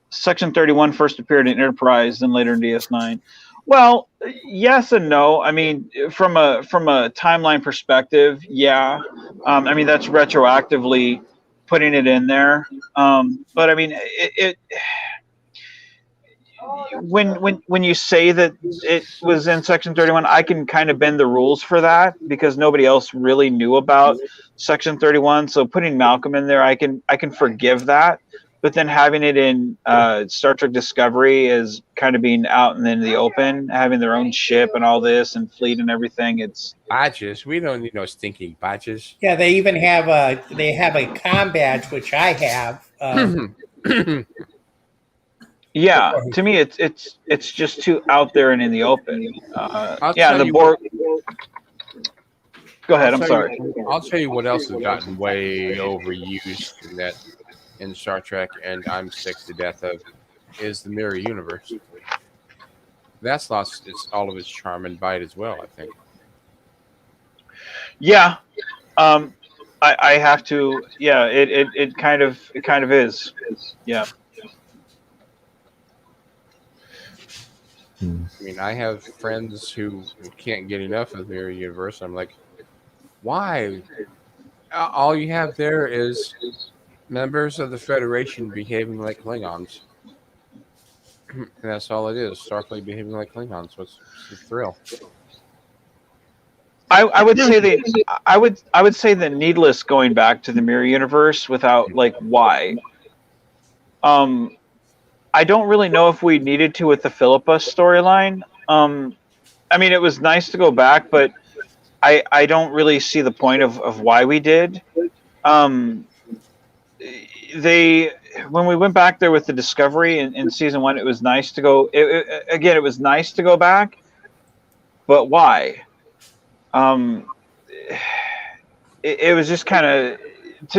Section 31 first appeared in Enterprise, then later in DS9. Well, yes and no. I mean, from a timeline perspective, yeah. I mean, that's retroactively putting it in there. But I mean, when you say that it was in Section 31, I can kind of bend the rules for that because nobody else really knew about Section 31. So putting Malcolm in there, I can forgive that. But then having it in Star Trek Discovery is kind of being out and in the open, having their own ship and all this and fleet and everything. It's badges. We don't need no stinking badges. Yeah, they even have a comm badge, which I have. Yeah, to me, it's just too out there and in the open. The Borg. Go ahead. I'm sorry. I'll tell you what else has gotten way overused in Star Trek, and I'm sick to death of, is the mirror universe. That's lost all of its charm and bite as well, I think. Yeah, I have to. Yeah, it kind of is. Yeah. I mean, I have friends who can't get enough of the mirror universe. I'm like, why? All you have there is members of the Federation behaving like Klingons. And that's all it is. Starfleet behaving like Klingons. What's the thrill? I would say the needless going back to the mirror universe without like why. I don't really know if we needed to with the Philippa storyline. I mean, it was nice to go back, but I don't really see the point of why we did. When we went back there with the Discovery in season 1, it was nice to go. It was nice to go back, but why? It was just kind of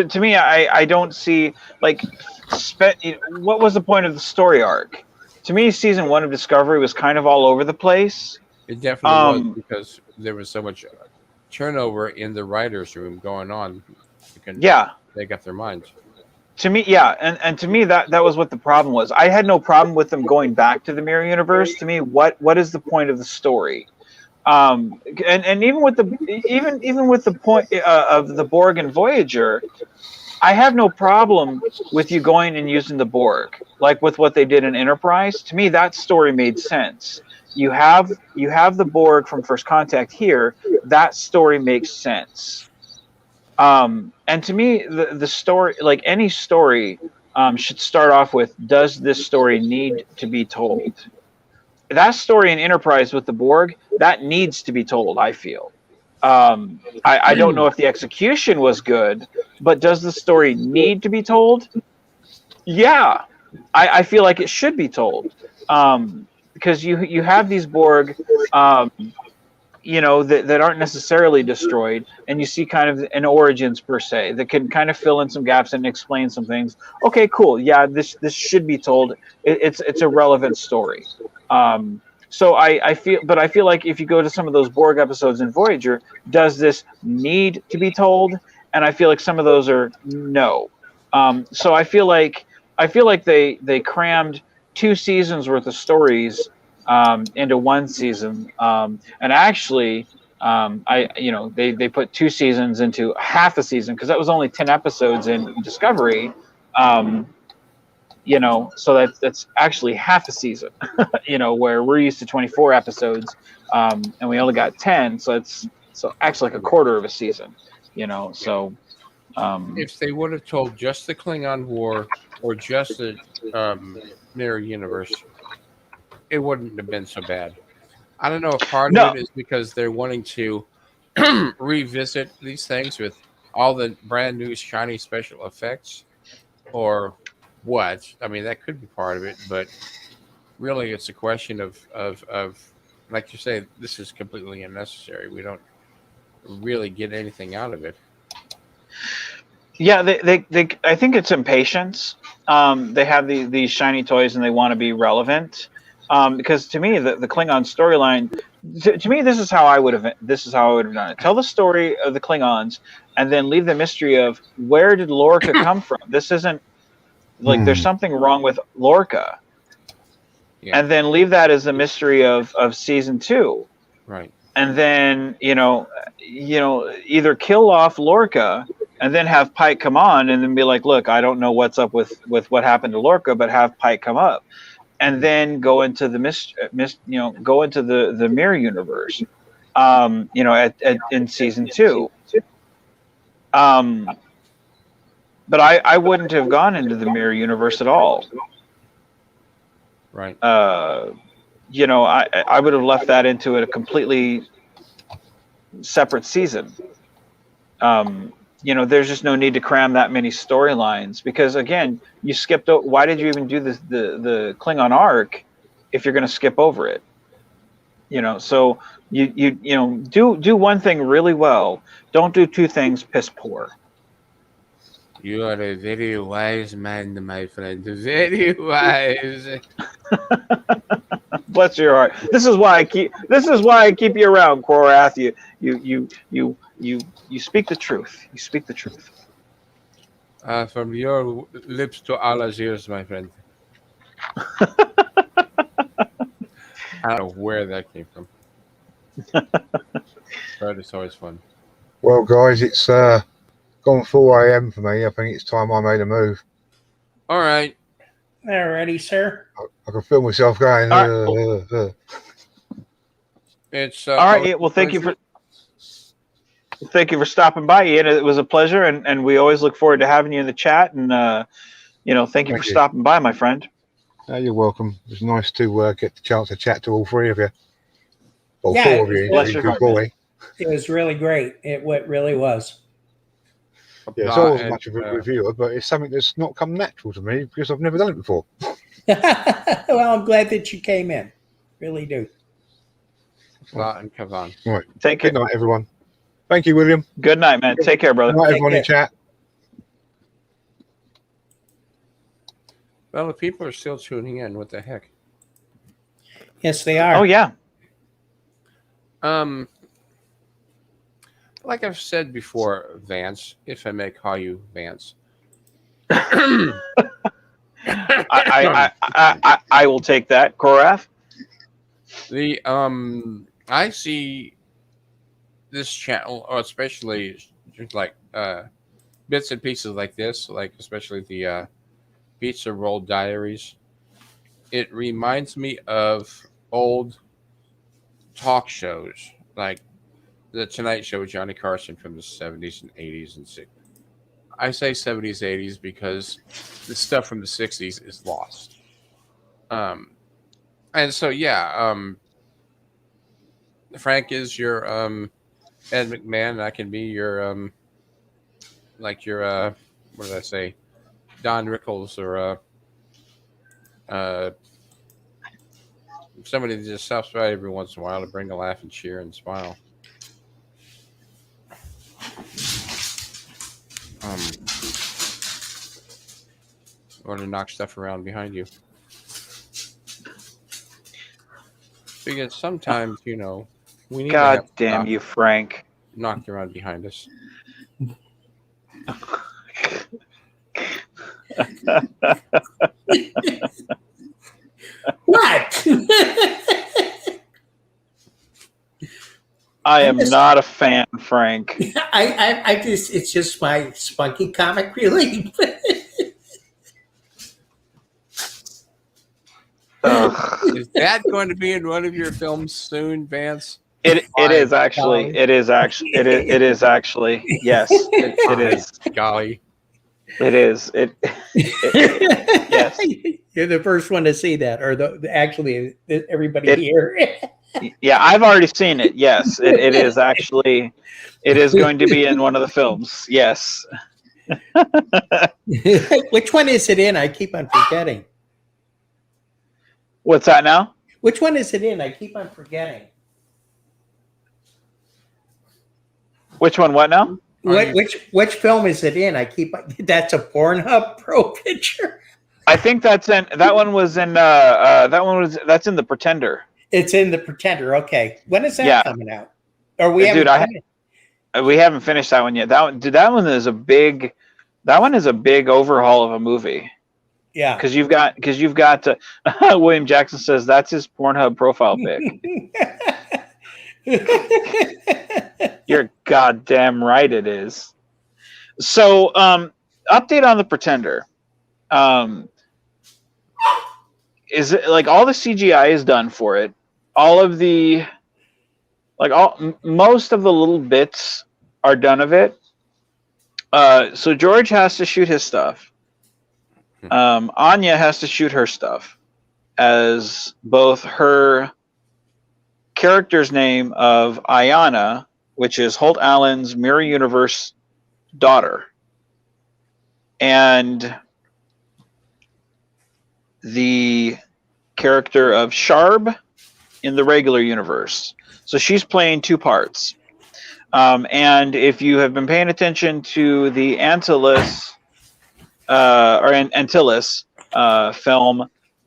to me. I don't see like. What was the point of the story arc? To me, season 1 of Discovery was kind of all over the place. It definitely was because there was so much turnover in the writers' room going on. They got their minds. To me, yeah, and to me that was what the problem was. I had no problem with them going back to the mirror universe. To me, what is the point of the story? And even with the point of the Borg and Voyager. I have no problem with you going and using the Borg, like with what they did in Enterprise. To me, that story made sense. you have the Borg from First Contact here. That story makes sense. And to me, the story, like any story, should start off with, does this story need to be told? That story in Enterprise with the Borg, that needs to be told, I feel. I don't know if the execution was good, but does the story need to be told? Yeah, I feel like it should be told, because you have these Borg, that aren't necessarily destroyed, and you see kind of an origins per se that can kind of fill in some gaps and explain some things. Okay, cool. Yeah, this should be told. It's a relevant story. So I feel like if you go to some of those Borg episodes in Voyager, does this need to be told? And I feel like some of those are no. So I feel like they crammed 2 seasons worth of stories into 1 season, and actually, they put 2 seasons into half a season, because that was only 10 episodes in Discovery. So that's actually half a season. Where we're used to 24 episodes, and we only got 10, so it's actually like a quarter of a season. So. If they would have told just the Klingon War or just the Mirror Universe, it wouldn't have been so bad. I don't know if part No. of it is because they're wanting to revisit these things with all the brand new shiny special effects, or what. I mean, that could be part of it, but really it's a question of like you say, this is completely unnecessary. We don't really get anything out of it. Yeah, they I think it's impatience. They have these shiny toys and they want to be relevant. Because to me, the Klingon storyline, to me, this is how I would have done it. Tell the story of the Klingons, and then leave the mystery of, where did Lorca come from? This isn't like there's something wrong with Lorca, and then leave that as the mystery of season 2. Right. And then either kill off Lorca and then have Pike come on and then be like, look, I don't know what's up with what happened to Lorca, but have Pike come up, and then go into the go into the Mirror Universe, in season 2. But I wouldn't have gone into the Mirror Universe at all. Right. I would have left that into a completely separate season. There's just no need to cram that many storylines, because again, you skipped. Why did you even do the Klingon arc if you're going to skip over it? So you do one thing really well. Don't do 2 things piss poor. You are a very wise man, my friend. Very wise. Bless your heart. This is why I keep you around, Korath. You speak the truth. You speak the truth. From your lips to Allah's ears, my friend. I don't know where that came from. But it's always fun. Well, guys, it's gone 4 a.m. for me. I think it's time I made a move. All right. Alrighty, sir. I can feel myself going. It's all right. Well, thank you for stopping by, Ian. It was a pleasure, and we always look forward to having you in the chat. And thank you for stopping by, my friend. You're welcome. It was nice to get the chance to chat to all 3 of you. Well, Yeah, 4 of you. bless your Good heart, boy. It was really great. It really was. Yeah, so I wasn't much of a reviewer, but it's something that's not come natural to me because I've never done it before. Well, I'm glad that you came in. Really do. And Kavan. Right. Take care. Good night, everyone. Thank you, William. Good night, man. Take care, brother. Good night, everyone in chat. Well, the people are still tuning in. What the heck? Yes, they are. Oh yeah. Like I've said before, Vance, if I may call you Vance. I will take that, Korath. I see this channel, or especially just like bits and pieces like this, like especially the Pizza Roll Diaries. It reminds me of old talk shows like the Tonight Show with Johnny Carson from the 70s and 80s and 60s. I say 70s, 80s because the stuff from the 60s is lost. And so, yeah, Frank is your Ed McMahon, and I can be your like your what did I say, Don Rickles or somebody that just stops by every once in a while to bring a laugh and cheer and smile. Or to knock stuff around behind you. Because sometimes, we need to God have damn stuff you, Frank. knocked around behind us. What? I am not a fan, Frank. I just, it's just my spunky comic relief. Ugh. Is that going to be in one of your films soon, Vance? It is golly. actually. It is actually. Yes, it is. Golly. It is. Yes. You're the first one to see that, or actually everybody It- here. Yeah, I've already seen it. Yes, it is actually. It is going to be in one of the films. Yes. Which one is it in? I keep on forgetting. What's that now? Which one is it in? I keep on forgetting. Which one? What now? Which film is it in? That's a Pornhub Pro picture. I think that's in. That one was in. That's in The Pretender. It's in The Pretender. Okay, when is that Yeah. coming out? Or we Dude, haven't. we haven't finished that one yet. That one is a big. That one is a big overhaul of a movie. Yeah. Because you've got William Jackson says that's his Pornhub profile pic. You're goddamn right it is. So, update on The Pretender. Is it like all the CGI is done for it? All of the most of the little bits are done of it. So George has to shoot his stuff. Anya has to shoot her stuff as both her character's name of Ayana, which is Holt Allen's Mirror Universe daughter, and the character of Sharb in the regular universe. So she's playing two parts. And if you have been paying attention to the Antilles film,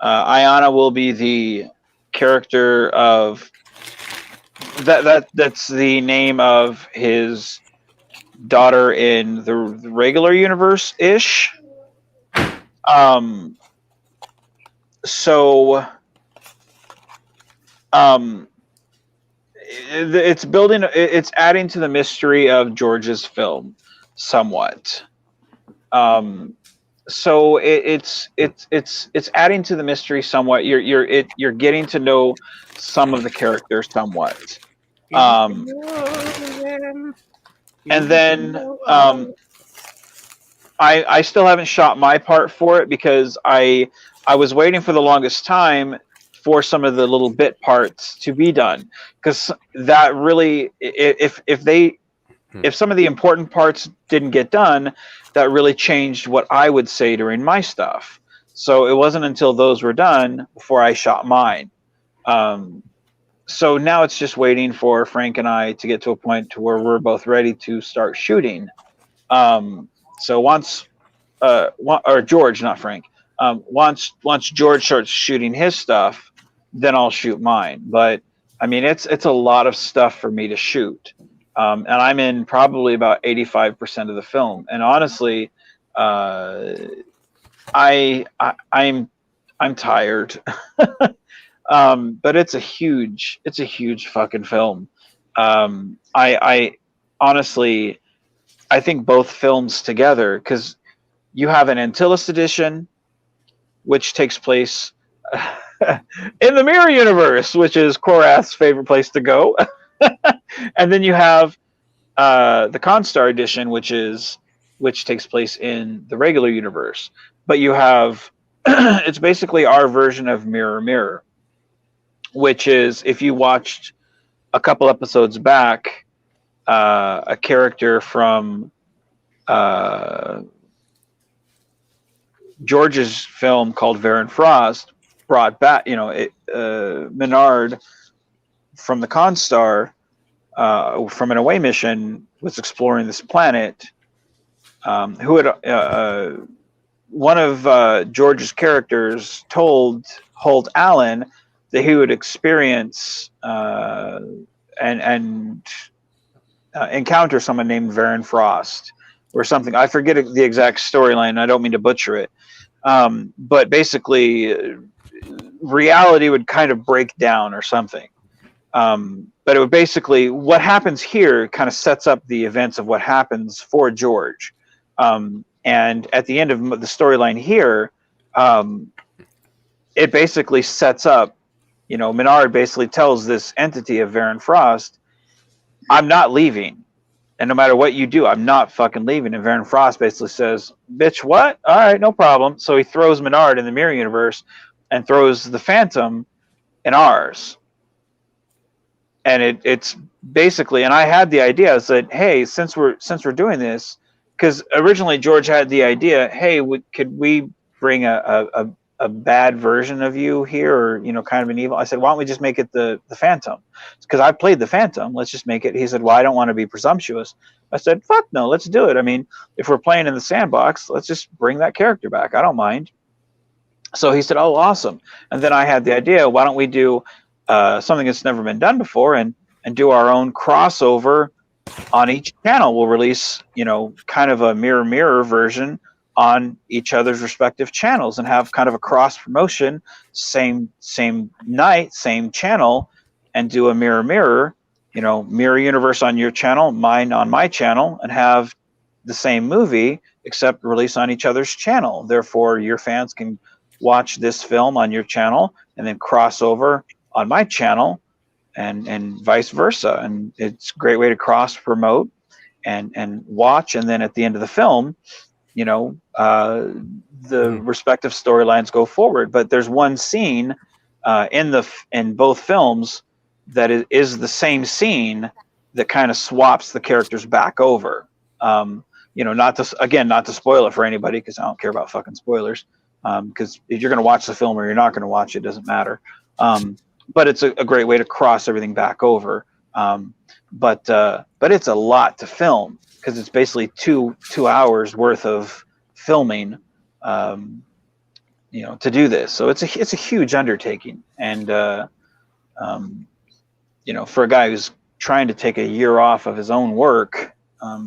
Ayana will be the character of that's the name of his daughter in the regular universe ish. It's adding to the mystery of George's film somewhat. So it's adding to the mystery somewhat. You're getting to know some of the characters somewhat. And then I still haven't shot my part for it because I was waiting for the longest time for some of the little bit parts to be done, because that really, if some of the important parts didn't get done, that really changed what I would say during my stuff. So it wasn't until those were done before I shot mine. So now it's just waiting for Frank and I to get to a point to where we're both ready to start shooting. So once George, not Frank, once George starts shooting his stuff, then I'll shoot mine. But I mean, it's a lot of stuff for me to shoot. And I'm in probably about 85% of the film. And honestly, I'm tired. But it's a huge fucking film. I honestly, I think both films together, because you have an Antilles edition, which takes place in the Mirror Universe, which is Korath's favorite place to go. And then you have the Constar edition, which takes place in the regular universe. But you have it's basically our version of Mirror Mirror, which is if you watched a couple episodes back, a character from George's film called Varen Frost brought back, Menard from the Constar from an away mission was exploring this planet. Who had one of George's characters told Holt Allen that he would experience and encounter someone named Varen Frost or something. I forget the exact storyline. I don't mean to butcher it. But basically, reality would kind of break down or something. But it would basically, what happens here kind of sets up the events of what happens for George. And at the end of the storyline here, it basically sets up, Menard basically tells this entity of Varen Frost, I'm not leaving. And no matter what you do, I'm not fucking leaving. And Varen Frost basically says, bitch, what? All right, no problem. So he throws Menard in the Mirror Universe and throws the Phantom in ours. And it's basically, and I had the idea, I said, hey, since we're doing this, because originally George had the idea, hey, could we bring a bad version of you here, or kind of an evil? I said, why don't we just make it the Phantom? Because I played the Phantom. Let's just make it. He said, well, I don't want to be presumptuous. I said, fuck no, let's do it. I mean, if we're playing in the sandbox, let's just bring that character back. I don't mind. So he said, oh, awesome. And then I had the idea, why don't we do something that's never been done before and do our own crossover on each channel. We'll release, kind of a mirror version on each other's respective channels and have kind of a cross promotion, same night, same channel, and do a mirror, Mirror Universe on your channel, mine on my channel, and have the same movie except release on each other's channel. Therefore, your fans can watch this film on your channel and then cross over on my channel and vice versa. And it's a great way to cross promote and watch. And then at the end of the film, the respective storylines go forward. But there's one scene in both films that is the same scene that kind of swaps the characters back over. Not to spoil it for anybody, because I don't care about fucking spoilers. Because if you're going to watch the film or you're not going to watch it, doesn't matter. But it's a great way to cross everything back over. But it's a lot to film, because it's basically two hours worth of filming, to do this. So it's a huge undertaking, and for a guy who's trying to take a year off of his own work,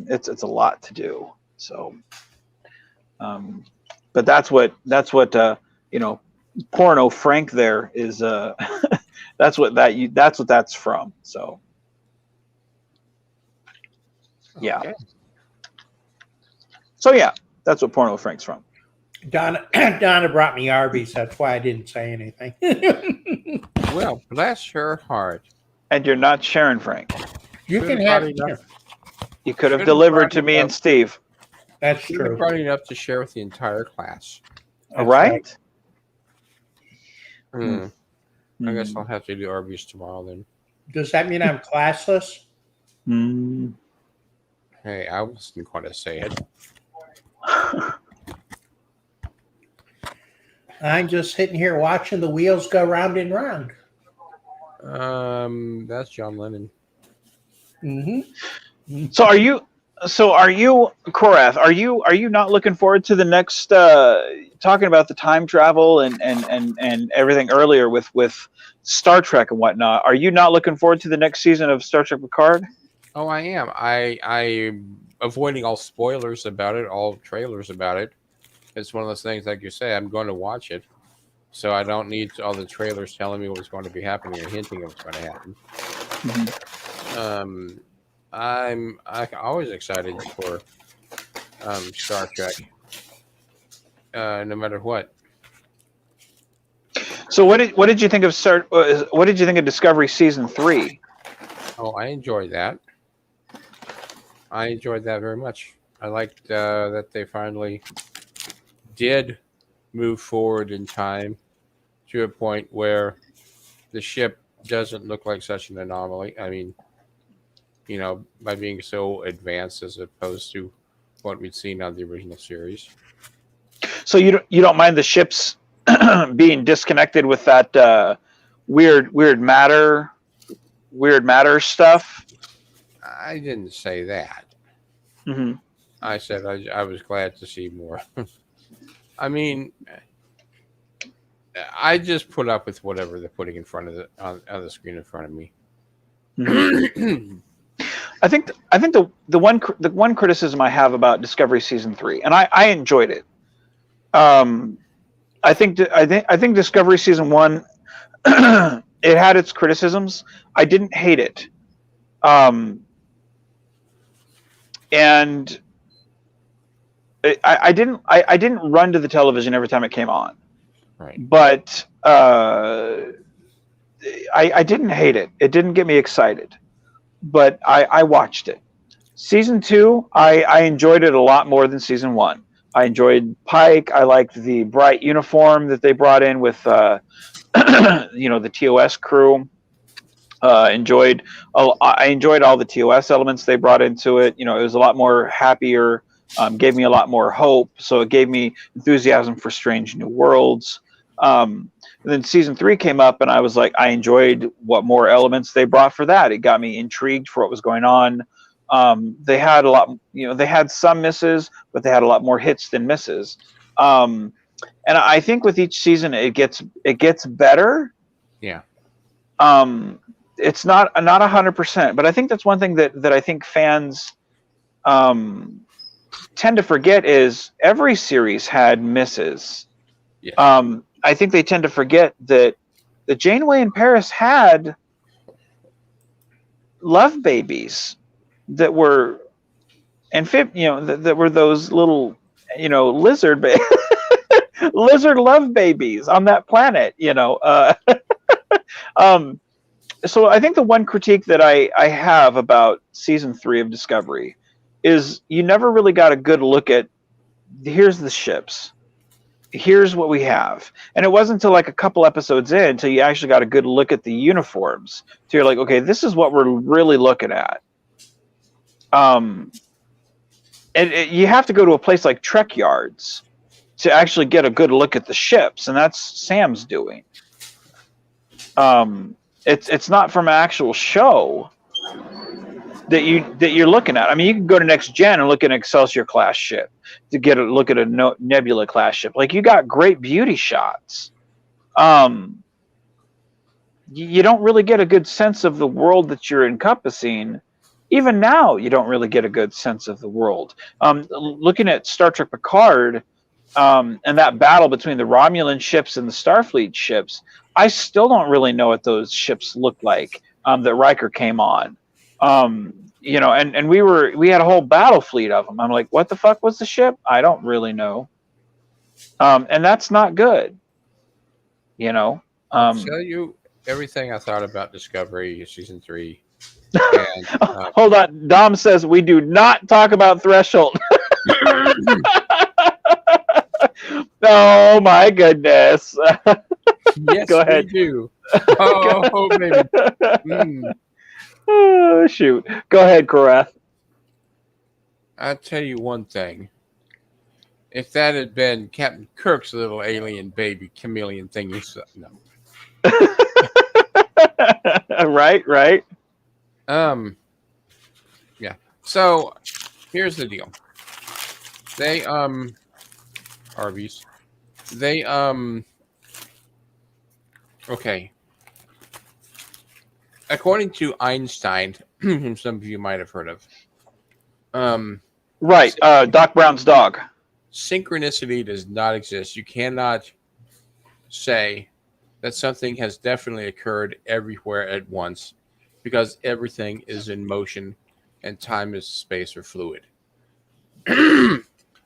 it's a lot to do. So, but that's what Porno Frank there is. That's what that's from. So, yeah. Okay. So yeah, that's what Porno Frank's from. Donna brought me Arby's. That's why I didn't say anything. Well, bless her heart. And you're not Sharon Frank. You can have. You could have delivered to me and Steve. That's Should have true. brought enough to share with the entire class. All right. I guess I'll have to do Arby's tomorrow then. Does that mean I'm classless? Mm. Hey, I wasn't going to say it. I'm just sitting here watching the wheels go round and round. That's John Lennon. Mm-hmm. So are you, Korath? Are you not looking forward to the next? Talking about the time travel and everything earlier with Star Trek and whatnot. Are you not looking forward to the next season of Star Trek Picard? Oh, I am. I'm avoiding all spoilers about it, all trailers about it. It's one of those things, like you say, I'm going to watch it, so I don't need all the trailers telling me what's going to be happening or hinting of what's going to happen. Mm-hmm. I'm always excited for Star Trek, no matter what. So what did you think of what did you think of Discovery season 3? Oh, I enjoyed that. I enjoyed that very much. I liked that they finally did move forward in time to a point where the ship doesn't look like such an anomaly. I mean, by being so advanced as opposed to what we'd seen on the original series. So you don't mind the ships being disconnected with that weird matter stuff? I didn't say that. Mm-hmm. I said I was glad to see more. I mean, I just put up with whatever they're putting in front of on the screen in front of me. Mm-hmm. I think the one criticism I have about Discovery season 3, and I enjoyed it. I think Discovery season 1 it had its criticisms. I didn't hate it, and I didn't run to the television every time it came on. Right. But I didn't hate it. It didn't get me excited, but I watched it. Season 2, I enjoyed it a lot more than season 1. I enjoyed Pike. I liked the bright uniform that they brought in with the TOS crew. I enjoyed all the TOS elements they brought into it. It was a lot more happier. Gave me a lot more hope. So it gave me enthusiasm for Strange New Worlds. And then season 3 came up, and I was like, I enjoyed what more elements they brought for that. It got me intrigued for what was going on. They had a lot, they had some misses, but they had a lot more hits than misses. And I think with each season, it gets better. Yeah. It's not 100%, but I think that's one thing that I think fans tend to forget is every series had misses. Yeah. I think they tend to forget that the Janeway and Paris had love babies that were that were those little lizard lizard love babies on that planet. So I think the one critique that I have about season 3 of Discovery is you never really got a good look at here's the ships, here's what we have, and it wasn't until like a couple episodes in until you actually got a good look at the uniforms. So you're like, okay, this is what we're really looking at. You have to go to a place like Trek Yards to actually get a good look at the ships, and that's Sam's doing. It's not from an actual show that you're looking at. I mean, you can go to Next Gen and look at an Excelsior class ship to get a look at a Nebula class ship. Like, you got great beauty shots. You don't really get a good sense of the world that you're encompassing. Even now, you don't really get a good sense of the world. Looking at Star Trek Picard and that battle between the Romulan ships and the Starfleet ships, I still don't really know what those ships looked like that Riker came on. And we had a whole battle fleet of them. I'm like, what the fuck was the ship? I don't really know. And that's not good. I'll tell you everything I thought about Discovery season 3. And, hold on. Dom says we do not talk about Threshold. Oh my goodness. Yes, Go ahead. we do. Oh, baby. Oh, shoot. Go ahead, Korath. I'll tell you one thing. If that had been Captain Kirk's little alien baby chameleon thingy, no. Right. Yeah. So here's the deal. They Arby's. They okay. According to Einstein, whom some of you might have heard of. Right. Doc Brown's dog. Synchronicity does not exist. You cannot say that something has definitely occurred everywhere at once, because everything is in motion and time and space are fluid.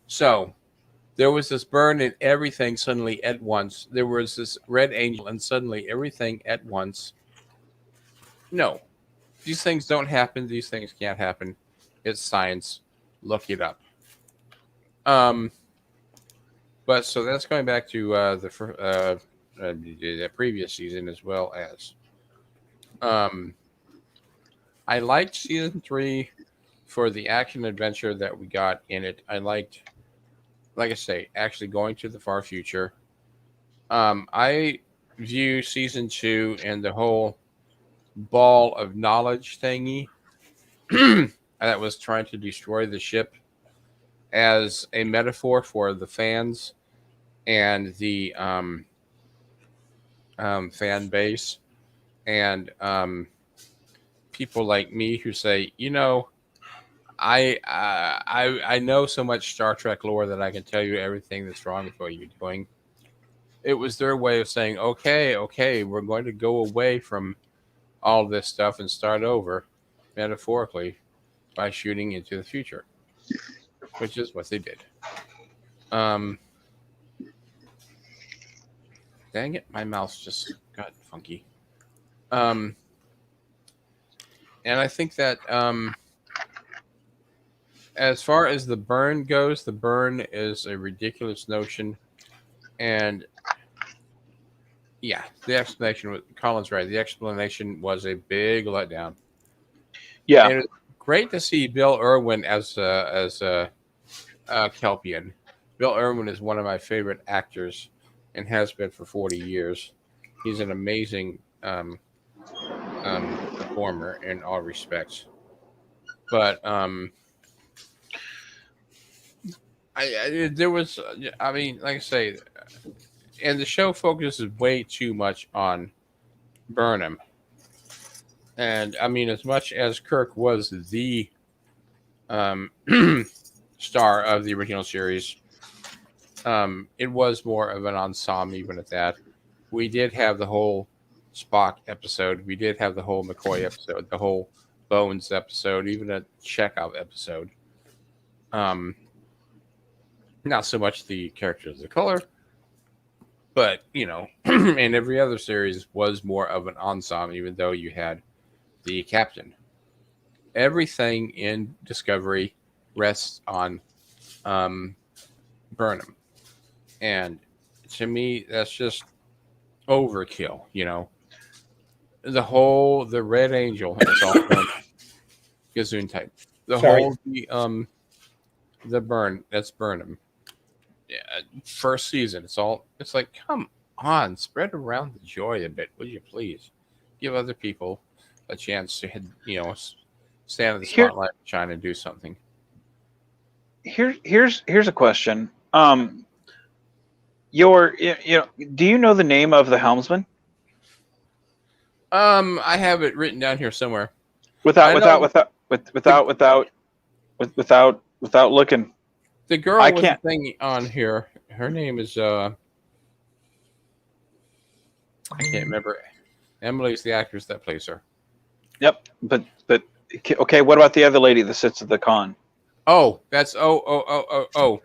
So There was this burn and everything suddenly at once. There was this red angel and suddenly everything at once. No, these things don't happen. These things can't happen. It's science. Look it up. But so that's going back to the previous season as well as. I liked season 3 for the action adventure that we got in it. I liked, like I say, actually going to the far future. I view season 2 and the whole ball of knowledge thingy that was trying to destroy the ship as a metaphor for the fans and the fan base and people like me who say, you know, I know so much Star Trek lore that I can tell you everything that's wrong with what you're doing. It was their way of saying, okay, we're going to go away from all this stuff and start over, metaphorically, by shooting into the future, which is what they did. Dang it, my mouse just got funky. And I think that as far as the burn goes, the burn is a ridiculous notion. And yeah, the explanation was Colin's right. The explanation was a big letdown. Yeah. And it's great to see Bill Irwin as Kelpian. Bill Irwin is one of my favorite actors and has been for 40 years. He's an amazing performer in all respects. But there was, I mean, like I say, and the show focuses way too much on Burnham. And I mean, as much as Kirk was the star of the original series, it was more of an ensemble even at that. We did have the whole Spock episode. We did have the whole McCoy episode, the whole Bones episode, even a Chekhov episode. Not so much the characters of color, but, you know, and every other series was more of an ensemble, even though you had the captain. Everything in Discovery rests on Burnham. And to me, that's just overkill, you know. The Red Angel, it's all Gazoon type. The burn, that's Burnham. Yeah, first season, it's like, come on, spread around the joy a bit, would you please? Give other people a chance to, you know, stand in the spotlight, shine, and do something. Here's a question. Do you know the name of the helmsman? I have it written down here somewhere. Without looking. The girl with the thing on here, her name is I can't remember. Emily's the actress that plays her. Yep, but okay. What about the other lady that sits at the con? Oh, that's oh.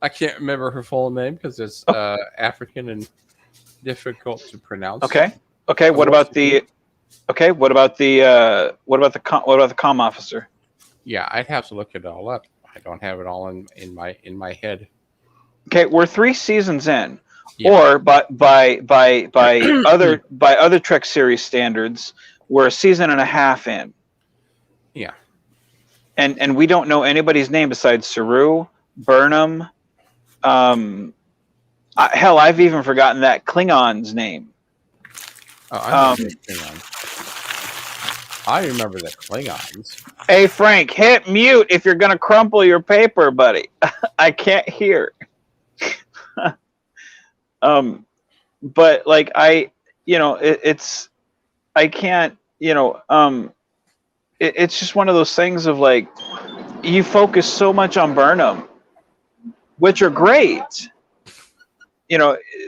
I can't remember her full name because it's African and difficult to pronounce. Okay. What about the comm officer? Yeah, I'd have to look it all up. I don't have it all in my head. Okay, we're 3 seasons in, or by other Trek series standards, we're a season and a half in. Yeah, and we don't know anybody's name besides Saru, Burnham. Hell, I've even forgotten that Klingon's name. Oh, I remember the Klingons. Hey, Frank, hit mute if you're going to crumple your paper, buddy. I can't hear. But like it's just one of those things of like, you focus so much on Burnham, which are great,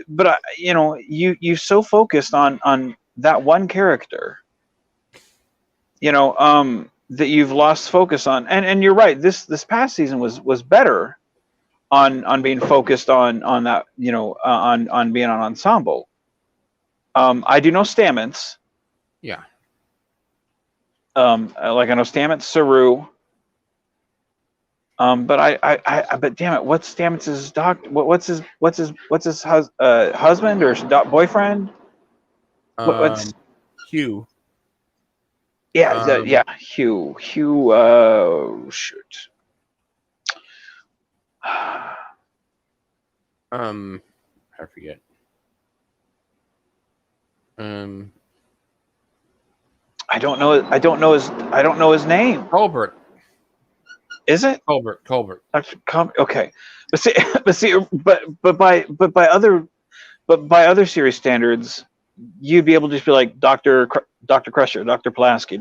but you so focused on that one character, that you've lost focus on. And you're right. This past season was better on being focused on that, on being on ensemble. I do know Stamets. Yeah. Like I know Stamets, Saru. But but damn it, what's Stamets' what's his husband or boyfriend? What's Hugh. yeah, Hugh. Shoot. I forget. I don't know his name. Colbert. Is it Colbert. Okay, but by other series standards, you'd be able to just be like Dr. Crusher, Dr. Pulaski,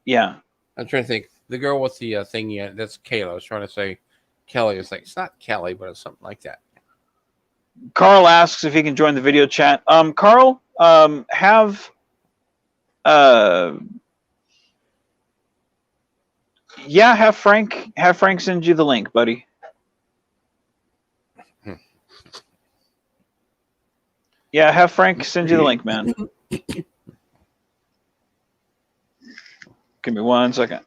yeah. I'm trying to think. The girl with the thing, that's Kayla. I was trying to say Kelly. It's like, it's not Kelly, but it's something like that. Carl asks if he can join the video chat. Carl, have Frank send you the link, buddy. Yeah, have Frank send you the link, man. Give me 1 second.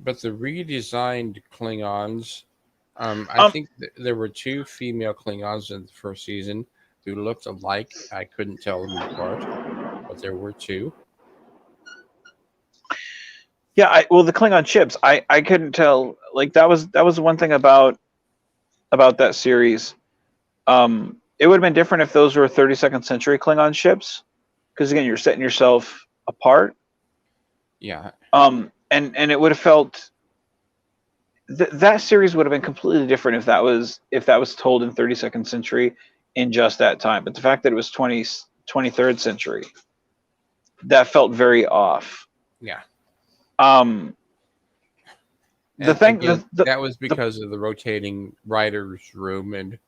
But the redesigned Klingons, I think there were 2 female Klingons in the first season who looked alike. I couldn't tell them apart, but there were 2. Yeah, the Klingon ships, I couldn't tell. Like that was one thing about that series. It would have been different if those were 32nd century Klingon ships, because again, you're setting yourself apart. Yeah. And it would have felt that series would have been completely different if that was told in 32nd century in just that time. But the fact that it was 23rd century, that felt very off. Yeah. That was because of the rotating writer's room, and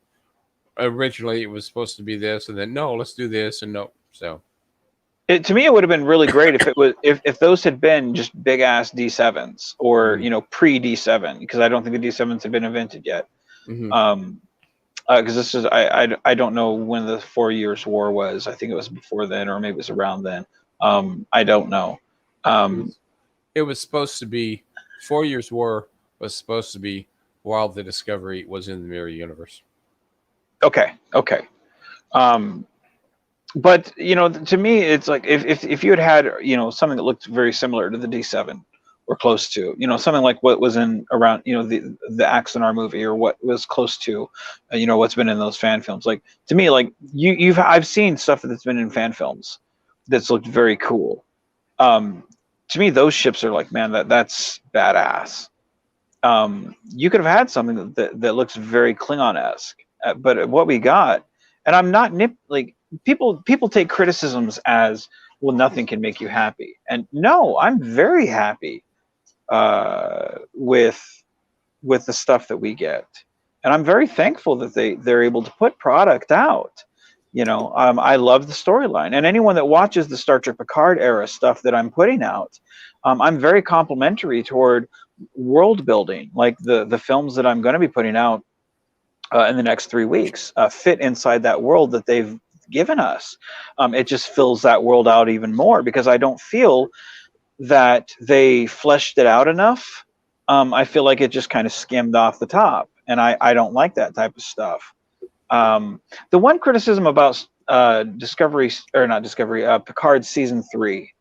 originally it was supposed to be this, and then no, let's do this, and no. So to me, it would have been really great if it was if those had been just big ass D7s or pre D7, because I don't think the D7s had been invented yet. Because this is I don't know when the 4 Years' War was. I think it was before then, or maybe it was around then. I don't know. It was supposed to be 4 Years' War was supposed to be while the Discovery was in the Mirror Universe. Okay. But to me, it's like if you had something that looked very similar to the D7 or close to, something like what was in around the Axonar movie, or what was close to, what's been in those fan films. Like to me, like I've seen stuff that's been in fan films that's looked very cool. To me, those ships are like, man, that's badass. You could have had something that looks very Klingon-esque, but what we got, and I'm not people take criticisms as, well, nothing can make you happy, and no, I'm very happy with the stuff that we get, and I'm very thankful that they're able to put product out. I love the storyline, and anyone that watches the Star Trek Picard era stuff that I'm putting out, I'm very complimentary toward world building. Like the films that I'm going to be putting out in the next 3 weeks fit inside that world that they've given us. It just fills that world out even more, because I don't feel that they fleshed it out enough. I feel like it just kind of skimmed off the top, and I don't like that type of stuff. The one criticism about Picard season 3,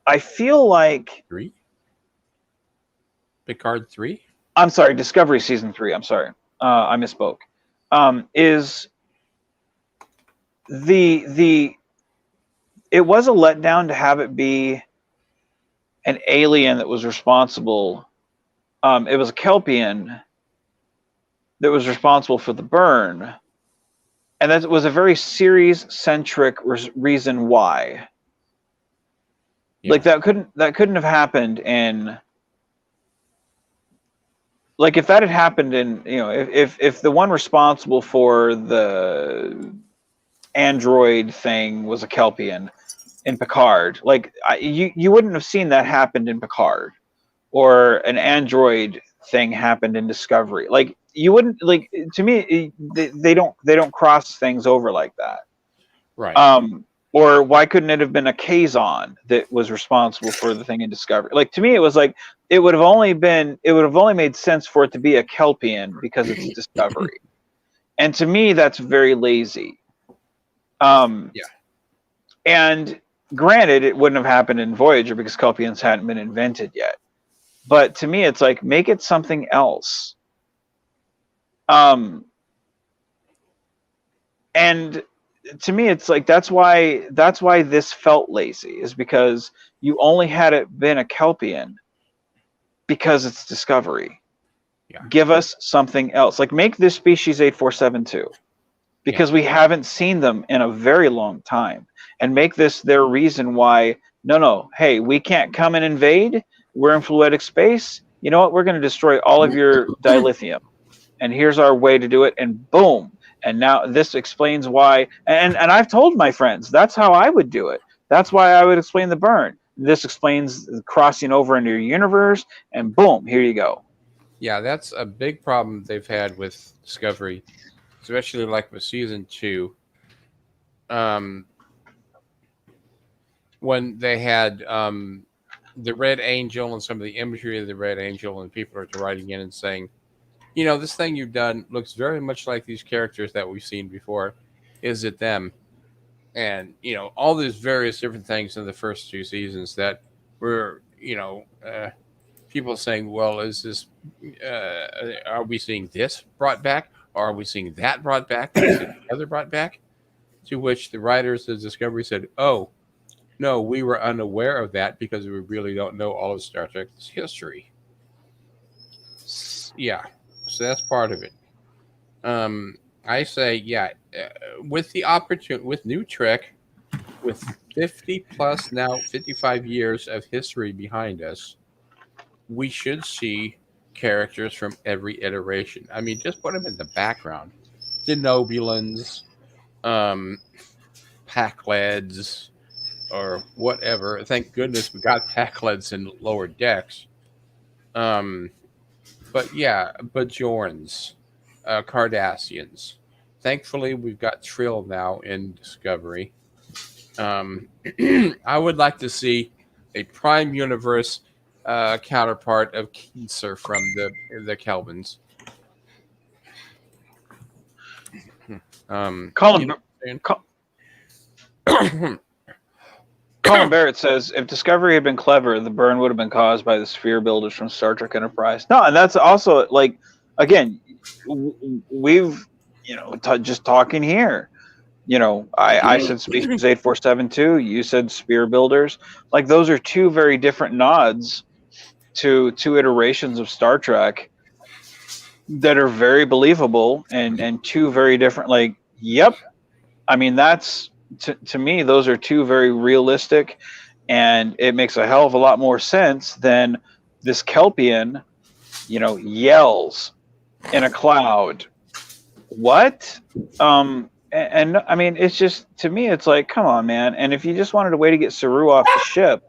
I feel like 3? Picard 3? I'm sorry, Discovery season 3. I'm sorry, I misspoke. Is it was a letdown to have it be an alien that was responsible. It was a Kelpian that was responsible for the burn, and that was a very series-centric reason why. Yeah. Like that couldn't have happened in. Like if that had happened in, if the one responsible for the android thing was a Kelpian in Picard. Like you wouldn't have seen that happen in Picard, or an android thing happened in Discovery. Like you wouldn't, like, to me they don't cross things over like that. Right. Or why couldn't it have been a Kazon that was responsible for the thing in Discovery? Like, to me, it was like it would have only made sense for it to be a Kelpian because it's Discovery, and to me, that's very lazy. Yeah. And granted, it wouldn't have happened in Voyager because Kelpians hadn't been invented yet. But to me, it's like, make it something else. And to me, it's like that's why this felt lazy, is because you only had it been a Kelpian because it's Discovery. Yeah. Give us something else. Like, make this species 8472 because we haven't seen them in a very long time, and make this their reason why. No, hey, we can't come and invade. We're in fluidic space. You know what? We're going to destroy all of your dilithium, and here's our way to do it. And boom. And now this explains why, and I've told my friends that's how I would do it. That's why I would explain the burn. This explains crossing over into your universe, and boom, here you go. Yeah, that's a big problem they've had with Discovery, especially like with season 2. When they had the Red Angel and some of the imagery of the Red Angel, and people are writing in and saying, you know, this thing you've done looks very much like these characters that we've seen before. Is it them? And, you know, all these various different things in the first 2 seasons that were, you know, people saying, well, is this, are we seeing this brought back? Or are we seeing that brought back? Is it the other brought back? To which the writers of Discovery said, oh, no, we were unaware of that because we really don't know all of Star Trek's history. Yeah. So that's part of it. I say, with the opportunity, with new Trek, with 50 plus now 55 years of history behind us, we should see characters from every iteration. I mean, just put them in the background. Denobulans, Pakleds, or whatever. Thank goodness we got Pakleds in lower decks. But yeah, Bajorans, Cardassians. Thankfully, we've got Trill now in Discovery. I would like to see a Prime Universe counterpart of Keeser from the Kelvins. Colin Barrett says, if Discovery had been clever, the burn would have been caused by the sphere builders from Star Trek Enterprise. No, and that's also, like, again, we've, you know, just talking here, you know, I said Species 8472, you said sphere builders. Like, those are 2 very different nods to 2 iterations of Star Trek that are very believable, and 2 very different, like, yep. I mean, that's, to me, those are 2 very realistic, and it makes a hell of a lot more sense than this Kelpian, you know, yells in a cloud. What? And I mean, it's just, to me, it's like, come on, man. And if you just wanted a way to get Saru off the ship,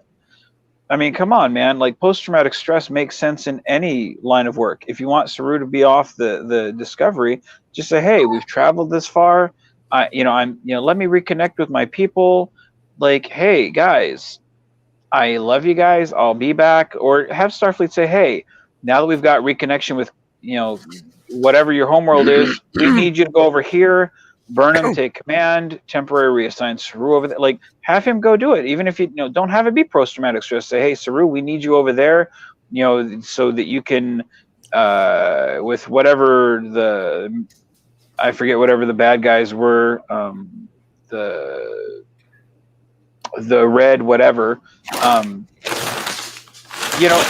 I mean, come on, man. Like, post-traumatic stress makes sense in any line of work. If you want Saru to be off the Discovery, just say, hey, we've traveled this far. Let me reconnect with my people. Like, hey, guys, I love you guys. I'll be back. Or have Starfleet say, hey, now that we've got reconnection with, you know, whatever your homeworld is, we need you to go over here. Burnham, take command, temporary reassign Saru over there. Like, have him go do it. Even if you know, don't have it be post-traumatic stress. Say, hey, Saru, we need you over there, you know, so that you can, with whatever I forget whatever the bad guys were, the red whatever, you know,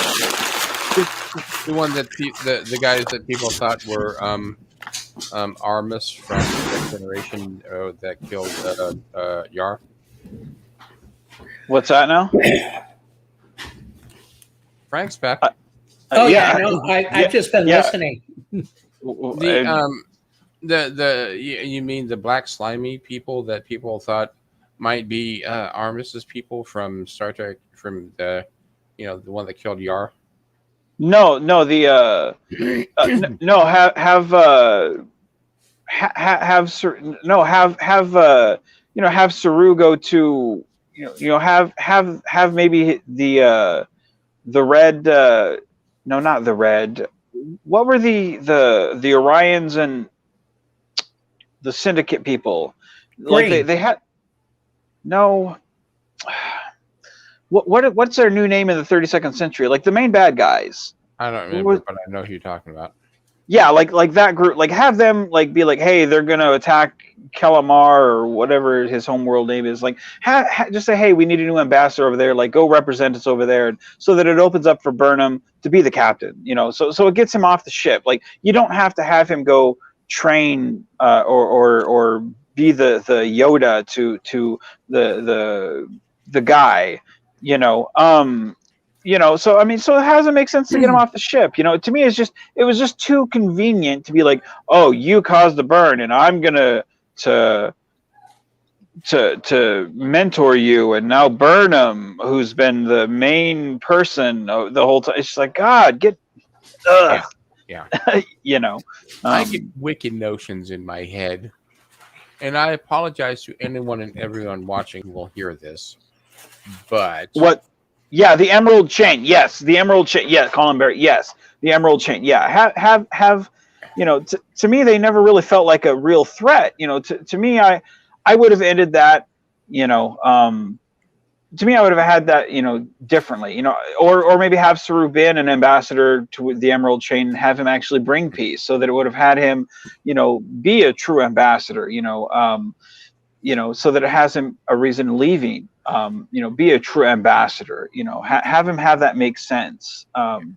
the one that the guys that people thought were Armus from the Next Generation that killed Yar. What's that now? Frank's back. I've just been listening. You mean the black slimy people that people thought might be Armis's people from Star Trek, from the the one that killed Yar? No, no, no, have Saru go to have maybe the red, no, not the red. What were the Orions and the Syndicate people? Like Green. they had no. What's their new name in the 32nd century? Like the main bad guys. I don't remember, but I know who you're talking about. Yeah, like that group. Like have them like be like, hey, they're gonna attack Calamar or whatever his homeworld name is. Like just say, hey, we need a new ambassador over there. Like go represent us over there, so that it opens up for Burnham to be the captain. So it gets him off the ship. Like you don't have to have him go train or be the Yoda to the guy. So I mean, so how does it make sense to get him off the ship? To me, it was just too convenient to be like, oh, you caused the burn, and I'm gonna to mentor you, and now Burnham, who's been the main person the whole time. It's just like, God, get, yeah. I get wicked notions in my head, and I apologize to anyone and everyone watching who will hear this. But what? Yeah, the Emerald Chain. Yes, the Emerald Chain. Yeah, Colin Barry. Yes, the Emerald Chain. Yeah, have to me, they never really felt like a real threat. To me, I would have ended that. To me, I would have had that, differently. Or maybe have Saru been an ambassador to the Emerald Chain and have him actually bring peace, so that it would have had him, be a true ambassador. So that it has him a reason leaving. Be a true ambassador. Have him have that make sense. Colin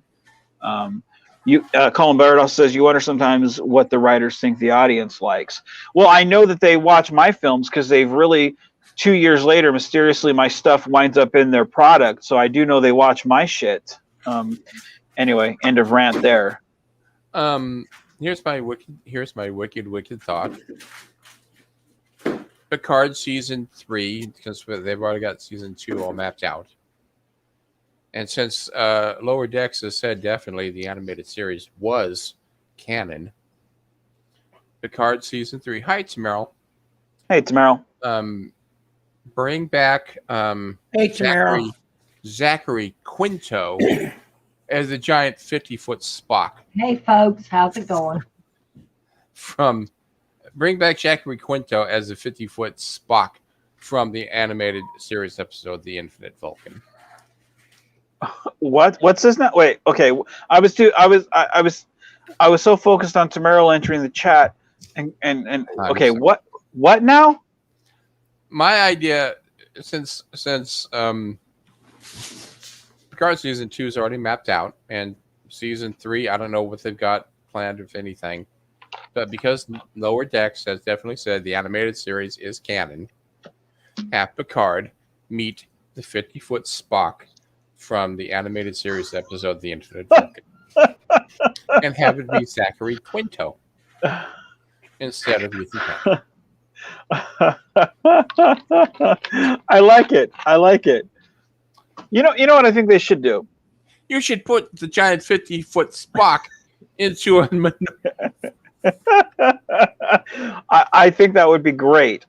Barrett also says, you wonder sometimes what the writers think the audience likes. Well, I know that they watch my films because they've really, 2 years later, mysteriously, my stuff winds up in their product. So I do know they watch my shit. Anyway, end of rant there. Here's my wicked thought. Picard season 3, because they've already got season 2 all mapped out. And since Lower Decks has said definitely the animated series was canon, Picard season 3. Hi, Tamara. Hey, Tamara. Bring back Hey, Tamara. Zachary Quinto as the giant 50-foot Spock. Hey, folks, how's it going? Bring back Zachary Quinto as the 50-foot Spock from the animated series episode The Infinite Vulcan. What's his name? Wait, okay. I was so focused on Tamara entering the chat and okay, what now? My idea, since Picard season 2 is already mapped out, and season 3, I don't know what they've got planned, if anything. But because Lower Decks has definitely said the animated series is canon, have Picard meet the 50-foot Spock from the animated series episode The Infinite Vulcan. And have it be Zachary Quinto instead of Ethan Peck. I like it. You know what I think they should do? You should put the giant 50-foot Spock into a I think that would be great.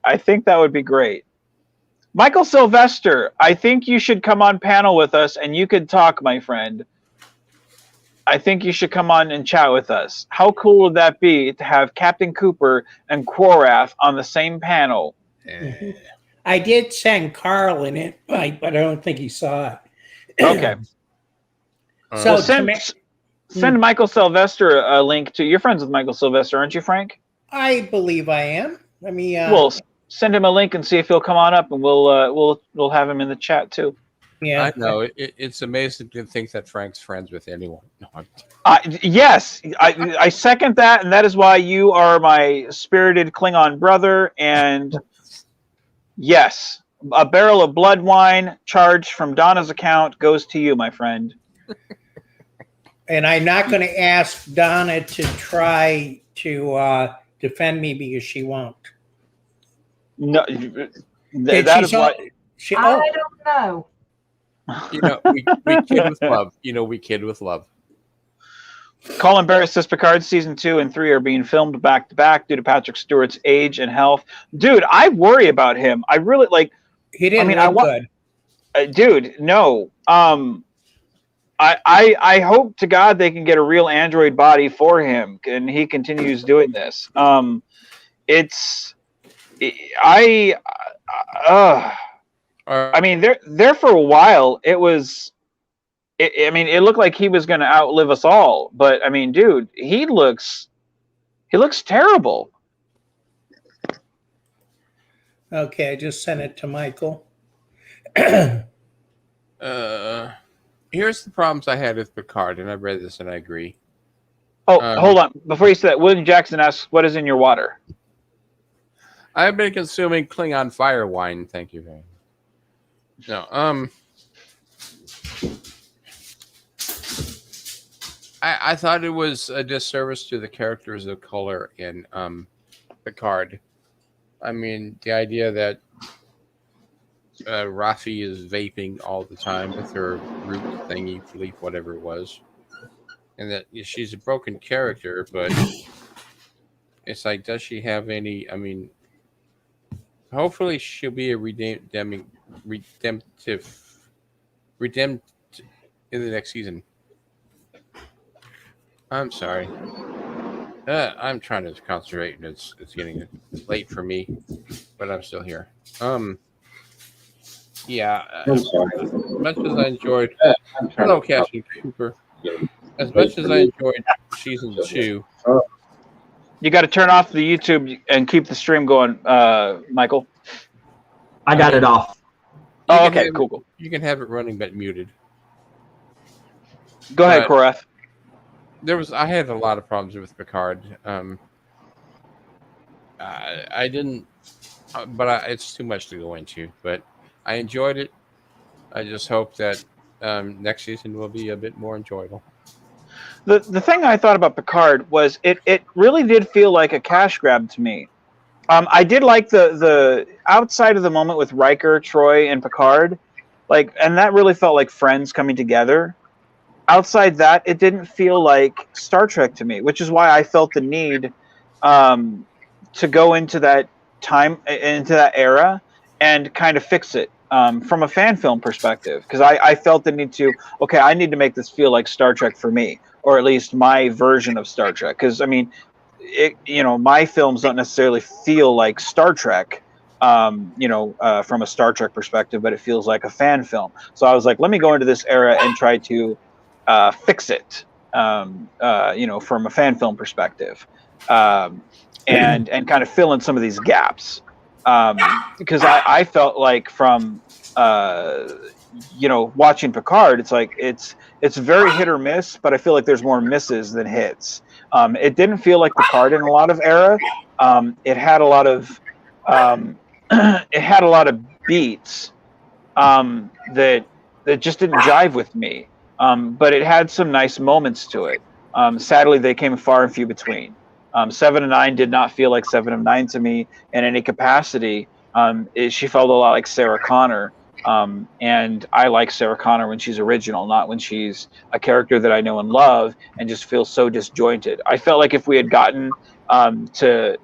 Michael Sylvester, I think you should come on panel with us and you could talk, my friend. I think you should come on and chat with us. How cool would that be to have Captain Cooper and Quorath on the same panel? I did send Carl in it, but I don't think he saw it. Okay. So well, send Michael Sylvester a link to. You're friends with Michael Sylvester, aren't you, Frank? I believe I am. Let me. Well, send him a link and see if he'll come on up, and we'll have him in the chat too. Yeah, I know it's amazing to think that Frank's friends with anyone. No, yes, I second that, and that is why you are my spirited Klingon brother. And yes, a barrel of blood wine charged from Donna's account goes to you, my friend. and I'm not going to ask Donna to try to defend me because she won't. No, And that she's is why. She, I don't know. You know, we kid with love. You know, we kid with love. Colin Barrett says Picard season 2 and 3 are being filmed back to back due to Patrick Stewart's age and health. Dude, I worry about him. I really like. he didn't I look want, good. dude. No. I hope to God they can get a real android body for him, and he continues doing this. It's I. I mean, there for a while, it was. I mean, it looked like he was going to outlive us all. But I mean, dude, he looks terrible. Okay, I just sent it to Michael. Here's the problems I had with Picard, and I read this and I agree. Oh, hold on. Before you say that, William Jackson asks, "What is in your water?" I've been consuming Klingon fire wine. Thank you very much. No, I thought it was a disservice to the characters of color in Picard. I mean, the idea that Rafi is vaping all the time with her root thingy, leaf, whatever it was, and that she's a broken character, but it's like, does she have any? I mean, hopefully she'll be a redemptive in the next season. I'm sorry. I'm trying to concentrate, and it's getting late for me, but I'm still here. Yeah. I'm sorry. As much as I enjoyed, hello, Captain Cooper. As much as I enjoyed season 2, You got to turn off the YouTube and keep the stream going, Michael. I got it off. Oh, okay, cool. You can have it running but muted. Go ahead, Korath. I had a lot of problems with Picard. I didn't, but it's too much to go into. But I enjoyed it. I just hope that next season will be a bit more enjoyable. The thing I thought about Picard was it really did feel like a cash grab to me. I did like the outside of the moment with Riker, Troy, and Picard, and that really felt like friends coming together. Outside that, it didn't feel like Star Trek to me, which is why I felt the need to go into that time, into that era, and kind of fix it from a fan film perspective. Because I felt the need to, I need to make this feel like Star Trek for me, or at least my version of Star Trek. Because I mean, my films don't necessarily feel like Star Trek. From a Star Trek perspective, but it feels like a fan film. So I was like, let me go into this era and try to fix it, from a fan film perspective, and kind of fill in some of these gaps, because I felt like from watching Picard, it's like it's very hit or miss, but I feel like there's more misses than hits. It didn't feel like Picard in a lot of era. It had a lot of beats that just didn't jive with me. But it had some nice moments to it. Sadly, they came far and few between. 7 of 9 did not feel like 7 of 9 to me in any capacity. She felt a lot like Sarah Connor. And I like Sarah Connor when she's original, not when she's a character that I know and love and just feels so disjointed. I felt like if we had gotten the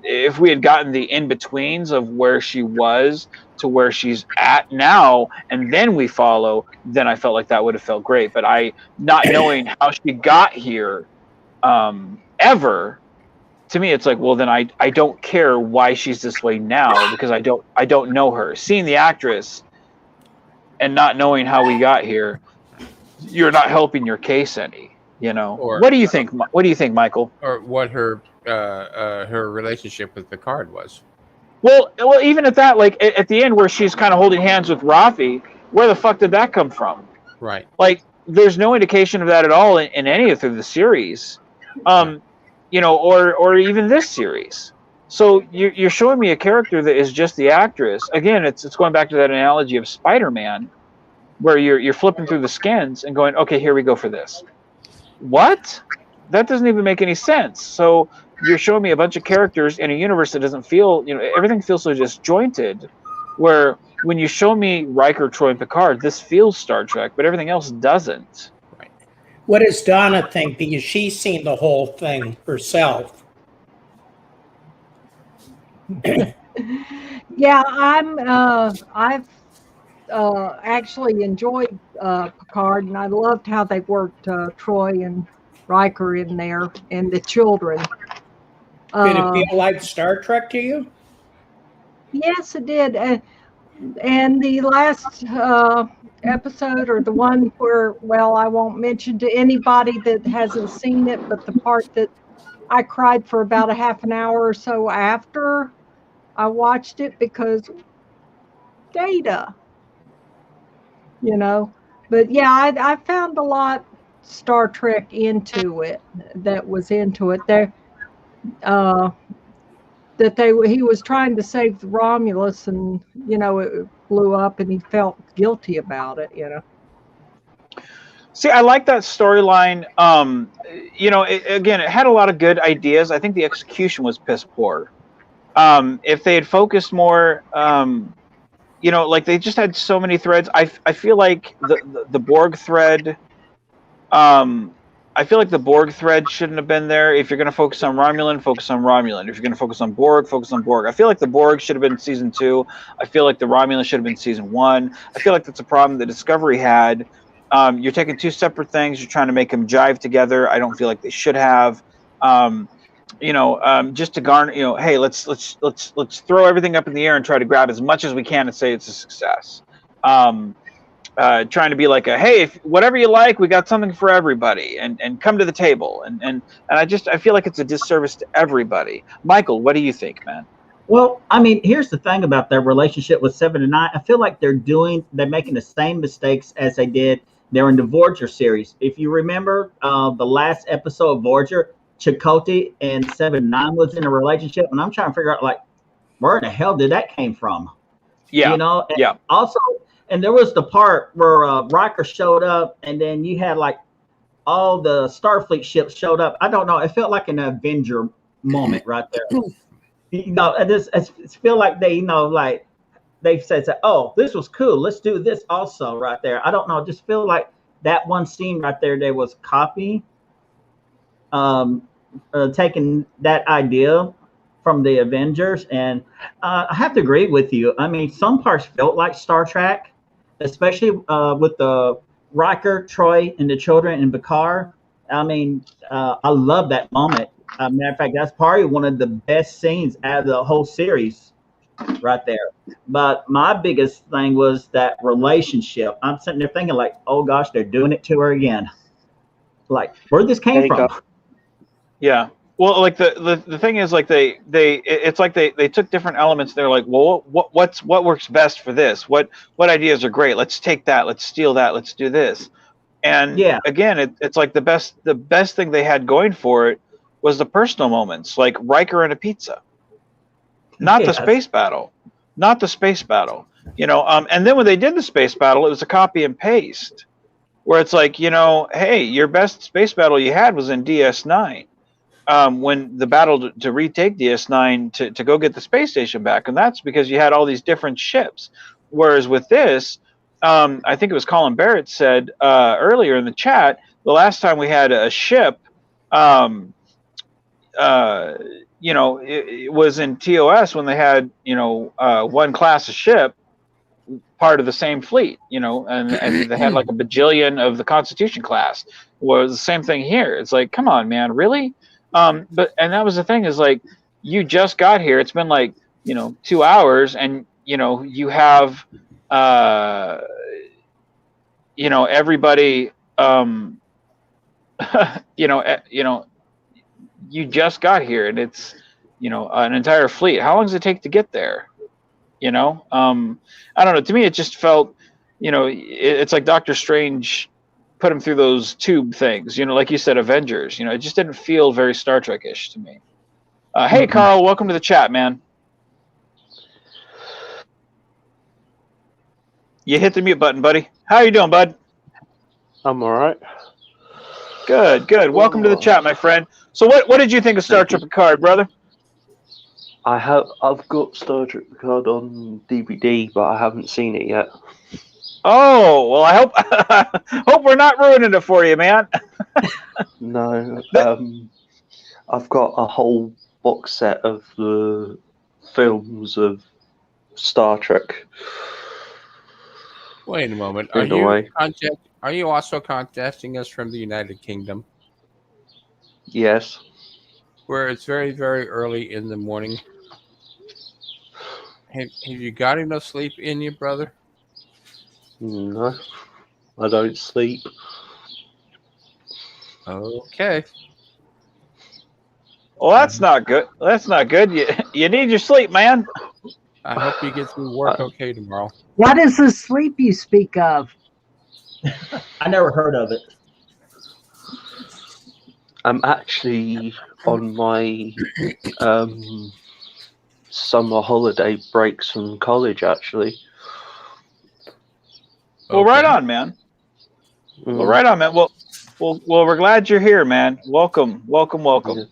in-betweens of where she was to where she's at now, and then we follow, then I felt like that would have felt great. But not knowing how she got here ever, to me, it's like, well, then I don't care why she's this way now, because I don't know her. Seeing the actress and not knowing how we got here, you're not helping your case any. Or, what do you think? What do you think, Michael? Or what her relationship with Picard was? Well, even at that, at the end where she's kind of holding hands with Rafi, where the fuck did that come from? Right. There's no indication of that at all in any of the series, or even this series. So you're showing me a character that is just the actress. Again, it's going back to that analogy of Spider-Man, where you're flipping through the skins and going, okay, here we go for this. What? That doesn't even make any sense. So you're showing me a bunch of characters in a universe that doesn't feel, everything feels so disjointed. Where when you show me Riker, Troy, and Picard, this feels Star Trek, but everything else doesn't. What does Donna think? Because she's seen the whole thing herself. Yeah, I've actually enjoyed Picard, and I loved how they worked Troy and Riker in there, and the children. Did it feel like Star Trek to you? Yes, it did. And the last episode, or the one where, well, I won't mention to anybody that hasn't seen it, but the part that I cried for about a half an hour or so after I watched it, because Data, But yeah, I found a lot Star Trek into it, that was into it. There, he was trying to save the Romulus, and it blew up, and he felt guilty about it. See, I like that storyline. Again, it had a lot of good ideas. I think the execution was piss poor. If they had focused more, like they just had so many threads. I feel like the Borg thread. I feel like the Borg thread shouldn't have been there. If you're going to focus on Romulan, focus on Romulan. If you're going to focus on Borg, focus on Borg. I feel like the Borg should have been season 2. I feel like the Romulan should have been season 1. I feel like that's a problem that Discovery had. You're taking two separate things. You're trying to make them jive together. I don't feel like they should have. Just to garner, hey, let's throw everything up in the air and try to grab as much as we can and say it's a success. Trying to be like hey, if whatever you like, we got something for everybody, and come to the table, and I feel like it's a disservice to everybody. Michael, what do you think, man? Well, I mean, here's the thing about their relationship with 7 and 9. I feel like they're making the same mistakes as they did during the Voyager series. If you remember the last episode of Voyager, Chakotay and 7 and 9 was in a relationship, and I'm trying to figure out, like, where in the hell did that came from? Yeah, And also, and there was the part where Riker showed up, and then you had like all the Starfleet ships showed up. I don't know. It felt like an Avenger moment right there. It feel like they, like they said, oh, this was cool. Let's do this also right there. I don't know. Just feel like that one scene right there, they was copying, taking that idea from the Avengers. And I have to agree with you. I mean, some parts felt like Star Trek, especially with the Riker, Troy, and the children in Picard. I mean, I love that moment. Matter of fact, that's probably one of the best scenes out of the whole series right there. But my biggest thing was that relationship. I'm sitting there thinking, like, oh gosh, they're doing it to her again. Like, where this came from? Yeah. Well, like the thing is, like it's like they took different elements. They're like, well, what works best for this? What ideas are great? Let's take that. Let's steal that. Let's do this. And again, it's like the best thing they had going for it was the personal moments, like Riker and a pizza, not the space battle, not the space battle. And then when they did the space battle, it was a copy and paste, where it's like, hey, your best space battle you had was in DS9. When the battle to retake DS9 to go get the space station back, and that's because you had all these different ships. Whereas with this, I think it was Colin Barrett said earlier in the chat, the last time we had a ship, it was in TOS when they had one class of ship, part of the same fleet, and they had like a bajillion of the Constitution class. Was the same thing here. It's like, come on, man, really? And that was the thing, is like, you just got here. It's been like 2 hours, and you have everybody you just got here, and it's an entire fleet. How long does it take to get there? I don't know. To me, it just felt, it's like Doctor Strange put him through those tube things, like you said, Avengers. It just didn't feel very Star Trek-ish to me. Hey, Carl, welcome to the chat, man. You hit the mute button, buddy. How you doing, bud? I'm all right. Good, good. Welcome to the chat, my friend. So what did you think of Star Trek Picard, brother? I've got Star Trek Picard on DVD, but I haven't seen it yet. Oh, well, I hope we're not ruining it for you, man. No, I've got a whole box set of the films of Star Trek. Wait a moment. In a way. Are you also contacting us from the United Kingdom, Yes. where it's very, very early in the morning? Have you got enough sleep in you, brother? No, I don't sleep. Okay. Well, that's not good. That's not good. You need your sleep, man. I hope you get through work okay tomorrow. What is the sleep you speak of? I never heard of it. I'm actually on my summer holiday breaks from college, actually. Well, right on, man. Well, right on, man. Well, we're glad you're here, man. Welcome, welcome, welcome. Yeah.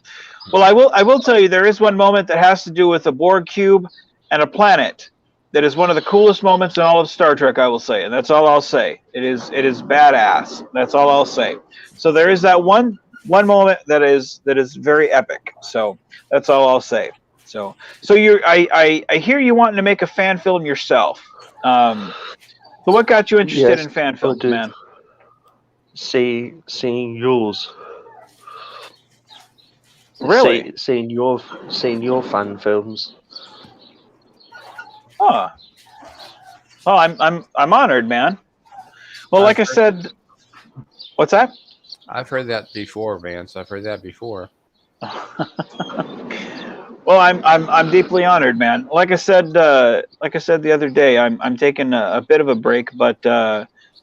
Well, I will tell you, there is one moment that has to do with a Borg cube and a planet that is one of the coolest moments in all of Star Trek, I will say, and that's all I'll say. It is badass. That's all I'll say. So there is that one moment that is very epic. So that's all I'll say. So I hear you wanting to make a fan film yourself. So what got you interested in fan films, man? Seeing yours. Really? Seeing your fan films. Oh. Well, I'm honored, man. Well, like I said, what's that? I've heard that before, Vance. I've heard that before. Well, I'm deeply honored, man. Like I said the other day, I'm taking a bit of a break, but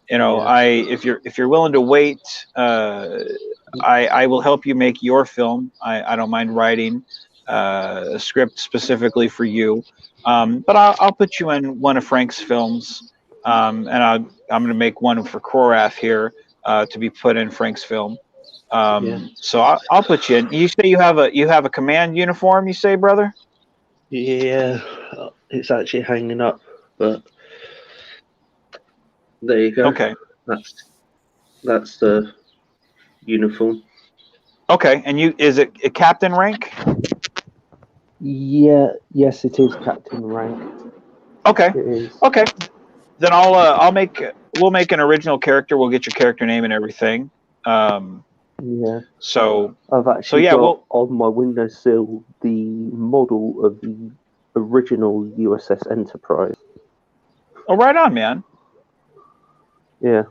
if you're willing to wait, I will help you make your film. I don't mind writing a script specifically for you, but I'll put you in one of Frank's films, and I'm going to make one for Korath here to be put in Frank's film. So I'll put you in. You say you have a command uniform, you say, brother? Yeah, it's actually hanging up, but there you go. Okay. That's the uniform. Okay, and is it a captain rank? Yes, it is captain rank. Okay. It is. Okay. Then we'll make an original character. We'll get your character name and everything. Yeah. So I've actually yeah, got on my windowsill the model of the original USS Enterprise. Oh, right on, man. Yeah.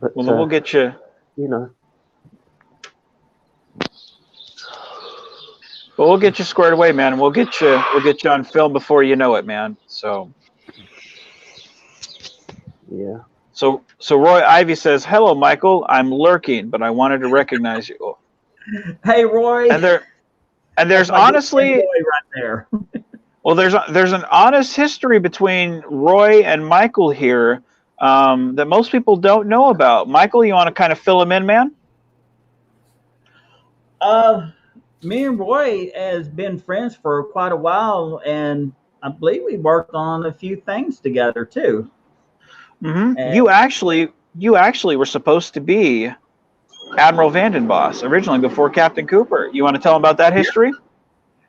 But, Well, then we'll get you. Well, we'll get you squared away, man. And we'll get you on film before you know it, man. So. Yeah. So Roy Ivy says, "Hello, Michael. I'm lurking, but I wanted to recognize you." Hey, Roy. And there's honestly Roy right there. Well, there's an honest history between Roy and Michael here that most people don't know about. Michael, you want to kind of fill him in, man? Me and Roy has been friends for quite a while, and I believe we worked on a few things together too. Mm-hmm. You actually were supposed to be Admiral Vanden Boss originally before Captain Cooper. You want to tell him about that history?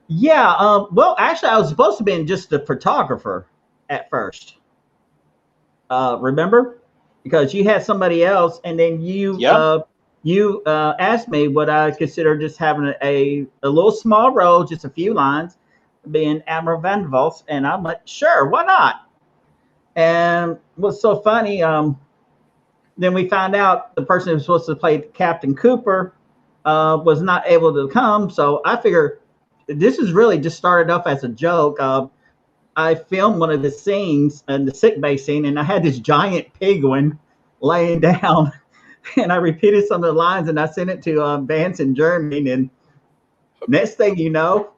Yeah. Well, actually, I was supposed to be just the photographer at first. Remember? Because you had somebody else, and then you asked me what I consider just having a little small role, just a few lines, being Admiral Vanden Boss, and I'm like, sure, why not? And what's so funny, then we found out the person who was supposed to play Captain Cooper was not able to come. So I figured this is really just started off as a joke. I filmed one of the scenes in the sick bay scene, and I had this giant penguin laying down, and I repeated some of the lines, and I sent it to Vance in Germany. And next thing you know,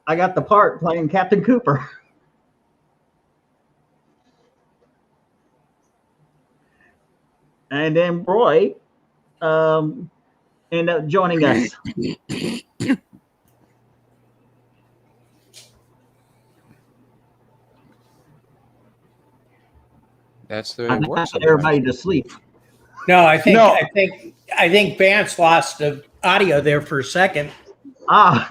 I got the part playing Captain Cooper. And then Roy and joining us. That's the way I it think I works put everybody sometimes. to sleep. No, I think No. I think Vance lost the audio there for a second. Ah,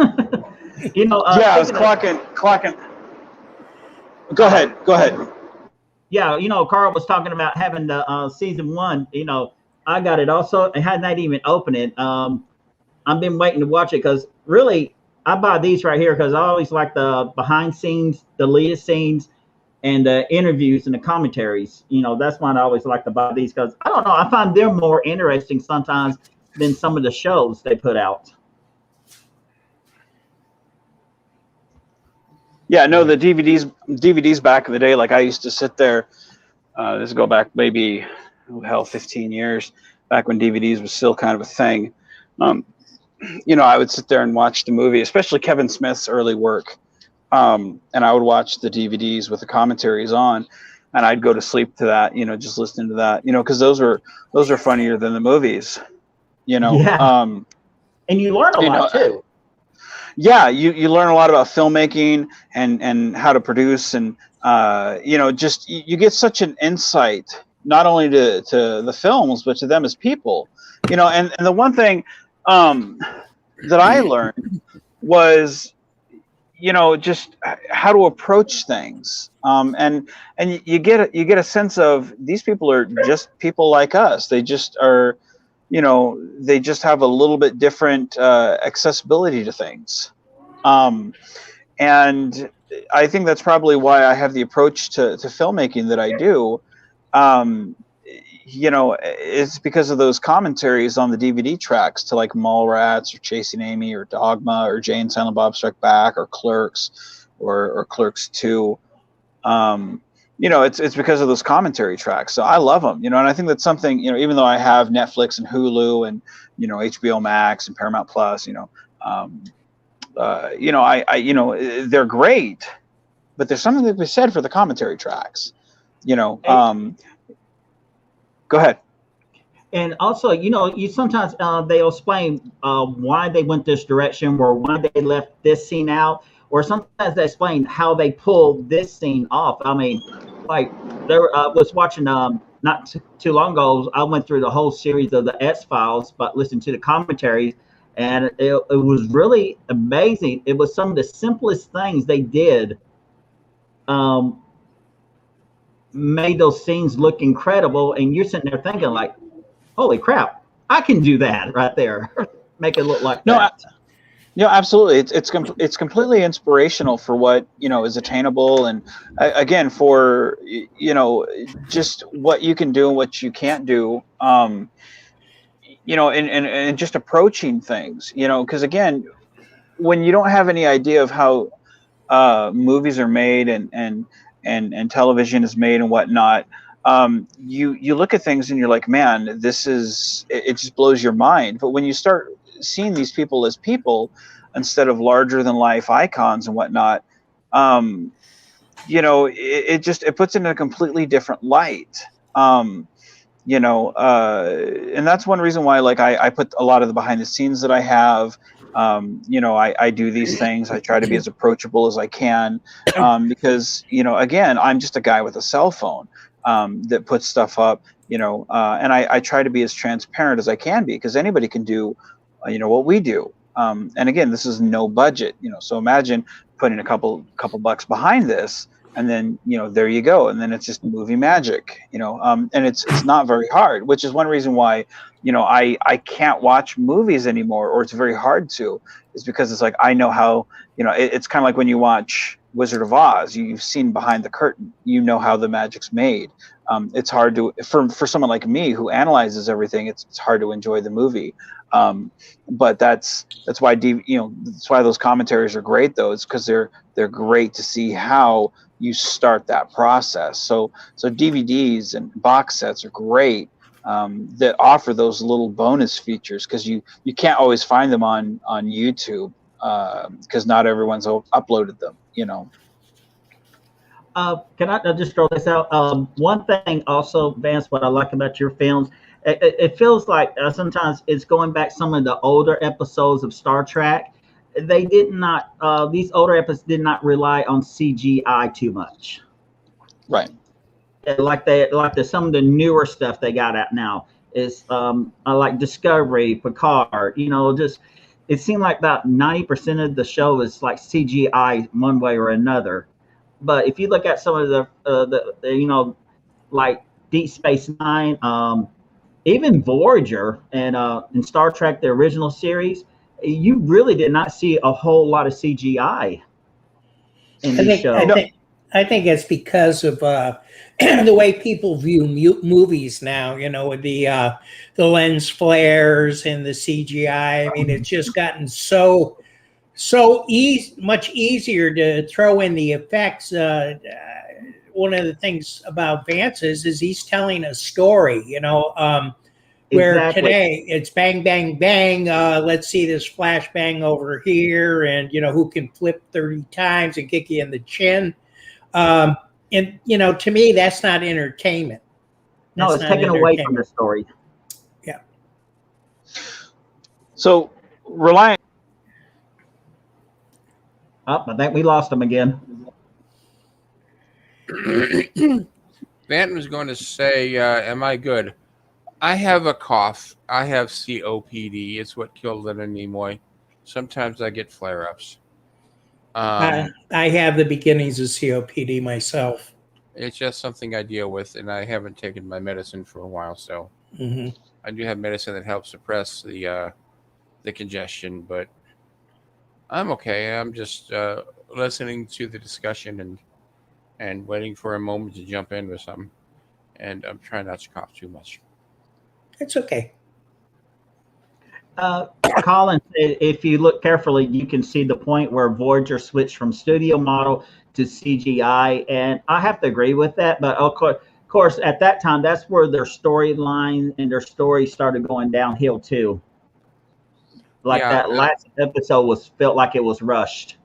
Yeah, I was speaking of- clocking. Go ahead. yeah, Carl was talking about having the season 1. I got it also. I had not even opened it. I've been waiting to watch it because really, I buy these right here because I always like the behind scenes, the deleted scenes, and the interviews and the commentaries. That's why I always like to buy these because I don't know. I find them more interesting sometimes than some of the shows they put out. Yeah, no, the DVDs back in the day, like I used to sit there. This go back maybe 15 years back when DVDs was still kind of a thing. I would sit there and watch the movie, especially Kevin Smith's early work, and I would watch the DVDs with the commentaries on, and I'd go to sleep to that, just listening to that, because those are funnier than the movies, Yeah. And you learn a lot too. Yeah, you learn a lot about filmmaking and how to produce, and just you get such an insight not only to the films but to them as people, and the one thing that I learned was just how to approach things, and you get a sense of these people are just people like us. They just are, they just have a little bit different accessibility to things, and I think that's probably why I have the approach to filmmaking that I do. It's because of those commentaries on the DVD tracks to like Mallrats or Chasing Amy or Dogma or Jay and Silent Bob Strike Back or Clerks or Clerks 2. It's because of those commentary tracks. So I love them, and I think that's something, even though I have Netflix and Hulu and, HBO Max and Paramount Plus, they're great, but there's something to be said for the commentary tracks, Go ahead. And also, you sometimes they'll explain why they went this direction or why they left this scene out, or sometimes they explain how they pulled this scene off. I mean, like there was watching not too long ago. I went through the whole series of the X-Files, but listened to the commentaries, and it was really amazing. It was some of the simplest things they did. Made those scenes look incredible, and you're sitting there thinking like, holy crap, I can do that right there. Make it look like that. Absolutely. It's completely inspirational for what, is attainable, and again, for, just what you can do and what you can't do, and just approaching things, because again, when you don't have any idea of how movies are made and television is made and whatnot, you look at things and you're like, man, it just blows your mind. But when you start seeing these people as people instead of larger than life icons and whatnot, it puts it in a completely different light. And that's one reason why, like, I put a lot of the behind the scenes that I have. I do these things. I try to be as approachable as I can, because, again, I'm just a guy with a cell phone that puts stuff up, and I try to be as transparent as I can be, because anybody can do, what we do. And again, this is no budget, so imagine putting a couple bucks behind this, and then, there you go. And then it's just movie magic, and it's not very hard, which is one reason why, I can't watch movies anymore, or it's very hard to, is because it's like, I know how, it's kind of like when you watch Wizard of Oz, you've seen behind the curtain, how the magic's made. It's hard to, for someone like me who analyzes everything, it's hard to enjoy the movie. But that's why that's why those commentaries are great, though. It's because they're great to see how you start that process. So DVDs and box sets are great, that offer those little bonus features, because you can't always find them on YouTube, because not everyone's uploaded them. Can I just throw this out? One thing also, Vance, what I like about your films, It feels like sometimes it's going back some of the older episodes of Star Trek. They did not; these older episodes did not rely on CGI too much. Right. Like some of the newer stuff they got out now is I like Discovery, Picard. Just it seemed like about 90% of the show is like CGI one way or another. But if you look at some of the like Deep Space Nine, even Voyager, and in Star Trek the original series, you really did not see a whole lot of CGI in I these think shows. I think it's because of the way people view movies now. With the lens flares and the CGI. I mean, it's just gotten so much easier to throw in the effects. One of the things about Vance is he's telling a story. Where Exactly. today it's bang, bang, bang. Let's see this flashbang over here, and who can flip 30 times and kick you in the chin. And to me, that's not entertainment. No, it's taken away from the story. Yeah. So Reliant. Oh, I think we lost him again. Vant was going to say, am I good? I have a cough. I have COPD. It's what killed Leonard Nimoy. Sometimes I get flare-ups. I have the beginnings of COPD myself. It's just something I deal with, and I haven't taken my medicine for a while. So I do have medicine that helps suppress the congestion, but I'm okay. I'm just listening to the discussion and waiting for a moment to jump in with something. And I'm trying not to cough too much. It's okay. Colin, if you look carefully, you can see the point where Voyager switched from studio model to CGI, and I have to agree with that. But of course, at that time, that's where their storyline and their story started going downhill too. Like that last episode felt like it was rushed.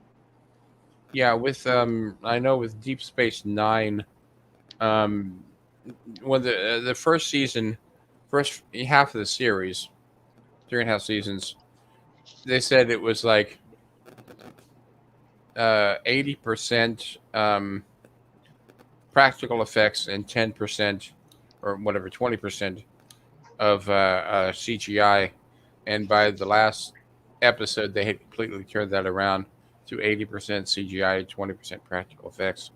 Yeah, with I know with Deep Space Nine, when the first season, first half of the series, 3.5 seasons, they said it was like 80% practical effects and 10% or whatever 20% of CGI, and by the last episode they had completely turned that around to 80% CGI, 20% practical effects,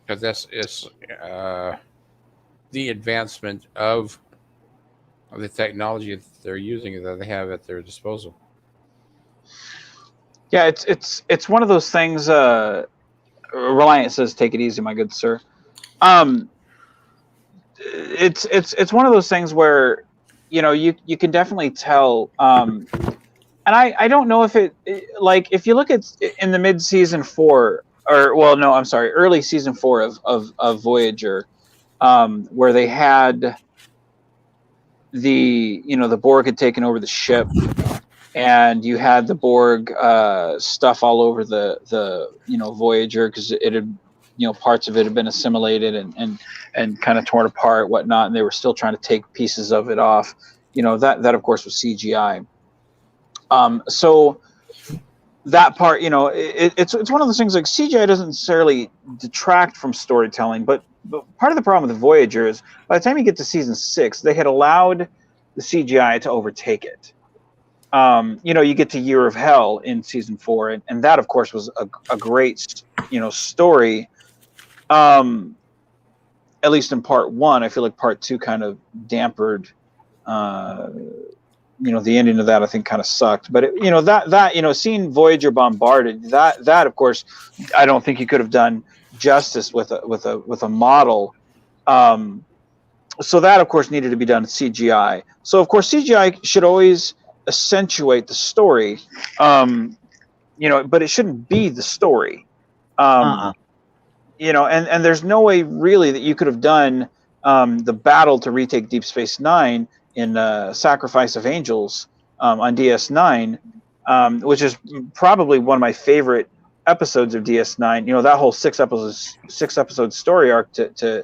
because that's the advancement of the technology that they're using, that they have at their disposal. Yeah, it's one of those things. Reliant says, "Take it easy, my good sir." It's one of those things where you can definitely tell. And I don't know if like if you look at in the mid season 4 or well no I'm sorry early season 4 of Voyager, where they had the Borg had taken over the ship, and you had the Borg stuff all over the Voyager, because it had parts of it had been assimilated and kind of torn apart, whatnot, and they were still trying to take pieces of it off. That of course was CGI. So that part, it's one of those things, like CGI doesn't necessarily detract from storytelling, but part of the problem with Voyager is by the time you get to season 6, they had allowed the CGI to overtake it. You get to Year of Hell in season 4, and that of course was a great story. At least in part 1. I feel like part 2 kind of dampered. The ending of that I think kind of sucked, but seeing Voyager bombarded, that of course I don't think you could have done justice with a model. So that of course needed to be done CGI. So of course CGI should always accentuate the story, but it shouldn't be the story. And there's no way really that you could have done the battle to retake Deep Space Nine in Sacrifice of Angels on DS9, which is probably one of my favorite episodes of DS9. That whole six episode story arc to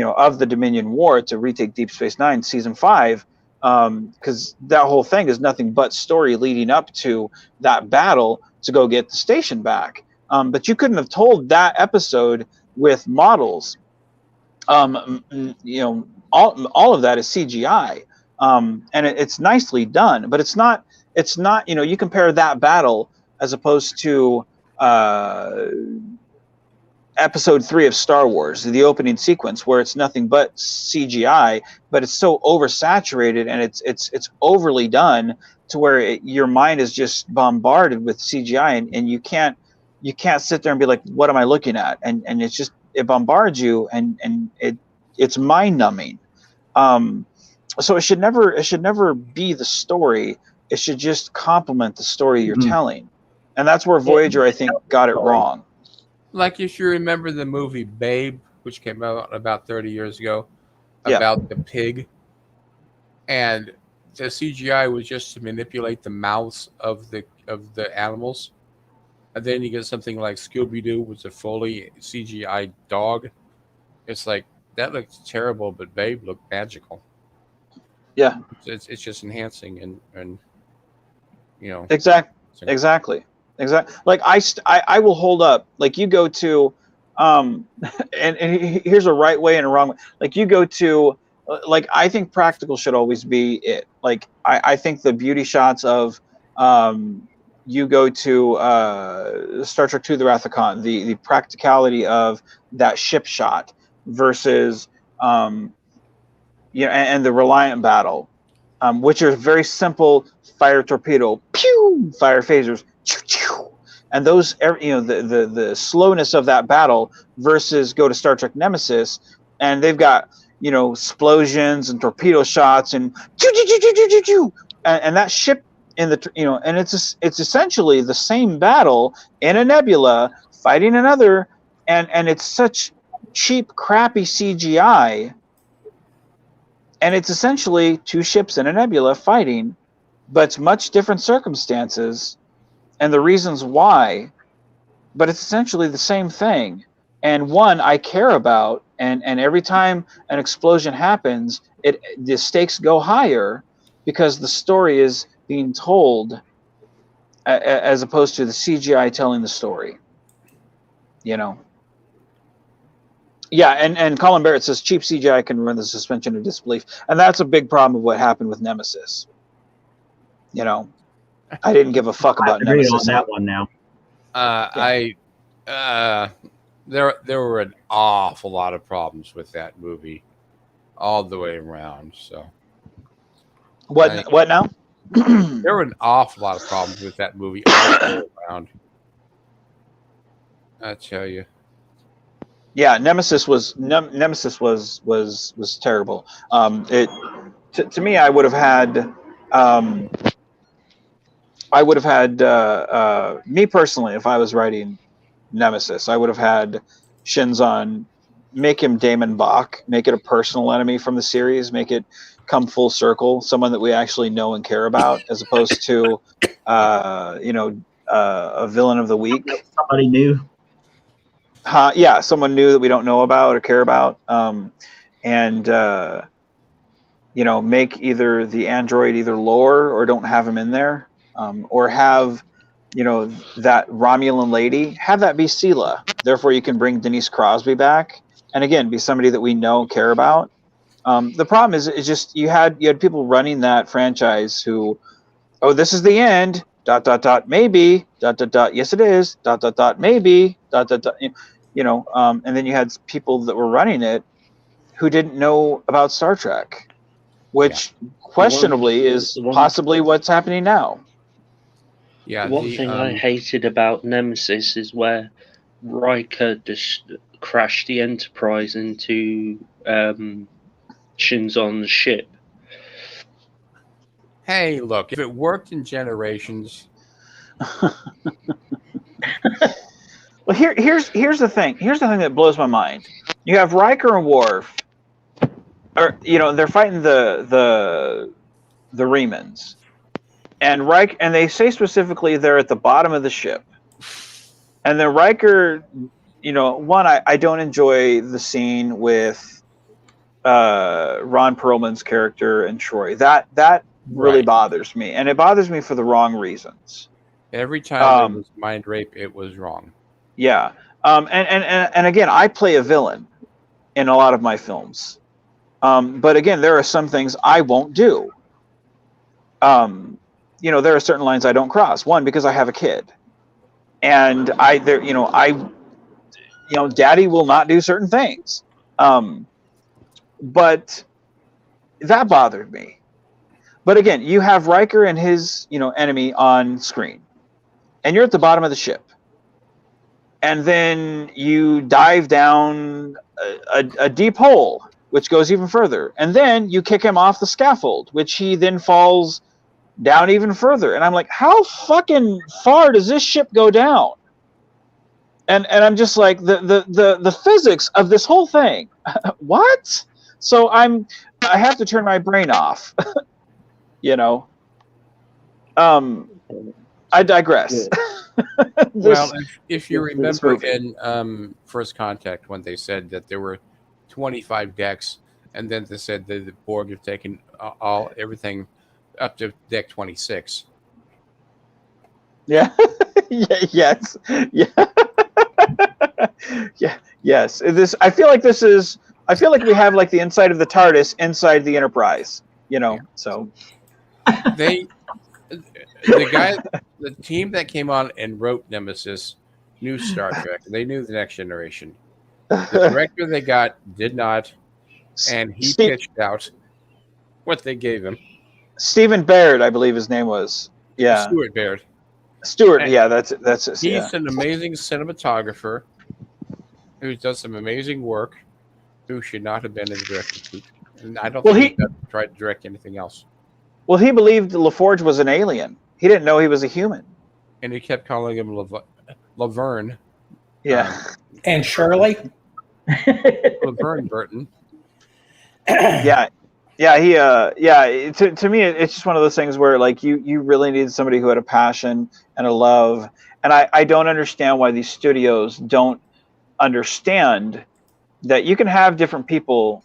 of the Dominion War to retake Deep Space Nine season 5, because that whole thing is nothing but story leading up to that battle to go get the station back. But you couldn't have told that episode with models. All of that is CGI, and it's nicely done. But it's not. You compare that battle as opposed to Episode 3 of Star Wars, the opening sequence, where it's nothing but CGI, but it's so oversaturated and it's overly done to where your mind is just bombarded with CGI, and you can't sit there and be like, what am I looking at? And it bombards you, and it's mind numbing. So it should never be the story. It should just complement the story you're telling, and that's where Voyager, I think, got it wrong. Like if you remember the movie Babe, which came out about 30 years ago, about the pig, and the CGI was just to manipulate the mouths of the animals, and then you get something like Scooby-Doo with a fully CGI dog. It's like that looks terrible, but Babe looked magical. Yeah, it's just enhancing and exactly. Like I will hold up. Like you go to, and here's a right way and a wrong way. Like you go to, like I think practical should always be it. Like I think the beauty shots of, you go to Star Trek II: The Wrath of Khan, the practicality of that ship shot versus, and the Reliant battle, which are very simple fire torpedo, pew, fire phasers. And those, the slowness of that battle versus go to Star Trek Nemesis, and they've got explosions and torpedo shots and and that ship in the and it's essentially the same battle in a nebula fighting another, and it's such cheap, crappy CGI, and it's essentially two ships in a nebula fighting, but it's much different circumstances and the reasons why, but it's essentially the same thing. And one I care about, and every time an explosion happens, the stakes go higher because the story is being told as opposed to the CGI telling the story. Yeah, and Colin Barrett says cheap CGI can ruin the suspension of disbelief, and that's a big problem of what happened with Nemesis. I didn't give a fuck about Nemesis. On that one now. There were an awful lot of problems with that movie, all the way around. So what now? There were an awful lot of problems with that movie all the way around. I tell you. Yeah, Nemesis was terrible. To me, I would have had. Me personally, if I was writing Nemesis, I would have had Shinzon make him Damon Bach, make it a personal enemy from the series, make it come full circle, someone that we actually know and care about, as opposed to a villain of the week. Somebody new. Someone new that we don't know about or care about, make either the android either lower or don't have him in there. Or have, that Romulan lady, have that be Sela. Therefore, you can bring Denise Crosby back, and again, be somebody that we know and care about. The problem is just you had people running that franchise who, this is the end. ... Maybe ... Yes, it is ... Maybe ... And then you had people that were running it who didn't know about Star Trek, which questionably is possibly what's happening now. Yeah, one thing I hated about Nemesis is where Riker just crashed the Enterprise into Shinzon's ship. Hey, look, if it worked in Generations. Well, here's the thing. Here's the thing that blows my mind. You have Riker and Worf, they're fighting the Remans. And they say specifically they're at the bottom of the ship. And then Riker, I don't enjoy the scene with Ron Perlman's character and Troy. That really bothers me, and it bothers me for the wrong reasons. Every time there was mind rape, it was wrong. Yeah. And again, I play a villain in a lot of my films. But again, there are some things I won't do. You know, there are certain lines I don't cross. One, because I have a kid, and Daddy will not do certain things. But that bothered me. But again, you have Riker and his, enemy on screen, and you're at the bottom of the ship, and then you dive down a deep hole, which goes even further, and then you kick him off the scaffold, which he then falls down even further. And I'm like, how fucking far does this ship go down? And I'm just like, the physics of this whole thing, what? So I have to turn my brain off. I digress. Well, if you remember in First Contact, when they said that there were 25 decks, and then they said that the Borg have taken everything up to deck 26. Yeah. Yes. Yeah. Yeah. Yes. I feel like we have like the inside of the TARDIS inside the Enterprise. So the team that came on and wrote Nemesis knew Star Trek. They knew the Next Generation. The director they got did not, and he pitched out what they gave him. Stephen Baird, I believe his name was. Yeah, Stuart Baird. Stuart, and yeah, that's it. He's an amazing cinematographer who does some amazing work. Who should not have been in the director's seat, and I don't think he tried to direct anything else. Well, he believed LaForge was an alien. He didn't know he was a human. And he kept calling him Laverne. Yeah. And Shirley? Laverne Burton. Yeah. Yeah, to me, it's just one of those things where, like, you really need somebody who had a passion and a love. And I don't understand why these studios don't understand that you can have different people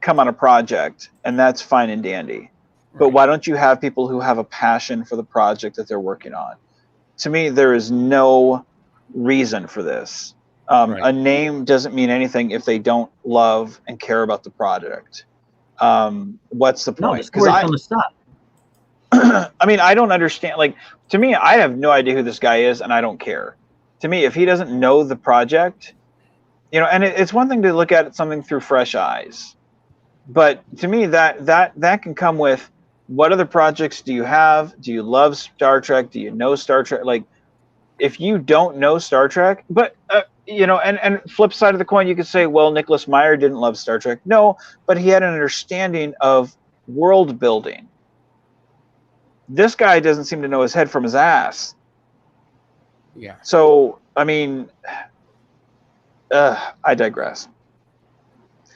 come on a project, and that's fine and dandy. But why don't you have people who have a passion for the project that they're working on? To me, there is no reason for this. A name doesn't mean anything if they don't love and care about the project. What's the point? Because I mean, I don't understand. Like, to me, I have no idea who this guy is, and I don't care. To me, if he doesn't know the project, and it's one thing to look at something through fresh eyes, but to me, that can come with, what other projects do you have? Do you love Star Trek? Do you know Star Trek? Like, if you don't know Star Trek, but and flip side of the coin, you could say, well, Nicholas Meyer didn't love Star Trek. No, but he had an understanding of world building. This guy doesn't seem to know his head from his ass. Yeah. So, I mean, I digress.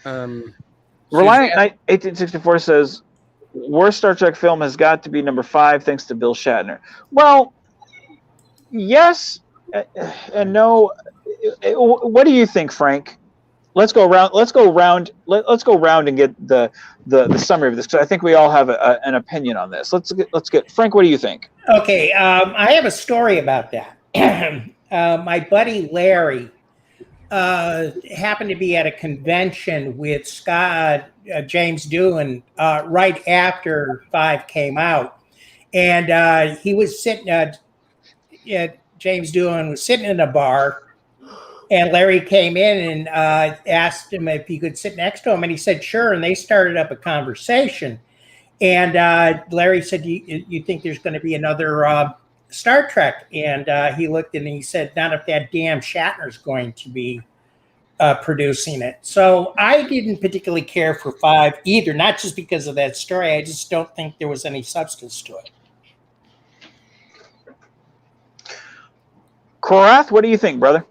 Reliant 1864 says, worst Star Trek film has got to be number 5, thanks to Bill Shatner. Well, yes and no. What do you think, Frank? Let's go around. Let's go around and get the summary of this, because I think we all have an opinion on this. Let's get Frank. What do you think? Okay, I have a story about that. My buddy Larry happened to be at a convention with James Doohan right after 5 came out, and he was sitting. James Doohan was sitting in a bar, and Larry came in and asked him if he could sit next to him, and he said sure. And they started up a conversation. And Larry said, "You think there's going to be another Star Trek?" And he looked and he said, "Not if that damn Shatner's going to be producing it." So I didn't particularly care for 5 either, not just because of that story. I just don't think there was any substance to it. Korath, what do you think, brother?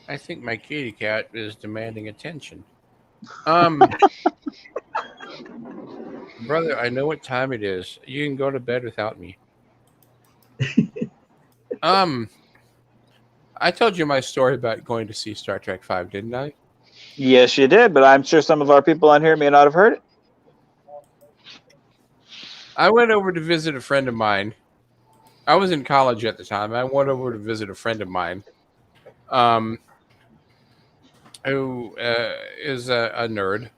I think my kitty cat is demanding attention. Brother, I know what time it is. You can go to bed without me. I told you my story about going to see Star Trek 5, didn't I? Yes, you did, but I'm sure some of our people on here may not have heard it. I went over to visit a friend of mine. I was in college at the time. I went over to visit a friend of mine, who is a nerd,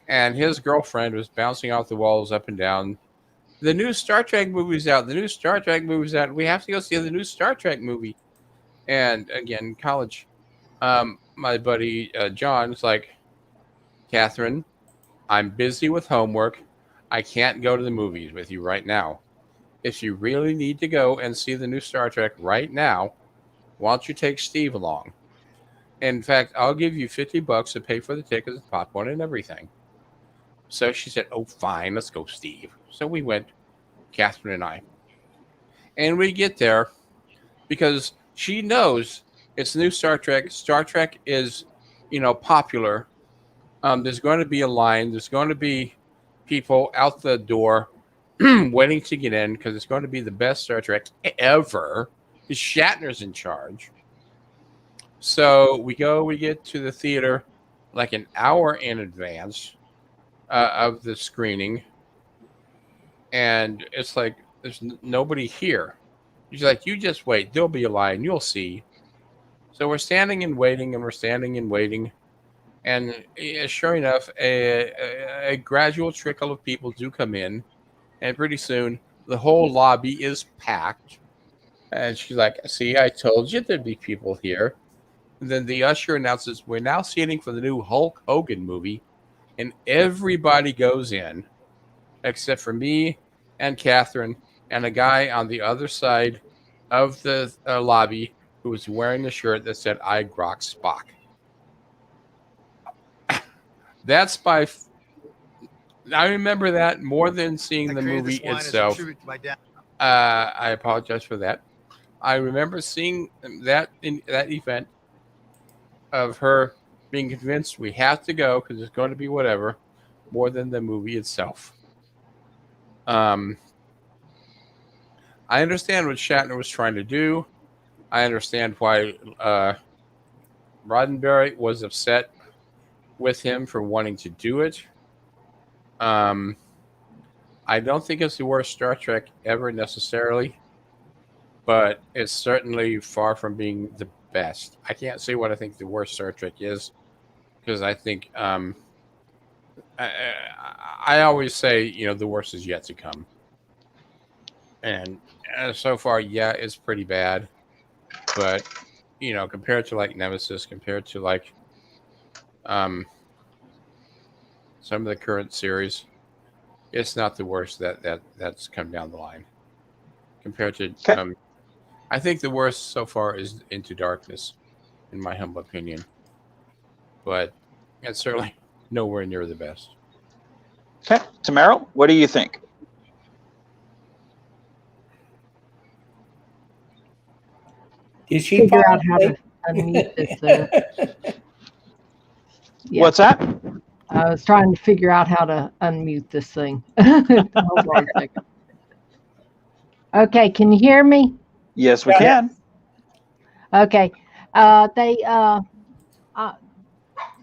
and his girlfriend was bouncing off the walls up and down. The new Star Trek movie's out. The new Star Trek movie's out. We have to go see the new Star Trek movie. And again, college, my buddy John's like, Catherine, I'm busy with homework. I can't go to the movies with you right now. If you really need to go and see the new Star Trek right now, why don't you take Steve along? In fact, I'll give you $50 to pay for the tickets, popcorn, and everything. So she said, oh, fine, let's go, Steve. So we went, Catherine and I. And we get there because she knows it's new Star Trek. Star Trek is, popular. There's going to be a line. There's going to be people out the door waiting to get in because it's going to be the best Star Trek ever. Shatner's in charge. So we get to the theater like an hour in advance of the screening. And it's like, there's nobody here. She's like, you just wait. There'll be a line. You'll see. So we're standing and waiting, and we're standing and waiting. And sure enough, a gradual trickle of people do come in. And pretty soon, the whole lobby is packed. And she's like, see, I told you there'd be people here. And then the usher announces, we're now seating for the new Hulk Hogan movie. And everybody goes in, except for me and Catherine and a guy on the other side of the lobby who was wearing a shirt that said, I grok Spock. That's I remember that more than seeing the movie itself. I apologize for that. I remember seeing that in that event of her being convinced we have to go because it's going to be whatever, more than the movie itself. I understand what Shatner was trying to do. I understand why Roddenberry was upset with him for wanting to do it. I don't think it's the worst Star Trek ever necessarily, but it's certainly far from being the best. I can't say what I think the worst Star Trek is because I think I always say, the worst is yet to come. And so far, yeah, it's pretty bad. But, compared to like Nemesis, compared to like some of the current series, it's not the worst that's come down the line. Compared to, I think the worst so far is Into Darkness, in my humble opinion. But it's certainly nowhere near the best. Okay, Tamara, what do you think? Did she Figure out how to unmute this thing. Yeah. What's that? I was trying to figure out how to unmute this thing. Hold on a second. Okay, can you hear me? Yes, we can. Okay.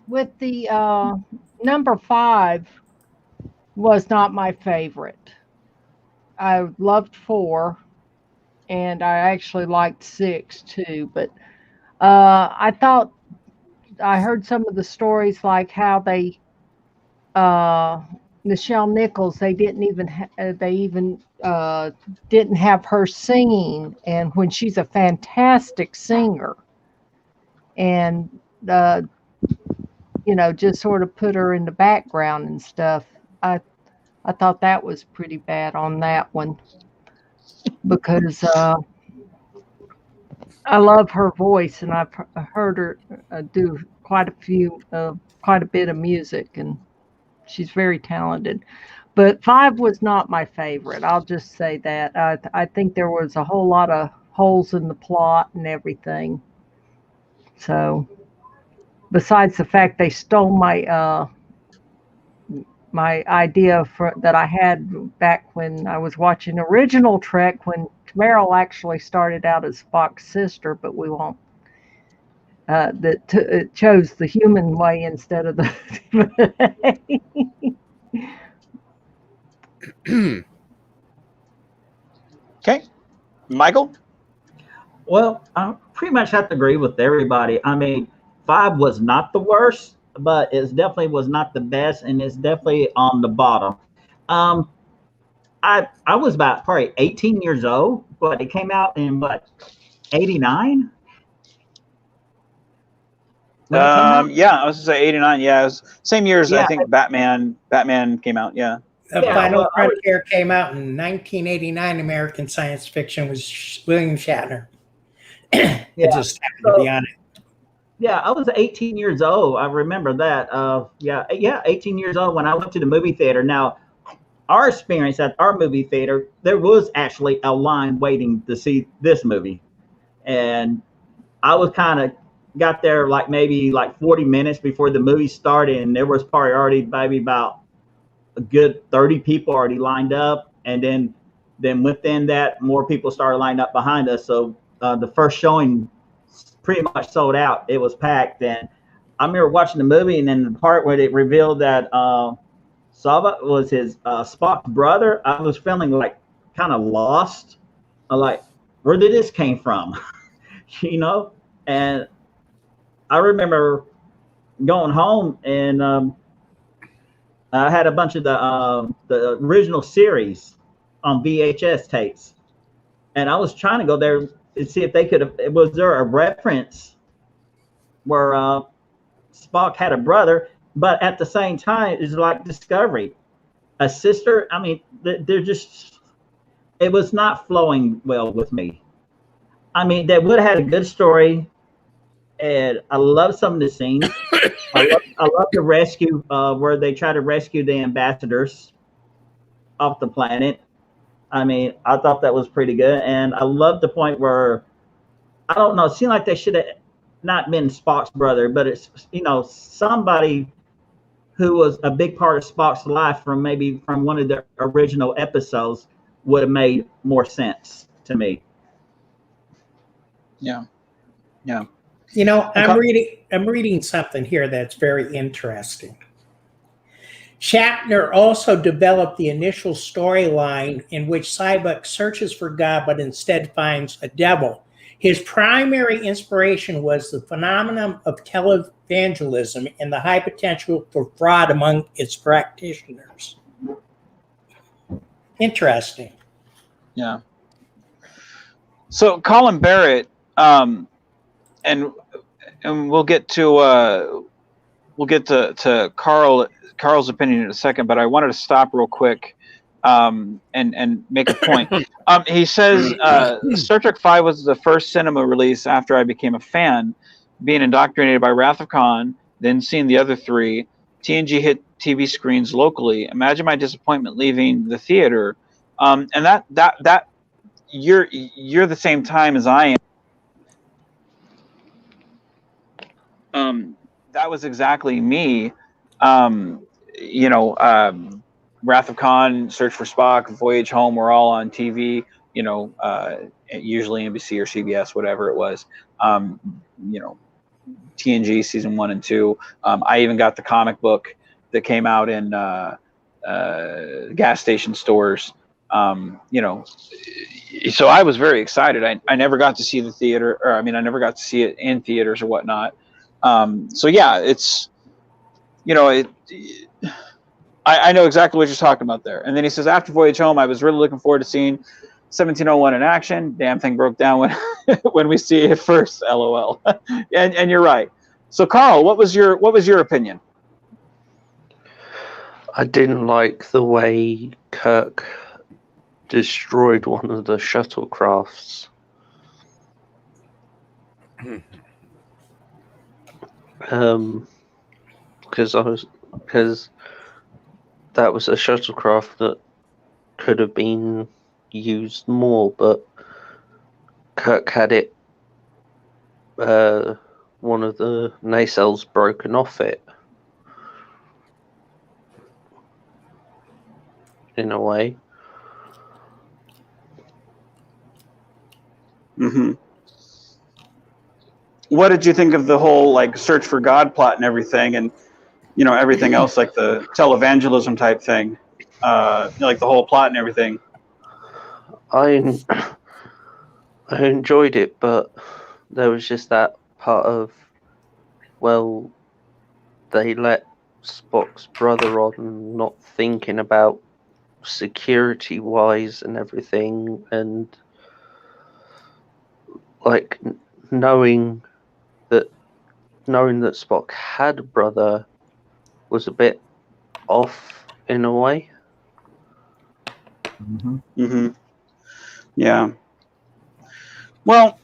With the number 5 was not my favorite. I loved 4, and I actually liked 6 too. But I thought I heard some of the stories, like how they Nichelle Nichols, they didn't have her singing, and when she's a fantastic singer, and just sort of put her in the background and stuff. I thought that was pretty bad on that one, because I love her voice, and I've heard her do quite a bit of music, and she's very talented. But 5 was not my favorite. I'll just say that. I think there was a whole lot of holes in the plot and everything. So, besides the fact they stole my my idea that I had back when I was watching original Trek, when Tamara actually started out as Spock's sister, but we won't that chose the human way instead of the. Okay, Michael. Well, I pretty much have to agree with everybody. I mean, 5 was not the worst, but it definitely was not the best, and it's definitely on the bottom. Um, I was about probably 18 years old, but it came out in what, 89 when it came out. Yeah, I was gonna say 89. Yeah, it was same year as I Yeah, think Batman came out. Yeah. The yeah. Final Well, Frontier came out in 1989. American science fiction was William Shatner. It yeah. just happened to be So on it. yeah, I was 18 years old. I remember that. Yeah, 18 years old when I went to the movie theater. Now, our experience at our movie theater, there was actually a line waiting to see this movie, and I was kind of got there like maybe like 40 minutes before the movie started, and there was probably already maybe about a good 30 people already lined up, and then within that, more people started lining up behind us. So the first showing pretty much sold out. It was packed, and I remember watching the movie, and then the part where it revealed that Sava was his Spock's brother. I was feeling like kind of lost. Like, where did this came from? you know? And I remember going home, and I had a bunch of the original series on VHS tapes, and I was trying to go there and see if they could have. Was there a reference where Spock had a brother, but at the same time, it's like Discovery, a sister. I mean, they're just. It was not flowing well with me. I mean, they would have had a good story, and I love some of the scenes. I love the rescue where they try to rescue the ambassadors off the planet. I mean, I thought that was pretty good, and I love the point where I don't know. It seemed like they should have not been Spock's brother, but it's somebody who was a big part of Spock's life from maybe from one of the original episodes would have made more sense to me. Yeah. Yeah. I'm reading something here that's very interesting. Shatner also developed the initial storyline in which Cybuck searches for God but instead finds a devil. His primary inspiration was the phenomenon of televangelism and the high potential for fraud among its practitioners. Interesting. Yeah. So Colin Barrett, and we'll get to Carl's opinion in a second, but I wanted to stop real quick and make a point. He says Star Trek V was the first cinema release after I became a fan, being indoctrinated by Wrath of Khan, then seeing the other three. TNG hit TV screens locally. Imagine my disappointment leaving the theater. And that you're the same time as I am. That was exactly me. Wrath of Khan, Search for Spock, Voyage Home were all on TV. Usually NBC or CBS, whatever it was. TNG season 1 and 2. I even got the comic book that came out in gas station stores. So I was very excited. I never got to see the theater, or I never got to see it in theaters or whatnot. So yeah, it's, I know exactly what you're talking about there. And then he says, after Voyage Home, I was really looking forward to seeing 1701 in action. Damn thing broke down when when we see it first. LOL. and you're right. So Carl, what was your opinion? I didn't like the way Kirk destroyed one of the shuttlecrafts. Because that was a shuttlecraft that could have been used more, but Kirk had it. One of the nacelles broken off it. In a way. Mm-hmm. what did you think of the whole like search for God plot and everything, and everything else like the televangelism type thing, like the whole plot and everything? I enjoyed it, but there was just that part of, well, they let Spock's brother on, not thinking about security wise and everything, and like knowing that Spock had a brother was a bit off in a way. Yeah. Well,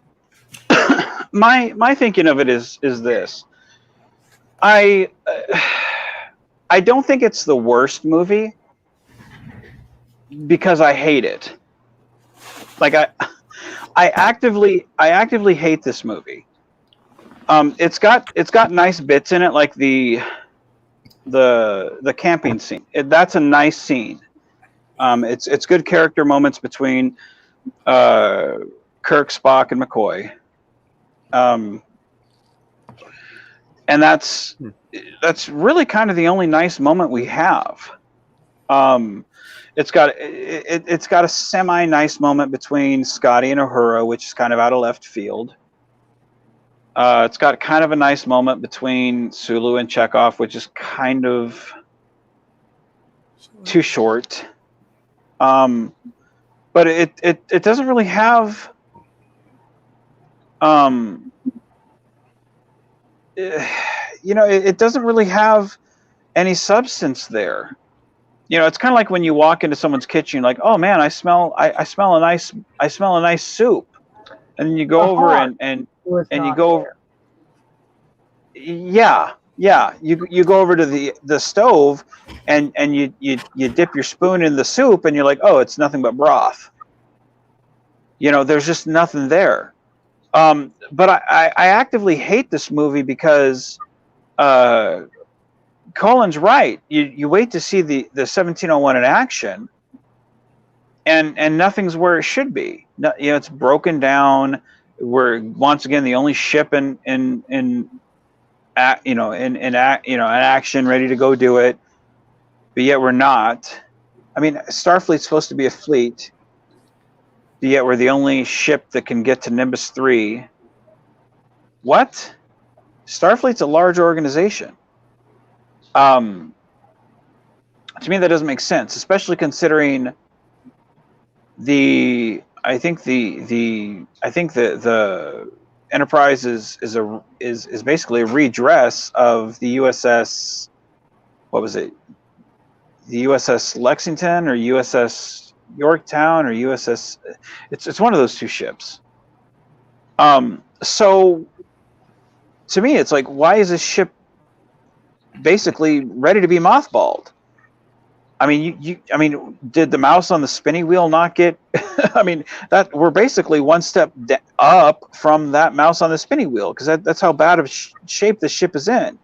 my thinking of it is this. I don't think it's the worst movie because I hate it. Like I actively hate this movie. It's got nice bits in it, like the camping scene. That's a nice scene. It's good character moments between Kirk, Spock, and McCoy. And that's really kind of the only nice moment we have. It's got a semi nice moment between Scotty and Uhura, which is kind of out of left field. It's got kind of a nice moment between Sulu and Chekhov, which is kind of too short. But it doesn't really have it doesn't really have any substance there. It's kind of like when you walk into someone's kitchen, like, oh man, I smell a nice soup, and then you go over and you go over. Yeah, you go over to the stove, and you dip your spoon in the soup, and you're like, oh, it's nothing but broth. There's just nothing there. But I actively hate this movie because Colin's right. You wait to see the 1701 in action, and nothing's where it should be. It's broken down. We're once again the only ship in action, ready to go do it, but yet we're not. I mean, Starfleet's supposed to be a fleet, but yet we're the only ship that can get to Nimbus 3. What? Starfleet's a large organization. To me, that doesn't make sense, especially considering the Enterprise is basically a redress of the USS. What was it? The USS Lexington or USS Yorktown or USS. It's one of those two ships. So to me, it's like, why is this ship basically ready to be mothballed? I mean, did the mouse on the spinning wheel not get? I mean, that we're basically one step up from that mouse on the spinning wheel, because that's how bad of shape the ship is in.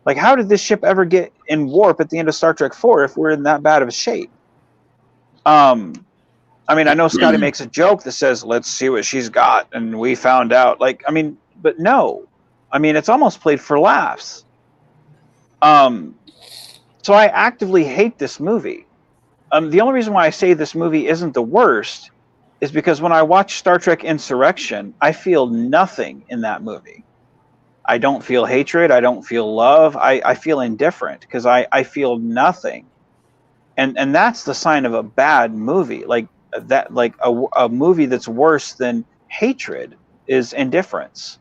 Like, how did this ship ever get in warp at the end of Star Trek 4 if we're in that bad of a shape? I mean, I know Scotty makes a joke that says, "Let's see what she's got," and we found out. Like, I mean, but no, I mean, it's almost played for laughs. So I actively hate this movie. The only reason why I say this movie isn't the worst is because when I watch Star Trek Insurrection, I feel nothing in that movie. I don't feel hatred. I don't feel love. I feel indifferent because I feel nothing. And that's the sign of a bad movie. Like that, like a movie that's worse than hatred is indifference.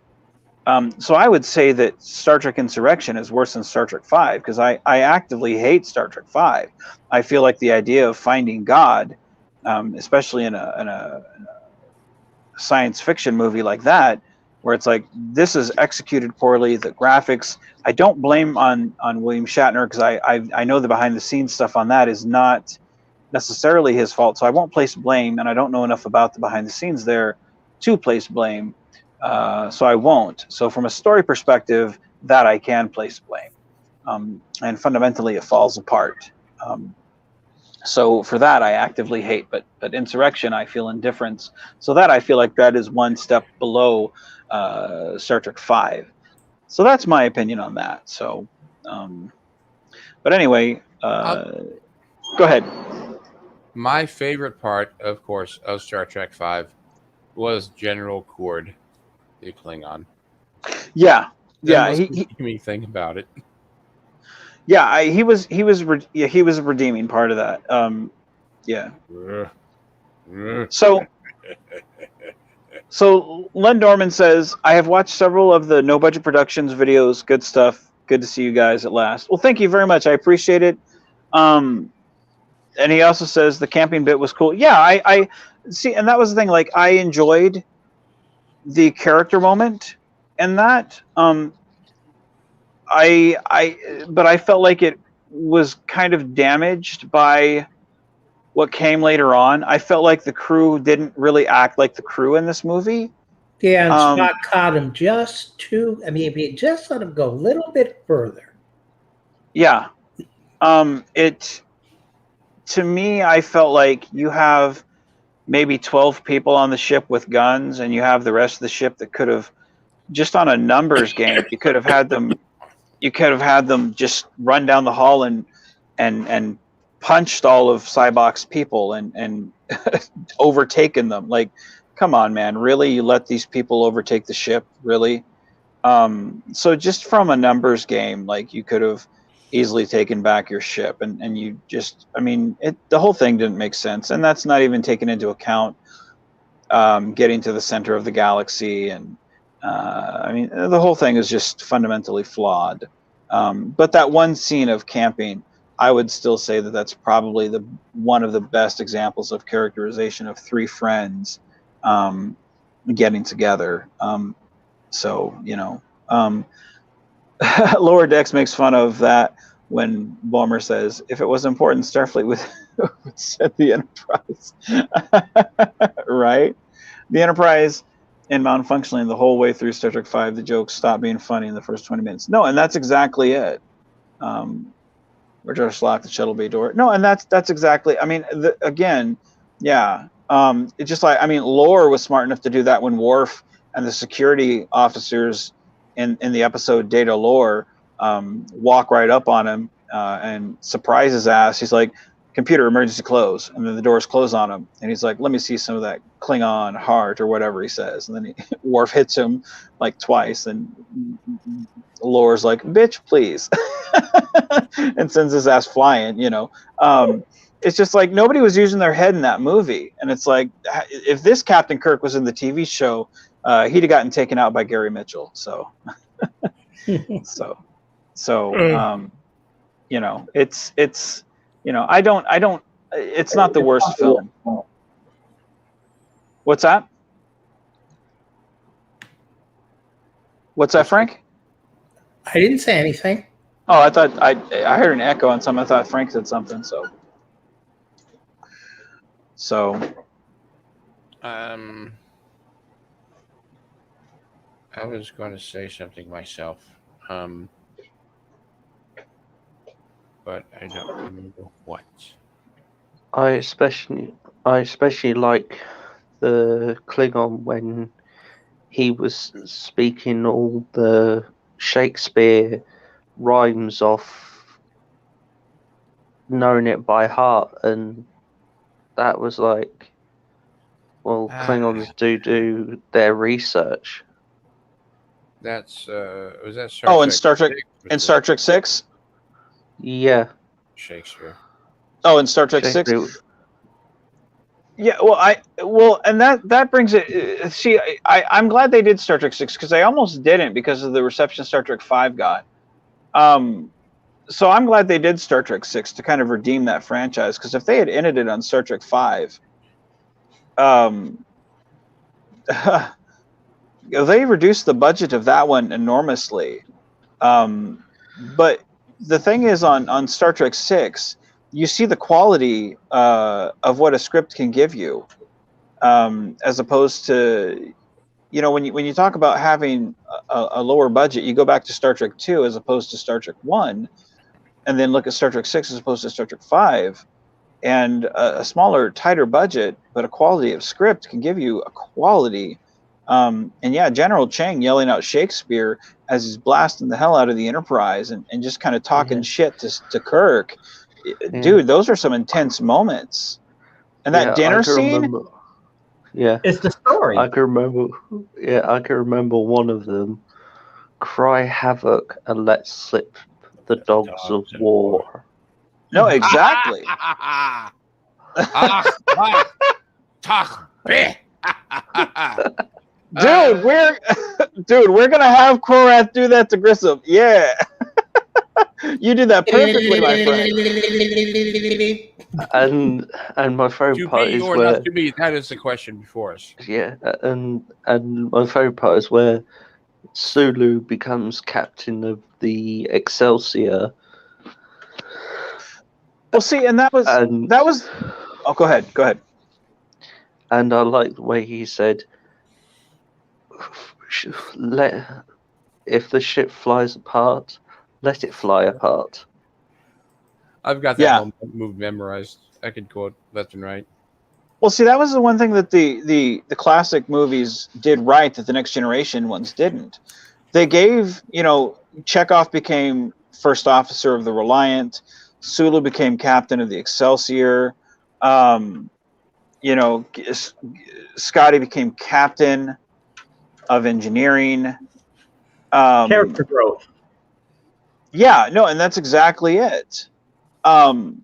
So I would say that Star Trek Insurrection is worse than Star Trek V, because I actively hate Star Trek V. I feel like the idea of finding God, especially in a science fiction movie like that, where it's like, this is executed poorly, the graphics. I don't blame on William Shatner, because I know the behind the scenes stuff on that is not necessarily his fault, so I won't place blame, and I don't know enough about the behind the scenes there to place blame. So I won't. So from a story perspective, that I can place blame. And fundamentally, it falls apart. So for that, I actively hate. But Insurrection, I feel indifference. So that I feel like that is one step below Star Trek V. So that's my opinion on that. So, but anyway, go ahead. My favorite part, of course, of Star Trek V was General Cord, the Klingon. Yeah, The yeah, most redeeming thing about it. yeah. He was a redeeming part of that. Yeah. So Len Dorman says, I have watched several of the No Budget Productions videos. Good stuff. Good to see you guys at last. Well, thank you very much. I appreciate it. And he also says the camping bit was cool. Yeah, I see, and that was the thing. Like, I enjoyed the character moment and that. But I felt like it was kind of damaged by what came later on. I felt like the crew didn't really act like the crew in this movie. Yeah, and Spock caught him just too. I mean, if he just let him go a little bit further. Yeah. To me, I felt like you have maybe 12 people on the ship with guns, and you have the rest of the ship that could have, just on a numbers game, you could have had them just run down the hall and punched all of Cybok's people and overtaken them. Like, come on, man, really? You let these people overtake the ship? Really? So just from a numbers game, like, you could have easily taken back your ship, and you just, I mean, the whole thing didn't make sense, and that's not even taken into account getting to the center of the galaxy, and I mean, the whole thing is just fundamentally flawed. But that one scene of camping, I would still say that that's probably one of the best examples of characterization of three friends getting together. So, you know, Lower Decks makes fun of that when Bulmer says, if it was important, Starfleet would send the Enterprise. Right? The Enterprise and malfunctioning the whole way through Star Trek V, the jokes stopped being funny in the first 20 minutes. No, and that's exactly it. Or just lock the shuttle bay door. No, and that's exactly, I mean, again, yeah. It's just like, I mean, Lore was smart enough to do that when Worf and the security officers in the episode Data Lore walk right up on him and surprise his ass. He's like, computer emergency close, and then the doors close on him, and he's like, let me see some of that Klingon heart or whatever he says, and then Worf hits him like twice, and Lore's like, bitch, please, and sends his ass flying, you know. It's just like nobody was using their head in that movie, and it's like, if this Captain Kirk was in the TV show, he'd have gotten taken out by Gary Mitchell. So you know, it's you know, I don't it's not the worst film. What's that? What's that, Frank? I didn't say anything. Oh, I thought I heard an echo on something. I thought Frank said something. So I was going to say something myself, but I don't remember what. I especially like the Klingon when he was speaking all the Shakespeare rhymes off, knowing it by heart, and that was like, well, Klingons do their research. That's was that Star Trek? in Star Trek, in Star Trek 6? Yeah. Shakespeare. Oh, in Star Trek 6? Yeah, well, and that brings it. See, I'm glad they did Star Trek 6 because I almost didn't because of the reception Star Trek 5 got. So I'm glad they did Star Trek 6 to kind of redeem that franchise, because if they had ended it on Star Trek 5, they reduced the budget of that one enormously. But the thing is, on Star Trek 6, you see the quality of what a script can give you, as opposed to, you know, when you talk about having a lower budget, you go back to Star Trek 2 as opposed to Star Trek 1, and then look at Star Trek 6 as opposed to Star Trek 5, and a smaller, tighter budget, but a quality of script can give you a quality And yeah, General Chang yelling out Shakespeare as he's blasting the hell out of the Enterprise and just kind of talking shit to Kirk. Dude, those are some intense moments. And that dinner scene. It's the story. I can remember. Yeah, I can remember one of them. Cry havoc and let slip the dogs of war. No, exactly. Dude, we're gonna have Korath do that to Grissom. Yeah. You did that perfectly, my friend. And my favorite part is or where not to be. That is the question before us. Yeah, and my favorite part is where Sulu becomes captain of the Excelsior. Well, see, and that was. Oh, go ahead. Go ahead. And I like the way he said, if the ship flies apart, let it fly apart. I've got that whole move memorized. I could quote left and right. Well, see, that was the one thing that the classic movies did right that the Next Generation ones didn't. They gave, Chekhov became first officer of the Reliant. Sulu became captain of the Excelsior. Scotty became captain of engineering. Character growth. Yeah, no, and that's exactly it. You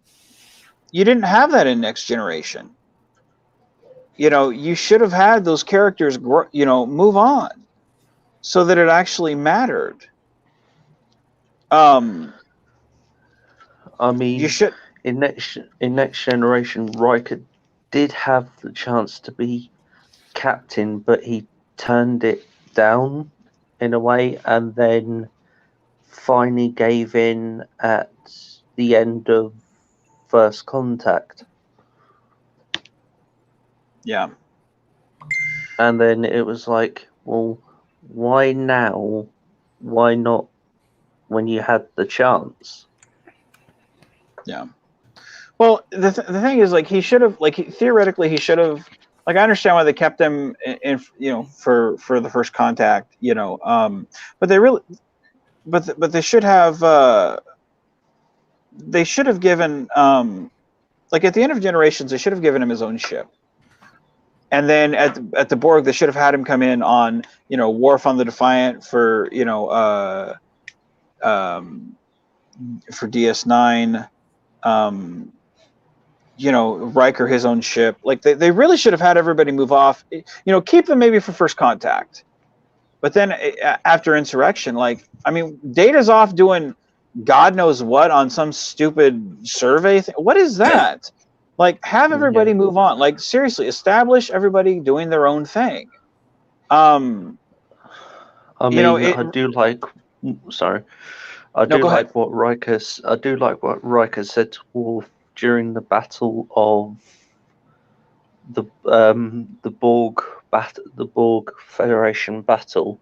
didn't have that in Next Generation. You should have had those characters, move on, so that it actually mattered. I mean, you should. In Next Generation, Riker did have the chance to be captain, but he turned it down in a way, and then finally gave in at the end of First Contact. Yeah. And then it was like, well, why now? Why not when you had the chance? Yeah. Well, the thing is, he should have, theoretically, he should have, I understand why they kept him in for the First Contact, but they really, but they should have given, at the end of Generations, they should have given him his own ship. And then at the Borg, they should have had him come in on, Worf on the Defiant for DS9, Riker his own ship. They really should have had everybody move off. Keep them maybe for First Contact, but then after Insurrection, Data's off doing God knows what on some stupid survey thing. What is that? Have everybody move on. Seriously, establish everybody doing their own thing. I do like. Sorry, I do like what Riker said to Worf during the battle of the Borg Federation battle,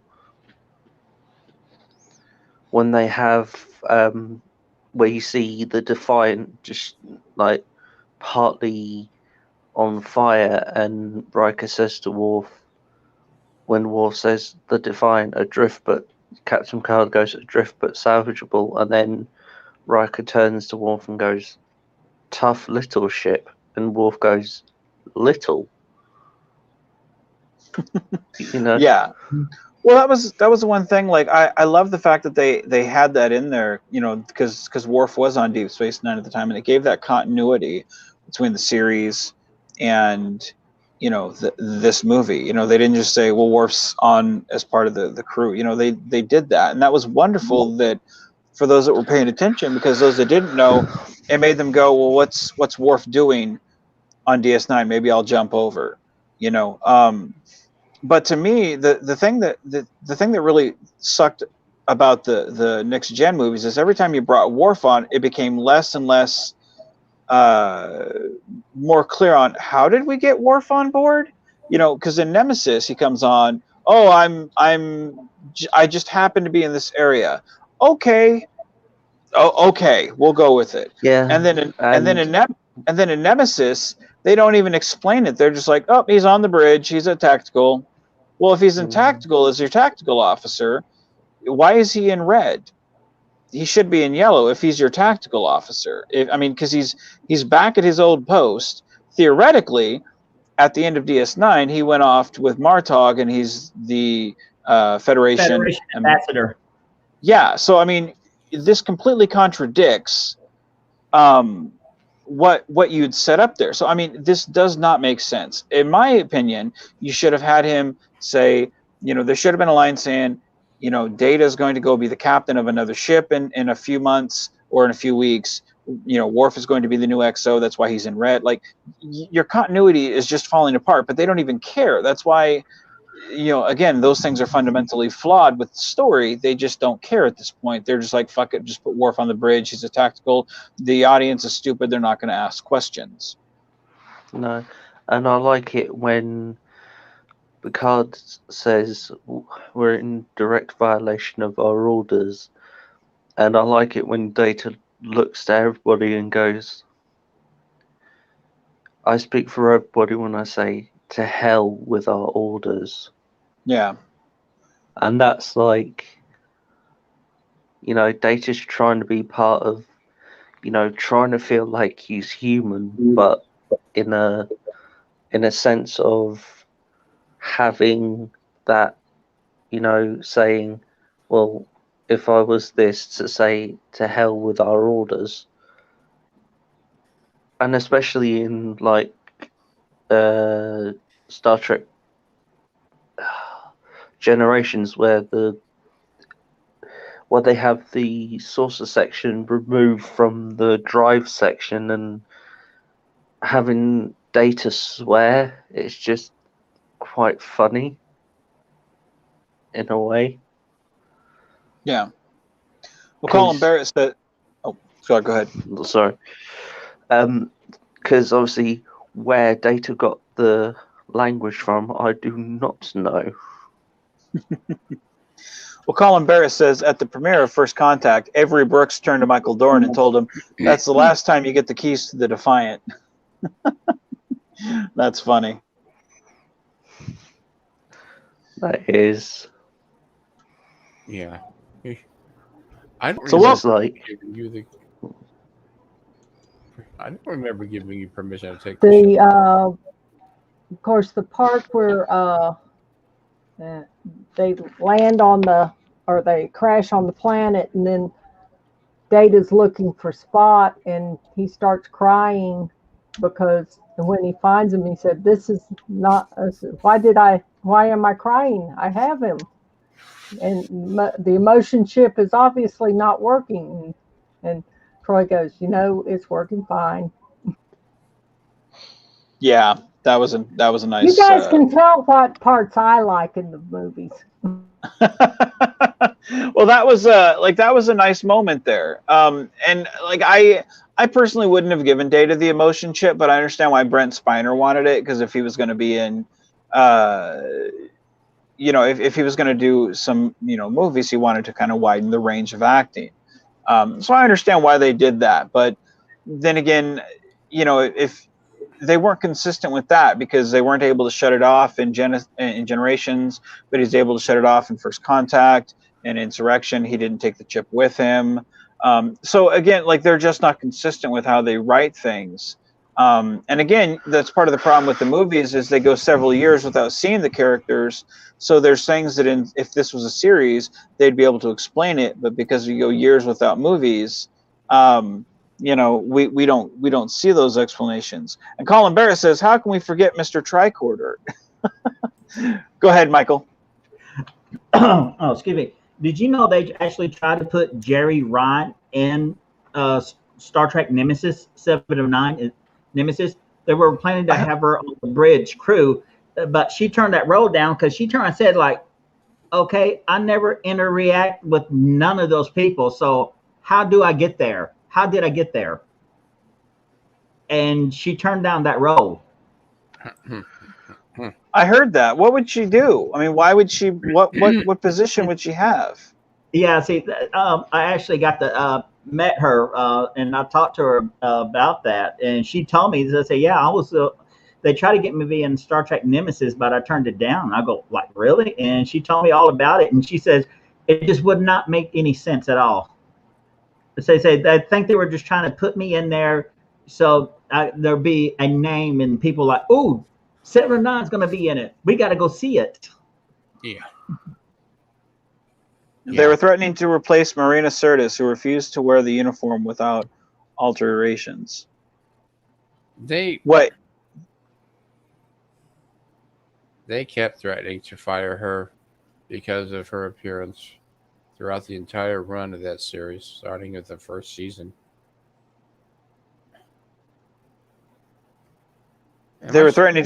when they have where you see the Defiant just partly on fire, and Riker says to Worf, when Worf says the Defiant adrift, but Captain Picard goes adrift but salvageable, and then Riker turns to Worf and goes, "Tough little ship," and Worf goes, "Little." Yeah. Well, that was the one thing. I love the fact that they had that in there, because Worf was on Deep Space Nine at the time, and it gave that continuity between the series and this movie. They didn't just say, well, Worf's on as part of the crew. They did that, and that was wonderful. That for those that were paying attention, because those that didn't know, it made them go, well, what's Worf doing on DS9? Maybe I'll jump over. But to me, the thing that really sucked about the Next Gen movies is every time you brought Worf on, it became less and less more clear on how did we get Worf on board. Because in Nemesis he comes on, oh, I just happen to be in this area. Okay, we'll go with it. Yeah. And then in Nemesis, they don't even explain it. They're just like, oh, he's on the bridge. He's a tactical. Well, if he's in tactical, as your tactical officer, why is he in red? He should be in yellow if he's your tactical officer. Because he's back at his old post. Theoretically, at the end of DS9, he went off with Martog, and he's the Federation ambassador. Yeah, so this completely contradicts what you'd set up there. So this does not make sense. In my opinion, you should have had him say, there should have been a line saying, Data is going to go be the captain of another ship in a few months or in a few weeks. Worf is going to be the new XO. That's why he's in red. Like, your continuity is just falling apart, but they don't even care. That's why, again, those things are fundamentally flawed with the story. They just don't care at this point. They're just like, fuck it, just put Worf on the bridge. He's a tactical. The audience is stupid. They're not going to ask questions. No, and I like it when Picard says we're in direct violation of our orders, and I like it when Data looks at everybody and goes, I speak for everybody when I say to hell with our orders. Yeah. And that's like, Data's trying to be part of, trying to feel like he's human, but in a sense of having that, saying, well, if I was this, to say to hell with our orders. And especially in like Star Trek Generations, where they have the saucer section removed from the drive section and having Data swear, it's just quite funny in a way. Yeah. Well, Colin Barrett said, oh, sorry, go ahead. Sorry. Because obviously where Data got the language from, I do not know. Well, Colin Barrett says, at the premiere of First Contact, Avery Brooks turned to Michael Dorn and told him, that's the last time you get the keys to the Defiant. That's funny. That is. Yeah. I don't I don't remember giving you permission to take the ship. Of course, the part where they land or they crash on the planet, and then Data's looking for Spot, and he starts crying because when he finds him, he said, "This is not. Why am I crying? I have him." And the emotion chip is obviously not working. And Troy goes, it's working fine. Yeah, that was a nice. You guys can tell what parts I like in the movies. Well, that was a nice moment there. And like I personally wouldn't have given Data the emotion chip, but I understand why Brent Spiner wanted it, because if he was going to be in if he was going to do some, movies, he wanted to kind of widen the range of acting. So I understand why they did that. But then again, if they weren't consistent with that, because they weren't able to shut it off in Generations, but he's able to shut it off in First Contact and Insurrection. He didn't take the chip with him. So again, like, they're just not consistent with how they write things. And again, that's part of the problem with the movies, is they go several years without seeing the characters. So there's things that if this was a series, they'd be able to explain it. But because we go years without movies, we don't see those explanations. And Colin Barrett says, how can we forget Mr. Tricorder? Go ahead, Michael. Oh, excuse me. Did you know they actually tried to put Jerry Ryan in Star Trek Nemesis 7 of 9? Nemesis. They were planning to have her on the bridge crew, but she turned that role down because she turned and said, like, okay, I never interact with none of those people, so how do I get there? How did I get there? And she turned down that role. I heard that. What would she do? I mean, why would she? What position would she have? Yeah, see, I actually got to met her and I talked to her about that, and she told me, I say, yeah, I was they tried to get me to be in Star Trek Nemesis, but I turned it down. I go, like, really? And she told me all about it, and she says it just would not make any sense at all. So they say I think they were just trying to put me in there so there'll be a name and people like, oh, Sarah Nine's going to be in it. We got to go see it. Yeah. They were threatening to replace Marina Sirtis, who refused to wear the uniform without alterations. They kept threatening to fire her because of her appearance throughout the entire run of that series, starting with the first season. They were threatening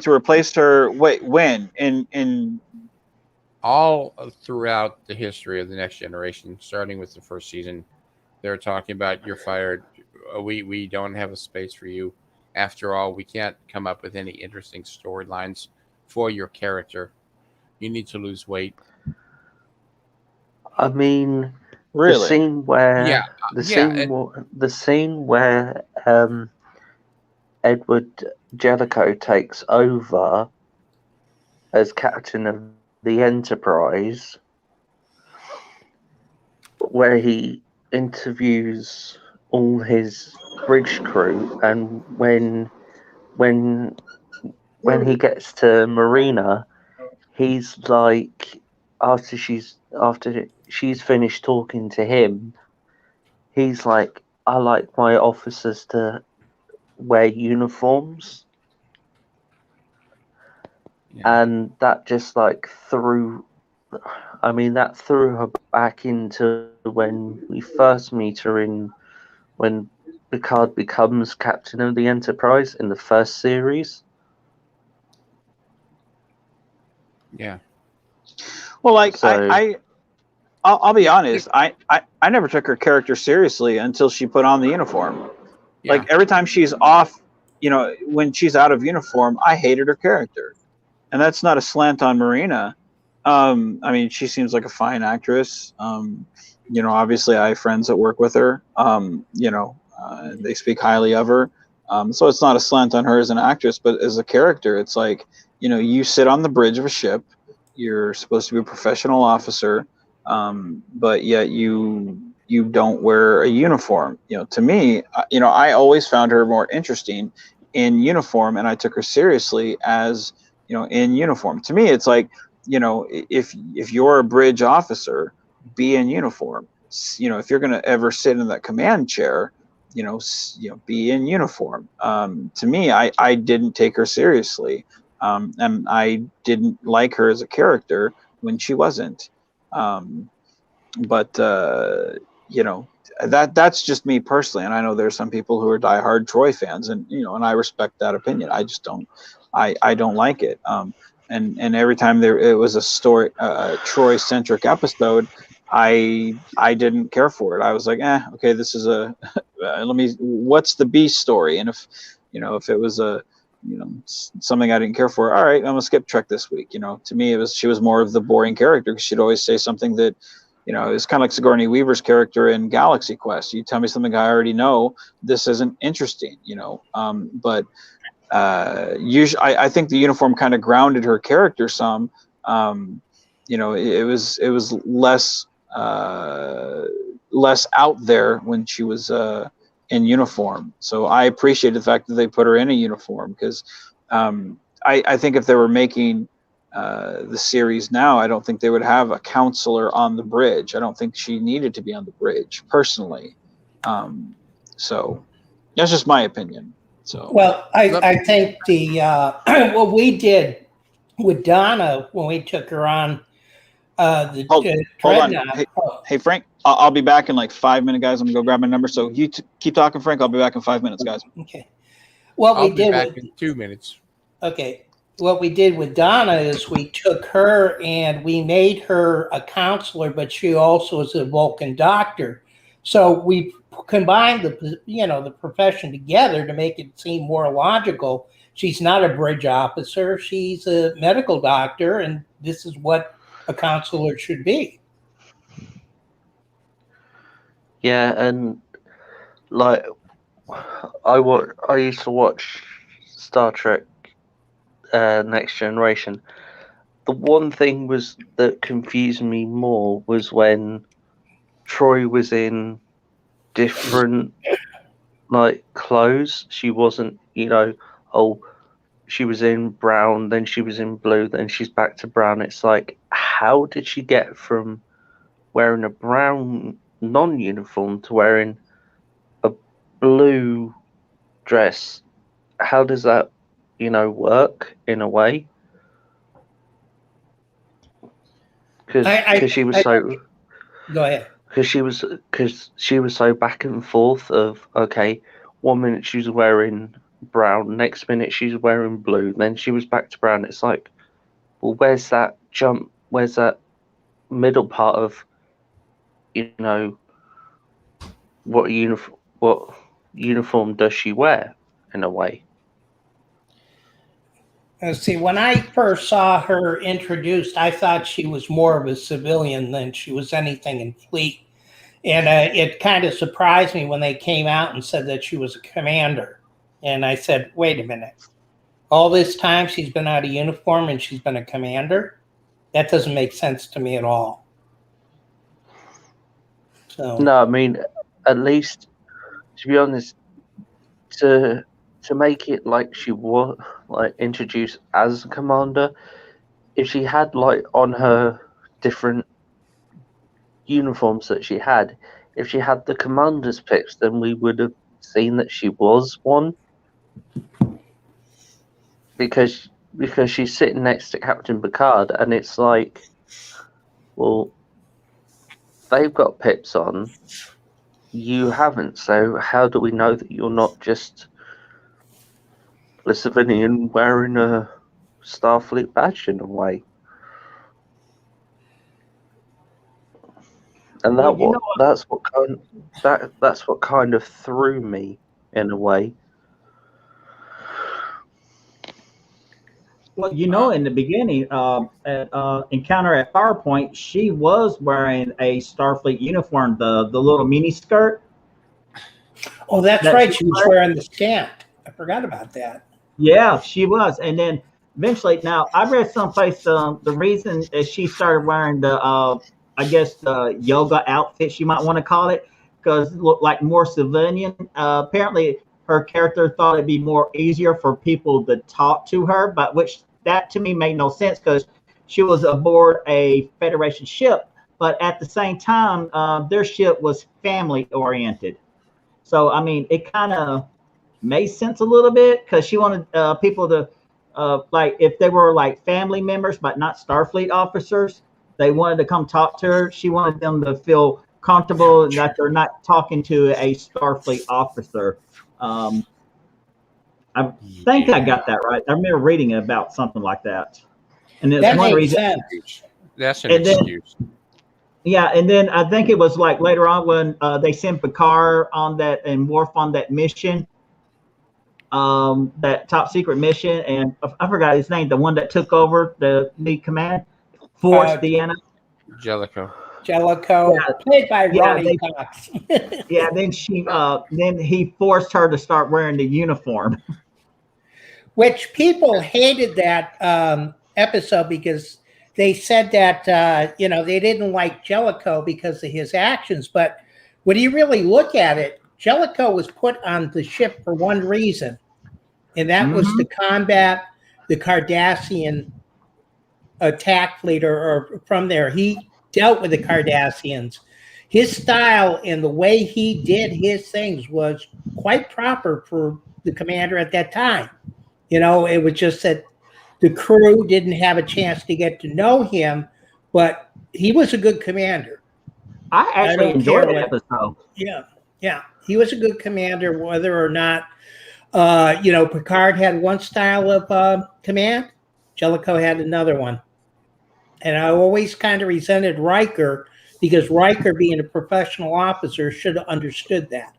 to replace her. Wait, when? In all throughout the history of the Next Generation, starting with the first season, they were talking about, you're fired. We don't have a space for you. After all, we can't come up with any interesting storylines for your character. You need to lose weight. I mean, really? the scene where the scene where Edward Jellicoe takes over as captain of the Enterprise, where he interviews all his bridge crew, and when he gets to Marina, he's like, after she's finished talking to him, he's like, I like my officers to wear uniforms. Yeah. And that just like threw her back into when we first meet her when Picard becomes captain of the Enterprise in the first series. Yeah. Well, like, so, I'll be honest. I never took her character seriously until she put on the uniform. Yeah. Like, every time she's off, when she's out of uniform, I hated her character. And that's not a slant on Marina. I mean, she seems like a fine actress. Obviously I have friends that work with her. They speak highly of her. So it's not a slant on her as an actress, but as a character, it's like, you sit on the bridge of a ship. You're supposed to be a professional officer, but yet you don't wear a uniform. To me, I always found her more interesting in uniform, and I took her seriously as, in uniform. To me, it's like, if you're a bridge officer, be in uniform. If you're going to ever sit in that command chair, be in uniform. To me, I didn't take her seriously. And I didn't like her as a character when she wasn't. But that's just me personally. And I know there's some people who are diehard Troy fans, and and I respect that opinion. I just don't. I don't like it. And every time it was a story, Troy-centric episode, I didn't care for it. I was like, okay, this is what's the B story? And if it was something I didn't care for, all right, I'm gonna skip Trek this week. To me, she was more of the boring character, because she'd always say something that, it's kind of like Sigourney Weaver's character in Galaxy Quest. You tell me something I already know, this isn't interesting, but usually I think the uniform kind of grounded her character some. It was less out there when she was in uniform. So I appreciate the fact that they put her in a uniform, because I think if they were making the series now, I don't think they would have a counselor on the bridge. I don't think she needed to be on the bridge, personally. So that's just my opinion. So, well, I think what we did with Donna when we took her on hold on. Hey, Frank, I'll be back in like 5 minutes, guys. I'm gonna go grab my number. So you keep talking, Frank. I'll be back in 5 minutes, guys. Okay. I'll be back in 2 minutes. Okay. What we did with Donna is we took her and we made her a counselor, but she also is a Vulcan doctor. So we combined the profession together to make it seem more logical. She's not a bridge officer. She's a medical doctor, and this is what a counselor should be. Yeah, and like I used to watch Star Trek Next Generation. The one thing was that confused me more was when Troy was in different like clothes. She wasn't, she was in brown, then she was in blue, then she's back to brown. It's like, how did she get from wearing a brown non-uniform to wearing a blue dress? How does that, work in a way? Because she was so. Go ahead. Because she was so back and forth of, okay, 1 minute she's wearing brown, next minute she's wearing blue, then she was back to brown. It's like, well, where's that jump? Where's that middle part of, what uniform does she wear in a way? See, when I first saw her introduced, I thought she was more of a civilian than she was anything in fleet. And it kind of surprised me when they came out and said that she was a commander. And I said, wait a minute. All this time she's been out of uniform and she's been a commander? That doesn't make sense to me at all. So No, I mean, at least, to be honest, to make it like she was like introduced as a commander, if she had like on her different uniforms that she had, if she had the commander's picks, then we would have seen that she was one, because she's sitting next to Captain Picard, and it's like, well, they've got pips on, you haven't, so how do we know that you're not just a civilian wearing a Starfleet badge in a way? And that's what kind of threw me in a way. Well, in the beginning, at Encounter at Farpoint, she was wearing a Starfleet uniform, the little mini skirt. Oh, that's right. She was wearing the scant. I forgot about that. Yeah, she was. And then eventually, now I read someplace the reason that she started wearing the, I guess, the yoga outfit, you might want to call it, because it looked like more civilian. Apparently, her character thought it'd be more easier for people to talk to her, but which that to me made no sense because she was aboard a Federation ship, but at the same time, their ship was family oriented. So, I mean, it kind of made sense a little bit because she wanted people to, like, if they were like family members, but not Starfleet officers, they wanted to come talk to her. She wanted them to feel comfortable that they're not talking to a Starfleet officer. I think I got that right. I remember reading about something like that. And it's one reason. Sense. That's an excuse. Yeah, and then I think it was like later on when they sent Picard on that and Worf on that mission, that top secret mission, and I forgot his name, the one that took over the lead command, Force Deanna. Jellicoe. Yeah, played by Ronnie Cox. Yeah, then he forced her to start wearing the uniform. Which people hated that episode because they said that, they didn't like Jellicoe because of his actions. But when you really look at it, Jellicoe was put on the ship for one reason, and that was to combat the Cardassian attack fleet or from there. He dealt with the Cardassians. His style and the way he did his things was quite proper for the commander at that time. It was just that the crew didn't have a chance to get to know him, but he was a good commander. I actually enjoyed that episode. Yeah. He was a good commander, whether or not, Picard had one style of command, Jellicoe had another one. And I always kind of resented Riker because Riker, being a professional officer, should have understood that.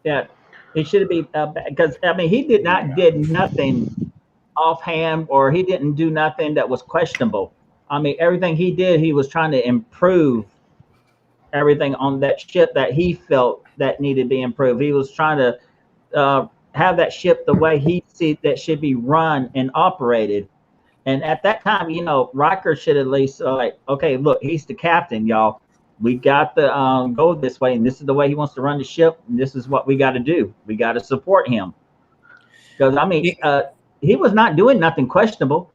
Yeah, he should be because he did nothing offhand, or he didn't do nothing that was questionable. Everything he did, he was trying to improve everything on that ship that he felt that needed to be improved. He was trying to have that ship the way he sees that should be run and operated. And at that time, Riker should at least like, okay, look, he's the captain, y'all. We got to go this way, and this is the way he wants to run the ship, and this is what we got to do. We got to support him. Because he was not doing nothing questionable.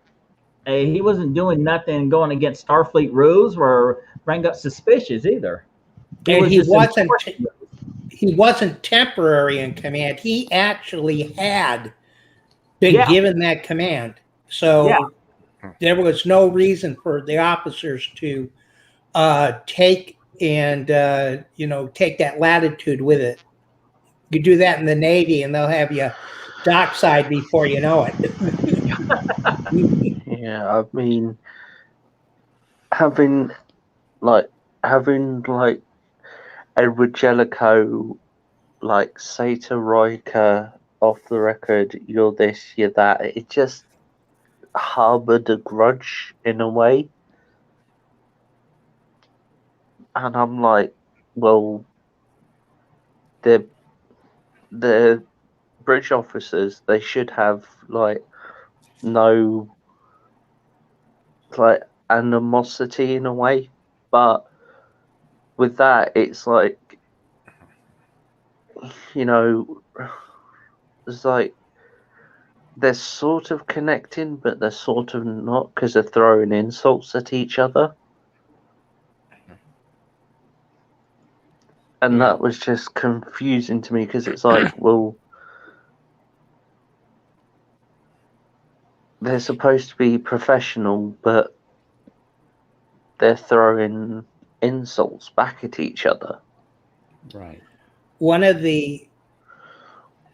He wasn't doing nothing going against Starfleet rules or bring up suspicious either. And he wasn't temporary in command. He actually had been given that command. So there was no reason for the officers to take that latitude with it. You do that in the Navy and they'll have you dockside before you know it. Yeah, I mean, having Edward Jellicoe say to Riker off the record, "You're this, you're that." It just harbored a grudge in a way, and I'm like, well, the British officers, they should have no animosity in a way, but with that, it's it's they're sort of connecting, but they're sort of not, because they're throwing insults at each other. And that was just confusing to me, because it's well, they're supposed to be professional, but they're throwing insults back at each other. Right. One of the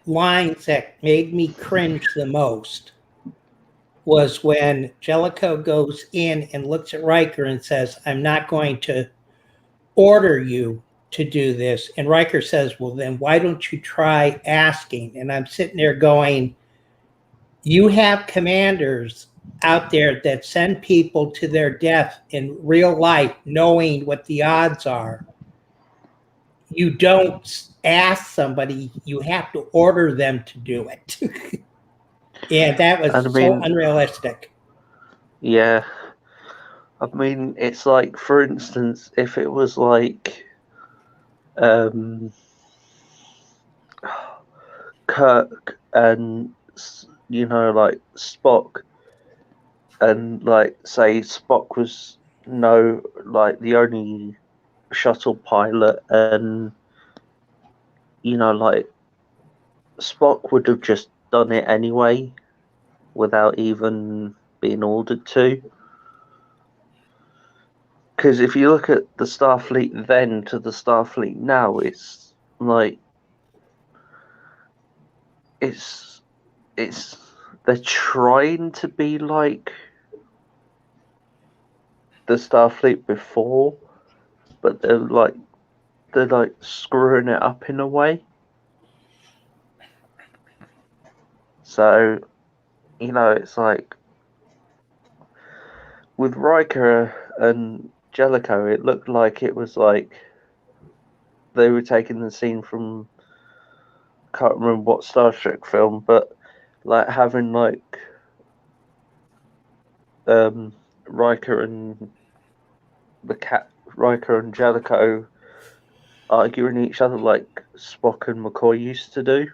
lines that made me cringe the most was when Jellicoe goes in and looks at Riker and says, "I'm not going to order you to do this." And Riker says, "Well, then why don't you try asking?" And I'm sitting there going, you have commanders out there that send people to their death in real life, knowing what the odds are. You don't ask somebody, you have to order them to do it. And that was so unrealistic. Yeah. I mean, it's for instance, if it was Kirk and Spock, and say Spock was the only shuttle pilot, and Spock would have just done it anyway without even being ordered to. Because if you look at the Starfleet then to the Starfleet now, it's they're trying to be like the Starfleet before, but they're screwing it up in a way. So, it's with Riker and Jellicoe, it looked like it was they were taking the scene from, can't remember what Star Trek film, but having Riker and Riker and Jellicoe arguing each other like Spock and McCoy used to do.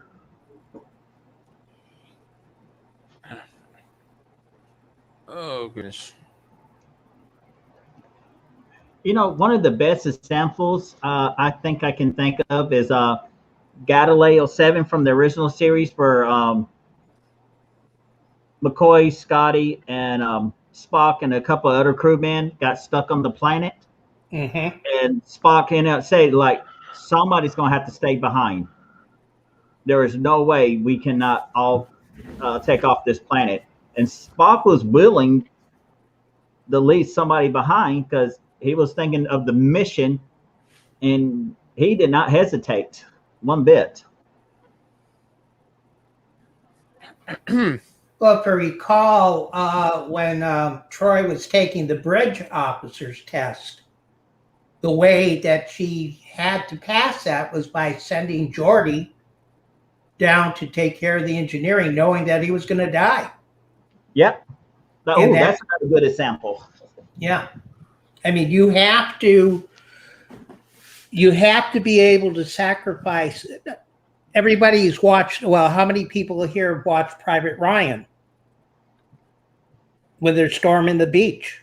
Oh goodness. One of the best examples I think I can think of is Galileo 7 from the original series, where McCoy, Scotty, and Spock and a couple of other crewmen got stuck on the planet. Mm-hmm. And Spock ended up saying, somebody's going to have to stay behind. There is no way we cannot all take off this planet. And Spock was willing to leave somebody behind because he was thinking of the mission, and he did not hesitate one bit. Well, if you recall, when Troy was taking the bridge officer's test, the way that she had to pass that was by sending Geordi down to take care of the engineering, knowing that he was going to die. Yep. Oh, And that's another good example. Yeah. I mean, you have to be able to sacrifice. Everybody's watched, well, how many people here have watched Private Ryan when they're storming the beach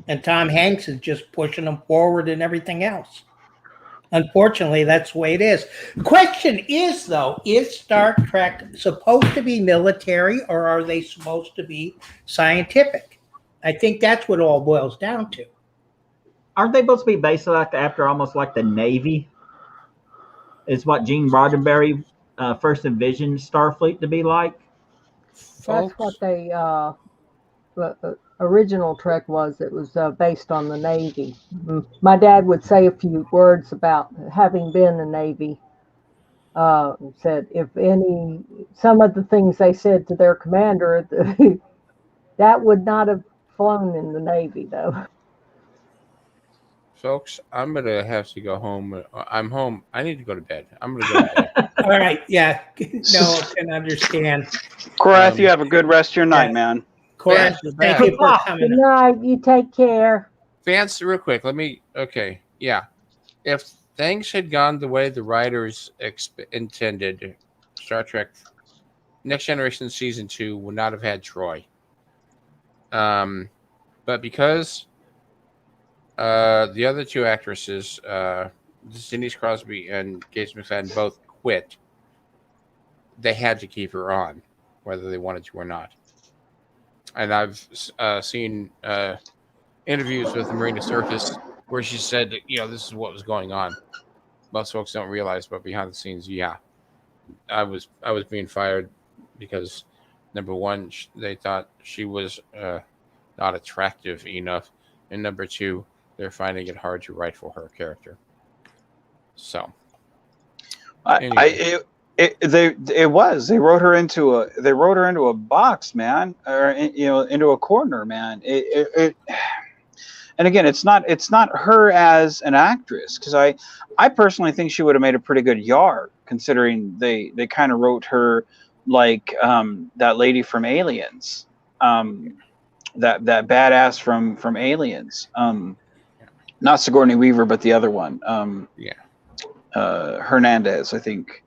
and Tom Hanks is just pushing them forward and everything else? Unfortunately, that's the way it is. The question is, though, is Star Trek supposed to be military or are they supposed to be scientific? I think that's what it all boils down to. Aren't they supposed to be based after almost like the Navy? Is what Gene Roddenberry first envisioned Starfleet to be like? That's what they the original Trek was. It was based on the Navy. My dad would say a few words about having been in the Navy. Said some of the things they said to their commander, that would not have flown in the Navy, though. Folks, I'm going to have to go home. I'm home. I need to go to bed. I'm going to go to bed. All right. Yeah. No, I can understand. Korath, you have a good rest of your night, man. Korath, thank you for coming. Good night. You take care. Vance, real quick, okay. Yeah. If things had gone the way the writers intended, Star Trek Next Generation Season 2 would not have had Troy. But because the other two actresses, Denise Crosby and Gates McFadden, both quit, they had to keep her on, whether they wanted to or not. And I've seen interviews with Marina Sirtis where she said that, this is what was going on. Most folks don't realize, but behind the scenes, yeah, I was being fired because, number one, they thought she was not attractive enough, and number two, they're finding it hard to write for her character. So, anyway. They wrote her into a box, man, or into a corner, man. And again, it's not her as an actress, because I personally think she would have made a pretty good Yar, considering they kind of wrote her like that lady from Aliens, that badass from Aliens, not Sigourney Weaver, but the other one, Hernandez, I think.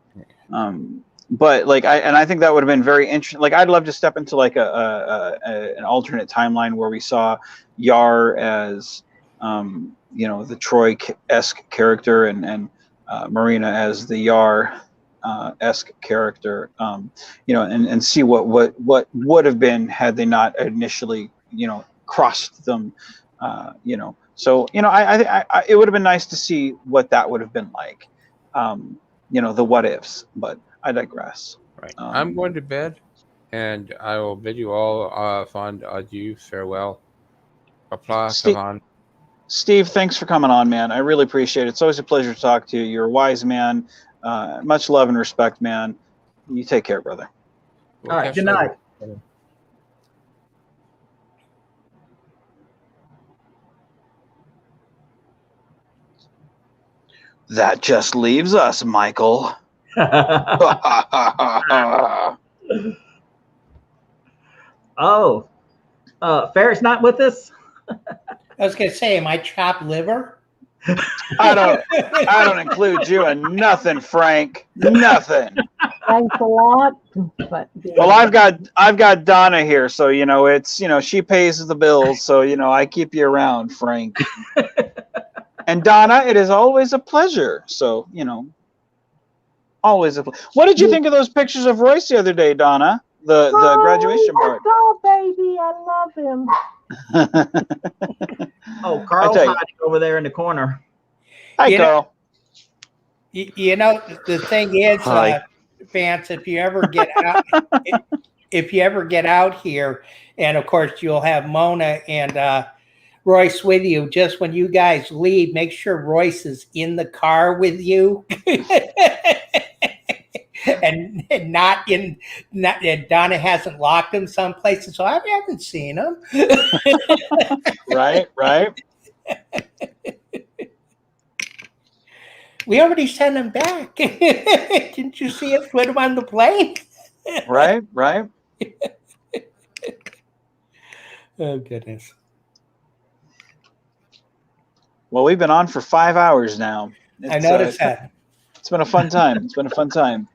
But like I think that would have been very interesting. Like, I'd love to step into like an alternate timeline where we saw Yar as the Troy-esque character and Marina as the Yar esque character, and see what would have been had they not initially crossed them, So I it would have been nice to see what that would have been like. The what ifs, but I digress. Right. I'm going to bed, and I will bid you all fond adieu, farewell. Steve, thanks for coming on, man. I really appreciate it. It's always a pleasure to talk to you. You're a wise man. Much love and respect, man. You take care, brother. All right. Good night. That just leaves us, Michael. Oh, Ferret's not with us? I was going to say, am I chopped liver? I don't include you in nothing, Frank. Nothing. Thanks a lot. But, well, I've got Donna here, so it's she pays the bills, so I keep you around, Frank. And Donna, it is always a pleasure. So, always a pleasure. What did you think of those pictures of Royce the other day, Donna? The graduation part. Oh, baby, I love him. Oh, Carl's hiding over there in the corner. Hi, Carl. The thing is, Vance, if you ever get out here, and of course you'll have Mona and Royce with you, just when you guys leave, make sure Royce is in the car with you. and Donna hasn't locked him someplace, so I haven't seen him. Right. We already sent him back. Didn't you see us put him on the plane? Right, right. Oh, goodness. Well, we've been on for 5 hours now. I noticed that. It's been a fun time. It's been a fun time.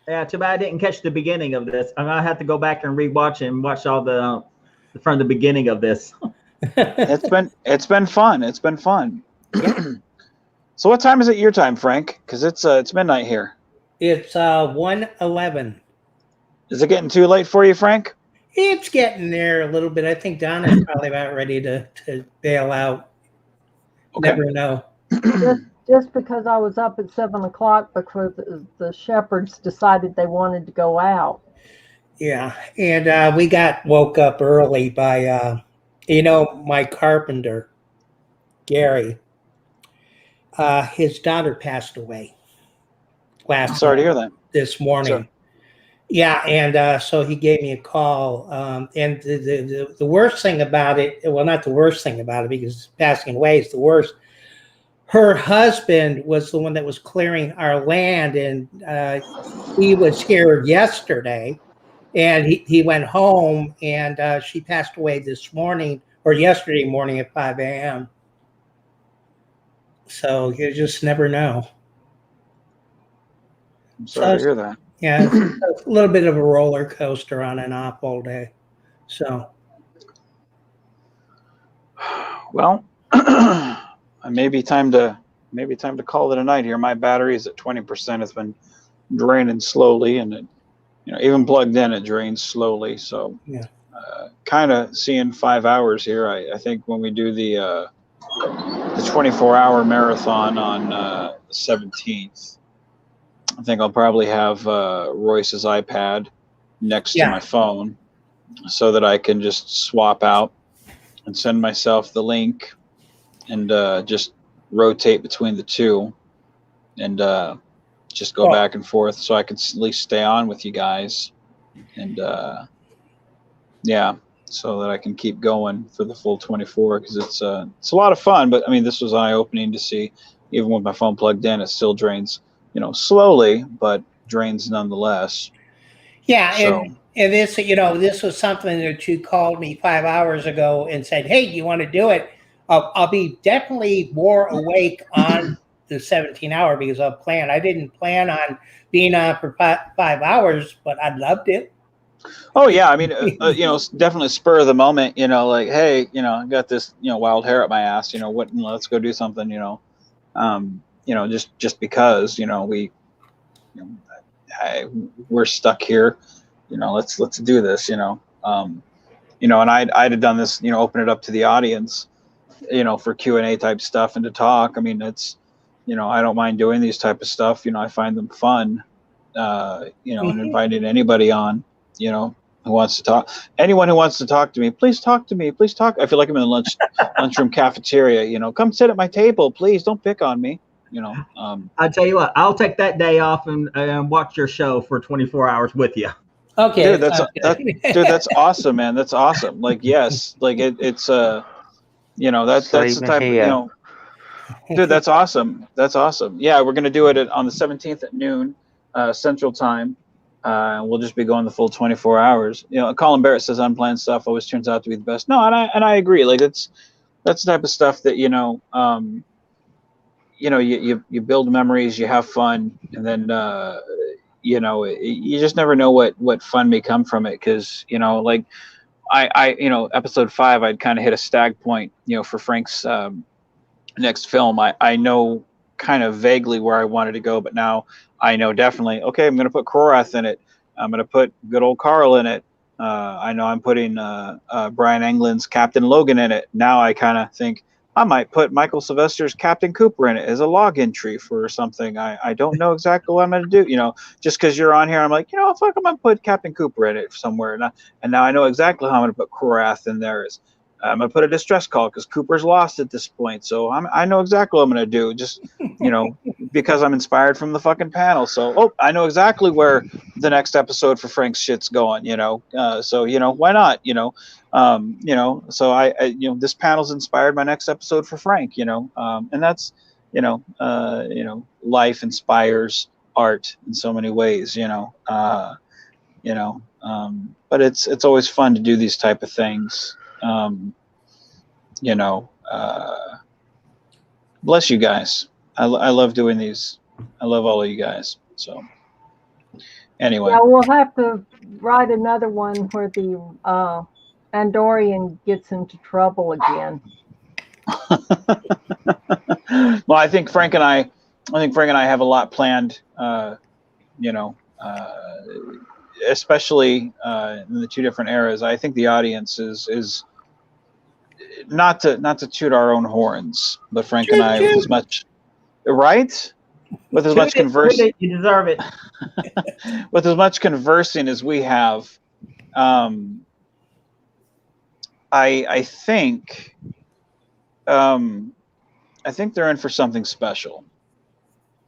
Yeah, too bad I didn't catch the beginning of this. I'm gonna have to go back and rewatch and watch all the from the beginning of this. It's been fun. It's been fun. So what time is it your time, Frank? Because it's midnight here. It's 1:11. Is it getting too late for you, Frank? It's getting there a little bit. I think Donna's probably about ready to bail out. Okay. Never know. Just because I was up at 7 o'clock because the shepherds decided they wanted to go out. Yeah, and we got woke up early by, my carpenter, Gary. His daughter passed away Sorry to hear that. this morning. Sorry. Yeah, and so he gave me a call. And the worst thing about it, well, not the worst thing about it because passing away is the worst. Her husband was the one that was clearing our land, and he was here yesterday, and he went home, and she passed away this morning or yesterday morning at 5 a.m. So you just never know. I'm sorry to hear that. Yeah, it's a little bit of a roller coaster on and off all day. So, well, maybe time to call it a night here. My battery is at 20%. It's been draining slowly, and it, even plugged in, it drains slowly. So, yeah, kind of seeing 5 hours here. I think when we do the 24-hour marathon on the 17th. I think I'll probably have Royce's iPad next to my phone so that I can just swap out and send myself the link and just rotate between the two and just go back and forth so I can at least stay on with you guys. And so that I can keep going for the full 24 because it's a lot of fun. But I mean, this was eye-opening to see. Even with my phone plugged in, it still drains. Slowly, but drains nonetheless. Yeah, so. and this, this was something that you called me 5 hours ago and said, "Hey, do you want to do it?" I'll be definitely more awake on the 17-hour because I'll plan. I didn't plan on being on for 5 hours, but I loved it. Oh yeah, I mean, definitely spur of the moment. Like, hey, I got this, wild hair up my ass. Let's go do something. Just because we're stuck here, let's do this, and I'd have done this, open it up to the audience, for Q&A type stuff and to talk. I mean, it's, I don't mind doing these type of stuff. I find them fun, and inviting anybody on, who wants to talk. Anyone who wants to talk to me, please talk to me. Please talk. I feel like I'm in the lunchroom cafeteria. Come sit at my table, please. Don't pick on me. I tell you what, I'll take that day off and watch your show for 24 hours with you. Okay, dude, that's awesome, man. That's awesome. Like, yes, like it's that's the type of, dude, that's awesome. That's awesome. Yeah, we're gonna do it on the 17th at noon Central Time. We'll just be going the full 24 hours. Colin Barrett says unplanned stuff always turns out to be the best. No, and I agree. Like that's the type of stuff that you build memories, you have fun, and then you just never know what fun may come from it. Because like I episode 5, I'd kind of hit a stag point, for Frank's next film. I know kind of vaguely where I wanted to go, but now I know definitely. Okay, I'm going to put Korath in it. I'm going to put good old Carl in it. I know I'm putting Brian England's Captain Logan in it. Now I kind of think I might put Michael Sylvester's Captain Cooper in it as a login tree for something. I don't know exactly what I'm going to do. Just because you're on here, I'm like, fuck, I'm going to put Captain Cooper in it somewhere. And now I know exactly how I'm going to put Korath in there. I'm going to put a distress call because Cooper's lost at this point. So I know exactly what I'm going to do, just, because I'm inspired from the fucking panel. So, I know exactly where the next episode for Frank's shit's going, so, why not, so I this panel's inspired my next episode for Frank, and that's life inspires art in so many ways. But it's always fun to do these type of things. Bless you guys. I love doing these. I love all of you guys. So anyway. Yeah, we'll have to write another one where the Andorian gets into trouble again. Well, I think Frank and I have a lot planned. Especially in the two different eras. I think the audience is not to toot our own horns, but Frank and I, with as much with as much conversing, you deserve it. with as much conversing as we have, I think they're in for something special.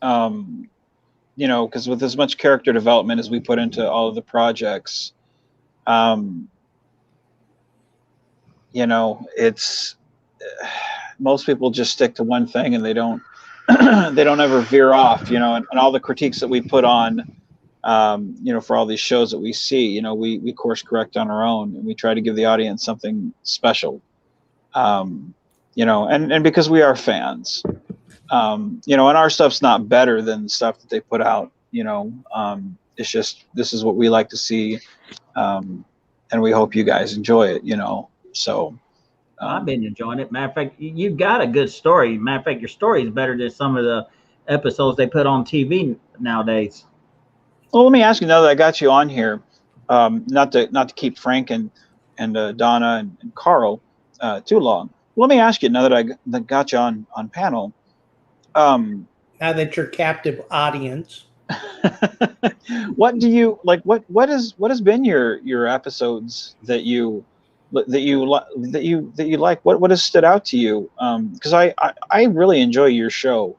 Because with as much character development as we put into all of the projects, it's most people just stick to one thing and they don't ever veer off. And all the critiques that we put on, for all these shows that we see, we course correct on our own, and we try to give the audience something special. And because we are fans. And our stuff's not better than the stuff that they put out. It's just, this is what we like to see, and we hope you guys enjoy it. So I've been enjoying it. Matter of fact, you've got a good story. Matter of fact, your story is better than some of the episodes they put on TV nowadays. Well, let me ask you, now that I got you on here, not to keep Frank and Donna and Carl too long. Let me ask you, now that I got you on panel. Now that you're captive audience, what do you like? What has been your episodes that you like? What has stood out to you? Because I really enjoy your show,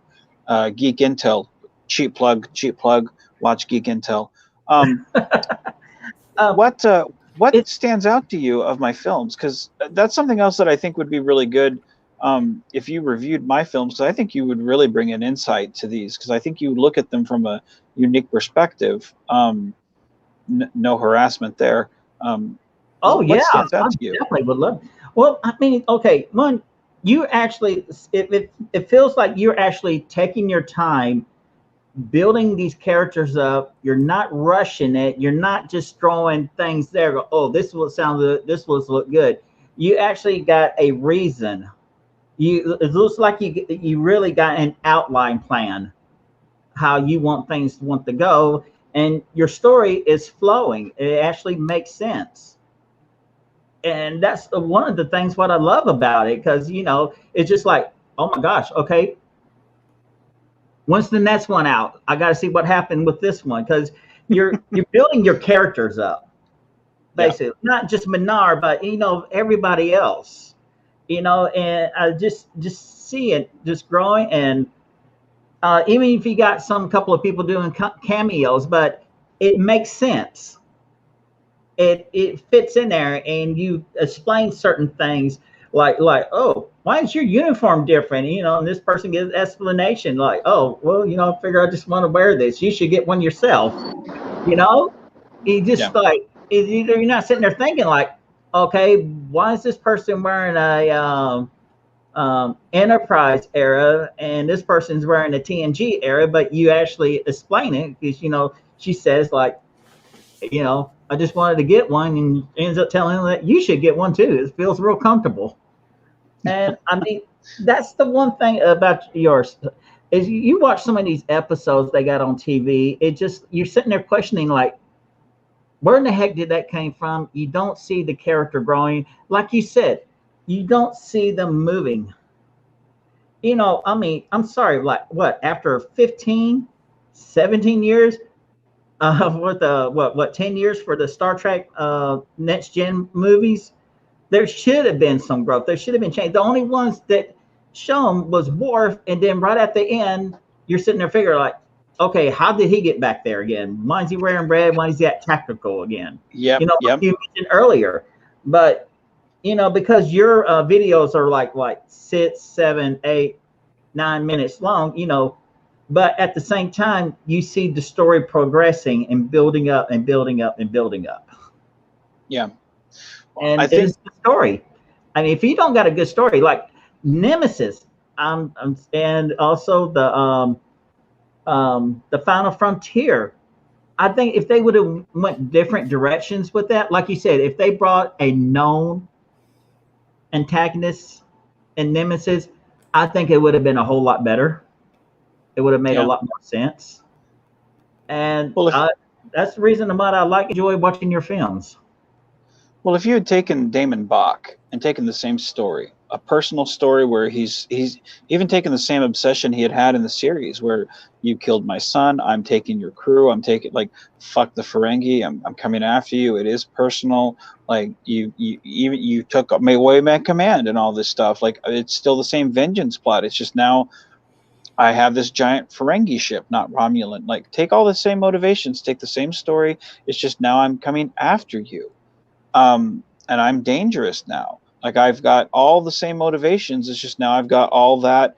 Geek Intel. Cheap plug. Watch Geek Intel. What stands out to you of my films? Because that's something else that I think would be really good. If you reviewed my films, I think you would really bring an insight to these, because I think you look at them from a unique perspective. No harassment there. What stands out to you? Definitely would love. Well, I mean, okay, one, you actually, it feels like you're actually taking your time building these characters up. You're not rushing it. You're not just throwing things there. Go, oh, this will sound good. This will look good. You actually got a reason. It looks like you really got an outline plan, how you want things to go, and your story is flowing. It actually makes sense, and that's one of the things what I love about it, because it's just like, oh my gosh, okay, when's the next one out? I got to see what happened with this one, because you're building your characters up, basically, not just Minar, but everybody else. And I just see it just growing, and even if you got some couple of people doing cameos, but it makes sense. It fits in there, and you explain certain things like, oh, why is your uniform different? And this person gives explanation like, oh, well, I figure I just want to wear this. You should get one yourself. You just like, you're not sitting there thinking like, okay, why is this person wearing a Enterprise era and this person's wearing a TNG era? But you actually explain it, because she says like, I just wanted to get one, and ends up telling them that you should get one too. It feels real comfortable. And I mean, that's the one thing about yours is you watch some of these episodes they got on TV. It just, you're sitting there questioning like, where in the heck did that came from? You don't see the character growing. Like you said, you don't see them moving. I mean, I'm sorry, like what, after 15, 17 years, with what 10 years for the Star Trek next gen movies, there should have been some growth. There should have been change. The only ones that shown was Worf, and then right at the end, you're sitting there figuring like, okay, how did he get back there again? Why is he wearing red? Why is he at tactical again? Yep. Like you mentioned earlier. But because your videos are like 6, 7, 8, 9 minutes long, you know, but at the same time, you see the story progressing and building up and building up and building up. Yeah. And I think it's the story. I mean, if you don't got a good story, like Nemesis, and also the Final Frontier, I think if they would have went different directions with that, like you said, if they brought a known antagonist and Nemesis, I think it would have been a whole lot better. It would have made a Yeah. lot more sense. And Well, that's the reason why I enjoy watching your films. Well, if you had taken Damon Bach and taken the same story, a personal story where he's even taken the same obsession he had in the series, where you killed my son, I'm taking your crew, I'm taking, like, fuck the Ferengi, I'm coming after you. It is personal. Like you took away my command and all this stuff. Like, it's still the same vengeance plot. It's just now I have this giant Ferengi ship, not Romulan. Like, take all the same motivations, take the same story. It's just now I'm coming after you. And I'm dangerous now. Like, I've got all the same motivations. It's just now I've got all that,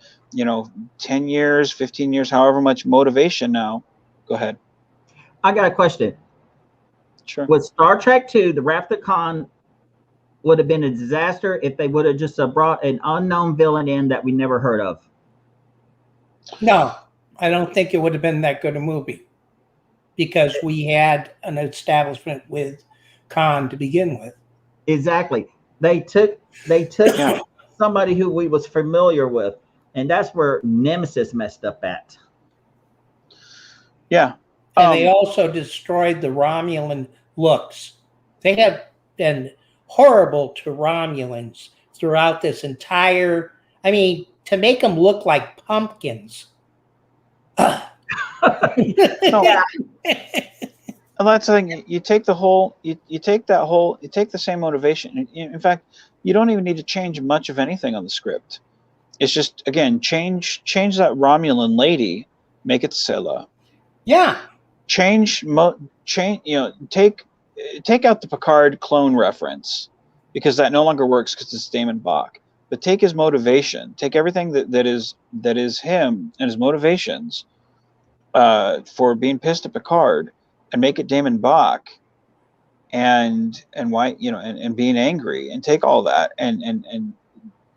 10 years, 15 years, however much motivation now. Go ahead. I got a question. Sure. With Star Trek 2, the Wrath of Khan would have been a disaster if they would have just brought an unknown villain in that we never heard of. No, I don't think it would have been that good a movie because we had an establishment with Khan to begin with. Exactly. They took Yeah. somebody who we was familiar with, and that's where Nemesis messed up at. Yeah. And they also destroyed the Romulan looks. They have been horrible to Romulans throughout this entire, I mean, to make them look like pumpkins. No. Yeah. And that's the thing. You take the whole, you take the same motivation. In fact, you don't even need to change much of anything on the script. It's just, again, change that Romulan lady, make it Scylla. Yeah. Take out the Picard clone reference, because that no longer works because it's Damon Bach. But take his motivation, take everything that is him and his motivations for being pissed at Picard, and make it Damon Bach, and why, and being angry, and take all that and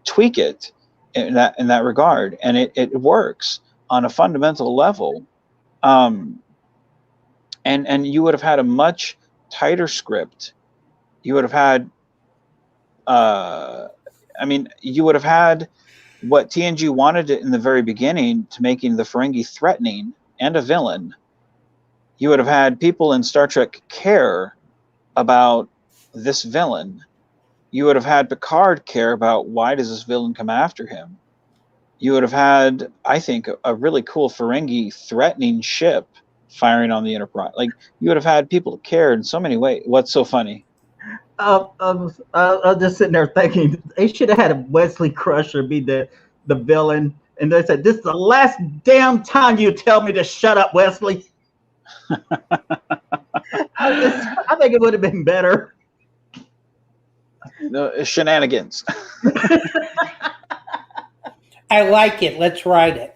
tweak it in that regard, and it works on a fundamental level. And you would have had a much tighter script. You would have had, you would have had what TNG wanted it in the very beginning, to making the Ferengi threatening and a villain. You would have had people in Star Trek care about this villain. You would have had Picard care about, why does this villain come after him? You would have had, I think, a really cool Ferengi threatening ship firing on the Enterprise. Like, you would have had people care in so many ways. What's so funny? I was just sitting there thinking they should have had Wesley Crusher be the villain, and they said, "This is the last damn time you tell me to shut up, Wesley." I think it would have been better. The shenanigans. I like it. Let's ride it.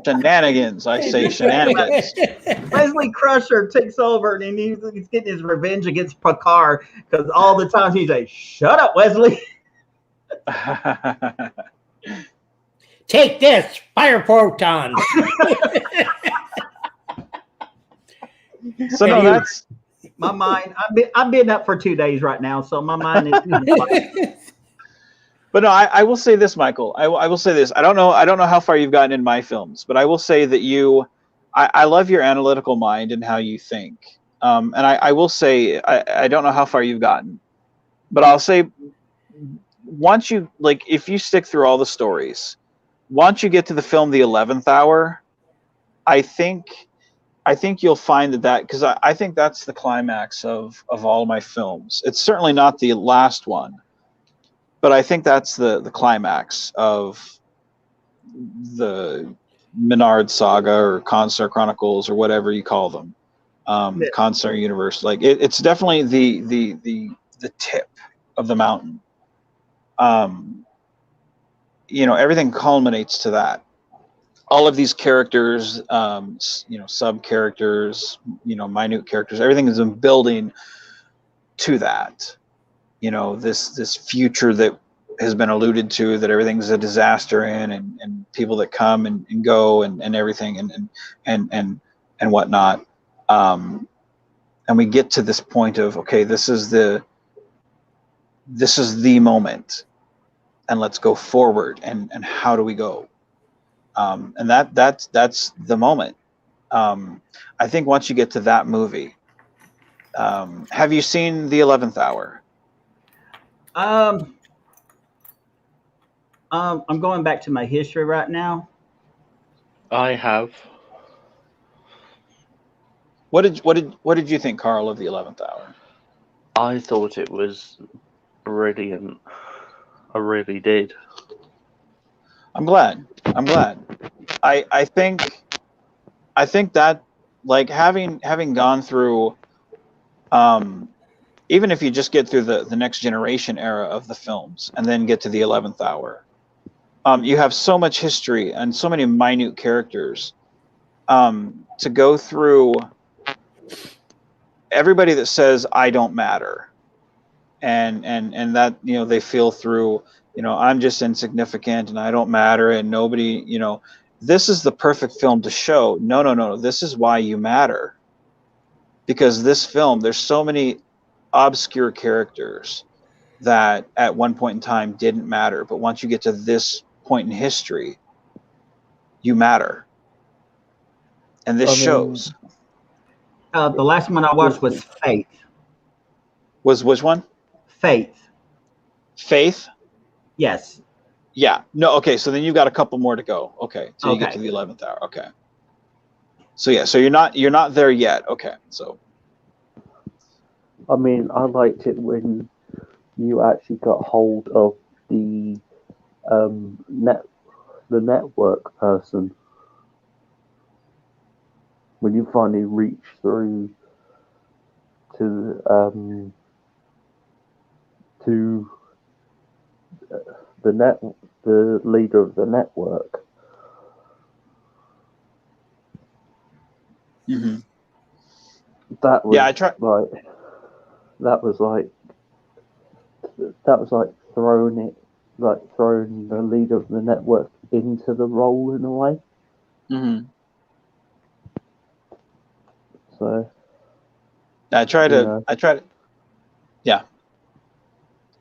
Shenanigans. I say shenanigans. Wesley Crusher takes over, and he's getting his revenge against Picard because all the time he's like, "Shut up, Wesley." Take this, fire protons. So no, that's My mind. I've been up for 2 days right now, so my mind is. But no, I will say this, Michael. I will say this. I don't know how far you've gotten in my films, but I will say that I love your analytical mind and how you think. And I will say, I don't know how far you've gotten, but I'll say, once you, like, if you stick through all the stories, once you get to the film The 11th Hour, I think you'll find that because I think that's the climax of all my films. It's certainly not the last one, but I think that's the climax of the Menard Saga or Constar Chronicles or whatever you call them, Constar Universe. Like, it's definitely the tip of the mountain. everything culminates to that. All of these characters, sub characters, minute characters, everything has been building to that. This future that has been alluded to, that everything's a disaster in, and people that come and go and everything and whatnot. And we get to this point of, okay, this is the moment, and let's go forward, and how do we go? And that's the moment. I think once you get to that movie, have you seen The 11th Hour? I'm going back to my history right now. I have. What did you think, Carl, of The 11th Hour? I thought it was brilliant. I really did. I'm glad. I think that, like, having gone through, even if you just get through the Next Generation era of the films and then get to The 11th Hour, you have so much history and so many minute characters to go through. Everybody that says I don't matter, and that, they feel through, I'm just insignificant and I don't matter and nobody, this is the perfect film to show, no, this is why you matter. Because this film, there's so many obscure characters that at one point in time didn't matter, but once you get to this point in history, you matter. And this shows. The last one I watched was Faith. Was which one? Faith. Faith? Yes. Yeah. No, okay, so then you've got a couple more to go. Okay. So you get Okay. to The 11th Hour. Okay. So yeah, so you're not there yet. Okay. So I mean, I liked it when you actually got hold of the network person. When you finally reach through to the leader of the network. Mhm. That was, Yeah, I try. that was like throwing the leader of the network into the role in a way. Mm-hmm. So I try to. Yeah.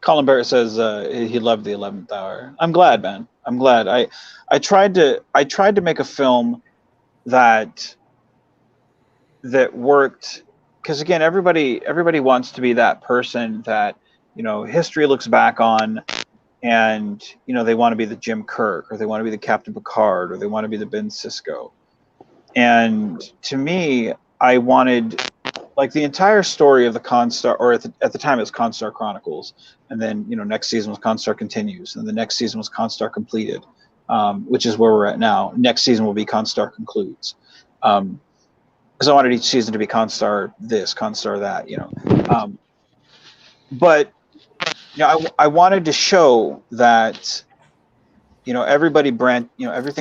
Colin Barrett says he loved The 11th Hour. I'm glad, man. I'm glad. I tried to make a film that worked, because again, everybody wants to be that person that, history looks back on, and they want to be the Jim Kirk, or they want to be the Captain Picard, or they want to be the Ben Sisko. And to me, I wanted, like, the entire story of the Constar, or at the time it was Constar Chronicles, and then next season was Constar Continues, and the next season was Constar Completed, which is where we're at now. Next season will be Constar Concludes, because I wanted each season to be Constar this, Constar that, but I wanted to show that everything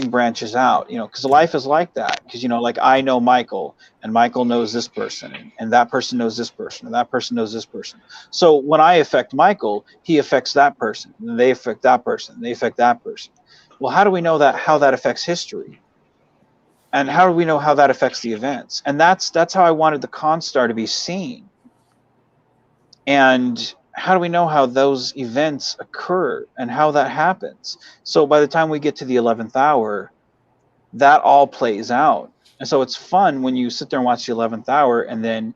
branches out, because life is like that. Because like, I know Michael, and Michael knows this person, and that person knows this person, and that person knows this person. So when I affect Michael, he affects that person, and they affect that person, and they affect that person. Well, how do we know how that affects history? And how do we know how that affects the events? And that's how I wanted the Constar to be seen. And how do we know how those events occur and how that happens? So by the time we get to The 11th Hour, that all plays out. And so it's fun when you sit there and watch The 11th Hour, and then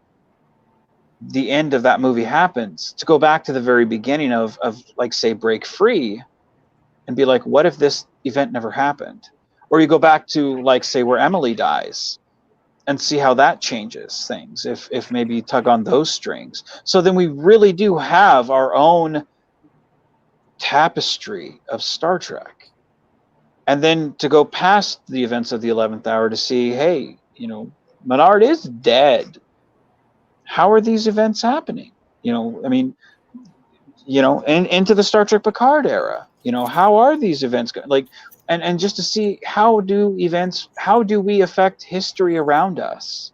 the end of that movie happens, to go back to the very beginning of like, say, Break Free, and be like, what if this event never happened? Or you go back to, like, say, where Emily dies, and see how that changes things, if maybe you tug on those strings. So then we really do have our own tapestry of Star Trek. And then to go past the events of The 11th Hour to see, hey, Menard is dead. How are these events happening? I mean, into the Star Trek Picard era. How are these events like, and just to see how do we affect history around us,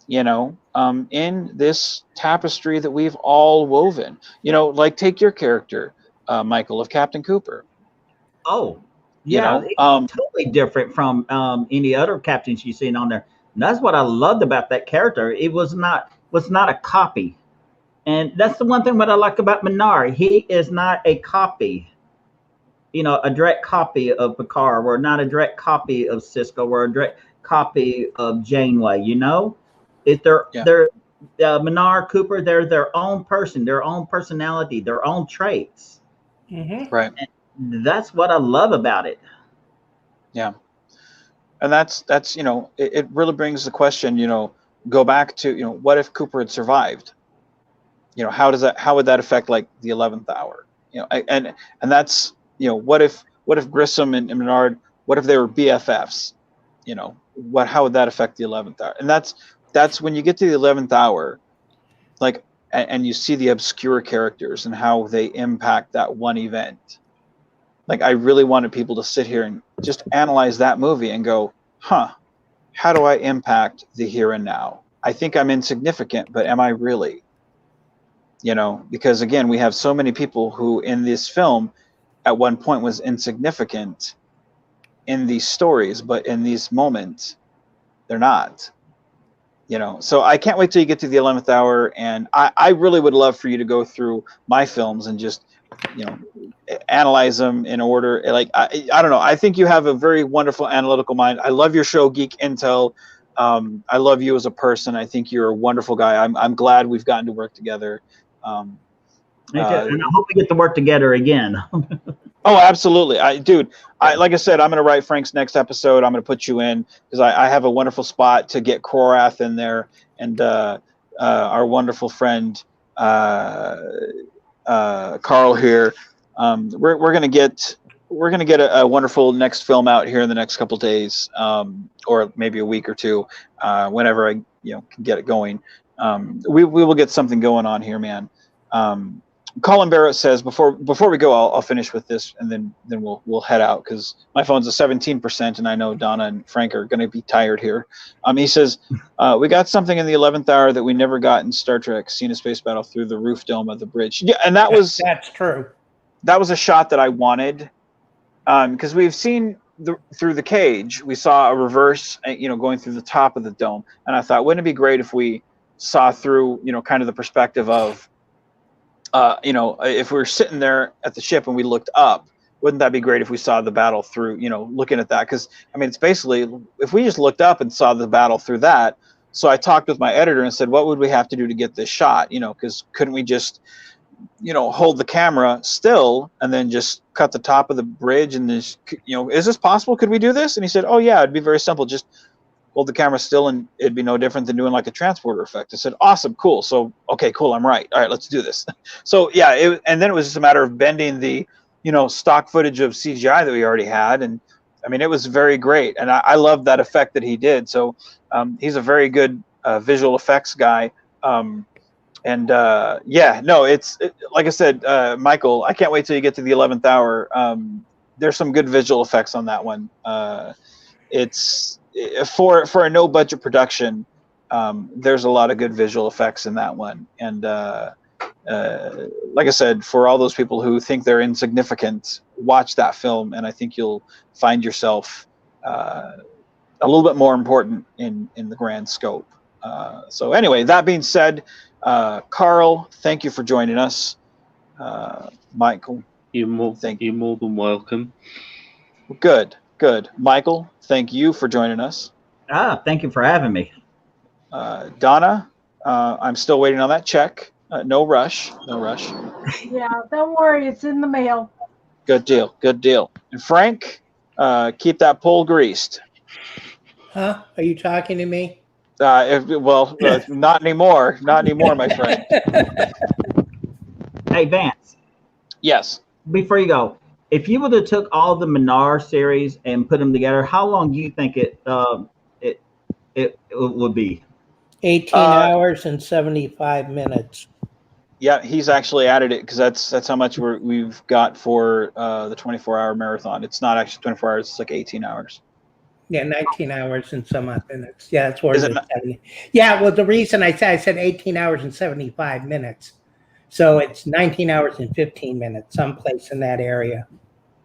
in this tapestry that we've all woven. Like take your character, Michael, of Captain Cooper. Oh, yeah, it's totally different from any other captains you've seen on there. And that's what I loved about that character. It was not a copy. And that's the one thing that I like about Minari. He is not a copy, a direct copy of Picard, or not a direct copy of Cisco, or a direct copy of Janeway. If they're Minari, Cooper, they're their own person, their own personality, their own traits. Mm-hmm. Right. And that's what I love about it. Yeah. And that's it really brings the question, go back to, what if Cooper had survived? How would that affect like the 11th hour? And that's, what if Grissom and Menard, what if they were BFFs? How would that affect the 11th hour? And that's when you get to the 11th hour, like, and you see the obscure characters and how they impact that one event. Like, I really wanted people to sit here and just analyze that movie and go, how do I impact the here and now? I think I'm insignificant, but am I really? Because again, we have so many people who in this film at one point was insignificant in these stories, but in these moments, they're not. So I can't wait till you get to the 11th hour, and I really would love for you to go through my films and just analyze them in order. Like, I don't know, I think you have a very wonderful analytical mind. I love your show, Geek Intel. I love you as a person. I think you're a wonderful guy. I'm glad we've gotten to work together. And I hope we get to work together again. Oh, absolutely. Like I said, I'm going to write Frank's next episode. I'm going to put you in because I have a wonderful spot to get Korath in there, and our wonderful friend Carl here. We're going to get a wonderful next film out here in the next couple of days, or maybe a week or two, whenever I can get it going. We will get something going on here, man. Colin Barrett says before we go, I'll finish with this, and then we'll head out because my phone's at 17%, and I know Donna and Frank are going to be tired here. He says we got something in the 11th hour that we never got in Star Trek: Seen a Space Battle through the roof dome of the bridge. Yeah, and that's true. That was a shot that I wanted, because we've seen through the cage, we saw a reverse, going through the top of the dome, and I thought, wouldn't it be great if we saw through, kind of the perspective of. If we were sitting there at the ship and we looked up, wouldn't that be great if we saw the battle through, looking at that? Because, it's basically, if we just looked up and saw the battle through that. So I talked with my editor and said, what would we have to do to get this shot? Because couldn't we just, hold the camera still and then just cut the top of the bridge and this, is this possible? Could we do this? And he said, oh, yeah, it'd be very simple. Just hold the camera still and it'd be no different than doing like a transporter effect. I said, awesome, cool. So, okay, cool, I'm right. All right, let's do this. So, yeah, and then it was just a matter of bending the, stock footage of CGI that we already had. And, it was very great. And I love that effect that he did. So he's a very good visual effects guy. Like I said, Michael, I can't wait till you get to the 11th hour. There's some good visual effects on that one. It's for a no budget production. There's a lot of good visual effects in that one, and like I said, for all those people who think they're insignificant, watch that film, and I think you'll find yourself a little bit more important in the grand scope. So anyway, that being said, Carl, thank you for joining us. Michael, you're more than welcome. Good. Michael, thank you for joining us. Thank you for having me. Donna, I'm still waiting on that check. No rush. Yeah, don't worry, it's in the mail. Good deal. And Frank, keep that pole greased. Huh? Are you talking to me? Not anymore. Not anymore, my friend. Hey, Vance. Yes. Before you go, if you would have took all the Minar series and put them together, how long do you think it would be? 18 hours and 75 minutes. Yeah, he's actually added it because that's how much we've got for the 24-hour marathon. It's not actually 24 hours; it's like 18 hours. Yeah, 19 hours and some odd minutes. Yeah, it's more Is it than not? 70. Yeah, well, the reason I said 18 hours and 75 minutes. So it's 19 hours and 15 minutes, someplace in that area.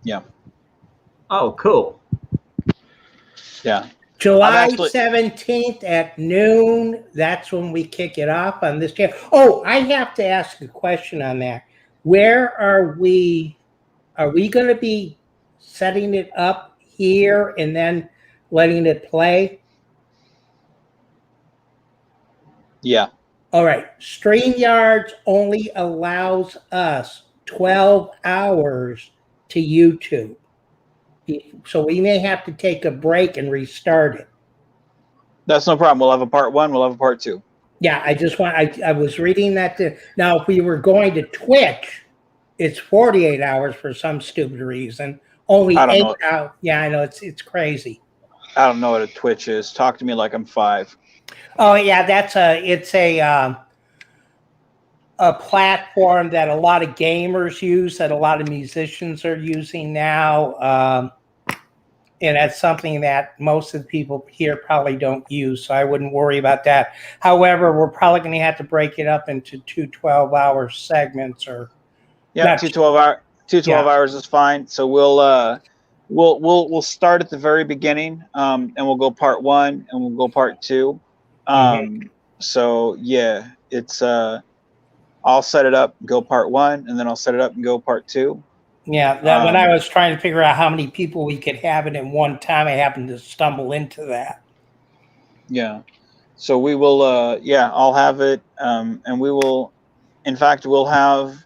Yeah, Oh, cool. yeah. July actually- 17th at noon, that's when we kick it off on this channel. Oh, I have to ask a question on that. Where are we? Are we going to be setting it up here and then letting it play? Yeah. All right. StreamYards only allows us 12 hours to YouTube. So we may have to take a break and restart it. That's no problem. We'll have a part 1. We'll have a part 2. Yeah, I was reading that. Now, if we were going to Twitch, it's 48 hours for some stupid reason. Only I don't 8 know. hours. Yeah, I know. It's crazy. I don't know what a Twitch is. Talk to me like I'm 5. Oh, yeah, it's a platform that a lot of gamers use, that a lot of musicians are using now. And that's something that most of the people here probably don't use, so I wouldn't worry about that. However, we're probably going to have to break it up into 2 12-hour segments, or Yeah, 2 12 hours is fine. So we'll start at the very beginning, and we'll go part 1 and we'll go part 2. So yeah, it's I'll set it up, go part 1, and then I'll set it up and go part 2. Yeah, when I was trying to figure out how many people we could have it in one time, I happened to stumble into that. Yeah. So we will, I'll have it, and we will, in fact, we'll have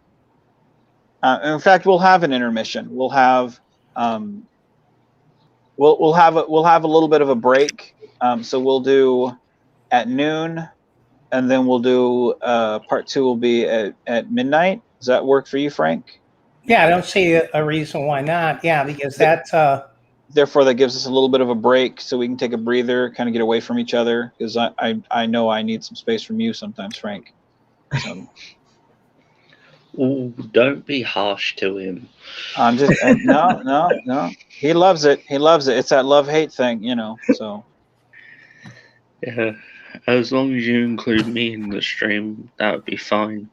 an intermission. We'll have, we'll have a little bit of a break. So we'll do at noon, and then we'll do part 2 will be at midnight. Does that work for you, Frank? Yeah, I don't see a reason why not. Yeah, because that's therefore that gives us a little bit of a break so we can take a breather, kind of get away from each other, because I know I need some space from you sometimes, Frank. So. Ooh, don't be harsh to him. I'm just no. He loves it. It's that love-hate thing, so. Yeah, as long as you include me in the stream, that would be fine.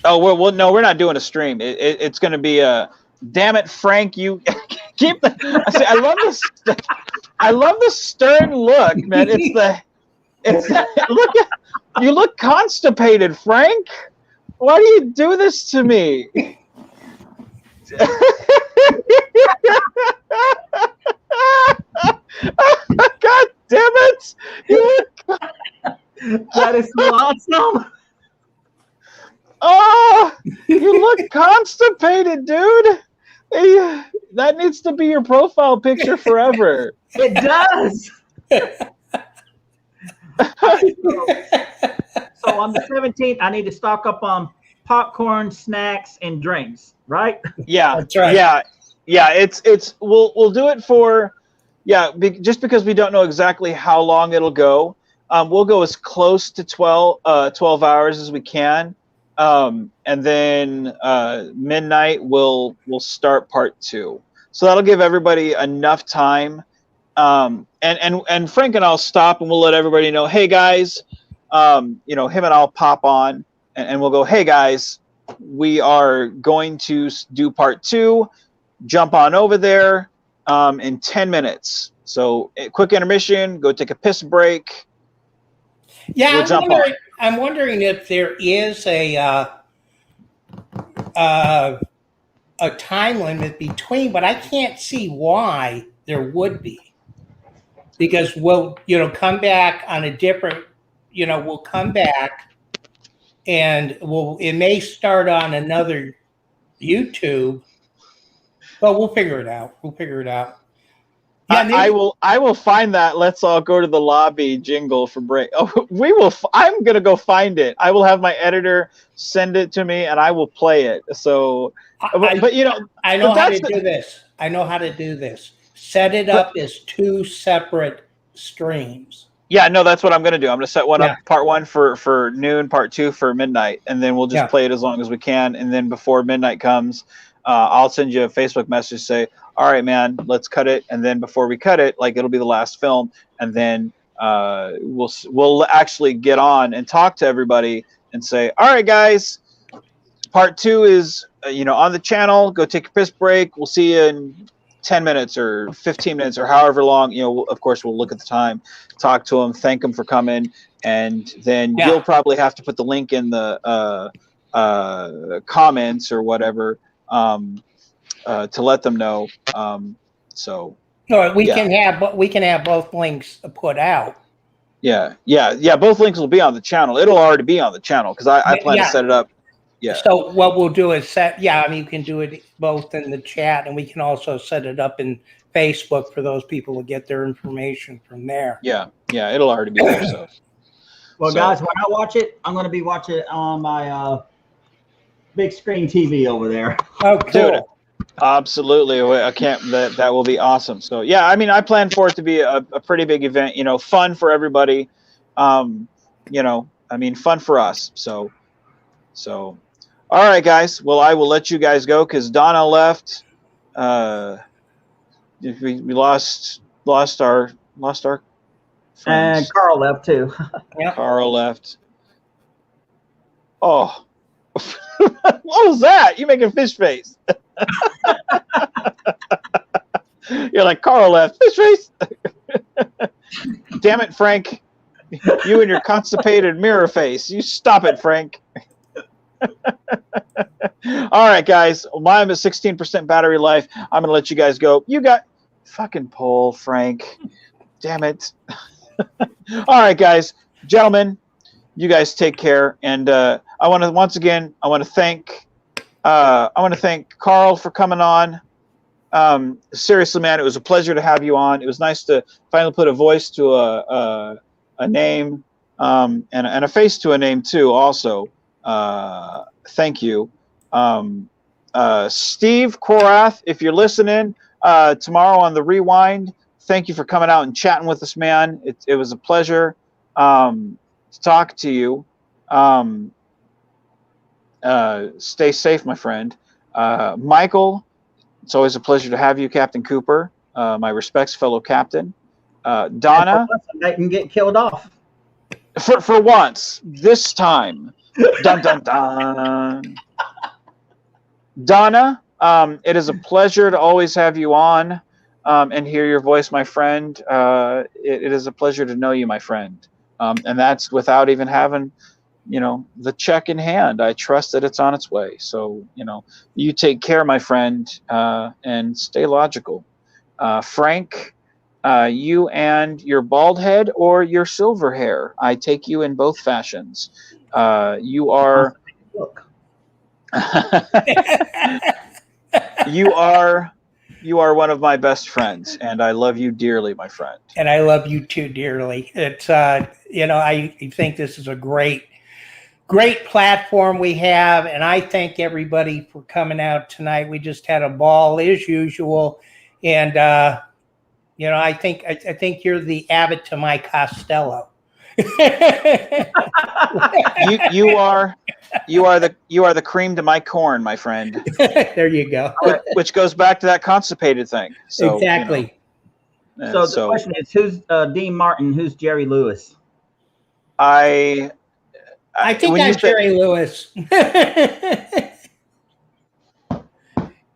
Oh well, no, we're not doing a stream. It's going to be a. Damn it, Frank! You keep the. I love this. I love the stern look, man. Look. You look constipated, Frank. Why do you do this to me? God damn it! That is so awesome. Oh, you look constipated, dude. Hey, that needs to be your profile picture forever. It does. So on the 17th, I need to stock up on popcorn, snacks, and drinks, right? Yeah, that's right. Yeah. It's we'll do it for just because we don't know exactly how long it'll go. We'll go as close to 12 hours as we can. And then midnight we'll start part 2. So that'll give everybody enough time. And Frank and I'll stop and we'll let everybody know, hey guys, him and I'll pop on and we'll go, hey guys, we are going to do part 2. Jump on over there in 10 minutes. So a quick intermission, go take a piss break. Yeah, I'm wondering if there is a time limit between, but I can't see why there would be. Because we'll, come back on a different, we'll come back and it may start on another YouTube, but we'll figure it out. Yeah, I will find that. Let's all go to the lobby jingle for break. Oh, we will. I'm gonna go find it. I will have my editor send it to me, and I will play it. So, I know how to do this. I know how to do this. Set it up as 2 separate streams. Yeah, no, that's what I'm going to do. I'm going to set one Yeah. up, part 1 for noon, part 2 for midnight, and then we'll just Yeah. play it as long as we can. And then before midnight comes, I'll send you a Facebook message, say, all right, man, let's cut it. And then before we cut it, like it'll be the last film, and then we'll actually get on and talk to everybody and say, all right, guys, part 2 is on the channel. Go take your piss break. We'll see you in 10 minutes or 15 minutes or however long. Of course, we'll look at the time, talk to them, thank them for coming, and then you'll probably have to put the link in the comments or whatever to let them know. So we can have both links put out. Yeah. Both links will be on the channel. It'll already be on the channel because I plan to set it up. Yeah. So what we'll do is you can do it both in the chat, and we can also set it up in Facebook for those people to get their information from there. Yeah, it'll already be there. So, guys, when I watch it, I'm going to be watching it on my big screen TV over there. Oh, cool. Dude, absolutely. I can't. That will be awesome. So, yeah, I mean, I plan for it to be a pretty big event. Fun for everybody. I mean, fun for us. So. All right, guys. Well, I will let you guys go because Donna left. We lost our friends. And Carl left too. Yep. Carl left. Oh, what was that? You making a fish face? You're like, Carl left. Fish face. Damn it, Frank! You and your constipated mirror face. You stop it, Frank. All right, guys. Mine is 16% battery life. I'm gonna let you guys go. You got fucking pull, Frank. Damn it. All right, guys, gentlemen, you guys take care. And I want to thank Carl for coming on. Seriously, man, it was a pleasure to have you on. It was nice to finally put a voice to a name and a face to a name too. Also. Thank you. Steve Korath, if you're listening tomorrow on the Rewind, thank you for coming out and chatting with us, man. It was a pleasure to talk to you. Stay safe, my friend. Michael, it's always a pleasure to have you, Captain Cooper. My respects, fellow captain. Donna. I can get killed off. For once, this time. Dun, dun, dun. Donna, it is a pleasure to always have you on and hear your voice, my friend. It is a pleasure to know you, my friend. And that's without even having, the check in hand. I trust that it's on its way. So, you take care, my friend, and stay logical. Frank, you and your bald head or your silver hair. I take you in both fashions. You are you are one of my best friends, and I love you dearly, my friend. And I love you too dearly. It's I think this is a great platform we have, and I thank everybody for coming out tonight. We just had a ball as usual, and I think you're the Abbott to my Costello. you are the cream to my corn, my friend. There you go. Which goes back to that constipated thing. So, exactly. So the question is, who's Dean Martin? Who's Jerry Lewis? I think that's Jerry Lewis.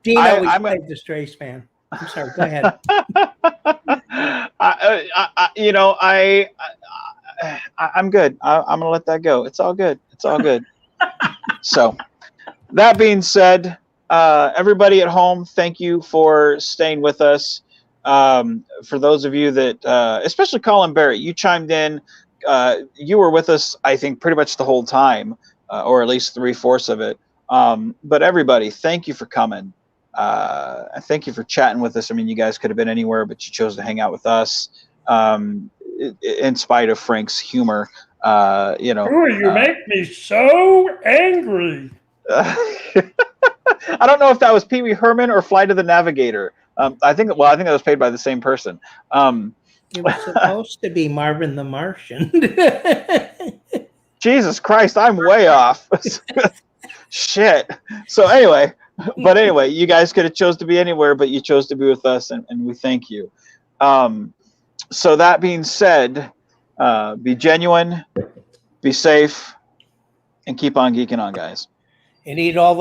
Dino, we played the Strays fan. I'm sorry. Go ahead. I'm good. I'm gonna let that go. It's all good. It's all good. So, that being said, everybody at home, thank you for staying with us. For those of you that, especially Colin Barrett, you chimed in. You were with us, I think, pretty much the whole time, or at least 3/4 of it. But everybody, thank you for coming. Thank you for chatting with us. I mean, you guys could have been anywhere, but you chose to hang out with us. In spite of Frank's humor, Oh, you make me so angry. I don't know if that was Pee Wee Herman or Flight of the Navigator. I think that was paid by the same person. It was supposed to be Marvin the Martian. Jesus Christ, I'm way off. Shit. So anyway, you guys could have chose to be anywhere, but you chose to be with us, and we thank you. So that being said, be genuine, be safe, and keep on geeking on, guys. And eat all